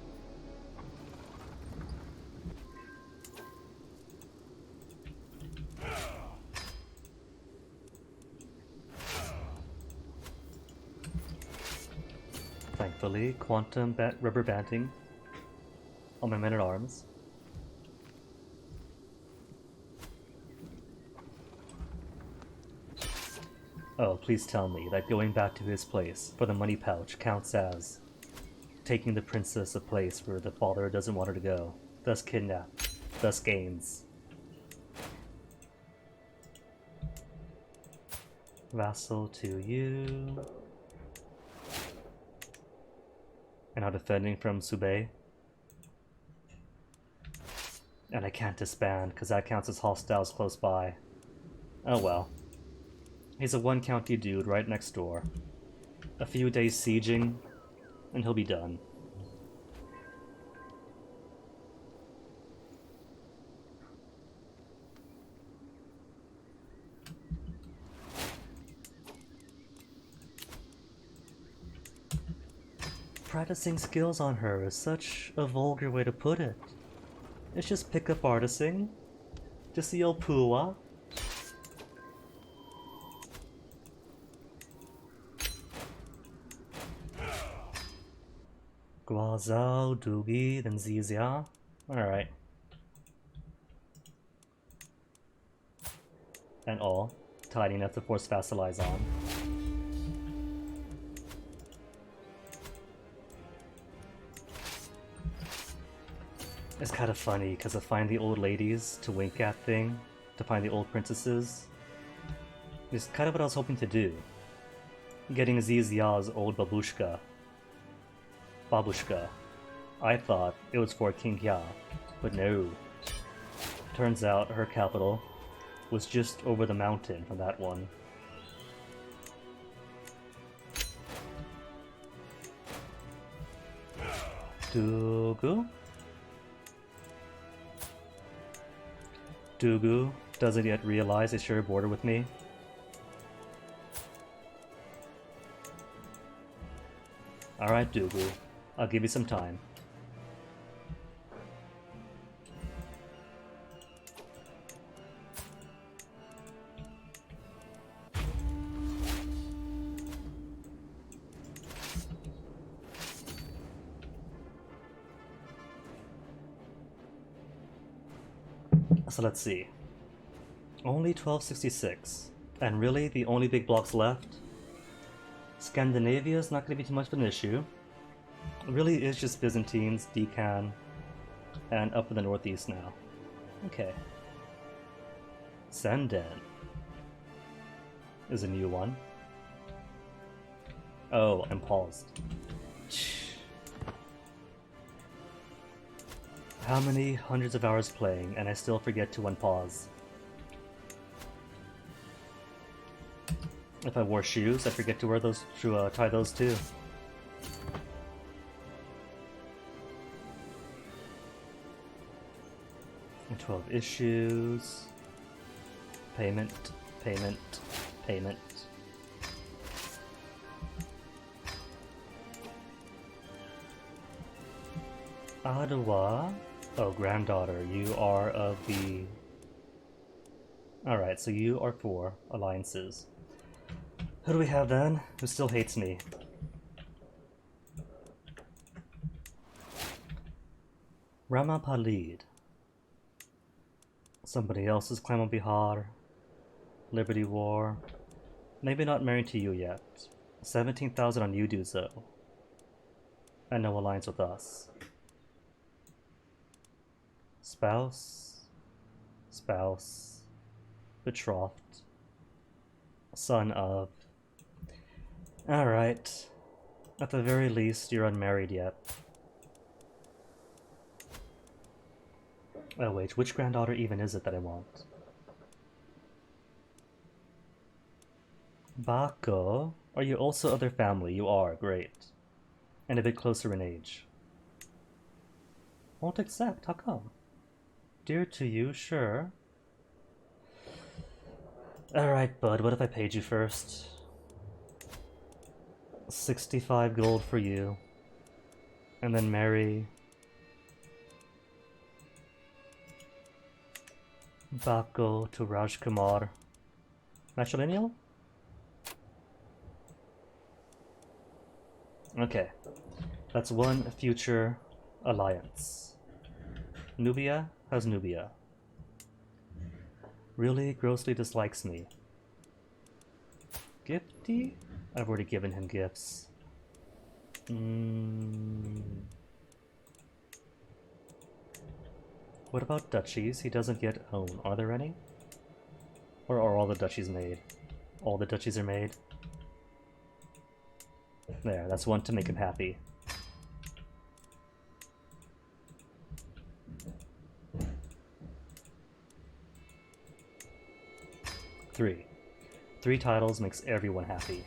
Thankfully, quantum rubber banding on my men-at-arms. Oh, please tell me that going back to his place for the money pouch counts as taking the princess a place where the father doesn't want her to go, thus kidnap, thus gains. Vassal to you. And now defending from Sube. And I can't disband, because that counts as hostiles close by. Oh well. He's a one-county dude right next door. A few days sieging, and he'll be done. Practicing skills on her is such a vulgar way to put it. It's just pick-up artisting. Just the old pua. Guazao, Doogie, then Zizia. Alright. And all. Tidy enough to force vassalize on. It's kind of funny, because to find the old ladies to wink at thing, to find the old princesses, is kind of what I was hoping to do. Getting Zizia's old babushka. I thought it was for King Hya, but no. Turns out her capital was just over the mountain from that one. Dugu? Dugu doesn't yet realize they share a border with me. Alright, Dugu. I'll give you some time. So let's see. Only 1266. And really, the only big blocks left? Scandinavia is not going to be too much of an issue. It really is just Byzantines, Deccan, and up in the northeast now. Okay. Senden is a new one. Oh, I'm paused. How many hundreds of hours playing, and I still forget to unpause. If I wore shoes, I forget to wear those, to tie those too. And 12 issues. Payment, payment, payment. Ottawa. Oh, granddaughter, you are of the... Alright, so you are for alliances. Who do we have then? Who still hates me? Ramapalid. Somebody else's clan on Bihar. Liberty War. Maybe not married to you yet. 17,000 on you dudes though. And no alliance with us. Spouse. Spouse. Betrothed. Son of. Alright. At the very least, you're unmarried yet. Oh wait, which granddaughter even is it that I want? Bako? Are you also of their family? You are, great. And a bit closer in age. Won't accept, how come? Dear to you, sure. Alright, bud, what if I paid you first? 65 gold for you. And then marry... Bako to Rajkumar. Matrilineal? Okay. That's one future alliance. Nubia? How's Nubia? Really grossly dislikes me. Gifty? I've already given him gifts. What about duchies? He doesn't yet own. Are there any? Or are all the duchies made? All the duchies are made? There, that's one to make him happy. Three titles makes everyone happy.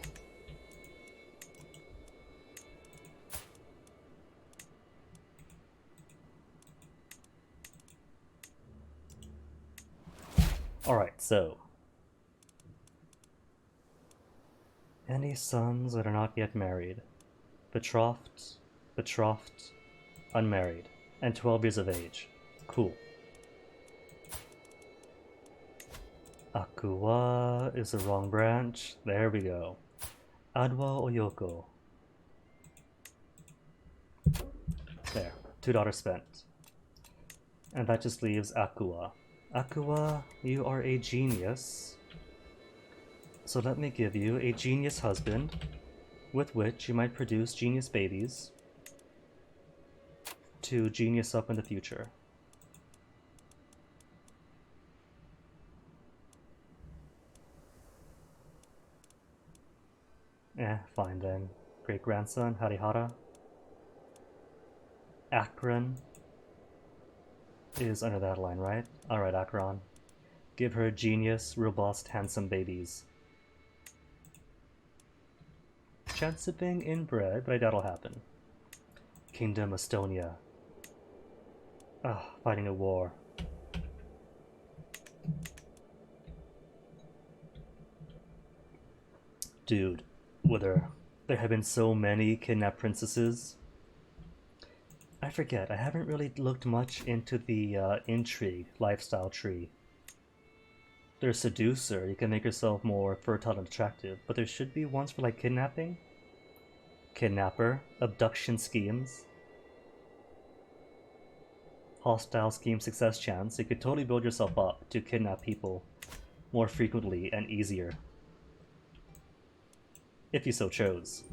Alright, so... Any sons that are not yet married? Betrothed, unmarried, and 12 years of age. Cool. Akuwa is the wrong branch. There we go. Adwa Oyoko. There. 2 daughters spent. And that just leaves Akuwa. Akuwa, you are a genius. So let me give you a genius husband, with which you might produce genius babies to genius up in the future. Fine then. Great-grandson, Harihara. Akron is under that line, right? Alright, Akron. Give her genius, robust, handsome babies. Chance of being inbred, but I doubt it'll happen. Kingdom Estonia. Fighting a war. Dude, there have been so many kidnapped princesses. I forget, I haven't really looked much into the intrigue lifestyle tree. There's seducer, you can make yourself more fertile and attractive, but there should be ones for like kidnapping, kidnapper, abduction schemes, hostile scheme success chance. You could totally build yourself up to kidnap people more frequently and easier, if you so chose.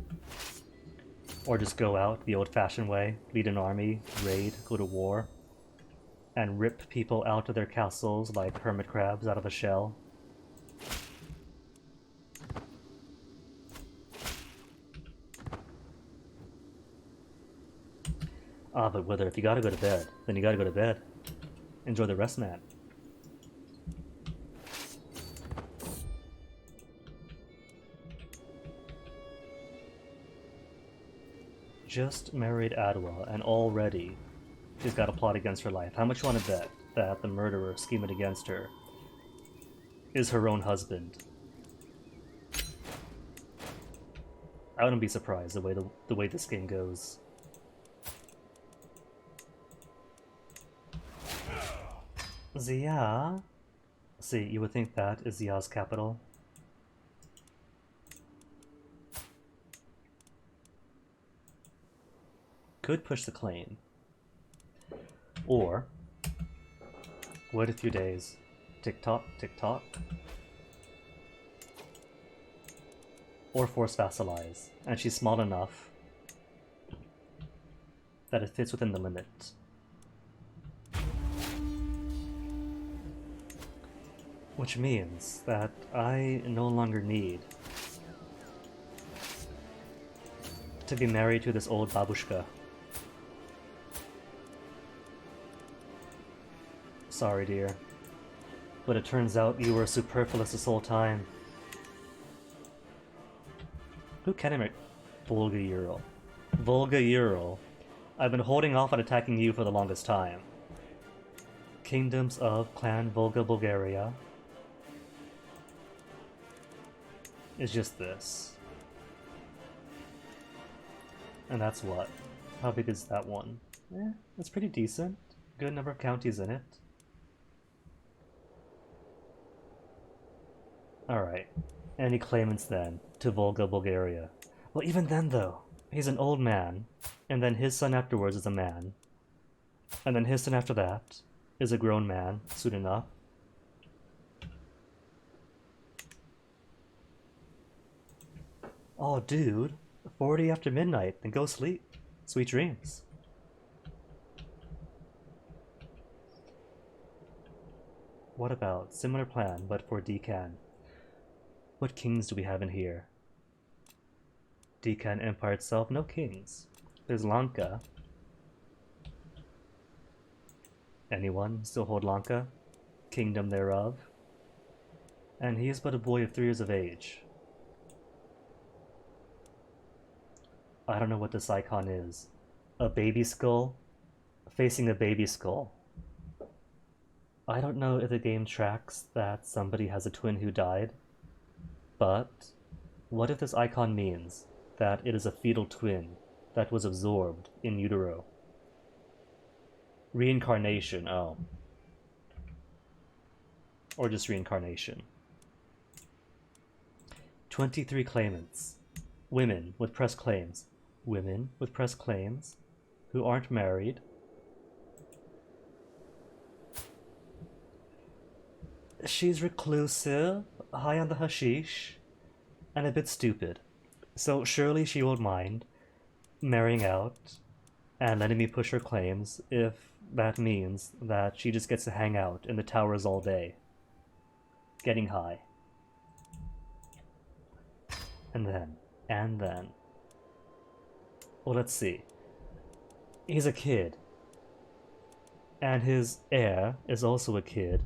Or just go out the old-fashioned way, lead an army, raid, go to war, and rip people out of their castles like hermit crabs out of a shell. But Wither, if you gotta go to bed, then you gotta go to bed. Enjoy the rest, man. Just married Adwa, and already she's got a plot against her life. How much you want to bet that the murderer scheming against her is her own husband? I wouldn't be surprised the way this game goes. Zia? See, you would think that is Zia's capital. Could push the claim. Or wait a few days. Tick tock, tick tock. Or force vassalize. And she's small enough that it fits within the limit. Which means that I no longer need to be married to this old babushka. Sorry, dear, but it turns out you were superfluous this whole time. Who can I Volga Ural? Volga Ural. I've been holding off on attacking you for the longest time. Kingdoms of Clan Volga Bulgaria is just this. And that's what? How big is that one? It's pretty decent. Good number of counties in it. Alright. Any claimants then to Volga Bulgaria? Well, even then though, he's an old man, and then his son afterwards is a man, and then his son after that is a grown man, soon enough. Oh, dude, 40 after midnight, then go sleep. Sweet dreams. What about similar plan, but for Decan? What kings do we have in here? Decan Empire itself, no kings. There's Lanka. Anyone still hold Lanka? Kingdom thereof. And he is but a boy of 3 years of age. I don't know what this icon is. A baby skull facing a baby skull. I don't know if the game tracks that somebody has a twin who died, but what if this icon means that it is a fetal twin that was absorbed in utero? Reincarnation, oh. Or just reincarnation. 23 claimants. Women with press claims. Women with press claims who aren't married. She's reclusive, high on the hashish, and a bit stupid. So surely she won't mind marrying out and letting me push her claims if that means that she just gets to hang out in the towers all day, getting high. And then. Well, let's see. He's a kid. And his heir is also a kid.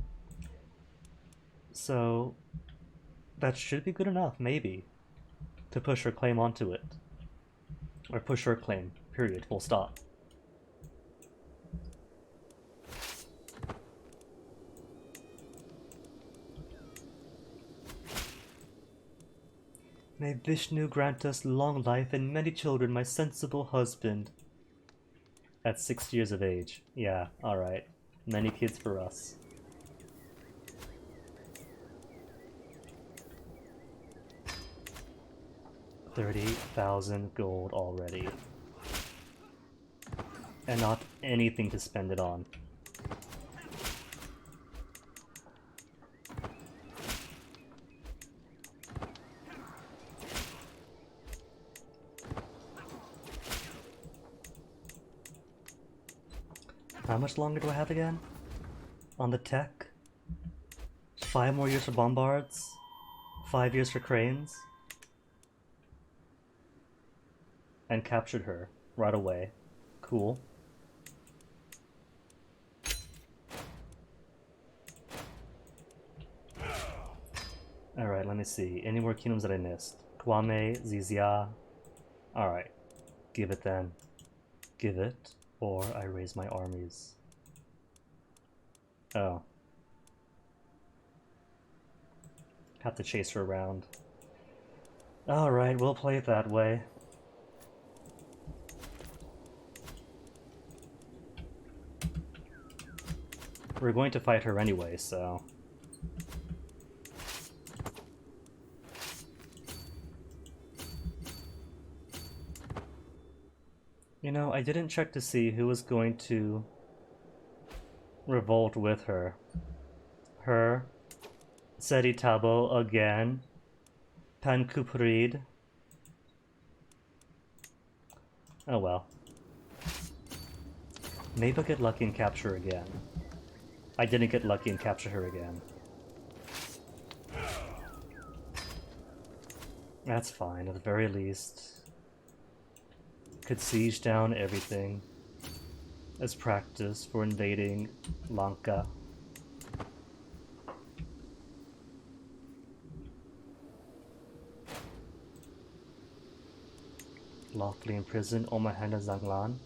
So that should be good enough, maybe, to push her claim onto it. Or push her claim, period, full stop. May Vishnu grant us long life and many children, my sensible husband. At 6 years of age. Yeah, alright. Many kids for us. $30,000 gold already. And not anything to spend it on. How much longer do I have again? On the tech? 5 more years for bombards? 5 years for cranes? And captured her right away. Cool. Alright, let me see. Any more kingdoms that I missed? Kwame, Zizia. Alright. Give it then. Give it, or I raise my armies. Oh. Have to chase her around. Alright, we'll play it that way. We're going to fight her anyway, so... You know, I didn't check to see who was going to revolt with her. Her, Seri Tabo again, Pankuprid. Oh well. Maybe I'll get lucky and capture her again. I didn't get lucky and capture her again. That's fine, at the very least. Could siege down everything as practice for invading Lanka. Lawfully imprison Omahenda Zanglan?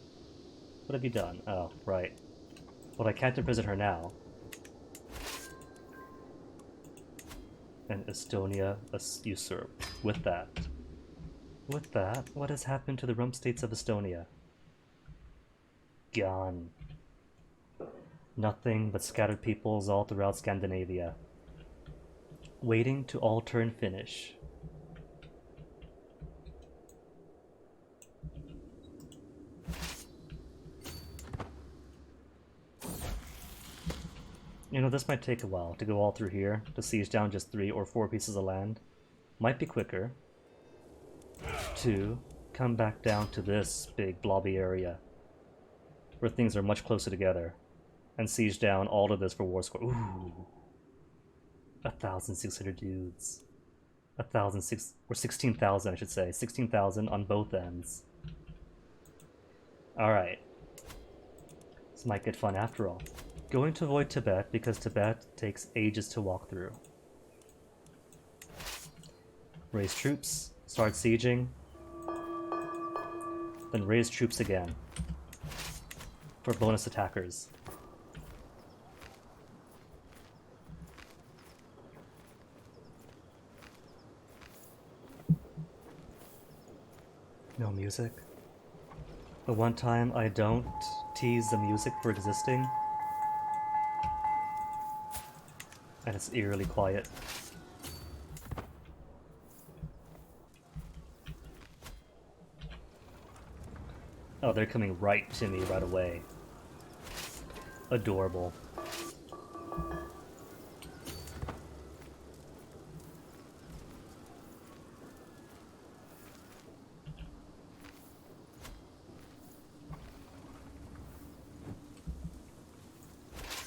What have you done? Oh, right. Well, I can't imprison her now. And Estonia usurp. With that. With that, what has happened to the rump states of Estonia? Gone. Nothing but scattered peoples all throughout Scandinavia. Waiting to alter and finish. You know, this might take a while to go all through here, to siege down just 3 or 4 pieces of land. Might be quicker to come back down to this big blobby area where things are much closer together and siege down all of this for war score. Ooh, 1,600 dudes. 1,006 or 16,000, I should say. 16,000 on both ends. Alright. This might get fun after all. Going to avoid Tibet because Tibet takes ages to walk through. Raise troops, start sieging, then raise troops again for bonus attackers. No music. The one time I don't tease the music for existing, and it's eerily quiet. Oh, they're coming right to me right away. Adorable.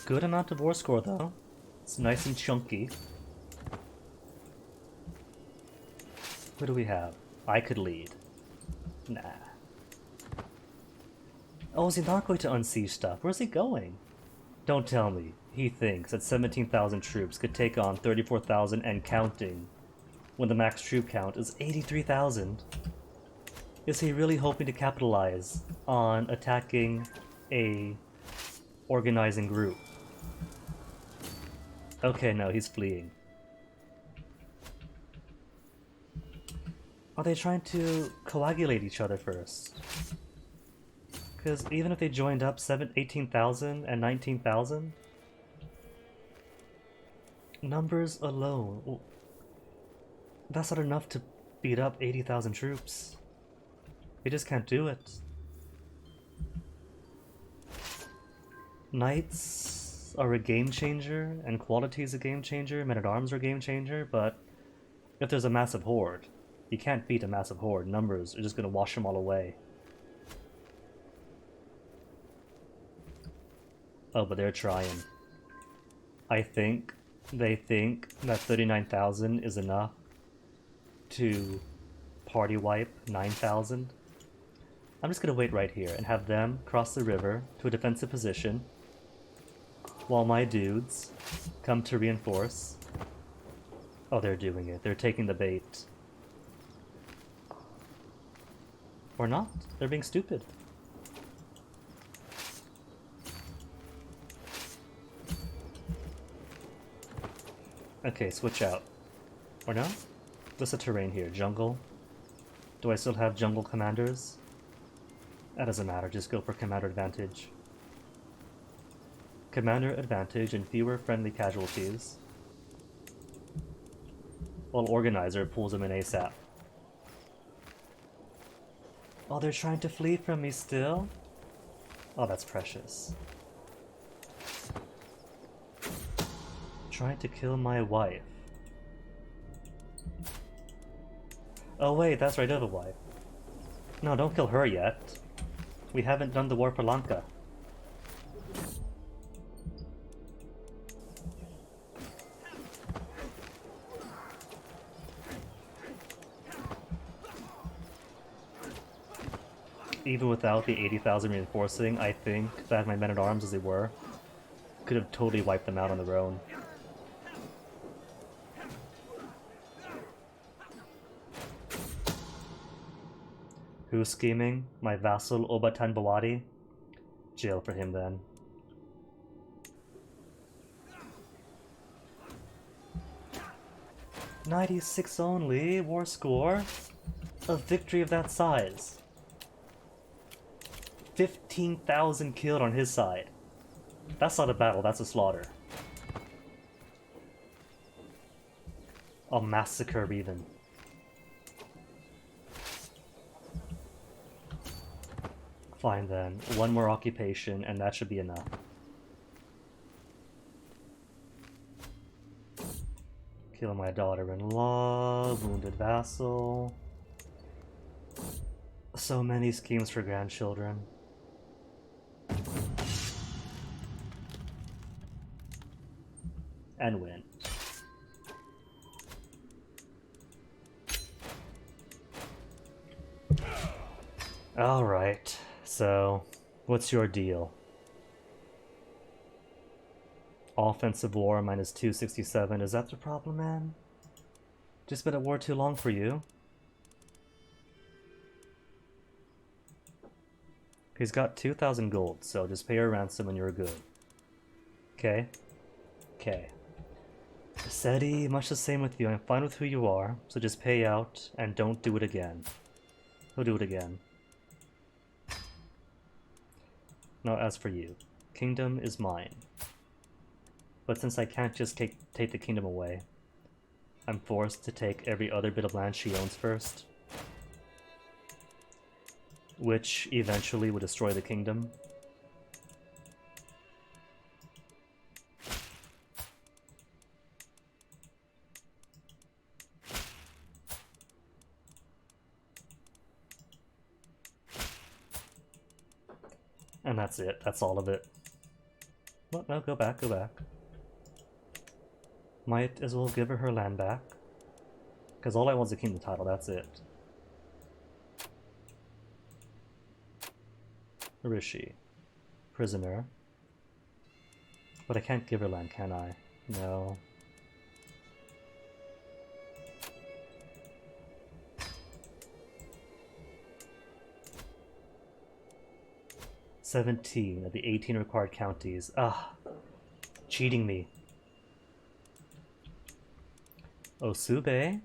Good amount of war score though. It's nice and chunky. What do we have? I could lead. Nah. Oh, is he not going to unsiege stuff? Where's he going? Don't tell me. He thinks that 17,000 troops could take on 34,000 and counting, when the max troop count is 83,000. Is he really hoping to capitalize on attacking a organizing group? Okay, no, he's fleeing. Are they trying to coagulate each other first? Because even if they joined up 18,000 and 19,000, numbers alone, that's not enough to beat up 80,000 troops. They just can't do it. Knights are a game changer, and quality is a game changer, men-at-arms are a game changer, but if there's a massive horde, you can't beat a massive horde. Numbers are just gonna wash them all away. Oh, but they're trying. I think they think that 39,000 is enough to party wipe 9,000. I'm just gonna wait right here and have them cross the river to a defensive position while my dudes come to reinforce. Oh, they're doing it. They're taking the bait. Or not. They're being stupid. Okay, switch out. Or no? What's the terrain here? Jungle? Do I still have jungle commanders? That doesn't matter, just go for commander advantage. Commander advantage and fewer friendly casualties. While organizer pulls them in ASAP. Oh, they're trying to flee from me still? Oh, that's precious. Trying to kill my wife. Oh wait, that's right, I have a wife. No, don't kill her yet. We haven't done the war for Lanka. Even without the 80,000 reinforcing, I think that my men-at-arms as they were could have totally wiped them out on their own. Who's scheming? My vassal Obatan Bawadi? Jail for him then. $96 only, war score? A victory of that size. 15,000 killed on his side. That's not a battle, that's a slaughter. A massacre even. Fine then, one more occupation and that should be enough. Kill my daughter-in-law, wounded vassal. So many schemes for grandchildren. And win. Alright, so what's your deal? Offensive war minus 267, is that the problem, man? Just been at war too long for you? He's got 2,000 gold, so just pay her ransom and you're good. Okay? Okay. Seti, much the same with you. I'm fine with who you are, so just pay out and don't do it again. He'll do it again. Now, as for you, kingdom is mine. But since I can't just take the kingdom away, I'm forced to take every other bit of land she owns first. Which eventually would destroy the kingdom. And that's it. That's all of it. What? No, go back, go back. Might as well give her land back. Because all I want is a kingdom title, that's it. Where is she? Prisoner. But I can't give her land, can I? No. "17 of the 18 required counties." Ah, cheating me. Osube?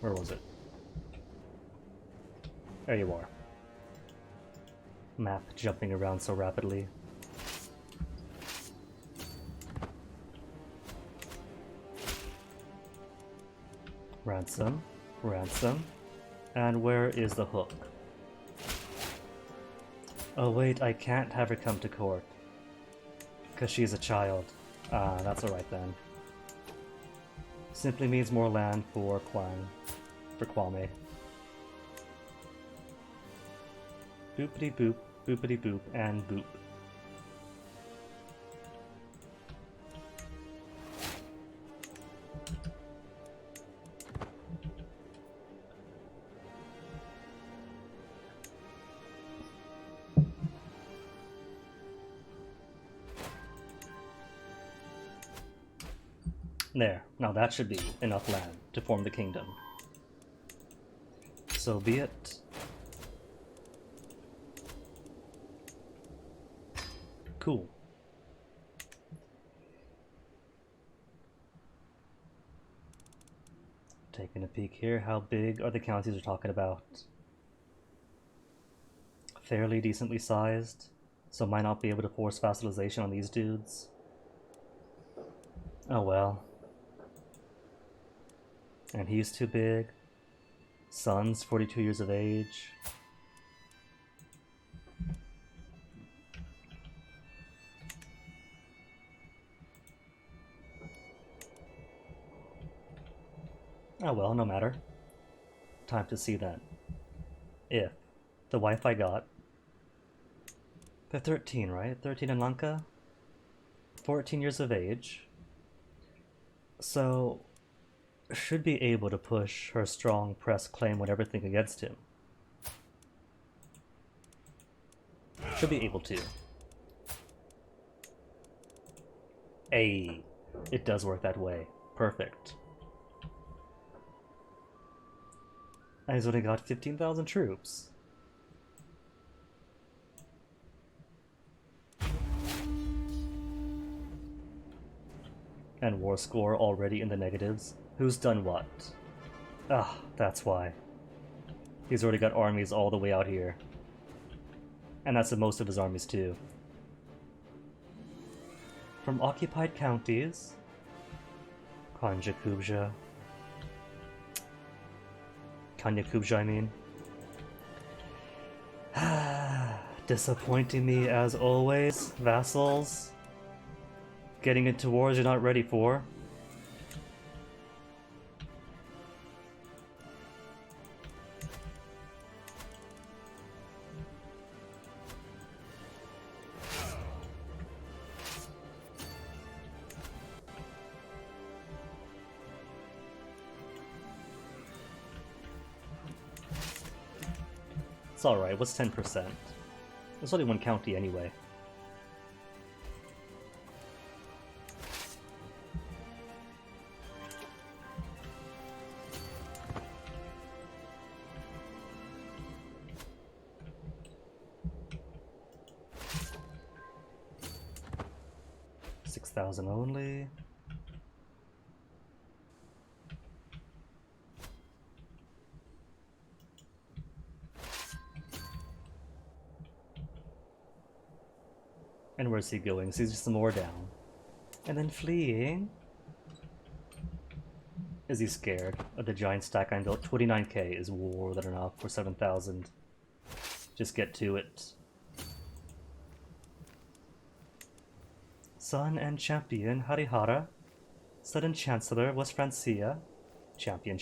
Where was it? There you are. Map jumping around so rapidly. Ransom, ransom. And where is the hook? Oh wait, I can't have her come to court. Because she's a child. Ah, that's alright then. Simply means more land for Kwame. Boopity boop, boopity boop, and boop. There, now that should be enough land to form the kingdom. So be it. Cool. Taking a peek here, how big are the counties we're talking about? Fairly decently sized, so might not be able to force vassalization on these dudes. Oh well. And he's too big. Son's 42 years of age. Oh well, no matter. Time to see then. If the wife I got... They're 13, right? 13 in Lanka? 14 years of age. So... should be able to push her strong press claim on everything against him. Should be able to. Ay, it does work that way. Perfect. And he's only got 15,000 troops. And war score already in the negatives. Who's done what? Ah, that's why. He's already got armies all the way out here. And that's the most of his armies too. From occupied counties... Kanya Kubja, I mean. Disappointing me as always, vassals. Getting into wars you're not ready for. It's alright, what's 10%? There's only one county anyway. $6,000 only. And where's he going? So he's just more down. And then fleeing? Is he scared of the giant stack I built? 29k is more than enough for 7,000. Just get to it. Son and Champion, Harihara. Son and Chancellor, West Francia. Champion.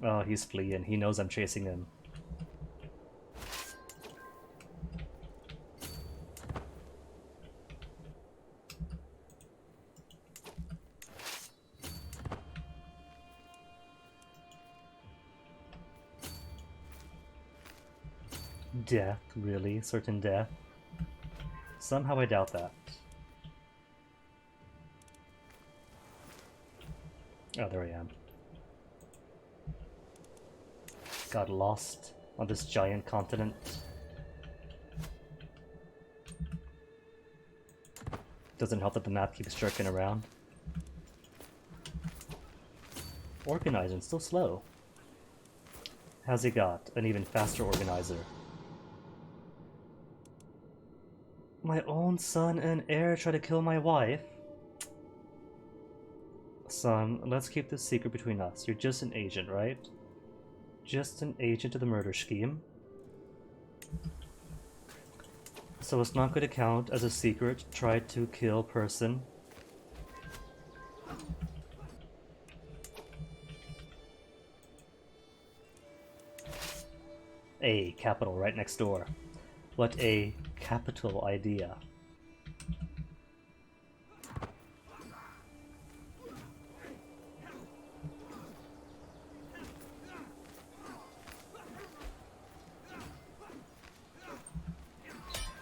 Oh, he's fleeing. He knows I'm chasing him. Death, really? Certain death? Somehow I doubt that. Oh, there I am. got lost on this giant continent. Doesn't help that the map keeps jerking around. Organizing, still slow. How's he got? An even faster organizer. My own son and heir try to kill my wife? Son, let's keep this secret between us. You're just an agent, right? Just an agent of the murder scheme. So it's not going to count as a secret. Try to kill person. A capital right next door. What a capital idea.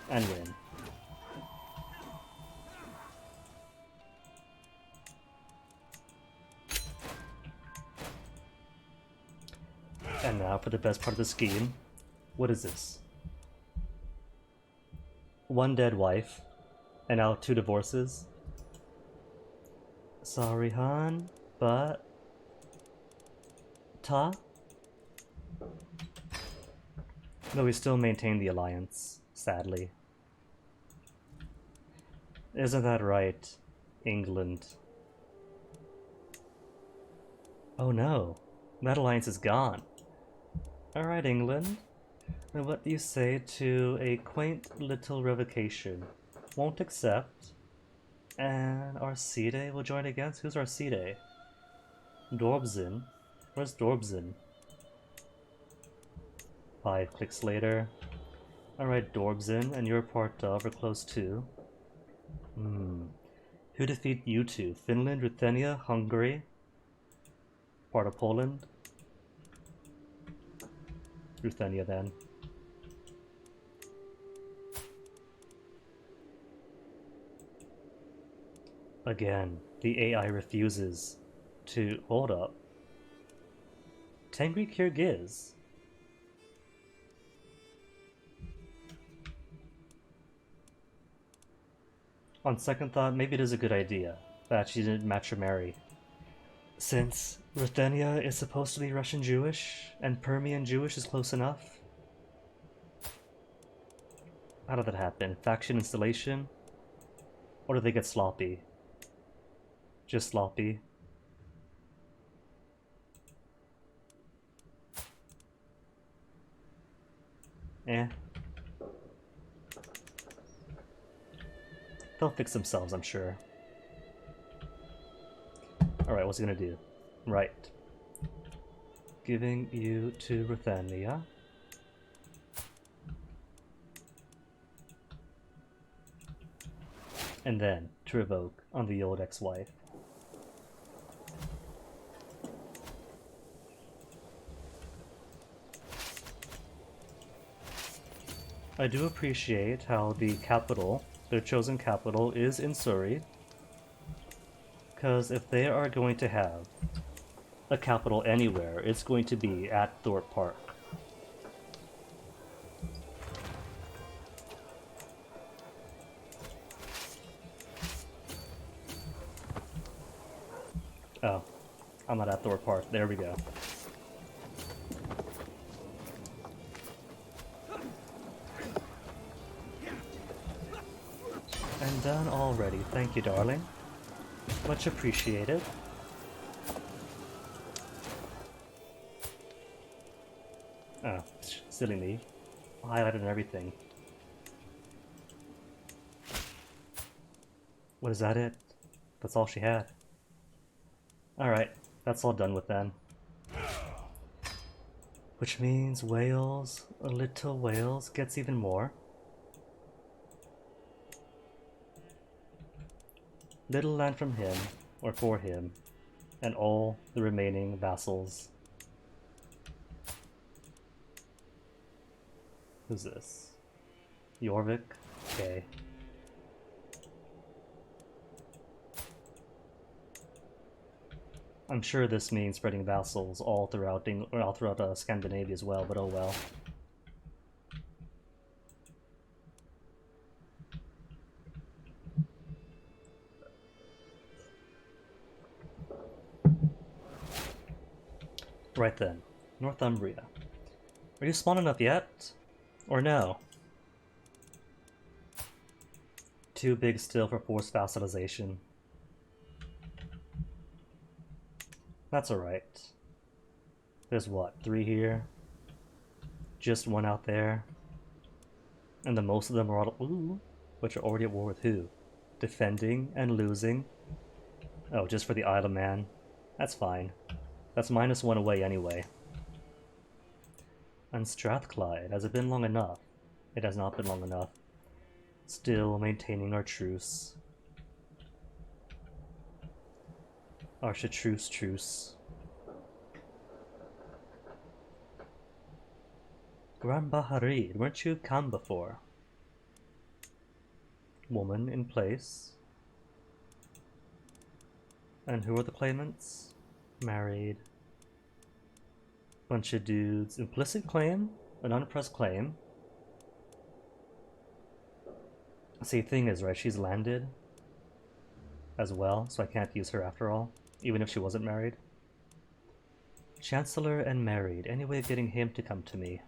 And win. And now for the best part of the scheme. What is this? One dead wife, and now 2 divorces. Sorry, hon, but... Ta? No, we still maintain the alliance, sadly. Isn't that right, England? Oh no, that alliance is gone. Alright, England. Now what do you say to a quaint little revocation? Won't accept. And Arcide will join against? Who's Arcide? Dorbzin? Where's Dorbzin? 5 clicks later. Alright, Dorbzin, and you're part of, or close to. Who defeat you two? Finland, Ruthenia, Hungary? Part of Poland? Ruthenia then. Again, the AI refuses to hold up. Tengri Kyrgyz. On second thought, maybe it is a good idea that she didn't match or marry. Since Ruthenia is supposed to be Russian Jewish, and Permian Jewish is close enough. How did that happen? Faction installation? Or did they get sloppy? Just sloppy. Eh. They'll fix themselves, I'm sure. Alright, what's he gonna do? Right. Giving you to Ruthenia. And then to revoke on the old ex-wife. I do appreciate how the capital, their chosen capital, is in Surrey. Because if they are going to have a capital anywhere, it's going to be at Thorpe Park. Oh, I'm not at Thorpe Park. There we go. And done already. Thank you, darling. Much appreciated. Oh, silly me. Highlighted and everything. What, is that it? That's all she had. Alright, that's all done with then. Which means Wales, little Wales, gets even more. Little land from him, or for him, and all the remaining vassals. Who's this? Jorvik? Okay. I'm sure this means spreading vassals all throughout Scandinavia as well, but oh well. Right then, Northumbria. Are you small enough yet? Or no? Too big still for forced vassalization. That's alright. There's what, 3 here? Just 1 out there. And the most of them are which are already at war with who? Defending and losing? Oh, just for the Isle of Man. That's fine. That's -1 away anyway. And Strathclyde, has it been long enough? It has not been long enough. Still maintaining our truce. Our truce. Grand Baharid, weren't you come before? Woman in place. And who are the claimants? Married. Bunch of dudes. Implicit claim? An unpressed claim. See, thing is, right, she's landed as well, so I can't use her after all, even if she wasn't married. Chancellor and married. Any way of getting him to come to me?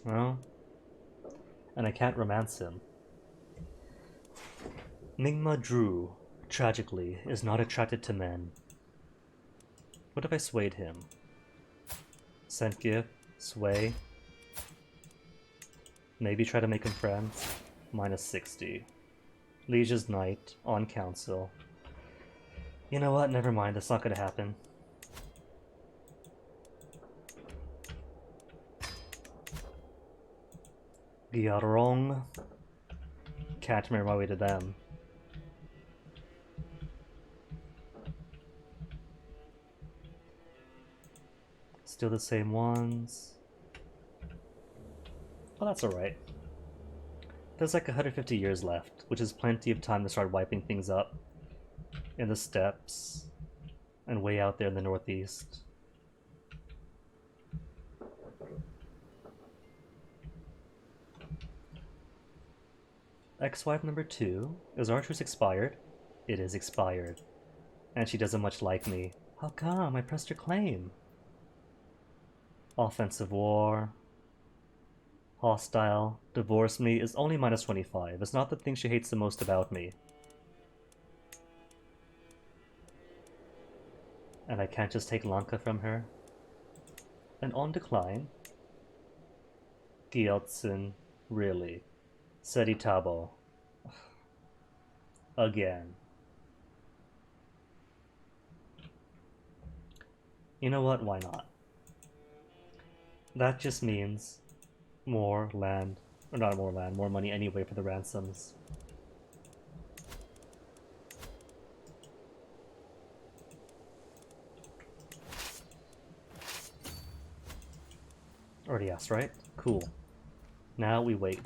Well, and I can't romance him. Ningma Drew, tragically, is not attracted to men. What if I swayed him? Sent gift, sway. Maybe try to make him friends. -60. Liege's Knight, on council. You know what, never mind, that's not gonna happen. Gyarong. Can't remember my way to them. Still the same ones. Well, that's alright. There's like 150 years left, which is plenty of time to start wiping things up in the steppes and way out there in the northeast. Ex-wife number 2. Is our truce expired? It is expired. And she doesn't much like me. How come? I pressed her claim. Offensive war. Hostile. Divorce me is only -25. It's not the thing she hates the most about me. And I can't just take Lanka from her. And on decline. Gyeltsin. Really. Seti Tabo. Again. You know what? Why not? That just means more land, or not more land, more money anyway for the ransoms. Already asked, right? Cool. Now we wait.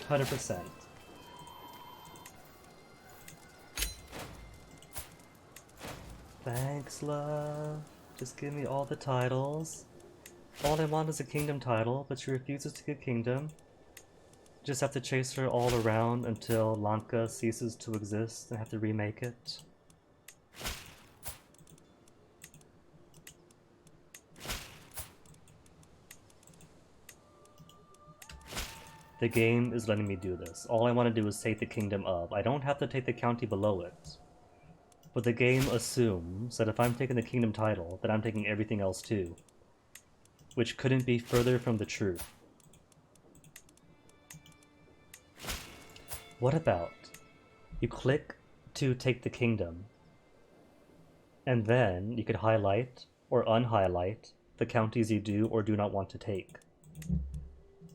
%. Thanks, love. Just give me all the titles. All I want is a kingdom title, but she refuses to give kingdom. Just have to chase her all around until Lanka ceases to exist and have to remake it. The game is letting me do this. All I want to do is take the kingdom of. I don't have to take the county below it. But the game assumes that if I'm taking the kingdom title, that I'm taking everything else too. Which couldn't be further from the truth. What about you click to take the kingdom, and then you could highlight or unhighlight the counties you do or do not want to take.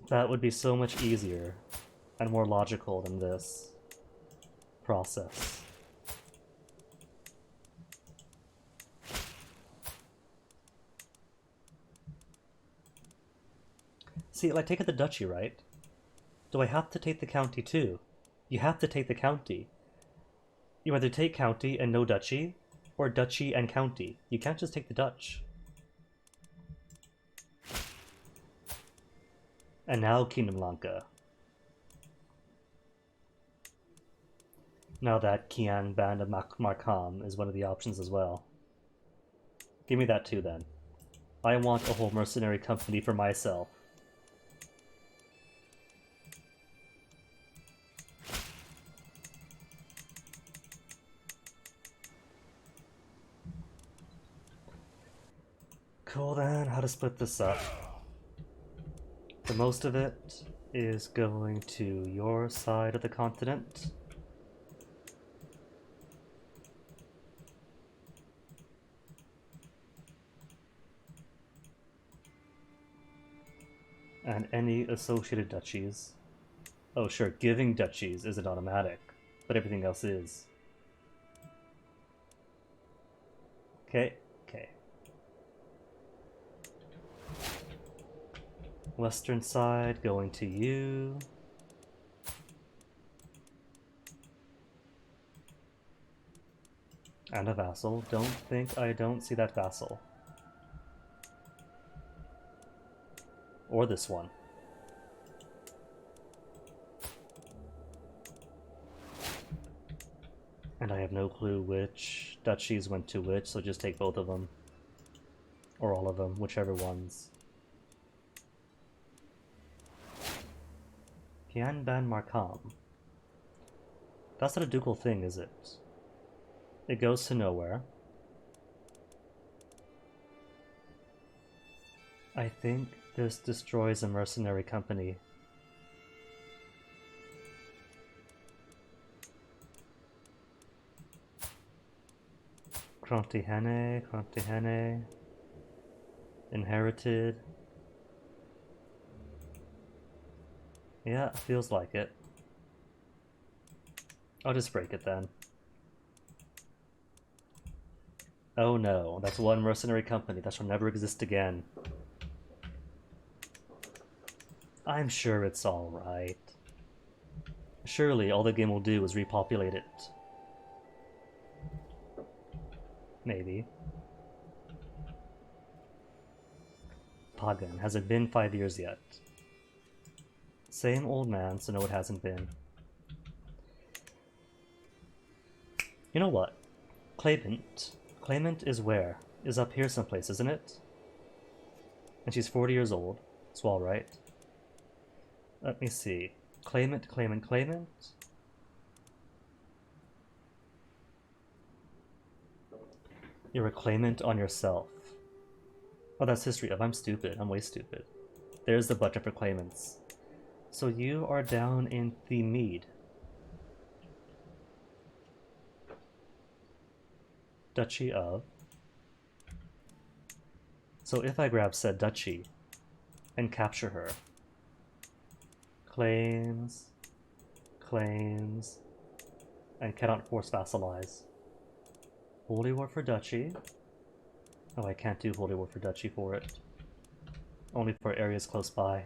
That would be so much easier and more logical than this process. See, like, take the duchy, right? Do I have to take the county too? You have to take the county. You either take county and no duchy, or duchy and county. You can't just take the Dutch. And now Kingdom Lanka. Now that Qian Band of Markham is one of the options as well. Give me that too then. I want a whole mercenary company for myself. Cool then, how to split this up. The most of it is going to your side of the continent. And any associated duchies. Oh sure, giving duchies isn't automatic, but everything else is. Okay, okay. Western side going to you. And a vassal. Don't think I don't see that vassal. Or this one. And I have no clue which duchies went to which, so just take both of them. Or all of them, whichever ones. Ban Markham. That's not a ducal thing, is it? It goes to nowhere. I think this destroys a mercenary company. Krantihene. Inherited. Yeah, feels like it. I'll just break it then. Oh no, that's one mercenary company that shall never exist again. I'm sure it's alright. Surely all the game will do is repopulate it. Maybe. Pagan. Has it been 5 years yet? Same old man, so no it hasn't been. You know what? Claimant. Claimant is where? Is up here someplace, isn't it? And she's 40 years old. It's all right. Let me see. Claimant. You're a claimant on yourself. Oh, that's history of. I'm stupid. I'm way stupid. There's the budget for claimants. So you are down in the Mead. Duchy of. So if I grab said duchy and capture her. Claims, and cannot force vassalize. Holy War for duchy. Oh, I can't do Holy War for duchy for it. Only for areas close by.